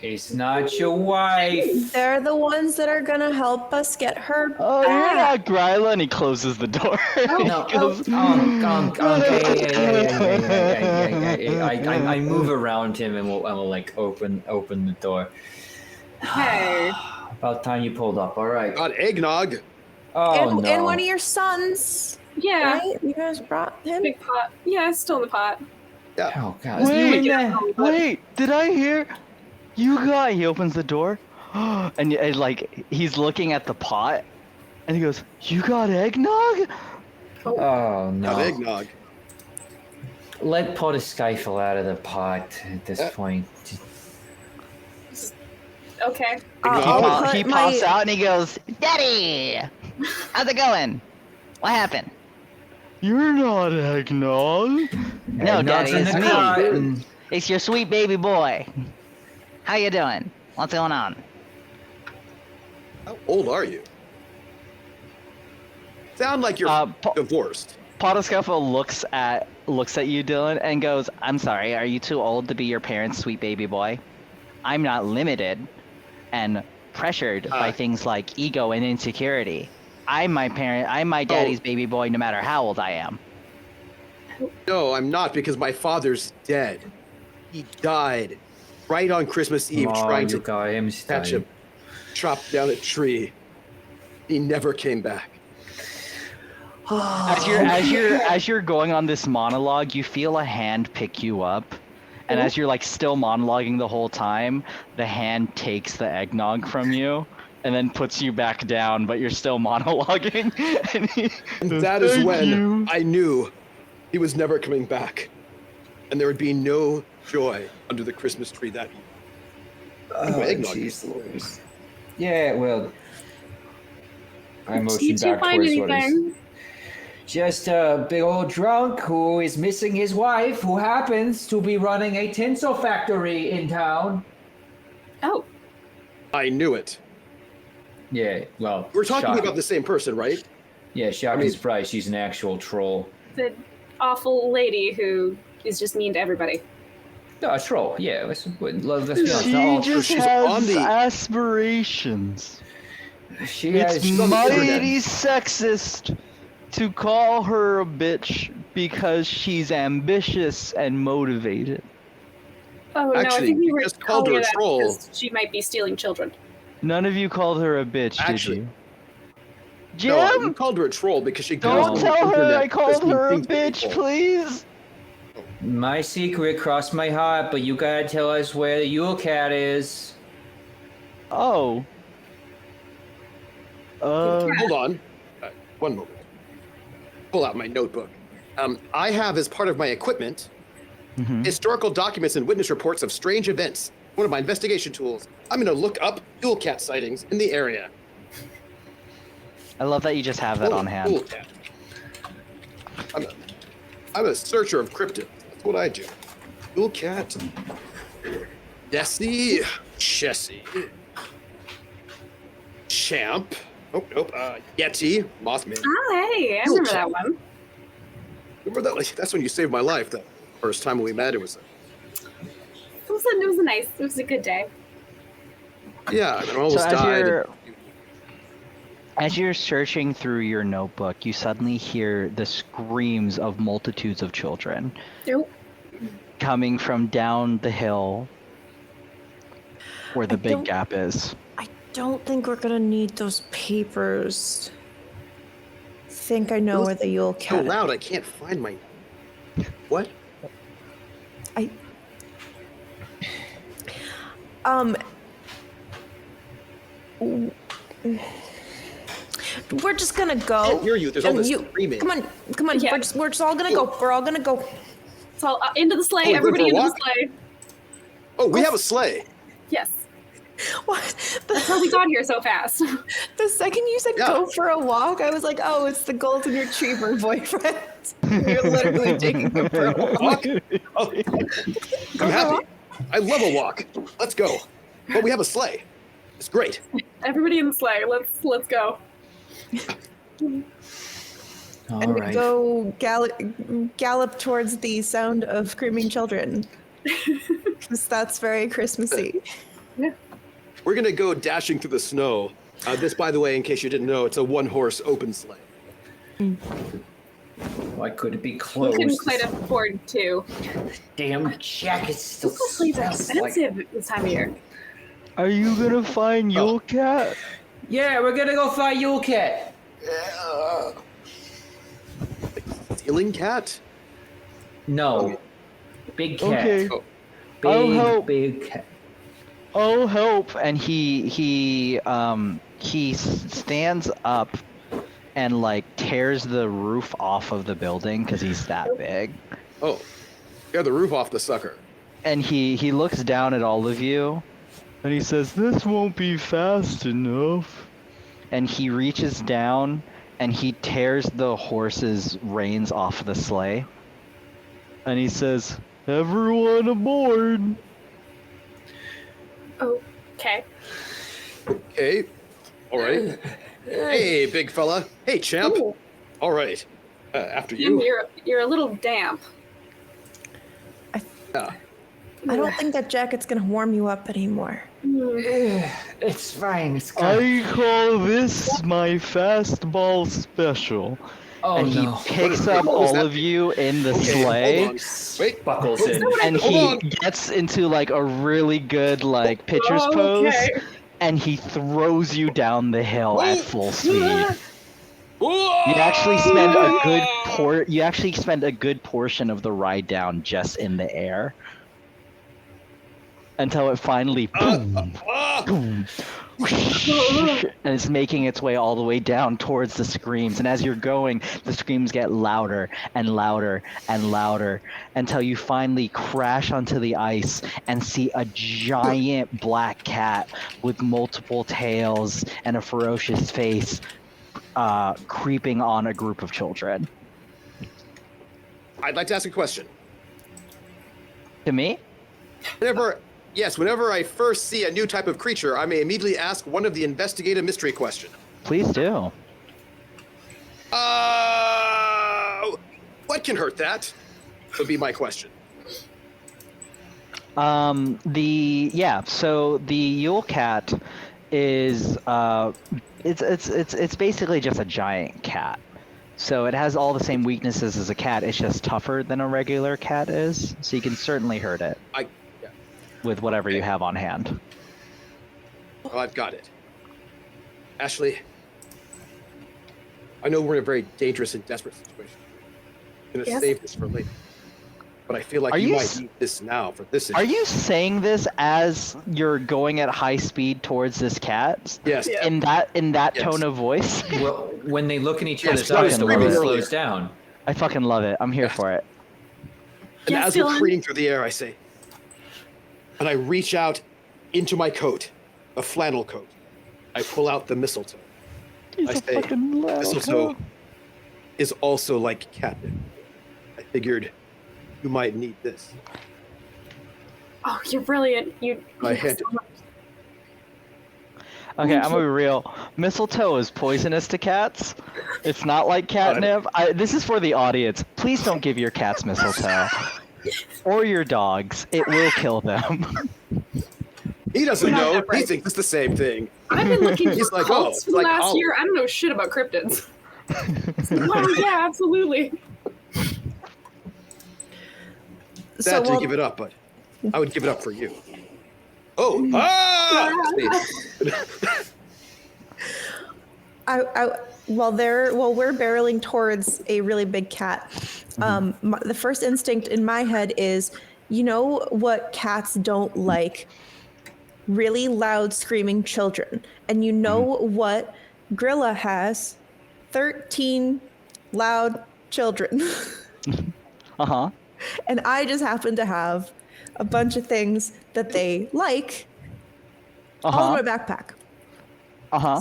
[SPEAKER 2] It's not your wife.
[SPEAKER 3] They're the ones that are gonna help us get her
[SPEAKER 1] Oh, you're
[SPEAKER 3] back.
[SPEAKER 1] not Gryla, and he closes the door.
[SPEAKER 2] No,
[SPEAKER 1] He goes,
[SPEAKER 2] I move around him and we'll like open the door.
[SPEAKER 5] Hey.
[SPEAKER 2] About time you pulled up. All right.
[SPEAKER 6] Got eggnog.
[SPEAKER 2] Oh
[SPEAKER 3] and,
[SPEAKER 2] no.
[SPEAKER 3] and one of your sons,
[SPEAKER 5] Yeah.
[SPEAKER 3] right? You guys brought him?
[SPEAKER 5] Big pot. Yeah, it's still in the pot.
[SPEAKER 2] Oh god.
[SPEAKER 1] Wait, did I hear? He opens the door, and like he's looking at the pot, and he goes, "You got eggnog?"
[SPEAKER 2] Oh
[SPEAKER 6] Got
[SPEAKER 2] no.
[SPEAKER 6] eggnog.
[SPEAKER 2] Let Potter Skyfall out of the pot at this point.
[SPEAKER 5] Okay.
[SPEAKER 3] I'll
[SPEAKER 1] He
[SPEAKER 3] put
[SPEAKER 1] pops
[SPEAKER 3] my-
[SPEAKER 1] out and he goes, "Daddy, how's it going? What happened?" You're not eggnog. No, Daddy,
[SPEAKER 2] in
[SPEAKER 1] it's
[SPEAKER 2] the
[SPEAKER 1] me.
[SPEAKER 2] cotton.
[SPEAKER 1] It's your sweet baby boy. How you doing? What's going on?
[SPEAKER 6] How old are you? Sound like you're divorced.
[SPEAKER 1] Potascuffle looks at you, Dylan, and goes, "I'm sorry. Are you too old to be your parents' sweet baby boy? I'm not limited and pressured by things like ego and insecurity. I'm my daddy's baby boy, no matter how old I am."
[SPEAKER 6] No, I'm not, because my father's dead. He died right on Christmas Eve trying to catch him. Chopped down a tree. He never came back.
[SPEAKER 1] As you're going on this monologue, you feel a hand pick you up, and as you're like still monologuing the whole time, the hand takes the eggnog from you and then puts you back down, but you're still monologuing. And he
[SPEAKER 6] And
[SPEAKER 1] says,
[SPEAKER 6] that is
[SPEAKER 1] "Thank
[SPEAKER 6] when
[SPEAKER 1] you."
[SPEAKER 6] I knew he was never coming back. And there would be no joy under the Christmas tree that evening.
[SPEAKER 2] Oh,
[SPEAKER 6] eggnog.
[SPEAKER 2] jeez Louise. Yeah, well, I
[SPEAKER 5] Did
[SPEAKER 2] motioned
[SPEAKER 5] you
[SPEAKER 2] back
[SPEAKER 5] find
[SPEAKER 2] towards what is
[SPEAKER 5] anything?
[SPEAKER 2] just a big old drunk who is missing his wife, who happens to be running a tinsel factory in town.
[SPEAKER 5] Oh,
[SPEAKER 6] I knew it.
[SPEAKER 2] Yeah, well,
[SPEAKER 6] We're talking
[SPEAKER 2] shocking.
[SPEAKER 6] about the same person, right?
[SPEAKER 2] Yeah, shocking surprise. She's an actual troll.
[SPEAKER 5] the awful lady who is just mean to everybody.
[SPEAKER 2] No, a troll. Yeah, let's be honest. Not
[SPEAKER 1] She
[SPEAKER 2] all
[SPEAKER 1] just
[SPEAKER 6] she's
[SPEAKER 1] has
[SPEAKER 6] on the-
[SPEAKER 1] aspirations.
[SPEAKER 2] She
[SPEAKER 1] It's
[SPEAKER 2] has
[SPEAKER 1] mighty sexist to call her a bitch because she's ambitious and motivated.
[SPEAKER 5] Oh no, I
[SPEAKER 6] Actually,
[SPEAKER 5] think we
[SPEAKER 6] you
[SPEAKER 5] were
[SPEAKER 6] just called
[SPEAKER 5] calling
[SPEAKER 6] her a
[SPEAKER 5] that
[SPEAKER 6] troll.
[SPEAKER 5] because she might be stealing children.
[SPEAKER 1] None of you called her a bitch,
[SPEAKER 6] Actually,
[SPEAKER 1] did you?
[SPEAKER 6] No,
[SPEAKER 1] Jim,
[SPEAKER 6] you called her a troll because she goes
[SPEAKER 1] don't
[SPEAKER 6] on the
[SPEAKER 1] tell her
[SPEAKER 6] internet
[SPEAKER 1] I called
[SPEAKER 6] posting
[SPEAKER 1] her a
[SPEAKER 6] things to
[SPEAKER 1] bitch,
[SPEAKER 6] people.
[SPEAKER 1] please.
[SPEAKER 2] My secret crossed my heart, but you gotta tell us where the Yule Cat is.
[SPEAKER 1] Oh.
[SPEAKER 6] Hold on. One moment. Pull out my notebook. I have, as part of my equipment,
[SPEAKER 1] Mhm.
[SPEAKER 6] historical documents and witness reports of strange events. One of my investigation tools. I'm going to look up Yule Cat sightings in the area.
[SPEAKER 1] I love that you just have that on
[SPEAKER 6] Yule
[SPEAKER 1] hand.
[SPEAKER 6] Cat. I'm a searcher of cryptids. That's what I do. Yule Cat. Desi. Chessie. Champ. Oh, nope. Yeti. Mothman.
[SPEAKER 5] Oh, hey, I
[SPEAKER 6] Yule
[SPEAKER 5] remember
[SPEAKER 6] Cat.
[SPEAKER 5] that one.
[SPEAKER 6] Remember that? Like, that's when you saved my life. The first time when we met, it was.
[SPEAKER 5] It was a good day.
[SPEAKER 6] Yeah, I almost
[SPEAKER 1] So
[SPEAKER 6] died.
[SPEAKER 1] as you're searching through your notebook, you suddenly hear the screams of multitudes of children
[SPEAKER 5] Nope.
[SPEAKER 1] coming from down the hill where the
[SPEAKER 3] I
[SPEAKER 1] big
[SPEAKER 3] don't-
[SPEAKER 1] gap is.
[SPEAKER 3] I don't think we're gonna need those papers. Think I know
[SPEAKER 6] Those-
[SPEAKER 3] where the Yule
[SPEAKER 6] So
[SPEAKER 3] Cat.
[SPEAKER 6] loud, I can't find my. What?
[SPEAKER 3] I. Um. We're just gonna
[SPEAKER 6] I
[SPEAKER 3] go.
[SPEAKER 6] can't hear you. There's all
[SPEAKER 3] and
[SPEAKER 6] this
[SPEAKER 3] you-
[SPEAKER 6] screaming.
[SPEAKER 3] Come on.
[SPEAKER 5] Yeah.
[SPEAKER 3] We're just all gonna go. We're all gonna go.
[SPEAKER 5] So into the sleigh,
[SPEAKER 6] Oh, we're going
[SPEAKER 5] everybody
[SPEAKER 6] for a
[SPEAKER 5] into the
[SPEAKER 6] walk?
[SPEAKER 5] sleigh.
[SPEAKER 6] Oh, we have a sleigh.
[SPEAKER 5] Yes.
[SPEAKER 3] What?
[SPEAKER 5] That's how we got here so fast.
[SPEAKER 3] The second you said
[SPEAKER 6] Yeah.
[SPEAKER 3] go for a walk, I was like, oh, it's the golden retriever boyfriend. You're literally taking him for a walk.
[SPEAKER 6] Walk? Oh, I'm happy. I love a walk. Let's go. But we have a sleigh. It's great.
[SPEAKER 5] Everybody in the sleigh. Let's go.
[SPEAKER 2] All
[SPEAKER 3] And we
[SPEAKER 2] right.
[SPEAKER 3] go gallop towards the sound of screaming children. 'Cause that's very Christmassy.
[SPEAKER 6] We're going to go dashing through the snow. This, by the way, in case you didn't know, it's a one-horse open sleigh.
[SPEAKER 2] Why could it be
[SPEAKER 5] We
[SPEAKER 2] closed?
[SPEAKER 5] couldn't quite afford to.
[SPEAKER 2] Damn jacket still
[SPEAKER 5] Let's go sleigh though.
[SPEAKER 2] smells like...
[SPEAKER 5] Expensive this time of year.
[SPEAKER 1] Are you gonna find Yule Cat?
[SPEAKER 2] Yeah, we're gonna go find Yule Cat.
[SPEAKER 6] Ceiling cat?
[SPEAKER 2] No. Big cat.
[SPEAKER 1] Okay.
[SPEAKER 6] Oh,
[SPEAKER 1] I'll help.
[SPEAKER 2] Big cat.
[SPEAKER 1] Oh, help! And he stands up and like tears the roof off of the building because he's that big.
[SPEAKER 6] oh. Tear the roof off the sucker.
[SPEAKER 1] And he looks down at all of you, and he says, "This won't be fast enough." And he reaches down and he tears the horse's reins off the sleigh. And he says, "Everyone aboard!"
[SPEAKER 5] Okay.
[SPEAKER 6] Okay. All right. Hey, big fella. Hey, champ.
[SPEAKER 5] Ooh.
[SPEAKER 6] All right. After
[SPEAKER 5] Jim,
[SPEAKER 6] you.
[SPEAKER 5] you're a little damp.
[SPEAKER 6] Yeah.
[SPEAKER 3] I don't think that jacket's gonna warm you up anymore.
[SPEAKER 2] It's fine. It's kind
[SPEAKER 1] I call this my fastball special.
[SPEAKER 2] Oh
[SPEAKER 1] And he
[SPEAKER 2] no.
[SPEAKER 1] picks
[SPEAKER 6] What
[SPEAKER 1] up
[SPEAKER 6] is
[SPEAKER 1] all
[SPEAKER 6] that?
[SPEAKER 1] of you in the
[SPEAKER 6] Okay,
[SPEAKER 1] sleigh.
[SPEAKER 6] hold on. Wait.
[SPEAKER 2] Buckles in.
[SPEAKER 1] And
[SPEAKER 6] Hold
[SPEAKER 1] he
[SPEAKER 6] on.
[SPEAKER 1] gets into like a really good like pitcher's
[SPEAKER 5] Oh,
[SPEAKER 1] pose,
[SPEAKER 5] okay.
[SPEAKER 1] and he throws you down the hill at
[SPEAKER 6] Whoa.
[SPEAKER 1] full speed. You actually spend a good portion of the ride down just in the air. until it finally boom, boom, whoosh, and it's making its way all the way down towards the screams. And as you're going, the screams get louder and louder and louder until you finally crash onto the ice and see a giant black cat with multiple tails and a ferocious face creeping on a group of children.
[SPEAKER 6] I'd like to ask a question.
[SPEAKER 1] To me?
[SPEAKER 6] Whenever I first see a new type of creature, I may immediately ask one of the investigative mystery question.
[SPEAKER 1] Please do.
[SPEAKER 6] What can hurt that? Would be my question.
[SPEAKER 1] So the Yule cat is it's basically just a giant cat. So it has all the same weaknesses as a cat. It's just tougher than a regular cat is. So you can certainly hurt it with whatever you have on hand.
[SPEAKER 6] Well, I've got it. Ashley, I know we're in a very dangerous and desperate situation. I'm gonna save this for later. But I feel like you might need this now for this issue.
[SPEAKER 1] Are you saying this as you're going at high speed towards this cat?
[SPEAKER 6] Yes.
[SPEAKER 1] In that tone of voice?
[SPEAKER 2] Well, when they look in each other's
[SPEAKER 1] I
[SPEAKER 2] eyes, the
[SPEAKER 1] fucking
[SPEAKER 2] world
[SPEAKER 1] love it.
[SPEAKER 2] slows down.
[SPEAKER 1] I fucking love it. I'm here for it.
[SPEAKER 6] And
[SPEAKER 5] Yes,
[SPEAKER 6] as we're
[SPEAKER 5] Dylan.
[SPEAKER 6] careening through the air, I say, and I reach out into my coat, a flannel coat. I pull out the mistletoe. I say, mistletoe is also like catnip. I figured you might need this.
[SPEAKER 5] Oh, you're brilliant.
[SPEAKER 6] I hand it.
[SPEAKER 1] Okay, I'm gonna be real. Mistletoe is poisonous to cats. It's not like catnip. This is for the audience. Please don't give your cats mistletoe. Or your dogs. It will kill them.
[SPEAKER 6] He doesn't
[SPEAKER 5] You're not
[SPEAKER 6] know.
[SPEAKER 5] that bright.
[SPEAKER 6] He thinks it's the same thing.
[SPEAKER 5] I've been looking for
[SPEAKER 6] He's like,
[SPEAKER 5] cults
[SPEAKER 6] oh,
[SPEAKER 5] for the
[SPEAKER 6] like
[SPEAKER 5] last
[SPEAKER 6] olive.
[SPEAKER 5] year. I don't know shit about cryptids. Wow, yeah, absolutely.
[SPEAKER 6] Sad to give it up, but I would give it up for you. Oh,
[SPEAKER 3] While we're barreling towards a really big cat, the first instinct in my head is, you know what cats don't like? Really loud screaming children. And you know what Grilla has? 13 loud children.
[SPEAKER 1] Uh-huh.
[SPEAKER 3] And I just happen to have a bunch of things that they like all in my backpack.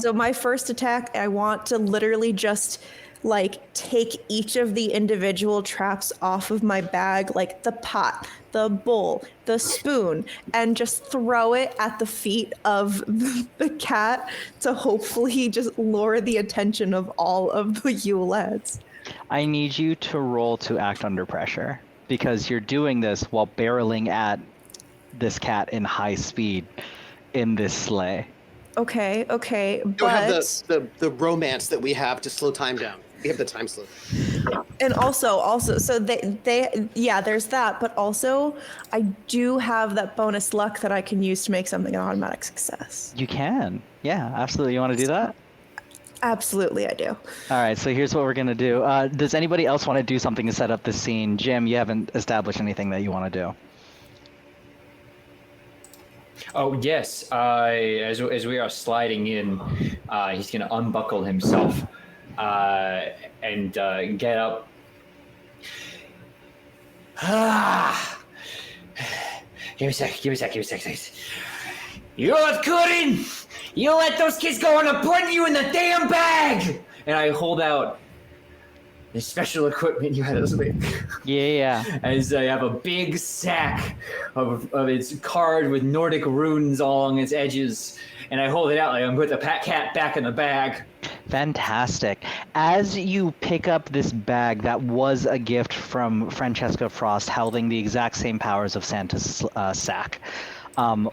[SPEAKER 3] So my first attack, I want to literally just like take each of the individual traps off of my bag, like the pot, the bowl, the spoon, and just throw it at the feet of the cat to hopefully just lure the attention of all of the Yule lads.
[SPEAKER 1] I need you to roll to act under pressure because you're doing this while barreling at this cat in high speed in this sleigh.
[SPEAKER 3] Okay,
[SPEAKER 6] You don't have the romance that we have to slow time down. We have the time slow.
[SPEAKER 3] And also, so there's that, but also I do have that bonus luck that I can use to make something an automatic success.
[SPEAKER 1] You can. Yeah, absolutely. You want to do that?
[SPEAKER 3] Absolutely, I do.
[SPEAKER 1] All right, so here's what we're going to do. Does anybody else want to do something to set up this scene? Jim, you haven't established anything that you want to do.
[SPEAKER 2] Oh yes, as we are sliding in, he's gonna unbuckle himself and get up. Give me a sec, please. You couldn't! You let those kids go and put you in the damn bag! And I hold out the special equipment you had us make.
[SPEAKER 1] Yeah.
[SPEAKER 2] As I have a big sack of its card with Nordic runes along its edges, and I hold it out like I'm putting the cat back in the bag.
[SPEAKER 1] Fantastic. As you pick up this bag that was a gift from Francesca Frost, holding the exact same powers of Santa's sack,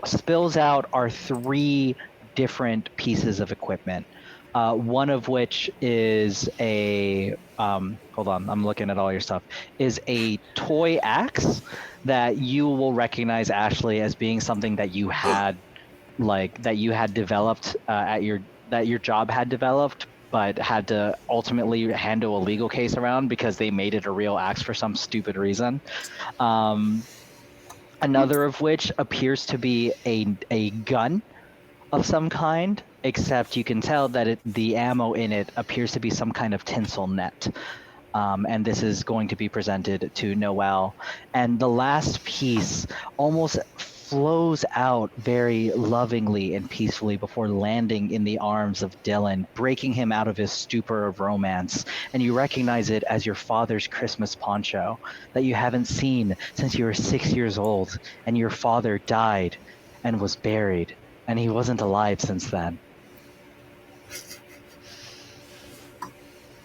[SPEAKER 1] spills out are 3 different pieces of equipment. One of which is a hold on, I'm looking at all your stuff, is a toy axe that you will recognize, Ashley, as being something that you had developed that your job had developed, but had to ultimately handle a legal case around because they made it a real axe for some stupid reason. Another of which appears to be a gun of some kind, except you can tell that the ammo in it appears to be some kind of tinsel net. And this is going to be presented to Noelle. And the last piece almost flows out very lovingly and peacefully before landing in the arms of Dylan, breaking him out of his stupor of romance. And you recognize it as your father's Christmas poncho that you haven't seen since you were 6 years old, and your father died and was buried, and he wasn't alive since then.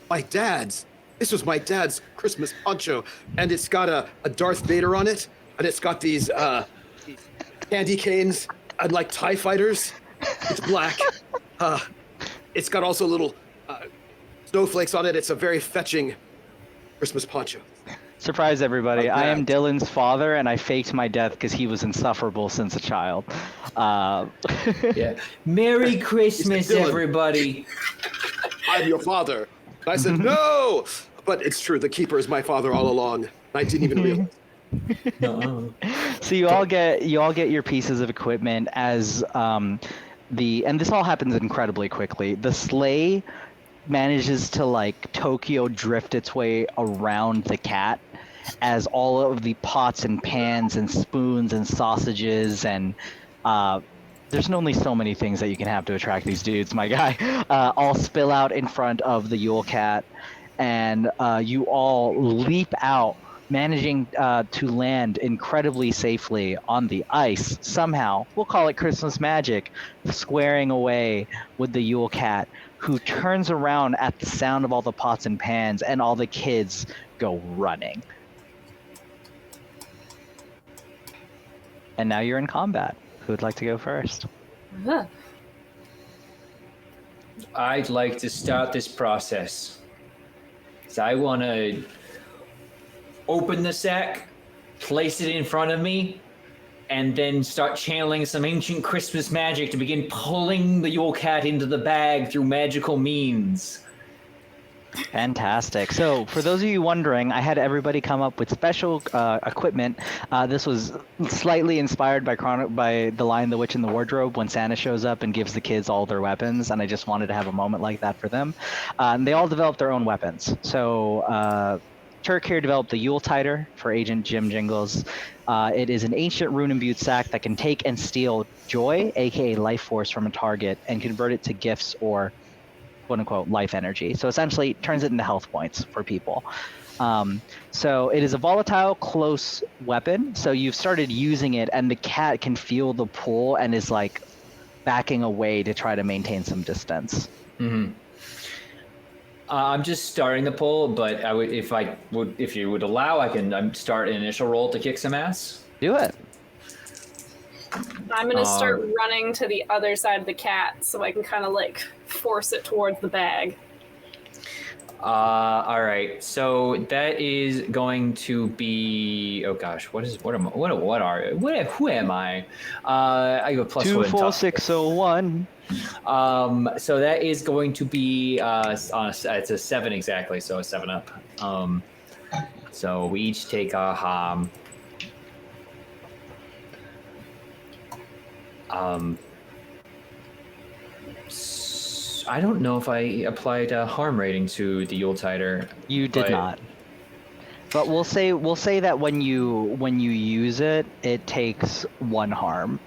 [SPEAKER 6] My dad's. This was my dad's Christmas poncho, and it's got a Darth Vader on it, and it's got these candy canes and like TIE fighters. It's black. It's got also little snowflakes on it. It's a very fetching Christmas poncho.
[SPEAKER 1] Surprise, everybody.
[SPEAKER 6] Like
[SPEAKER 1] I am
[SPEAKER 6] that.
[SPEAKER 1] Dylan's father, and I faked my death because he was insufferable since a child.
[SPEAKER 2] Yeah. Merry Christmas,
[SPEAKER 6] Dylan.
[SPEAKER 2] everybody.
[SPEAKER 6] I'm your father. And I said, no! But it's true, the keeper is my father all along. I didn't even realize.
[SPEAKER 2] No.
[SPEAKER 1] So you all get your pieces of equipment as and this all happens incredibly quickly. The sleigh manages to like Tokyo drift its way around the cat as all of the pots and pans and spoons and sausages and there's only so many things that you can have to attract these dudes, my guy, all spill out in front of the Yule Cat, and you all leap out, managing to land incredibly safely on the ice. Somehow, we'll call it Christmas magic, squaring away with the Yule Cat, who turns around at the sound of all the pots and pans, and all the kids go running. And now you're in combat. Who would like to go first?
[SPEAKER 5] Ugh.
[SPEAKER 2] I'd like to start this process. So I want to open the sack, place it in front of me, and then start channeling some ancient Christmas magic to begin pulling the Yule Cat into the bag through magical means.
[SPEAKER 1] Fantastic. So, for those of you wondering, I had everybody come up with special equipment. This was slightly inspired by The Lion, the Witch, and the Wardrobe when Santa shows up and gives the kids all their weapons, and I just wanted to have a moment like that for them. And they all developed their own weapons. So, Turk here developed the Yule Titer for Agent Jim Jingles. It is an ancient rune-imbued sack that can take and steal joy, aka life force, from a target and convert it to gifts or quote-unquote life energy. So essentially turns it into health points for people. So it is a volatile close weapon. So you've started using it and the cat can feel the pull and is like backing away to try to maintain some distance.
[SPEAKER 2] Mm-hmm. I'm just starting the pull, but I would, if you would allow, I can start an initial roll to kick some ass.
[SPEAKER 1] Do it.
[SPEAKER 5] I'm gonna start running to the other side of the cat so I can kind of like force it towards the bag.
[SPEAKER 2] All right. So that is going to be. Oh gosh, who am I? I have a plus 1 in tough.
[SPEAKER 1] 24601.
[SPEAKER 2] So that is going to be it's a 7 exactly, so a 7 up. So we each take a harm. I don't know if I applied a harm rating to the Yule Titer.
[SPEAKER 1] You did not. But we'll say that when you use it, it takes 1 harm.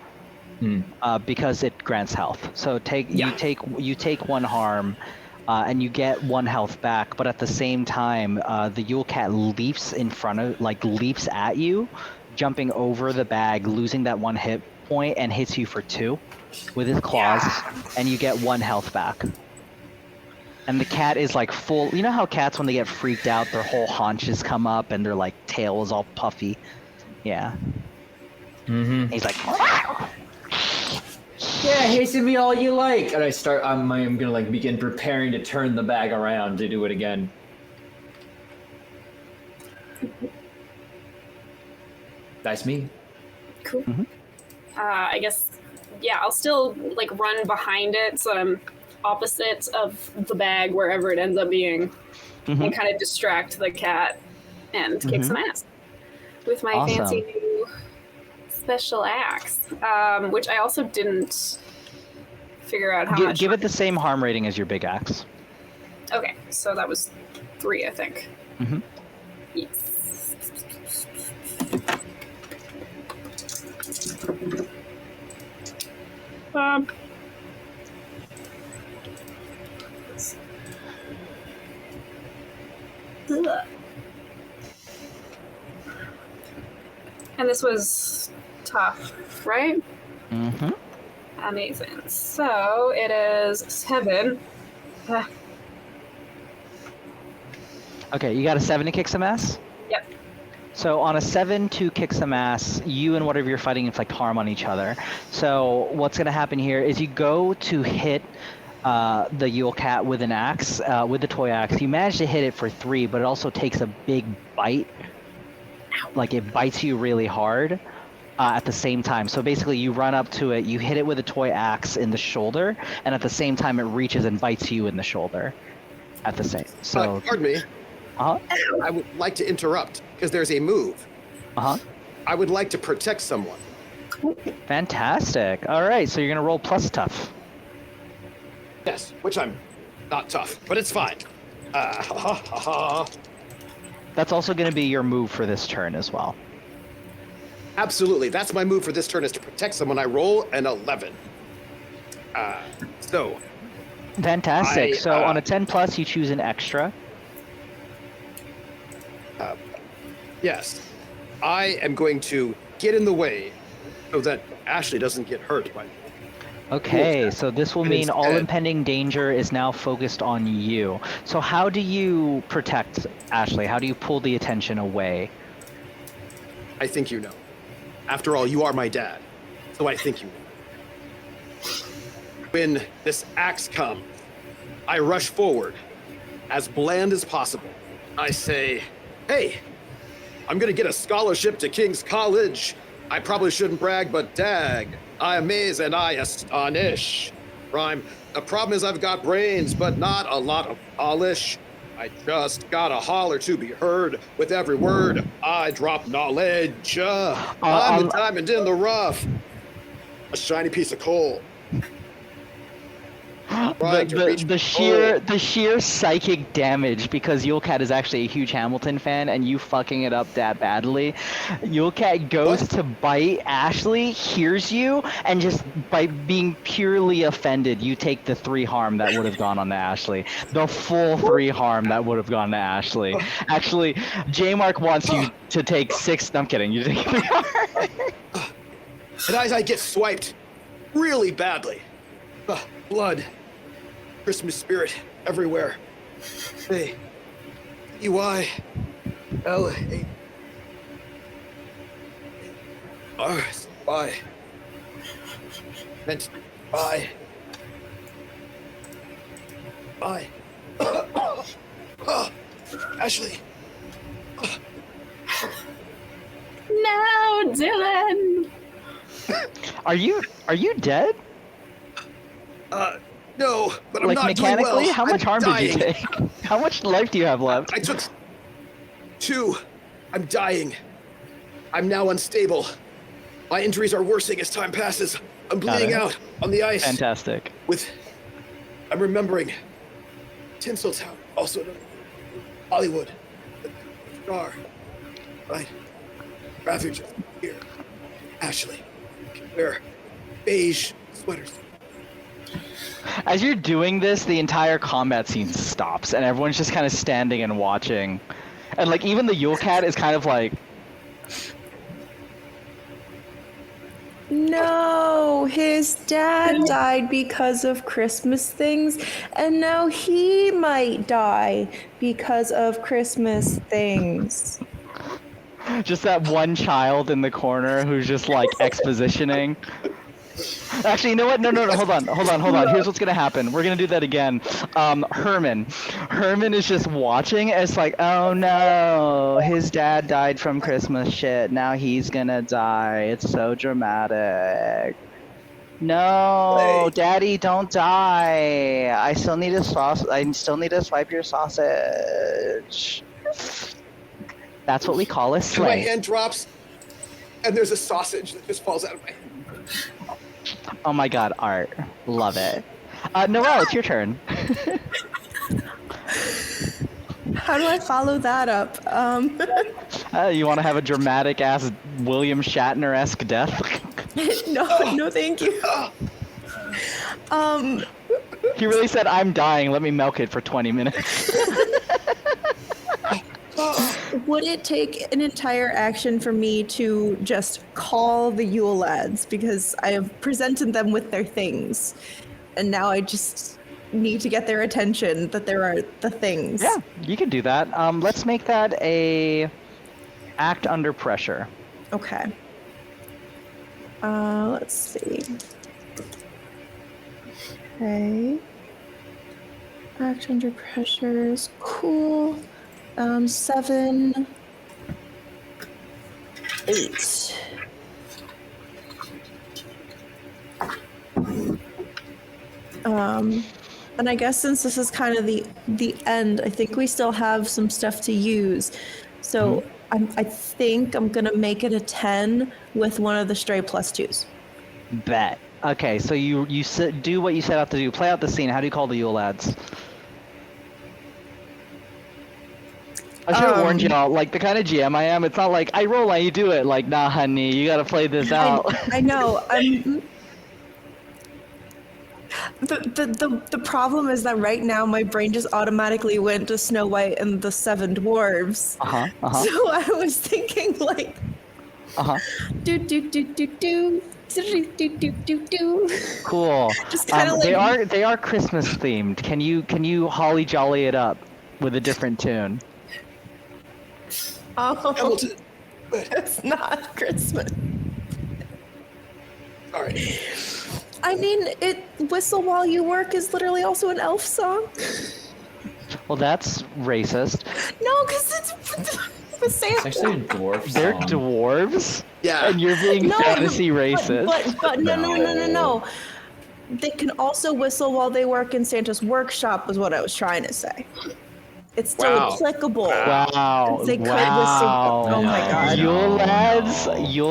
[SPEAKER 1] Because it grants health. So you take 1 harm, and you get 1 health back. But at the same time, the Yule Cat leaps leaps at you, jumping over the bag, losing that 1 hit point, and hits you for 2 with his claws, and you get 1 health back. And the cat is like full. You know how cats, when they get freaked out, their whole haunches come up and their like tail is all puffy. Yeah. Mm-hmm. He's like.
[SPEAKER 2] Yeah, hiss at me all you like. And I'm gonna like begin preparing to turn the bag around to do it again. That's me.
[SPEAKER 5] Cool. Mm-hmm. I guess, yeah, I'll still like run behind it so I'm opposite of the bag wherever it ends up being, and kind of distract the cat and kick some ass with my fancy new special axe, which I also didn't figure out how much.
[SPEAKER 1] Give it the same harm rating as your big axe.
[SPEAKER 5] Okay, so that was 3, I think.
[SPEAKER 1] Mm-hmm.
[SPEAKER 5] Yes. Ugh. And this was tough, right?
[SPEAKER 1] Mm-hmm.
[SPEAKER 5] Amazing. So it is 7.
[SPEAKER 1] Okay, you got a 7 to kick some ass?
[SPEAKER 5] Yep.
[SPEAKER 1] So on a 7 to kick some ass, you and whatever you're fighting inflict harm on each other. So what's going to happen here is you go to hit the Yule Cat with an axe, with the toy axe. You manage to hit it for 3, but it also takes a big bite. Like it bites you really hard at the same time. So basically you run up to it, you hit it with a toy axe in the shoulder, and at the same time it reaches and bites you in the shoulder at the same. So
[SPEAKER 6] Pardon me.
[SPEAKER 1] Uh-huh.
[SPEAKER 6] I would like to interrupt because there's a move.
[SPEAKER 1] Uh-huh.
[SPEAKER 6] I would like to protect someone.
[SPEAKER 1] Fantastic. All right, so you're going to roll plus tough.
[SPEAKER 6] Yes, which I'm not tough, but it's fine.
[SPEAKER 1] That's also going to be your move for this turn as well.
[SPEAKER 6] Absolutely. That's my move for this turn is to protect someone. I roll an 11. So.
[SPEAKER 1] Fantastic. So on a 10 plus, you choose an extra.
[SPEAKER 6] Yes. I am going to get in the way so that Ashley doesn't get hurt by me.
[SPEAKER 1] Okay, so this will
[SPEAKER 6] And
[SPEAKER 1] mean all
[SPEAKER 6] instead-
[SPEAKER 1] impending danger is now focused on you. So how do you protect Ashley? How do you pull the attention away?
[SPEAKER 6] I think you know. After all, you are my dad. So I think you know. When this axe comes, I rush forward, as bland as possible. I say, hey, I'm gonna get a scholarship to King's College. I probably shouldn't brag, but dag, I amaze and I astonish. Rhyme. The problem is I've got brains, but not a lot of polish. I just gotta holler to be heard. With every word, I drop knowledge. I'm a diamond in the rough. A shiny piece of coal.
[SPEAKER 1] The sheer psychic damage, because Yule Cat is actually a huge Hamilton fan and you fucking it up that badly. Yule Cat goes to bite Ashley, hears you, and just by being purely offended, you take the 3 harm that would have gone on to Ashley. The full 3 harm that would have gone to Ashley. Actually, J-Mark wants you to take 6. I'm kidding. You take 3 harm.
[SPEAKER 6] And as I get swiped really badly, blood, Christmas spirit everywhere. Hey, E-Y-L-A. R-S-Y. Meant bye. Bye. Ashley.
[SPEAKER 5] No, Dylan.
[SPEAKER 1] Are you dead?
[SPEAKER 6] No, but I'm
[SPEAKER 1] Like
[SPEAKER 6] not
[SPEAKER 1] mechanically?
[SPEAKER 6] doing well.
[SPEAKER 1] How much harm did you
[SPEAKER 6] dying.
[SPEAKER 1] take? How much life do you have left?
[SPEAKER 6] I took 2. I'm dying. I'm now unstable. My injuries are worsening as time passes. I'm bleeding out on the ice.
[SPEAKER 1] Fantastic.
[SPEAKER 6] I'm remembering Tinseltown, also known as Hollywood, the star. Right. Rather just here. Ashley can wear beige sweaters.
[SPEAKER 1] As you're doing this, the entire combat scene stops, and everyone's just kind of standing and watching. And like even the Yule Cat is kind of like,
[SPEAKER 3] No, his dad died because of Christmas things, and now he might die because of Christmas things.
[SPEAKER 1] just that one child in the corner who's just like expositioning. Actually, you know what? No, hold on. Here's what's gonna happen. We're gonna do that again. Herman is just watching. It's like, oh no, his dad died from Christmas shit. Now he's gonna die. It's so dramatic. No, Daddy, don't die. I still need to swipe your sausage. That's what we call a
[SPEAKER 6] My
[SPEAKER 1] slay.
[SPEAKER 6] hand drops, and there's a sausage that just falls out of my hand.
[SPEAKER 1] Oh my god, art. Love it. Noelle, it's your turn.
[SPEAKER 3] How do I follow that up?
[SPEAKER 1] You want to have a dramatic ass William Shatner-esque death?
[SPEAKER 3] No, thank you.
[SPEAKER 1] He really said, "I'm dying. Let me milk it for 20 minutes."
[SPEAKER 3] Would it take an entire action for me to just call the Yule lads because I have presented them with their things, and now I just need to get their attention that there are the things?
[SPEAKER 1] Yeah, you can do that. Let's make that a act under pressure.
[SPEAKER 3] Okay. Let's see. Okay. Act under pressure is cool. 7, 8. And I guess since this is kind of the end, I think we still have some stuff to use. So I think I'm gonna make it a 10 with one of the stray +2s.
[SPEAKER 1] Bet. Okay, so you do what you set out to do. Play out the scene. How do you call the Yule lads? I should have warned y'all, like, the kind of GM I am, it's not like, I roll and you do it. Like, nah, honey, you gotta play this out.
[SPEAKER 3] I know. The problem is that right now my brain just automatically went to Snow White and the 7 dwarves. So I was thinking like, do do do do do. Do.
[SPEAKER 1] Cool.
[SPEAKER 3] Just kind of
[SPEAKER 1] they are Christmas themed. Can you holly jolly it up with a different tune?
[SPEAKER 3] Oh, it's not Christmas.
[SPEAKER 6] Sorry.
[SPEAKER 3] I mean, Whistle While You Work is literally also an elf song.
[SPEAKER 1] Well, that's racist.
[SPEAKER 3] No, because it's the same.
[SPEAKER 2] It's actually a dwarf song.
[SPEAKER 1] They're dwarves?
[SPEAKER 6] Yeah.
[SPEAKER 1] And you're being fantasy racist?
[SPEAKER 3] But no. They can also whistle while they work in Santa's workshop, is what I was trying to say. It's still applicable.
[SPEAKER 1] Wow.
[SPEAKER 3] They could whistle. Oh my god.
[SPEAKER 1] Yule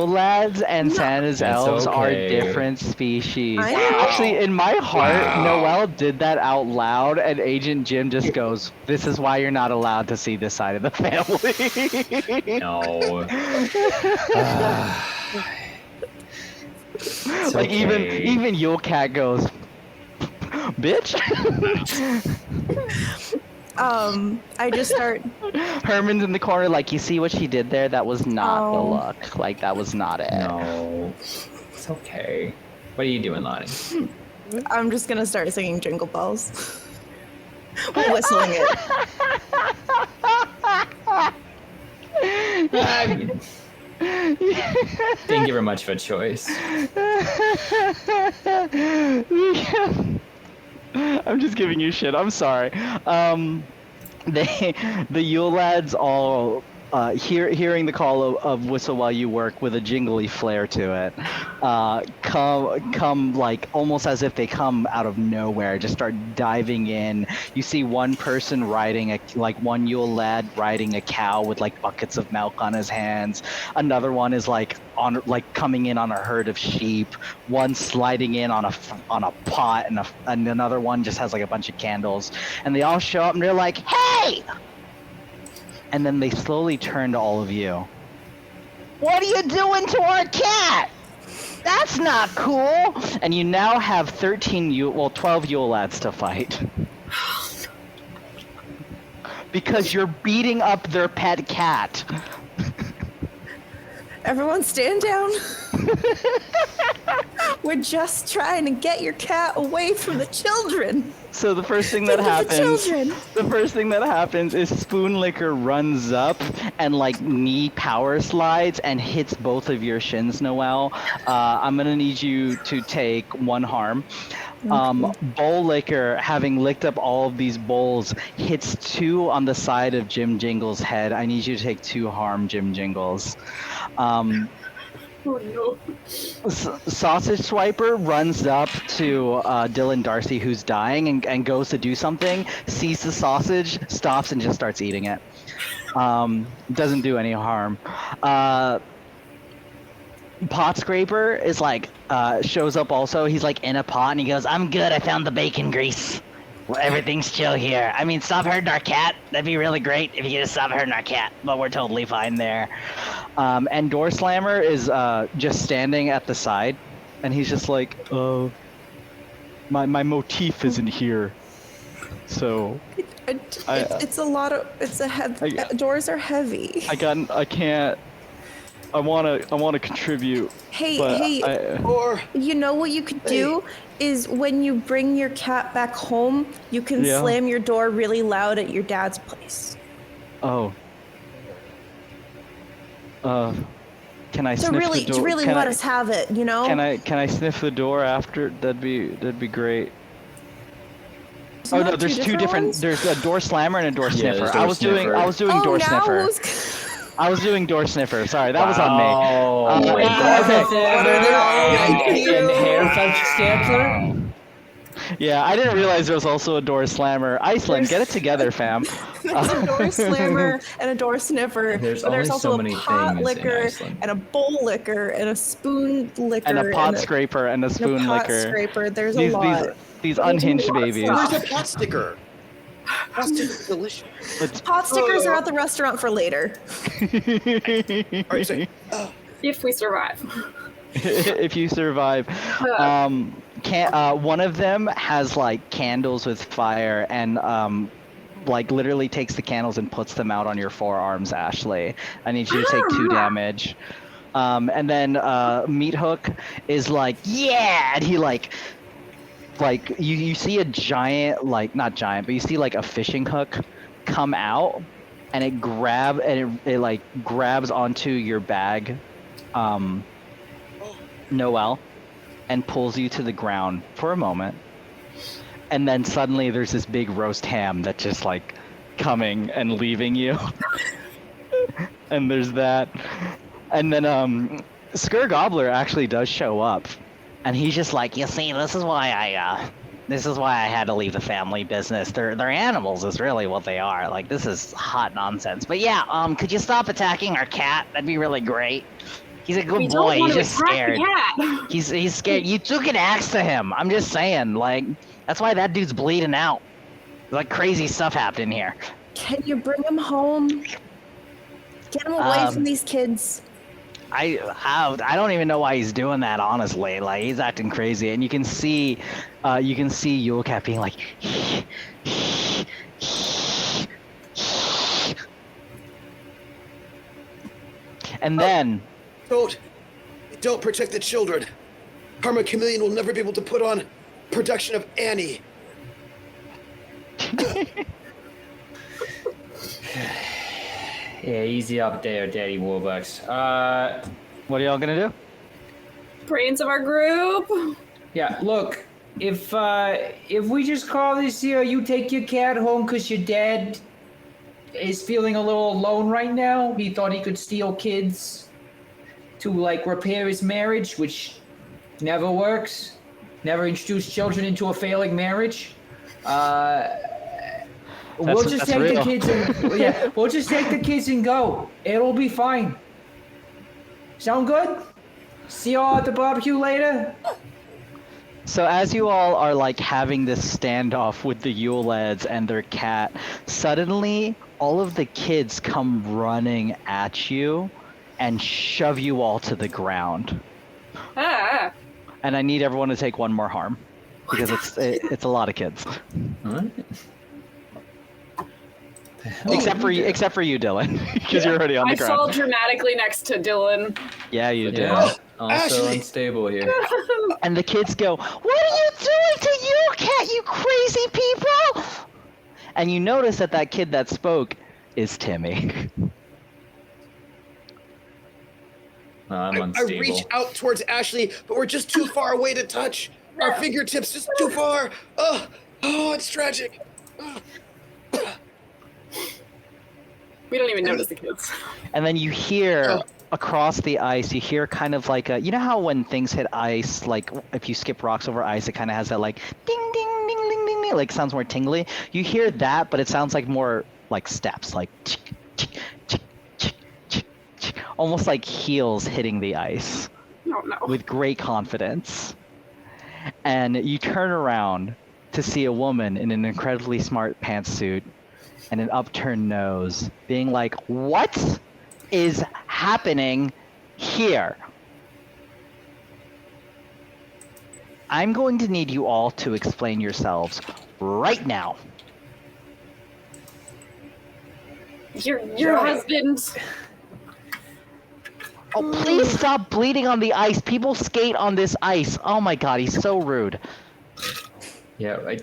[SPEAKER 1] lads and Santa's elves are different species.
[SPEAKER 3] I know.
[SPEAKER 1] Actually, in my heart, Noelle did that out loud, and Agent Jim just goes, "This is why you're not allowed to see this side of the family."
[SPEAKER 2] No.
[SPEAKER 1] Like even Yule Cat goes, "Bitch."
[SPEAKER 3] I just start.
[SPEAKER 1] Herman's in the corner, like, you see what she did there? That was not the look. Like, that was not it.
[SPEAKER 2] No. It's okay. What are you doing, Lonnie?
[SPEAKER 3] I'm just gonna start singing Jingle Bells. While whistling it.
[SPEAKER 2] Didn't give her much of a choice.
[SPEAKER 1] I'm just giving you shit. I'm sorry. The Yule lads all hearing the call of Whistle While You Work with a jingly flair to it, come like almost as if they come out of nowhere, just start diving in. You see one person riding one Yule lad riding a cow with like buckets of milk on his hands. Another one is coming in on a herd of sheep. One sliding in on a pot, and another one just has like a bunch of candles. And they all show up and they're like, "Hey!" And then they slowly turn to all of you. "What are you doing to our cat? That's not cool!" And you now have 12 Yule lads to fight. Because you're beating up their pet cat.
[SPEAKER 3] Everyone stand down. We're just trying to get your cat away from the children.
[SPEAKER 1] So the first thing that happens is Spoonlicker runs up and like knee power slides and hits both of your shins, Noelle. I'm gonna need you to take 1 harm. Bowl Licker, having licked up all of these bowls, hits 2 on the side of Jim Jingles' head. I need you to take 2 harm, Jim Jingles.
[SPEAKER 5] Oh no.
[SPEAKER 1] Sausage Swiper runs up to Dylan Darcy, who's dying, and goes to do something, sees the sausage, stops, and just starts eating it. Doesn't do any harm. Pot Scraper is like shows up also. He's like in a pot and he goes, "I'm good. I found the bacon grease. Well, everything's chill here. I mean, stop hurting our cat. That'd be really great if you could just stop hurting our cat. But we're totally fine there." And Door Slammer is just standing at the side, and he's just like, my motif isn't here, so
[SPEAKER 3] It's a lot of. It's a heavy. Doors are heavy.
[SPEAKER 1] I can't. I wanna contribute.
[SPEAKER 3] Hey,
[SPEAKER 1] but
[SPEAKER 3] hey.
[SPEAKER 4] Or
[SPEAKER 3] You know what you could do is when you bring your cat back home, you can slam your door really loud at your dad's place.
[SPEAKER 1] Oh. Can I
[SPEAKER 3] To
[SPEAKER 1] sniff
[SPEAKER 3] really,
[SPEAKER 1] the door?
[SPEAKER 3] to really
[SPEAKER 1] Can
[SPEAKER 3] let
[SPEAKER 1] I-
[SPEAKER 3] us have it, you know?
[SPEAKER 1] Can I sniff the door after? That'd be great.
[SPEAKER 3] Isn't
[SPEAKER 1] Oh no,
[SPEAKER 3] that
[SPEAKER 1] there's two different.
[SPEAKER 3] ones?
[SPEAKER 1] There's a door slammer and a door
[SPEAKER 2] Yeah,
[SPEAKER 1] sniffer.
[SPEAKER 2] there's
[SPEAKER 1] I
[SPEAKER 2] door
[SPEAKER 1] was
[SPEAKER 2] sniffer.
[SPEAKER 1] doing door
[SPEAKER 3] now
[SPEAKER 1] sniffer.
[SPEAKER 3] who's-
[SPEAKER 1] I was doing door sniffer. Sorry, that was on me.
[SPEAKER 2] Oh,
[SPEAKER 1] okay.
[SPEAKER 2] and hair fetch sampler.
[SPEAKER 1] Yeah, I didn't realize there was also a door slammer. Iceland, get it together, fam.
[SPEAKER 3] There's a door slammer and a door sniffer.
[SPEAKER 2] There's
[SPEAKER 3] but there's
[SPEAKER 2] only
[SPEAKER 3] also
[SPEAKER 2] so
[SPEAKER 3] a
[SPEAKER 2] many
[SPEAKER 3] pot
[SPEAKER 2] things in
[SPEAKER 3] licker
[SPEAKER 2] Iceland.
[SPEAKER 3] and a bowl licker and a spoon licker
[SPEAKER 1] And a pot scraper and a
[SPEAKER 3] and
[SPEAKER 1] spoon
[SPEAKER 3] a pot
[SPEAKER 1] licker.
[SPEAKER 3] scraper. There's
[SPEAKER 1] These
[SPEAKER 3] a lot.
[SPEAKER 1] these unhinged babies.
[SPEAKER 4] where's a pot sticker? Pot sticker's delicious.
[SPEAKER 3] Pot stickers are at the restaurant for later.
[SPEAKER 4] All right, sorry.
[SPEAKER 5] If we survive.
[SPEAKER 1] If you survive. One of them has like candles with fire and like literally takes the candles and puts them out on your forearms, Ashley. I need you to take 2 damage. And then Meat Hook is like, yeah, and he like you see a giant, like not giant, but you see like a fishing hook come out and it like grabs onto your bag, Noelle, and pulls you to the ground for a moment. And then suddenly there's this big roast ham that's just like coming and leaving you. And there's that. And then Skur Gobbler actually does show up. And he's just like, you see, this is why I had to leave the family business. They're animals is really what they are. Like, this is hot nonsense. But yeah, could you stop attacking our cat? That'd be really great. He's a good
[SPEAKER 5] We
[SPEAKER 1] boy.
[SPEAKER 5] don't want
[SPEAKER 1] He's
[SPEAKER 5] to
[SPEAKER 1] just
[SPEAKER 5] attack
[SPEAKER 1] scared.
[SPEAKER 5] the cat.
[SPEAKER 1] He's scared. You took an axe to him. I'm just saying, like, that's why that dude's bleeding out. Like crazy stuff happening here.
[SPEAKER 3] Can you bring him home? Get him away from these kids.
[SPEAKER 1] I don't even know why he's doing that, honestly. Like, he's acting crazy, and you can see Yule Cat being like, and then
[SPEAKER 4] Don't protect the children. Karma Chameleon will never be able to put on production of Annie.
[SPEAKER 2] Yeah, easy up there, Daddy Warbucks.
[SPEAKER 1] what are y'all gonna do?
[SPEAKER 5] Brains of our group.
[SPEAKER 2] Yeah, look, if we just call this here, you take your cat home because your dad is feeling a little alone right now. He thought he could steal kids to like repair his marriage, which never works. Never introduce children into a failing marriage. We'll just
[SPEAKER 1] that's
[SPEAKER 2] take
[SPEAKER 1] real.
[SPEAKER 2] the kids and we'll just take the kids and go. It'll be fine. Sound good? See y'all at the barbecue later.
[SPEAKER 1] So as you all are like having this standoff with the Yule lads and their cat, suddenly all of the kids come running at you and shove you all to the ground.
[SPEAKER 5] Ah.
[SPEAKER 1] And I need everyone to take 1 more harm because it's a lot of kids. Except for you, Dylan, because you're already on the
[SPEAKER 5] I
[SPEAKER 1] ground.
[SPEAKER 5] fall dramatically next to Dylan.
[SPEAKER 1] Yeah, you did.
[SPEAKER 2] Yeah, also
[SPEAKER 4] Ashley!
[SPEAKER 2] unstable here.
[SPEAKER 1] And the kids go, "What are you doing to Yule Cat, you crazy people?" And you notice that kid that spoke is Timmy.
[SPEAKER 2] I'm
[SPEAKER 4] I
[SPEAKER 2] unstable.
[SPEAKER 4] reach out towards Ashley, but we're just too far away to touch. Our fingertips just too far. Oh, it's tragic.
[SPEAKER 5] We don't even notice the kids.
[SPEAKER 1] And then you hear across the ice, you hear kind of like a, you know how when things hit ice, like if you skip rocks over ice, it kind of has that like ding, ding, ding, ding, ding, ding, like sounds more tingly. You hear that, but it sounds like more like steps, like chick, chick, chick, chick, chick, chick, almost like heels hitting the ice.
[SPEAKER 5] Oh no.
[SPEAKER 1] with great confidence. And you turn around to see a woman in an incredibly smart pantsuit and an upturned nose, being like, "What is happening here?" I'm going to need you all to explain yourselves right now.
[SPEAKER 5] Your husband.
[SPEAKER 1] Oh, please stop bleeding on the ice. People skate on this ice. Oh my god, he's so rude.
[SPEAKER 2] Yeah,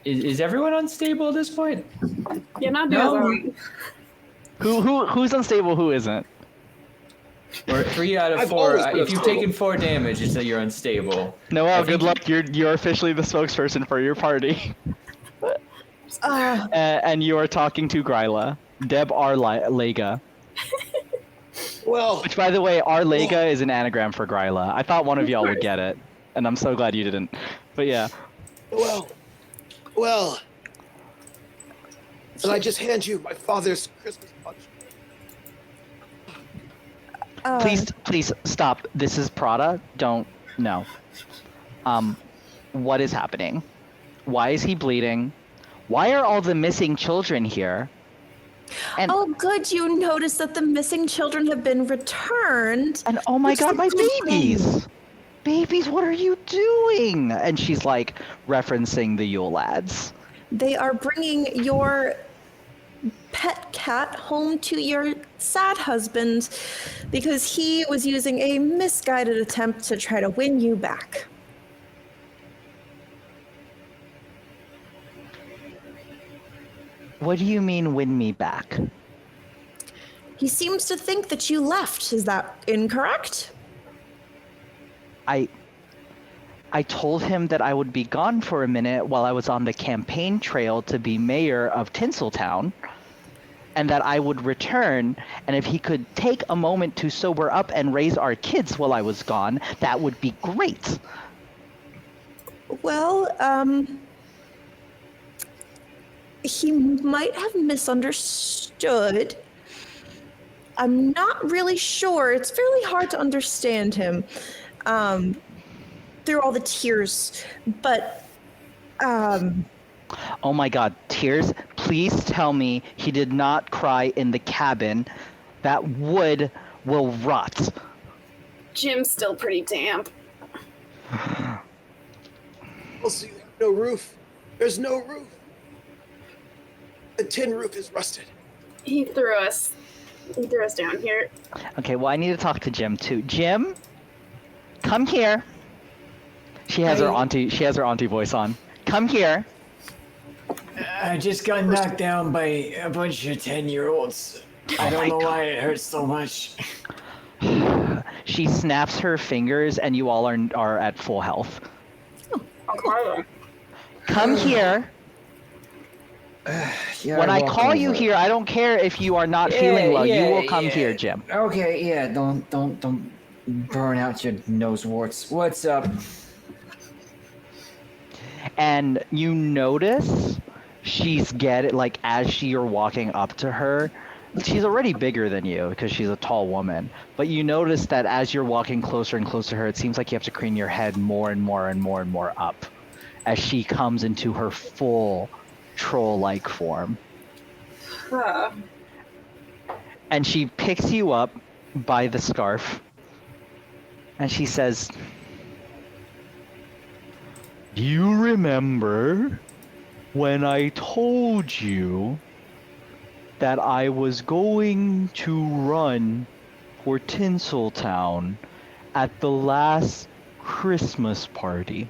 [SPEAKER 2] is everyone unstable at this point?
[SPEAKER 5] You're not
[SPEAKER 2] No.
[SPEAKER 5] doing
[SPEAKER 1] Who's unstable? Who isn't?
[SPEAKER 2] Or 3 out of
[SPEAKER 6] I've
[SPEAKER 2] 4.
[SPEAKER 6] always been
[SPEAKER 2] If you've
[SPEAKER 6] unstable.
[SPEAKER 2] taken 4 damage, it's that you're unstable.
[SPEAKER 1] Noelle,
[SPEAKER 2] I think
[SPEAKER 1] good luck. You're officially the spokesperson for your party. And you are talking to Gryla, Deb Arlega.
[SPEAKER 6] Well,
[SPEAKER 1] Which, by the way, Arlega is an anagram for Gryla. I thought one of y'all would get it, and I'm so glad you didn't. But yeah.
[SPEAKER 6] well. And I just hand you my father's Christmas punch.
[SPEAKER 1] Please stop. This is Prada. Don't. No. What is happening? Why is he bleeding? Why are all the missing children here? And
[SPEAKER 3] Oh, good. You noticed that the missing children have been returned.
[SPEAKER 1] and oh my
[SPEAKER 3] Which
[SPEAKER 1] god,
[SPEAKER 3] is
[SPEAKER 1] my
[SPEAKER 3] a good thing.
[SPEAKER 1] babies! Babies, what are you doing? And she's like referencing the Yule lads.
[SPEAKER 3] They are bringing your pet cat home to your sad husband because he was using a misguided attempt to try to win you back.
[SPEAKER 1] What do you mean win me back?
[SPEAKER 3] He seems to think that you left. Is that incorrect?
[SPEAKER 1] I told him that I would be gone for a minute while I was on the campaign trail to be mayor of Tinseltown, and that I would return, and if he could take a moment to sober up and raise our kids while I was gone, that would be great.
[SPEAKER 3] Well, he might have misunderstood. I'm not really sure. It's fairly hard to understand him through all the tears. But,
[SPEAKER 1] Oh my god, tears, please tell me he did not cry in the cabin. That wood will rot.
[SPEAKER 5] Jim's still pretty damp.
[SPEAKER 6] Also, you have no roof. There's no roof. The tin roof is rusted.
[SPEAKER 5] He threw us down here.
[SPEAKER 1] Okay, well, I need to talk to Jim too. Jim, come here. She has her auntie voice on. Come here.
[SPEAKER 2] I just got knocked down by a bunch of 10-year-olds. I don't know why it hurts so much.
[SPEAKER 1] She snaps her fingers, and you all are at full health.
[SPEAKER 5] Okay.
[SPEAKER 1] Come here.
[SPEAKER 2] Yeah,
[SPEAKER 1] When I
[SPEAKER 2] walk
[SPEAKER 1] call you
[SPEAKER 2] over.
[SPEAKER 1] here, I don't care if you are not feeling well. You will come
[SPEAKER 2] yeah.
[SPEAKER 1] here, Jim.
[SPEAKER 2] Okay, yeah, don't burn out your nose warts. What's up?
[SPEAKER 1] And you notice as you're walking up to her, she's already bigger than you because she's a tall woman. But you notice that as you're walking closer and closer to her, it seems like you have to crane your head more and more and more and more up as she comes into her full troll-like form.
[SPEAKER 5] Huh.
[SPEAKER 1] And she picks you up by the scarf and she says, "Do you remember when I told you that I was going to run for Tinseltown at the last Christmas party?"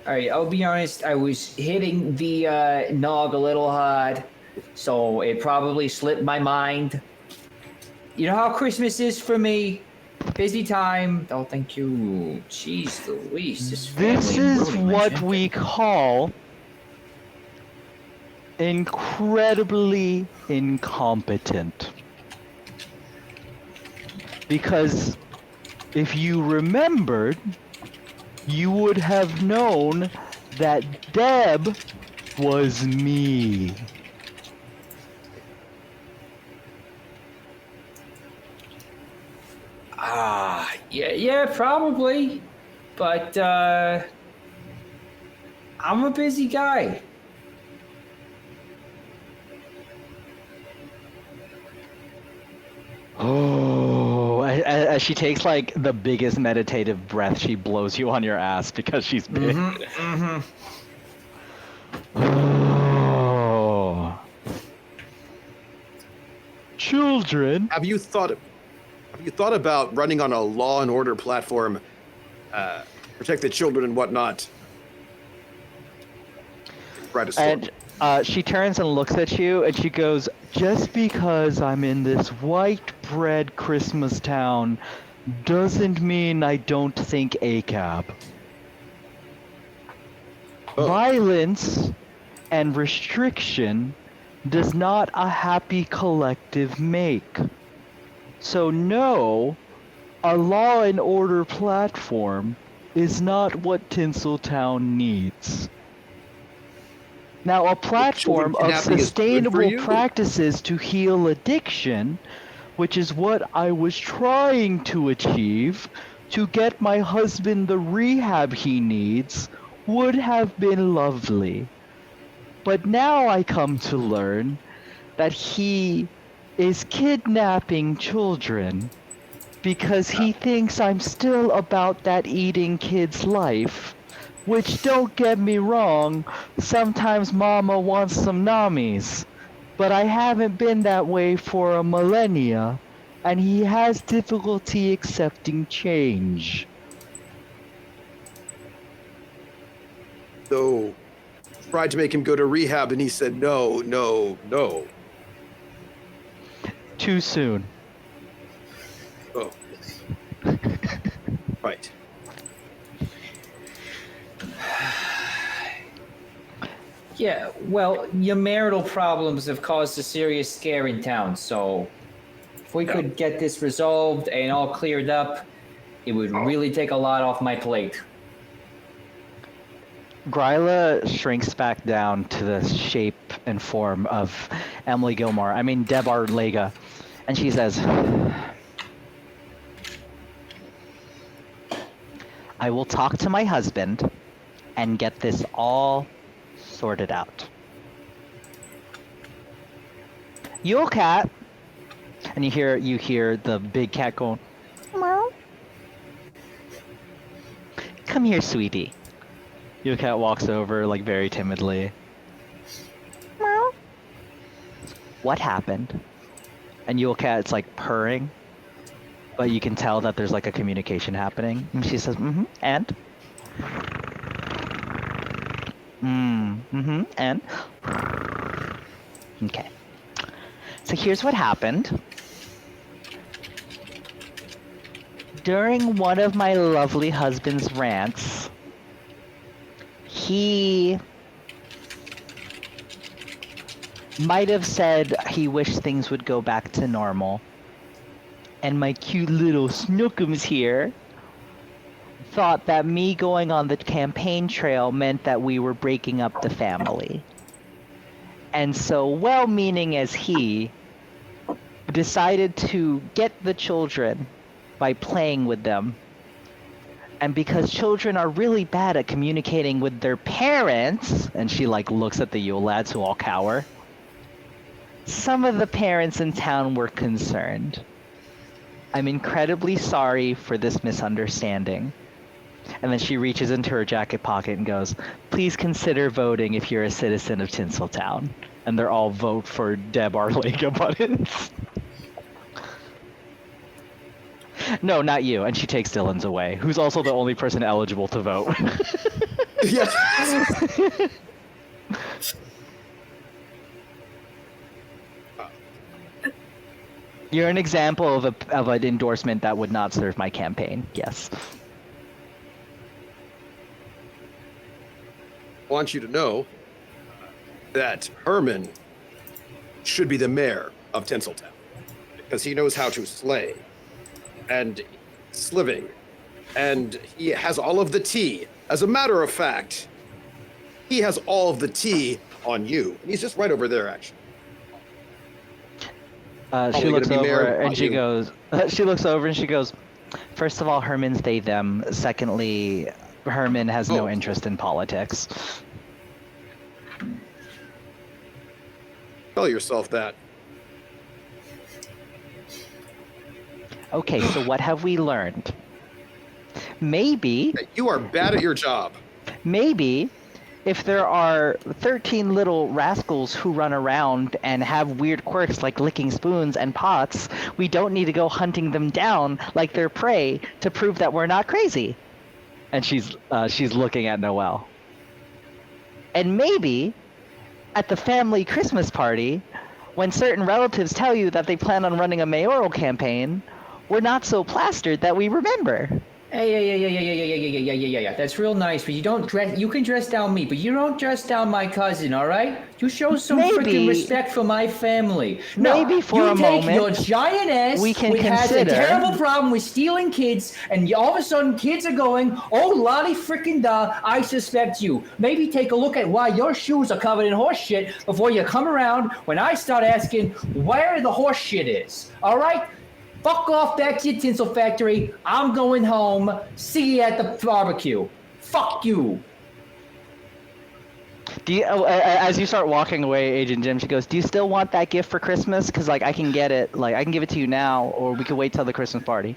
[SPEAKER 2] All right, I'll be honest. I was hitting the nog a little hard, so it probably slipped my mind. You know how Christmas is for me. Busy time. Oh, thank you. Jeez Louise.
[SPEAKER 1] This is what we call incredibly incompetent. Because if you remembered, you would have known that Deb was me.
[SPEAKER 2] Yeah, probably. But I'm a busy guy.
[SPEAKER 1] Oh, as she takes like the biggest meditative breath, she blows you on your ass because she's big. Oh. Children.
[SPEAKER 6] Have you thought about running on a law and order platform, protect the children and whatnot? Right a storm.
[SPEAKER 1] And she turns and looks at you and she goes, just because I'm in this white bread Christmas town doesn't mean I don't think ACAB.
[SPEAKER 6] Oh.
[SPEAKER 1] Violence and restriction does not a happy collective make. So no, a law and order platform is not what Tinseltown needs. Now, a platform of
[SPEAKER 6] kidnapping is good for
[SPEAKER 1] sustainable
[SPEAKER 6] you?
[SPEAKER 1] practices to heal addiction, which is what I was trying to achieve, to get my husband the rehab he needs, would have been lovely. But now I come to learn that he is kidnapping children because he thinks I'm still about that eating kid's life. Which, don't get me wrong, sometimes mama wants some nammies. But I haven't been that way for a millennia, and he has difficulty accepting change.
[SPEAKER 6] So, tried to make him go to rehab, and he said no, no, no.
[SPEAKER 1] Too soon.
[SPEAKER 6] Oh, right.
[SPEAKER 2] Yeah, well, your marital problems have caused a serious scare in town, so if we could get this resolved and all cleared up, it would really take a lot off my plate.
[SPEAKER 1] Gryla shrinks back down to the shape and form of Emily Gilmore. I mean, Deb Arlega. And she says, I will talk to my husband and get this all sorted out. Yule cat. And you hear the big cat going, meow. Come here, sweetie. Yule cat walks over like very timidly. Meow. What happened? And Yule cat's like purring, but you can tell that there's like a communication happening. And she says, and? And? Okay. So here's what happened. During one of my lovely husband's rants, he might have said he wished things would go back to normal. And my cute little Snookums here thought that me going on the campaign trail meant that we were breaking up the family. And so, well-meaning as he, decided to get the children by playing with them. And because children are really bad at communicating with their parents, and she like looks at the Yule lads who all cower, some of the parents in town were concerned. I'm incredibly sorry for this misunderstanding. And then she reaches into her jacket pocket and goes, please consider voting if you're a citizen of Tinseltown. And they're all vote for Deb Arlega buttons. No, not you. And she takes Dylan's away, who's also the only person eligible to vote.
[SPEAKER 6] Yes.
[SPEAKER 1] You're an example of an endorsement that would not serve my campaign. Yes.
[SPEAKER 6] I want you to know that Herman should be the mayor of Tinseltown because he knows how to slay and sliving, and he has all of the tea. As a matter of fact, he has all of the tea on you. And he's just right over there, actually.
[SPEAKER 1] She looks over and she goes. She looks over and she goes, First of all, Herman's they them. Secondly, Herman has no
[SPEAKER 6] Oh.
[SPEAKER 1] interest in politics.
[SPEAKER 6] Tell yourself that.
[SPEAKER 1] Okay, so what have we learned? Maybe
[SPEAKER 6] You are bad at your job.
[SPEAKER 1] if there are 13 little rascals who run around and have weird quirks like licking spoons and pots, we don't need to go hunting them down like they're prey to prove that we're not crazy. And she's looking at Noelle. And maybe at the family Christmas party, when certain relatives tell you that they plan on running a mayoral campaign, we're not so plastered that we remember.
[SPEAKER 2] Hey. That's real nice, but you don't dress. You can dress down me, but you don't dress down my cousin. All right? You show some
[SPEAKER 1] Maybe-
[SPEAKER 2] freaking respect for my family.
[SPEAKER 1] maybe for
[SPEAKER 2] you
[SPEAKER 1] a
[SPEAKER 2] take
[SPEAKER 1] moment,
[SPEAKER 2] your giant ass,
[SPEAKER 1] we can
[SPEAKER 2] which has a
[SPEAKER 1] consider-
[SPEAKER 2] terrible problem with stealing kids, and all of a sudden kids are going, "Oh, lolly freaking da! I suspect you." Maybe take a look at why your shoes are covered in horse shit before you come around when I start asking where the horse shit is. All right? Fuck off back to your tinsel factory. I'm going home. See you at the barbecue. Fuck you.
[SPEAKER 1] Do you, as you start walking away, Agent Jim, she goes, "Do you still want that gift for Christmas? Because like I can get it, like I can give it to you now, or we can wait till the Christmas party."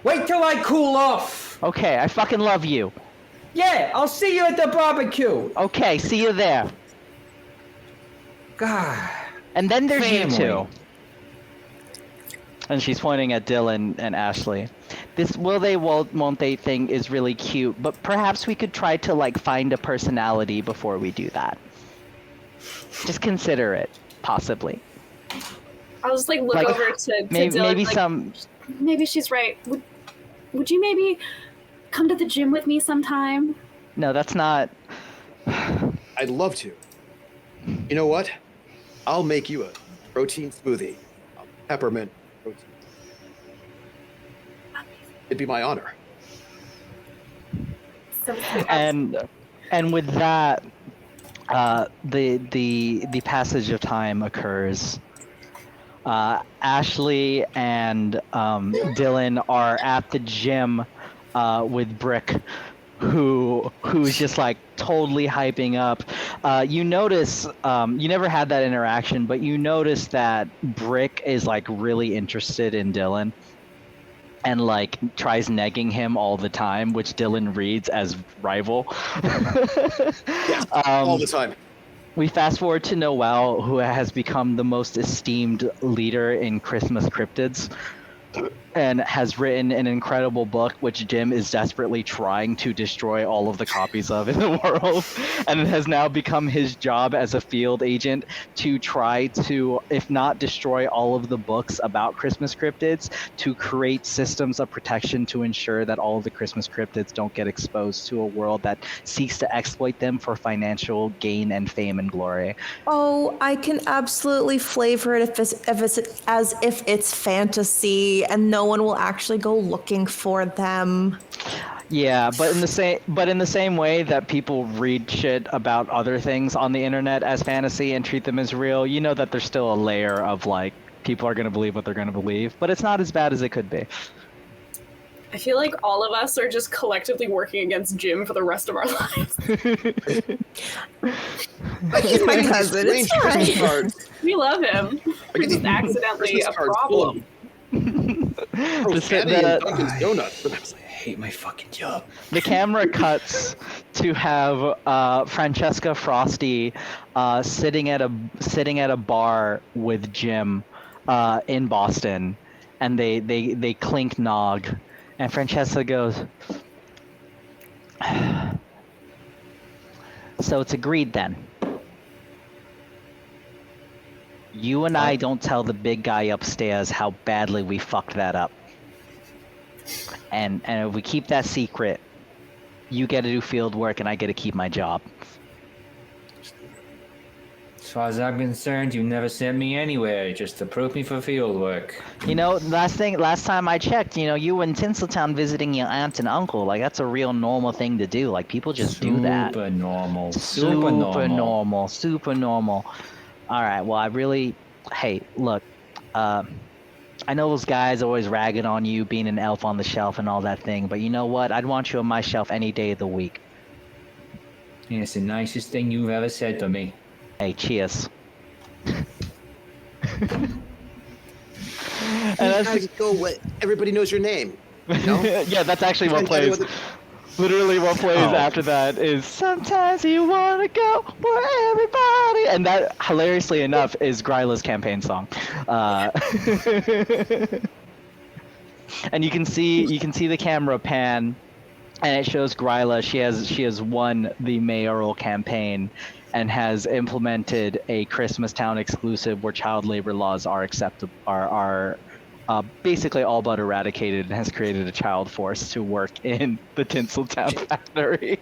[SPEAKER 2] Wait till I cool off.
[SPEAKER 1] Okay, I fucking love you.
[SPEAKER 2] Yeah, I'll see you at the barbecue.
[SPEAKER 1] Okay, see you there.
[SPEAKER 2] God.
[SPEAKER 1] And then there's
[SPEAKER 2] Family.
[SPEAKER 1] you two. And she's pointing at Dylan and Ashley. This will they won't they thing is really cute, but perhaps we could try to like find a personality before we do that. Just consider it, possibly.
[SPEAKER 5] I'll just like look
[SPEAKER 1] Like,
[SPEAKER 5] over to
[SPEAKER 1] Maybe,
[SPEAKER 5] Dylan,
[SPEAKER 1] maybe
[SPEAKER 5] like,
[SPEAKER 1] some.
[SPEAKER 5] Maybe she's right. Would you maybe come to the gym with me sometime?
[SPEAKER 1] No, that's not.
[SPEAKER 6] I'd love to. You know what? I'll make you a protein smoothie. A peppermint protein. It'd be my honor.
[SPEAKER 5] So
[SPEAKER 1] And with that, the passage of time occurs. Ashley and Dylan are at the gym with Brick, who's just like totally hyping up. You notice you never had that interaction, but you notice that Brick is like really interested in Dylan. And like tries negging him all the time, which Dylan reads as rival.
[SPEAKER 6] Yes, all the time.
[SPEAKER 1] We fast forward to Noelle, who has become the most esteemed leader in Christmas cryptids, and has written an incredible book, which Jim is desperately trying to destroy all of the copies of in the world. And it has now become his job as a field agent to try to, if not destroy all of the books about Christmas cryptids, to create systems of protection to ensure that all of the Christmas cryptids don't get exposed to a world that seeks to exploit them for financial gain and fame and glory.
[SPEAKER 3] Oh, I can absolutely flavor it if it's as if it's fantasy and no one will actually go looking for them.
[SPEAKER 1] Yeah, but in the same way that people read shit about other things on the internet as fantasy and treat them as real, you know that there's still a layer of like people are going to believe what they're going to believe, but it's not as bad as it could be.
[SPEAKER 5] I feel like all of us are just collectively working against Jim for the rest of our lives.
[SPEAKER 3] He's my cousin. It's
[SPEAKER 6] Strange Christmas
[SPEAKER 3] fine.
[SPEAKER 6] cards.
[SPEAKER 5] We love him.
[SPEAKER 6] I
[SPEAKER 5] We're
[SPEAKER 6] get
[SPEAKER 5] just
[SPEAKER 6] these
[SPEAKER 5] accidentally
[SPEAKER 6] Christmas
[SPEAKER 5] a
[SPEAKER 6] cards full of
[SPEAKER 5] problem.
[SPEAKER 6] profanity and Dunkin's Donuts.
[SPEAKER 2] I hate my fucking job.
[SPEAKER 1] The camera cuts to have Francesca Frosty sitting at a bar with Jim in Boston, and they clink nog, and Francesca goes, "So it's agreed then. You and I don't tell the big guy upstairs how badly we fucked that up. And if we keep that secret, you get to do field work and I get to keep my job."
[SPEAKER 2] As far as I'm concerned, you never sent me anywhere, just approved me for field work.
[SPEAKER 1] You know, last time I checked, you know, you were in Tinseltown visiting your aunt and uncle. Like, that's a real normal thing to do. Like, people just do that.
[SPEAKER 2] Super normal.
[SPEAKER 1] Super normal. All right, well, hey, look, I I know those guys always ragging on you being an elf on the shelf and all that thing, but you know what? I'd want you on my shelf any day of the week.
[SPEAKER 2] Yeah, it's the nicest thing you've ever said to me.
[SPEAKER 1] Hey, cheers. And
[SPEAKER 6] You
[SPEAKER 1] that's
[SPEAKER 6] gotta just go what everybody knows your name. You know?
[SPEAKER 1] yeah, that's actually what
[SPEAKER 6] And
[SPEAKER 1] plays.
[SPEAKER 6] everyone-
[SPEAKER 1] Literally, what plays
[SPEAKER 2] Oh.
[SPEAKER 1] after that is "Sometimes You Wanna Go Where Everybody," and that, hilariously enough, is Gryla's campaign song. And you can see the camera pan, and it shows Gryla. She has won the mayoral campaign, and has implemented a Christmas Town exclusive where child labor laws are basically all but eradicated, and has created a child force to work in the Tinseltown factory,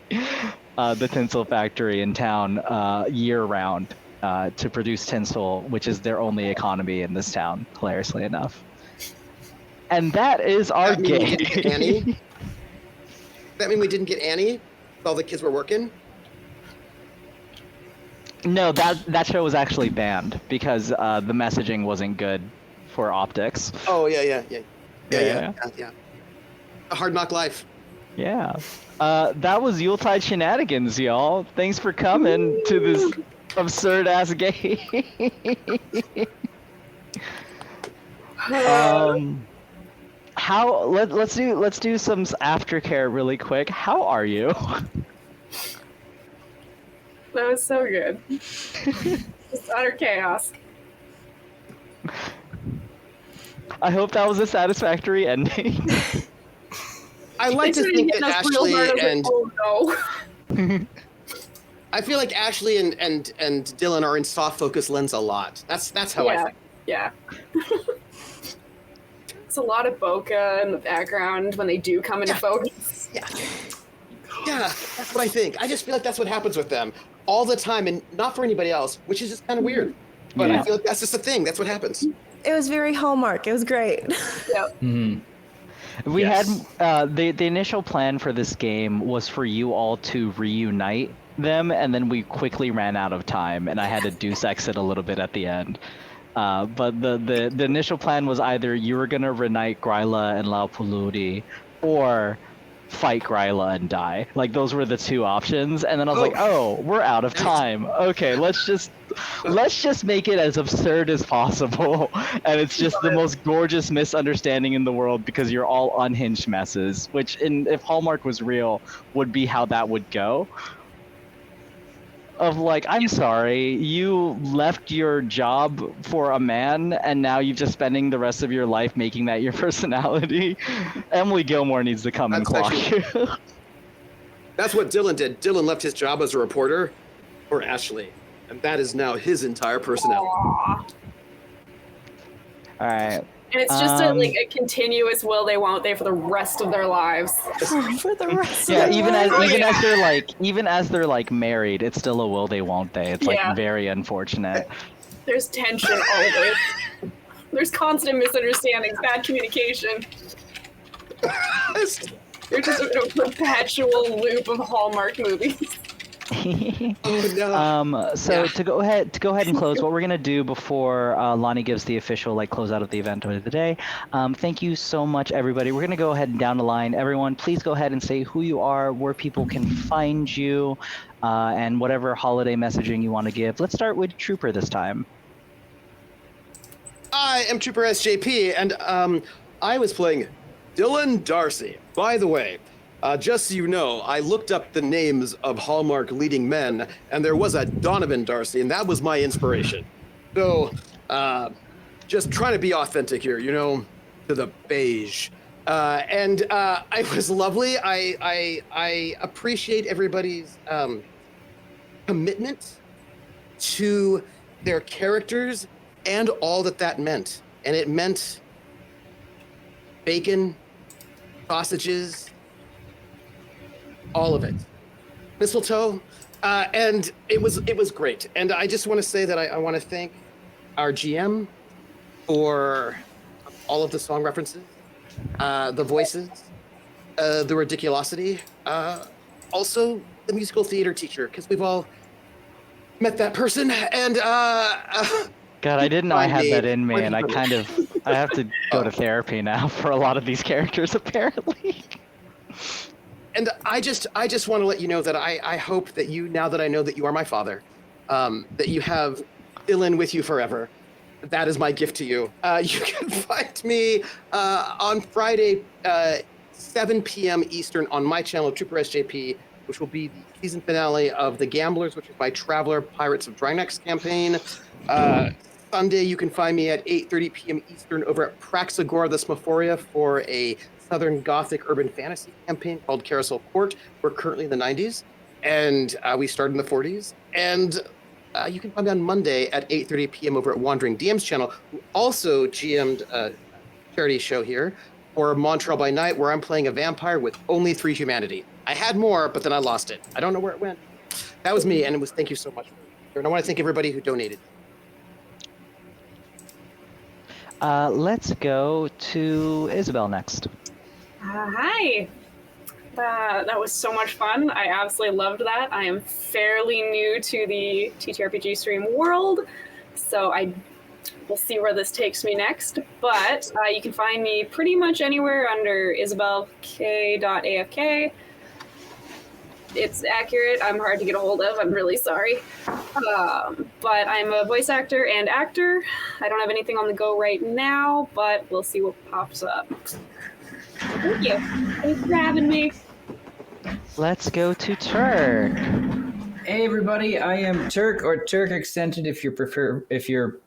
[SPEAKER 1] the tinsel factory in town, year round, to produce tinsel, which is their only economy in this town, hilariously enough. And that is our
[SPEAKER 6] That mean we
[SPEAKER 1] game.
[SPEAKER 6] didn't get Annie? That mean we didn't get Annie? All the kids were working?
[SPEAKER 1] No, that show was actually banned because the messaging wasn't good for optics.
[SPEAKER 6] Oh yeah.
[SPEAKER 1] Yeah.
[SPEAKER 6] A hard knock life.
[SPEAKER 1] Yeah. That was Yuletide Shenanigans, y'all. Thanks for coming to this absurd ass game. Let's do some aftercare really quick. How are you?
[SPEAKER 5] That was so good. Just utter chaos.
[SPEAKER 6] I
[SPEAKER 1] hope that was a satisfactory ending.
[SPEAKER 6] I like to think that Ashley and
[SPEAKER 5] oh no.
[SPEAKER 6] I feel like Ashley and Dylan are in soft focus lens a lot. That's how I think.
[SPEAKER 5] Yeah. It's a lot of bokeh in the background when they do come into focus.
[SPEAKER 6] Yeah, that's what I think. I just feel like that's what happens with them all the time, and not for anybody else, which is just kind of weird. But
[SPEAKER 1] Yeah.
[SPEAKER 6] I feel like that's just a thing. That's what happens.
[SPEAKER 3] It was very Hallmark. It was great.
[SPEAKER 5] Yep.
[SPEAKER 2] Mm-hmm.
[SPEAKER 1] We
[SPEAKER 2] Yes.
[SPEAKER 1] had the initial plan for this game was for you all to reunite them, and then we quickly ran out of time, and I had to Deus Ex it a little bit at the end. But the initial plan was either you were gonna reunite Gryla and Laupuludi, or fight Gryla and die. Like, those were the two options, and then I was like, oh, we're out of time. Okay, let's just make it as absurd as possible, and it's just the most gorgeous misunderstanding in the world because you're all unhinged messes, which, if Hallmark was real, would be how that would go. Of like, I'm sorry, you left your job for a man, and now you're just spending the rest of your life making that your personality. Emily Gilmore needs to come and clock you.
[SPEAKER 6] That's what Dylan did. Dylan left his job as a reporter for Ashley, and that is now his entire personality.
[SPEAKER 5] Aw.
[SPEAKER 1] All right.
[SPEAKER 5] And it's just a continuous will they won't they for the rest of their lives.
[SPEAKER 3] For the rest
[SPEAKER 1] Yeah,
[SPEAKER 3] of
[SPEAKER 1] even
[SPEAKER 3] the
[SPEAKER 1] as even as they're like married, it's still a will they won't they. It's like
[SPEAKER 5] Yeah.
[SPEAKER 1] very unfortunate.
[SPEAKER 5] There's tension always. There's constant misunderstandings, bad communication. You're just in a perpetual loop of Hallmark movies.
[SPEAKER 6] Oh no.
[SPEAKER 1] To go ahead and close, what we're gonna do before Lonnie gives the official closeout of the event of the day. Thank you so much, everybody. We're gonna go ahead and down the line. Everyone, please go ahead and say who you are, where people can find you, and whatever holiday messaging you want to give. Let's start with Trooper this time.
[SPEAKER 6] I am Trooper SJP, and I was playing Dylan Darcy. By the way, just so you know, I looked up the names of Hallmark leading men, and there was a Donovan Darcy, and that was my inspiration. So, just trying to be authentic here, to the beige. It was lovely. I appreciate everybody's commitment to their characters and all that meant. And it meant bacon, sausages, all of it, mistletoe, and it was great. And I just want to say that I want to thank our GM for all of the song references, the voices, the ridiculosity, also the musical theater teacher, because we've all met that person, and
[SPEAKER 1] God, I didn't know I
[SPEAKER 4] Find
[SPEAKER 1] had
[SPEAKER 4] me
[SPEAKER 1] that in me, and I
[SPEAKER 4] whenever.
[SPEAKER 1] kind of I have to go to therapy now for a lot of these characters, apparently.
[SPEAKER 4] And I just want to let you know that I hope that you, now that I know that you are my father, that you have Dylan with you forever. That is my gift to you. You can find me on Friday, 7 p.m. Eastern on my channel, Trooper SJP, which will be the season finale of The Gamblers, which is my Traveler Pirates of Drynecks campaign. Sunday, you can find me at 8:30 p.m. Eastern over at Praxagora the Smophoria for a Southern Gothic urban fantasy campaign called Carousel Court. We're currently in the 90s, and we started in the 40s. And you can find me on Monday at 8:30 p.m. over at Wandering DM's channel, who also GM'd a charity show here for Montreal by Night, where I'm playing a vampire with only 3 humanity. I had more, but then I lost it. I don't know where it went. That was me, and it was thank you so much. And I want to thank everybody who donated.
[SPEAKER 1] Let's go to Isabel next.
[SPEAKER 5] Hi. That was so much fun. I absolutely loved that. I am fairly new to the TTRPG stream world, so we'll see where this takes me next. But you can find me pretty much anywhere under isabelk.afk. It's accurate. I'm hard to get a hold of. I'm really sorry. But I'm a voice actor and actor. I don't have anything on the go right now, but we'll see what pops up. Thank you. Thanks for having me.
[SPEAKER 1] Let's go to Turk.
[SPEAKER 2] Hey everybody, I am Turk, or Turk Accented if you prefer, if you're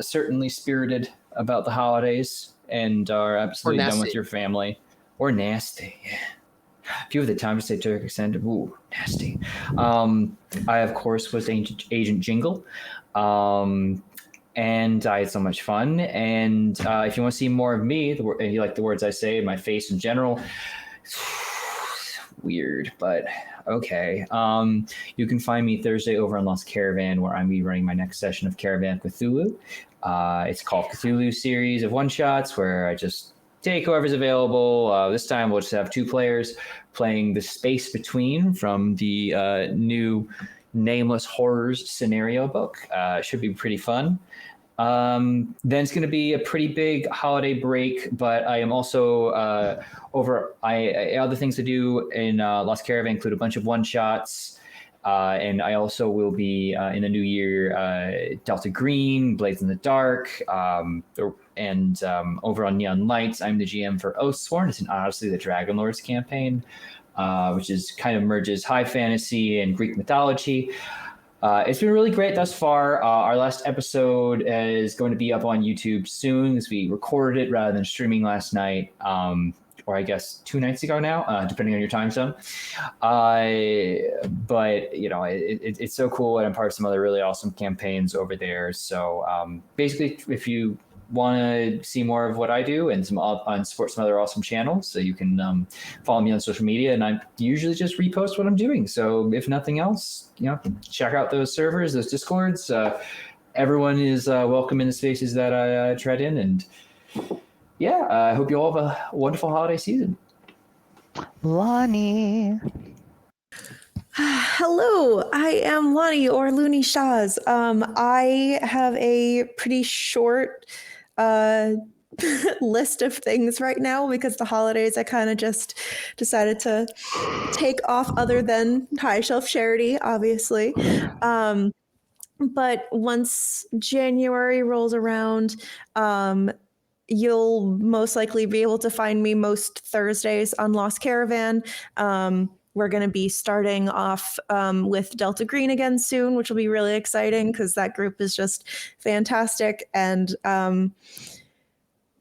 [SPEAKER 2] certainly spirited about the holidays and are absolutely done with your family. Or nasty, yeah. If you have the time to say Turk Accented, ooh, nasty. I of course was Agent Jingle. And I had so much fun. And if you want to see more of me, and you like the words I say, my face in general, weird, but okay. You can find me Thursday over on Lost Caravan, where I'm be running my next session of Caravan Cthulhu. It's called Cthulhu series of one-shots, where I just take whoever's available. This time we'll just have 2 players playing The Space Between from the new Nameless Horrors scenario book. It should be pretty fun. Then it's going to be a pretty big holiday break, but I am also other things to do in Lost Caravan include a bunch of one-shots, and I also will be in the new year Delta Green, Blades in the Dark, and over on Neon Lights, I'm the GM for Oathsworn. It's an Odyssey of the Dragon Lords campaign, which is kind of merges high fantasy and Greek mythology. It's been really great thus far. Our last episode is going to be up on YouTube soon, as we recorded it rather than streaming last night, or I guess 2 nights ago now, depending on your time zone. But you know, it's so cool, and I'm part of some other really awesome campaigns over there. So basically, if you want to see more of what I do and support some other awesome channels, so you can follow me on social media, and I usually just repost what I'm doing. So if nothing else, you know, check out those servers, those Discords. Everyone is welcome in the spaces that I tread in, and yeah, I hope you all have a wonderful holiday season.
[SPEAKER 1] Lonnie.
[SPEAKER 3] Hello, I am Lonnie, or Looney Shaws. I have a pretty short list of things right now because the holidays I kind of just decided to take off, other than High Shelf Charity, obviously. But once January rolls around, you'll most likely be able to find me most Thursdays on Lost Caravan. We're going to be starting off with Delta Green again soon, which will be really exciting because that group is just fantastic. And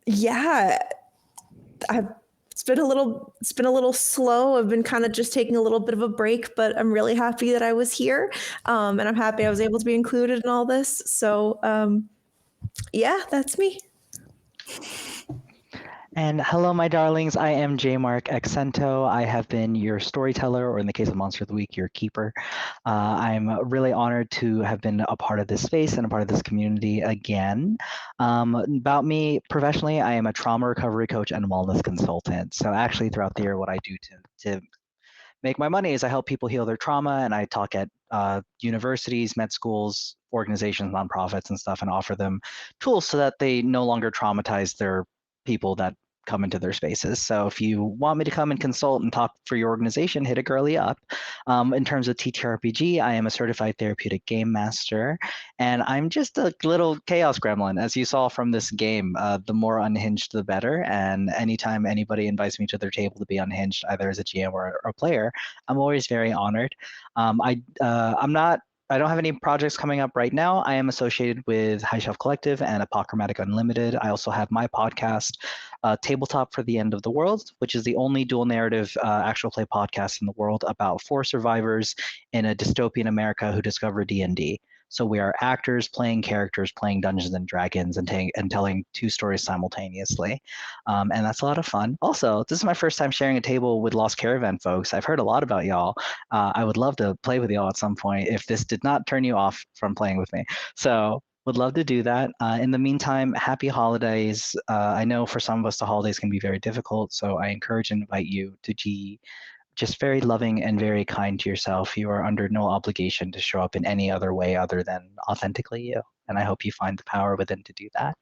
[SPEAKER 3] yeah, it's been a little slow. I've been kind of just taking a little bit of a break, but I'm really happy that I was here, and I'm happy I was able to be included in all this. So yeah, that's me.
[SPEAKER 1] And hello, my darlings. I am J. Mark Accento. I have been your storyteller, or in the case of Monster of the Week, your keeper. I'm really honored to have been a part of this space and a part of this community again. About me professionally, I am a trauma recovery coach and wellness consultant. So actually, throughout the year, what I do to make my money is I help people heal their trauma, and I talk at universities, med schools, organizations, nonprofits, and stuff, and offer them tools so that they no longer traumatize their people that come into their spaces. So if you want me to come and consult and talk for your organization, hit a girly up. In terms of TTRPG, I am a certified therapeutic game master, and I'm just a little chaos gremlin. As you saw from this game, the more unhinged, the better. And anytime anybody invites me to their table to be unhinged, either as a GM or a player, I'm always very honored. I don't have any projects coming up right now. I am associated with High Shelf Collective and Apochromatic Unlimited. I also have my podcast, Tabletop for the End of the World, which is the only dual narrative actual play podcast in the world about 4 survivors in a dystopian America who discover D&D. So we are actors playing characters, playing Dungeons and Dragons, and telling 2 stories simultaneously, and that's a lot of fun. Also, this is my first time sharing a table with Lost Caravan folks. I've heard a lot about y'all. I would love to play with y'all at some point if this did not turn you off from playing with me. So would love to do that. In the meantime, happy holidays. I know for some of us the holidays can be very difficult, so I encourage and invite you to be just very loving and very kind to yourself. You are under no obligation to show up in any other way other than authentically you. And I hope you find the power within to do that.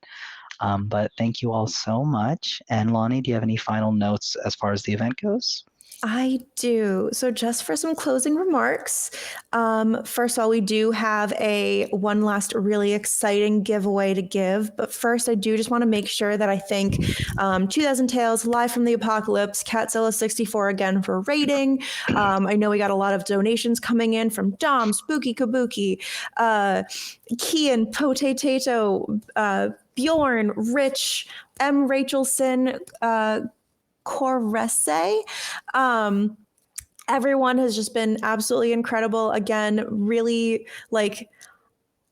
[SPEAKER 1] But thank you all so much. And Lonnie, do you have any final notes as far as the event goes?
[SPEAKER 3] I do. So just for some closing remarks, first of all, we do have one last really exciting giveaway to give. But first, I do just want to make sure that I thank 2000 Tales, Live from the Apocalypse, Catzilla 64 again for rating. I know we got a lot of donations coming in from Dom, Spooky Kabuki, Kian, Potatato, Bjorn, Rich, M. Rachelson, Correse. Everyone has just been absolutely incredible. Again, really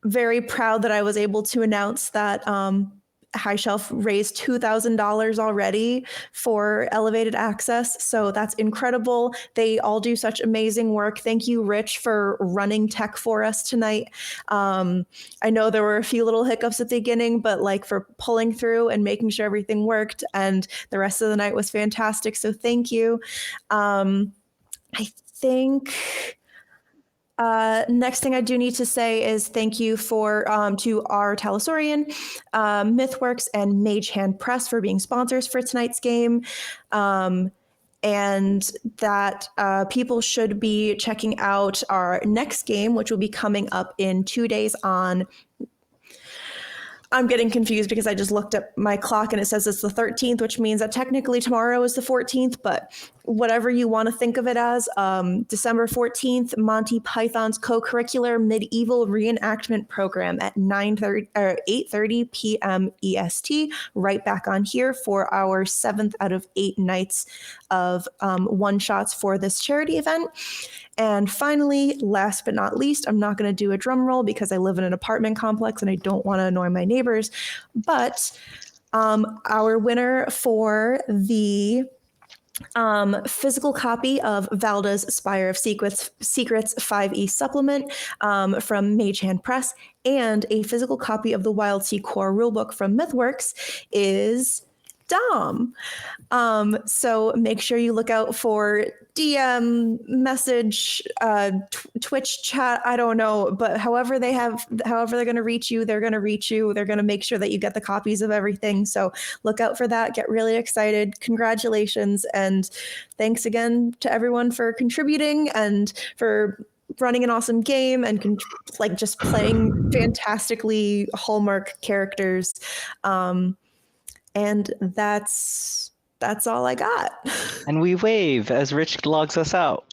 [SPEAKER 3] very proud that I was able to announce that High Shelf raised $2,000 already for elevated access. So that's incredible. They all do such amazing work. Thank you, Rich, for running tech for us tonight. I know there were a few little hiccups at the beginning, but for pulling through and making sure everything worked. And the rest of the night was fantastic. So thank you. I think next thing I do need to say is thank you to our Talasaurian, MythWorks, and Mage Hand Press for being sponsors for tonight's game. And that people should be checking out our next game, which will be coming up in 2 days on... I'm getting confused because I just looked at my clock and it says it's the 13th, which means that technically tomorrow is the 14th, but whatever you want to think of it as, December 14th, Monty Python's co-curricular medieval reenactment program at 8:30 p.m. EST, right back on here for our 7th out of 8 nights of one-shots for this charity event. And finally, last but not least, I'm not going to do a drum roll because I live in an apartment complex and I don't want to annoy my neighbors, but our winner for the physical copy of Valda's Spire of Secrets 5e supplement from Mage Hand Press and a physical copy of the Wild Sea Core rulebook from MythWorks is Dom. So make sure you look out for DM, message, Twitch chat, I don't know, but however they're going to reach you, they're going to reach you. They're going to make sure that you get the copies of everything. So look out for that. Get really excited. Congratulations. And thanks again to everyone for contributing and for running an awesome game and just playing fantastically Hallmark characters. And that's all I got.
[SPEAKER 1] And we wave as Rich logs us out.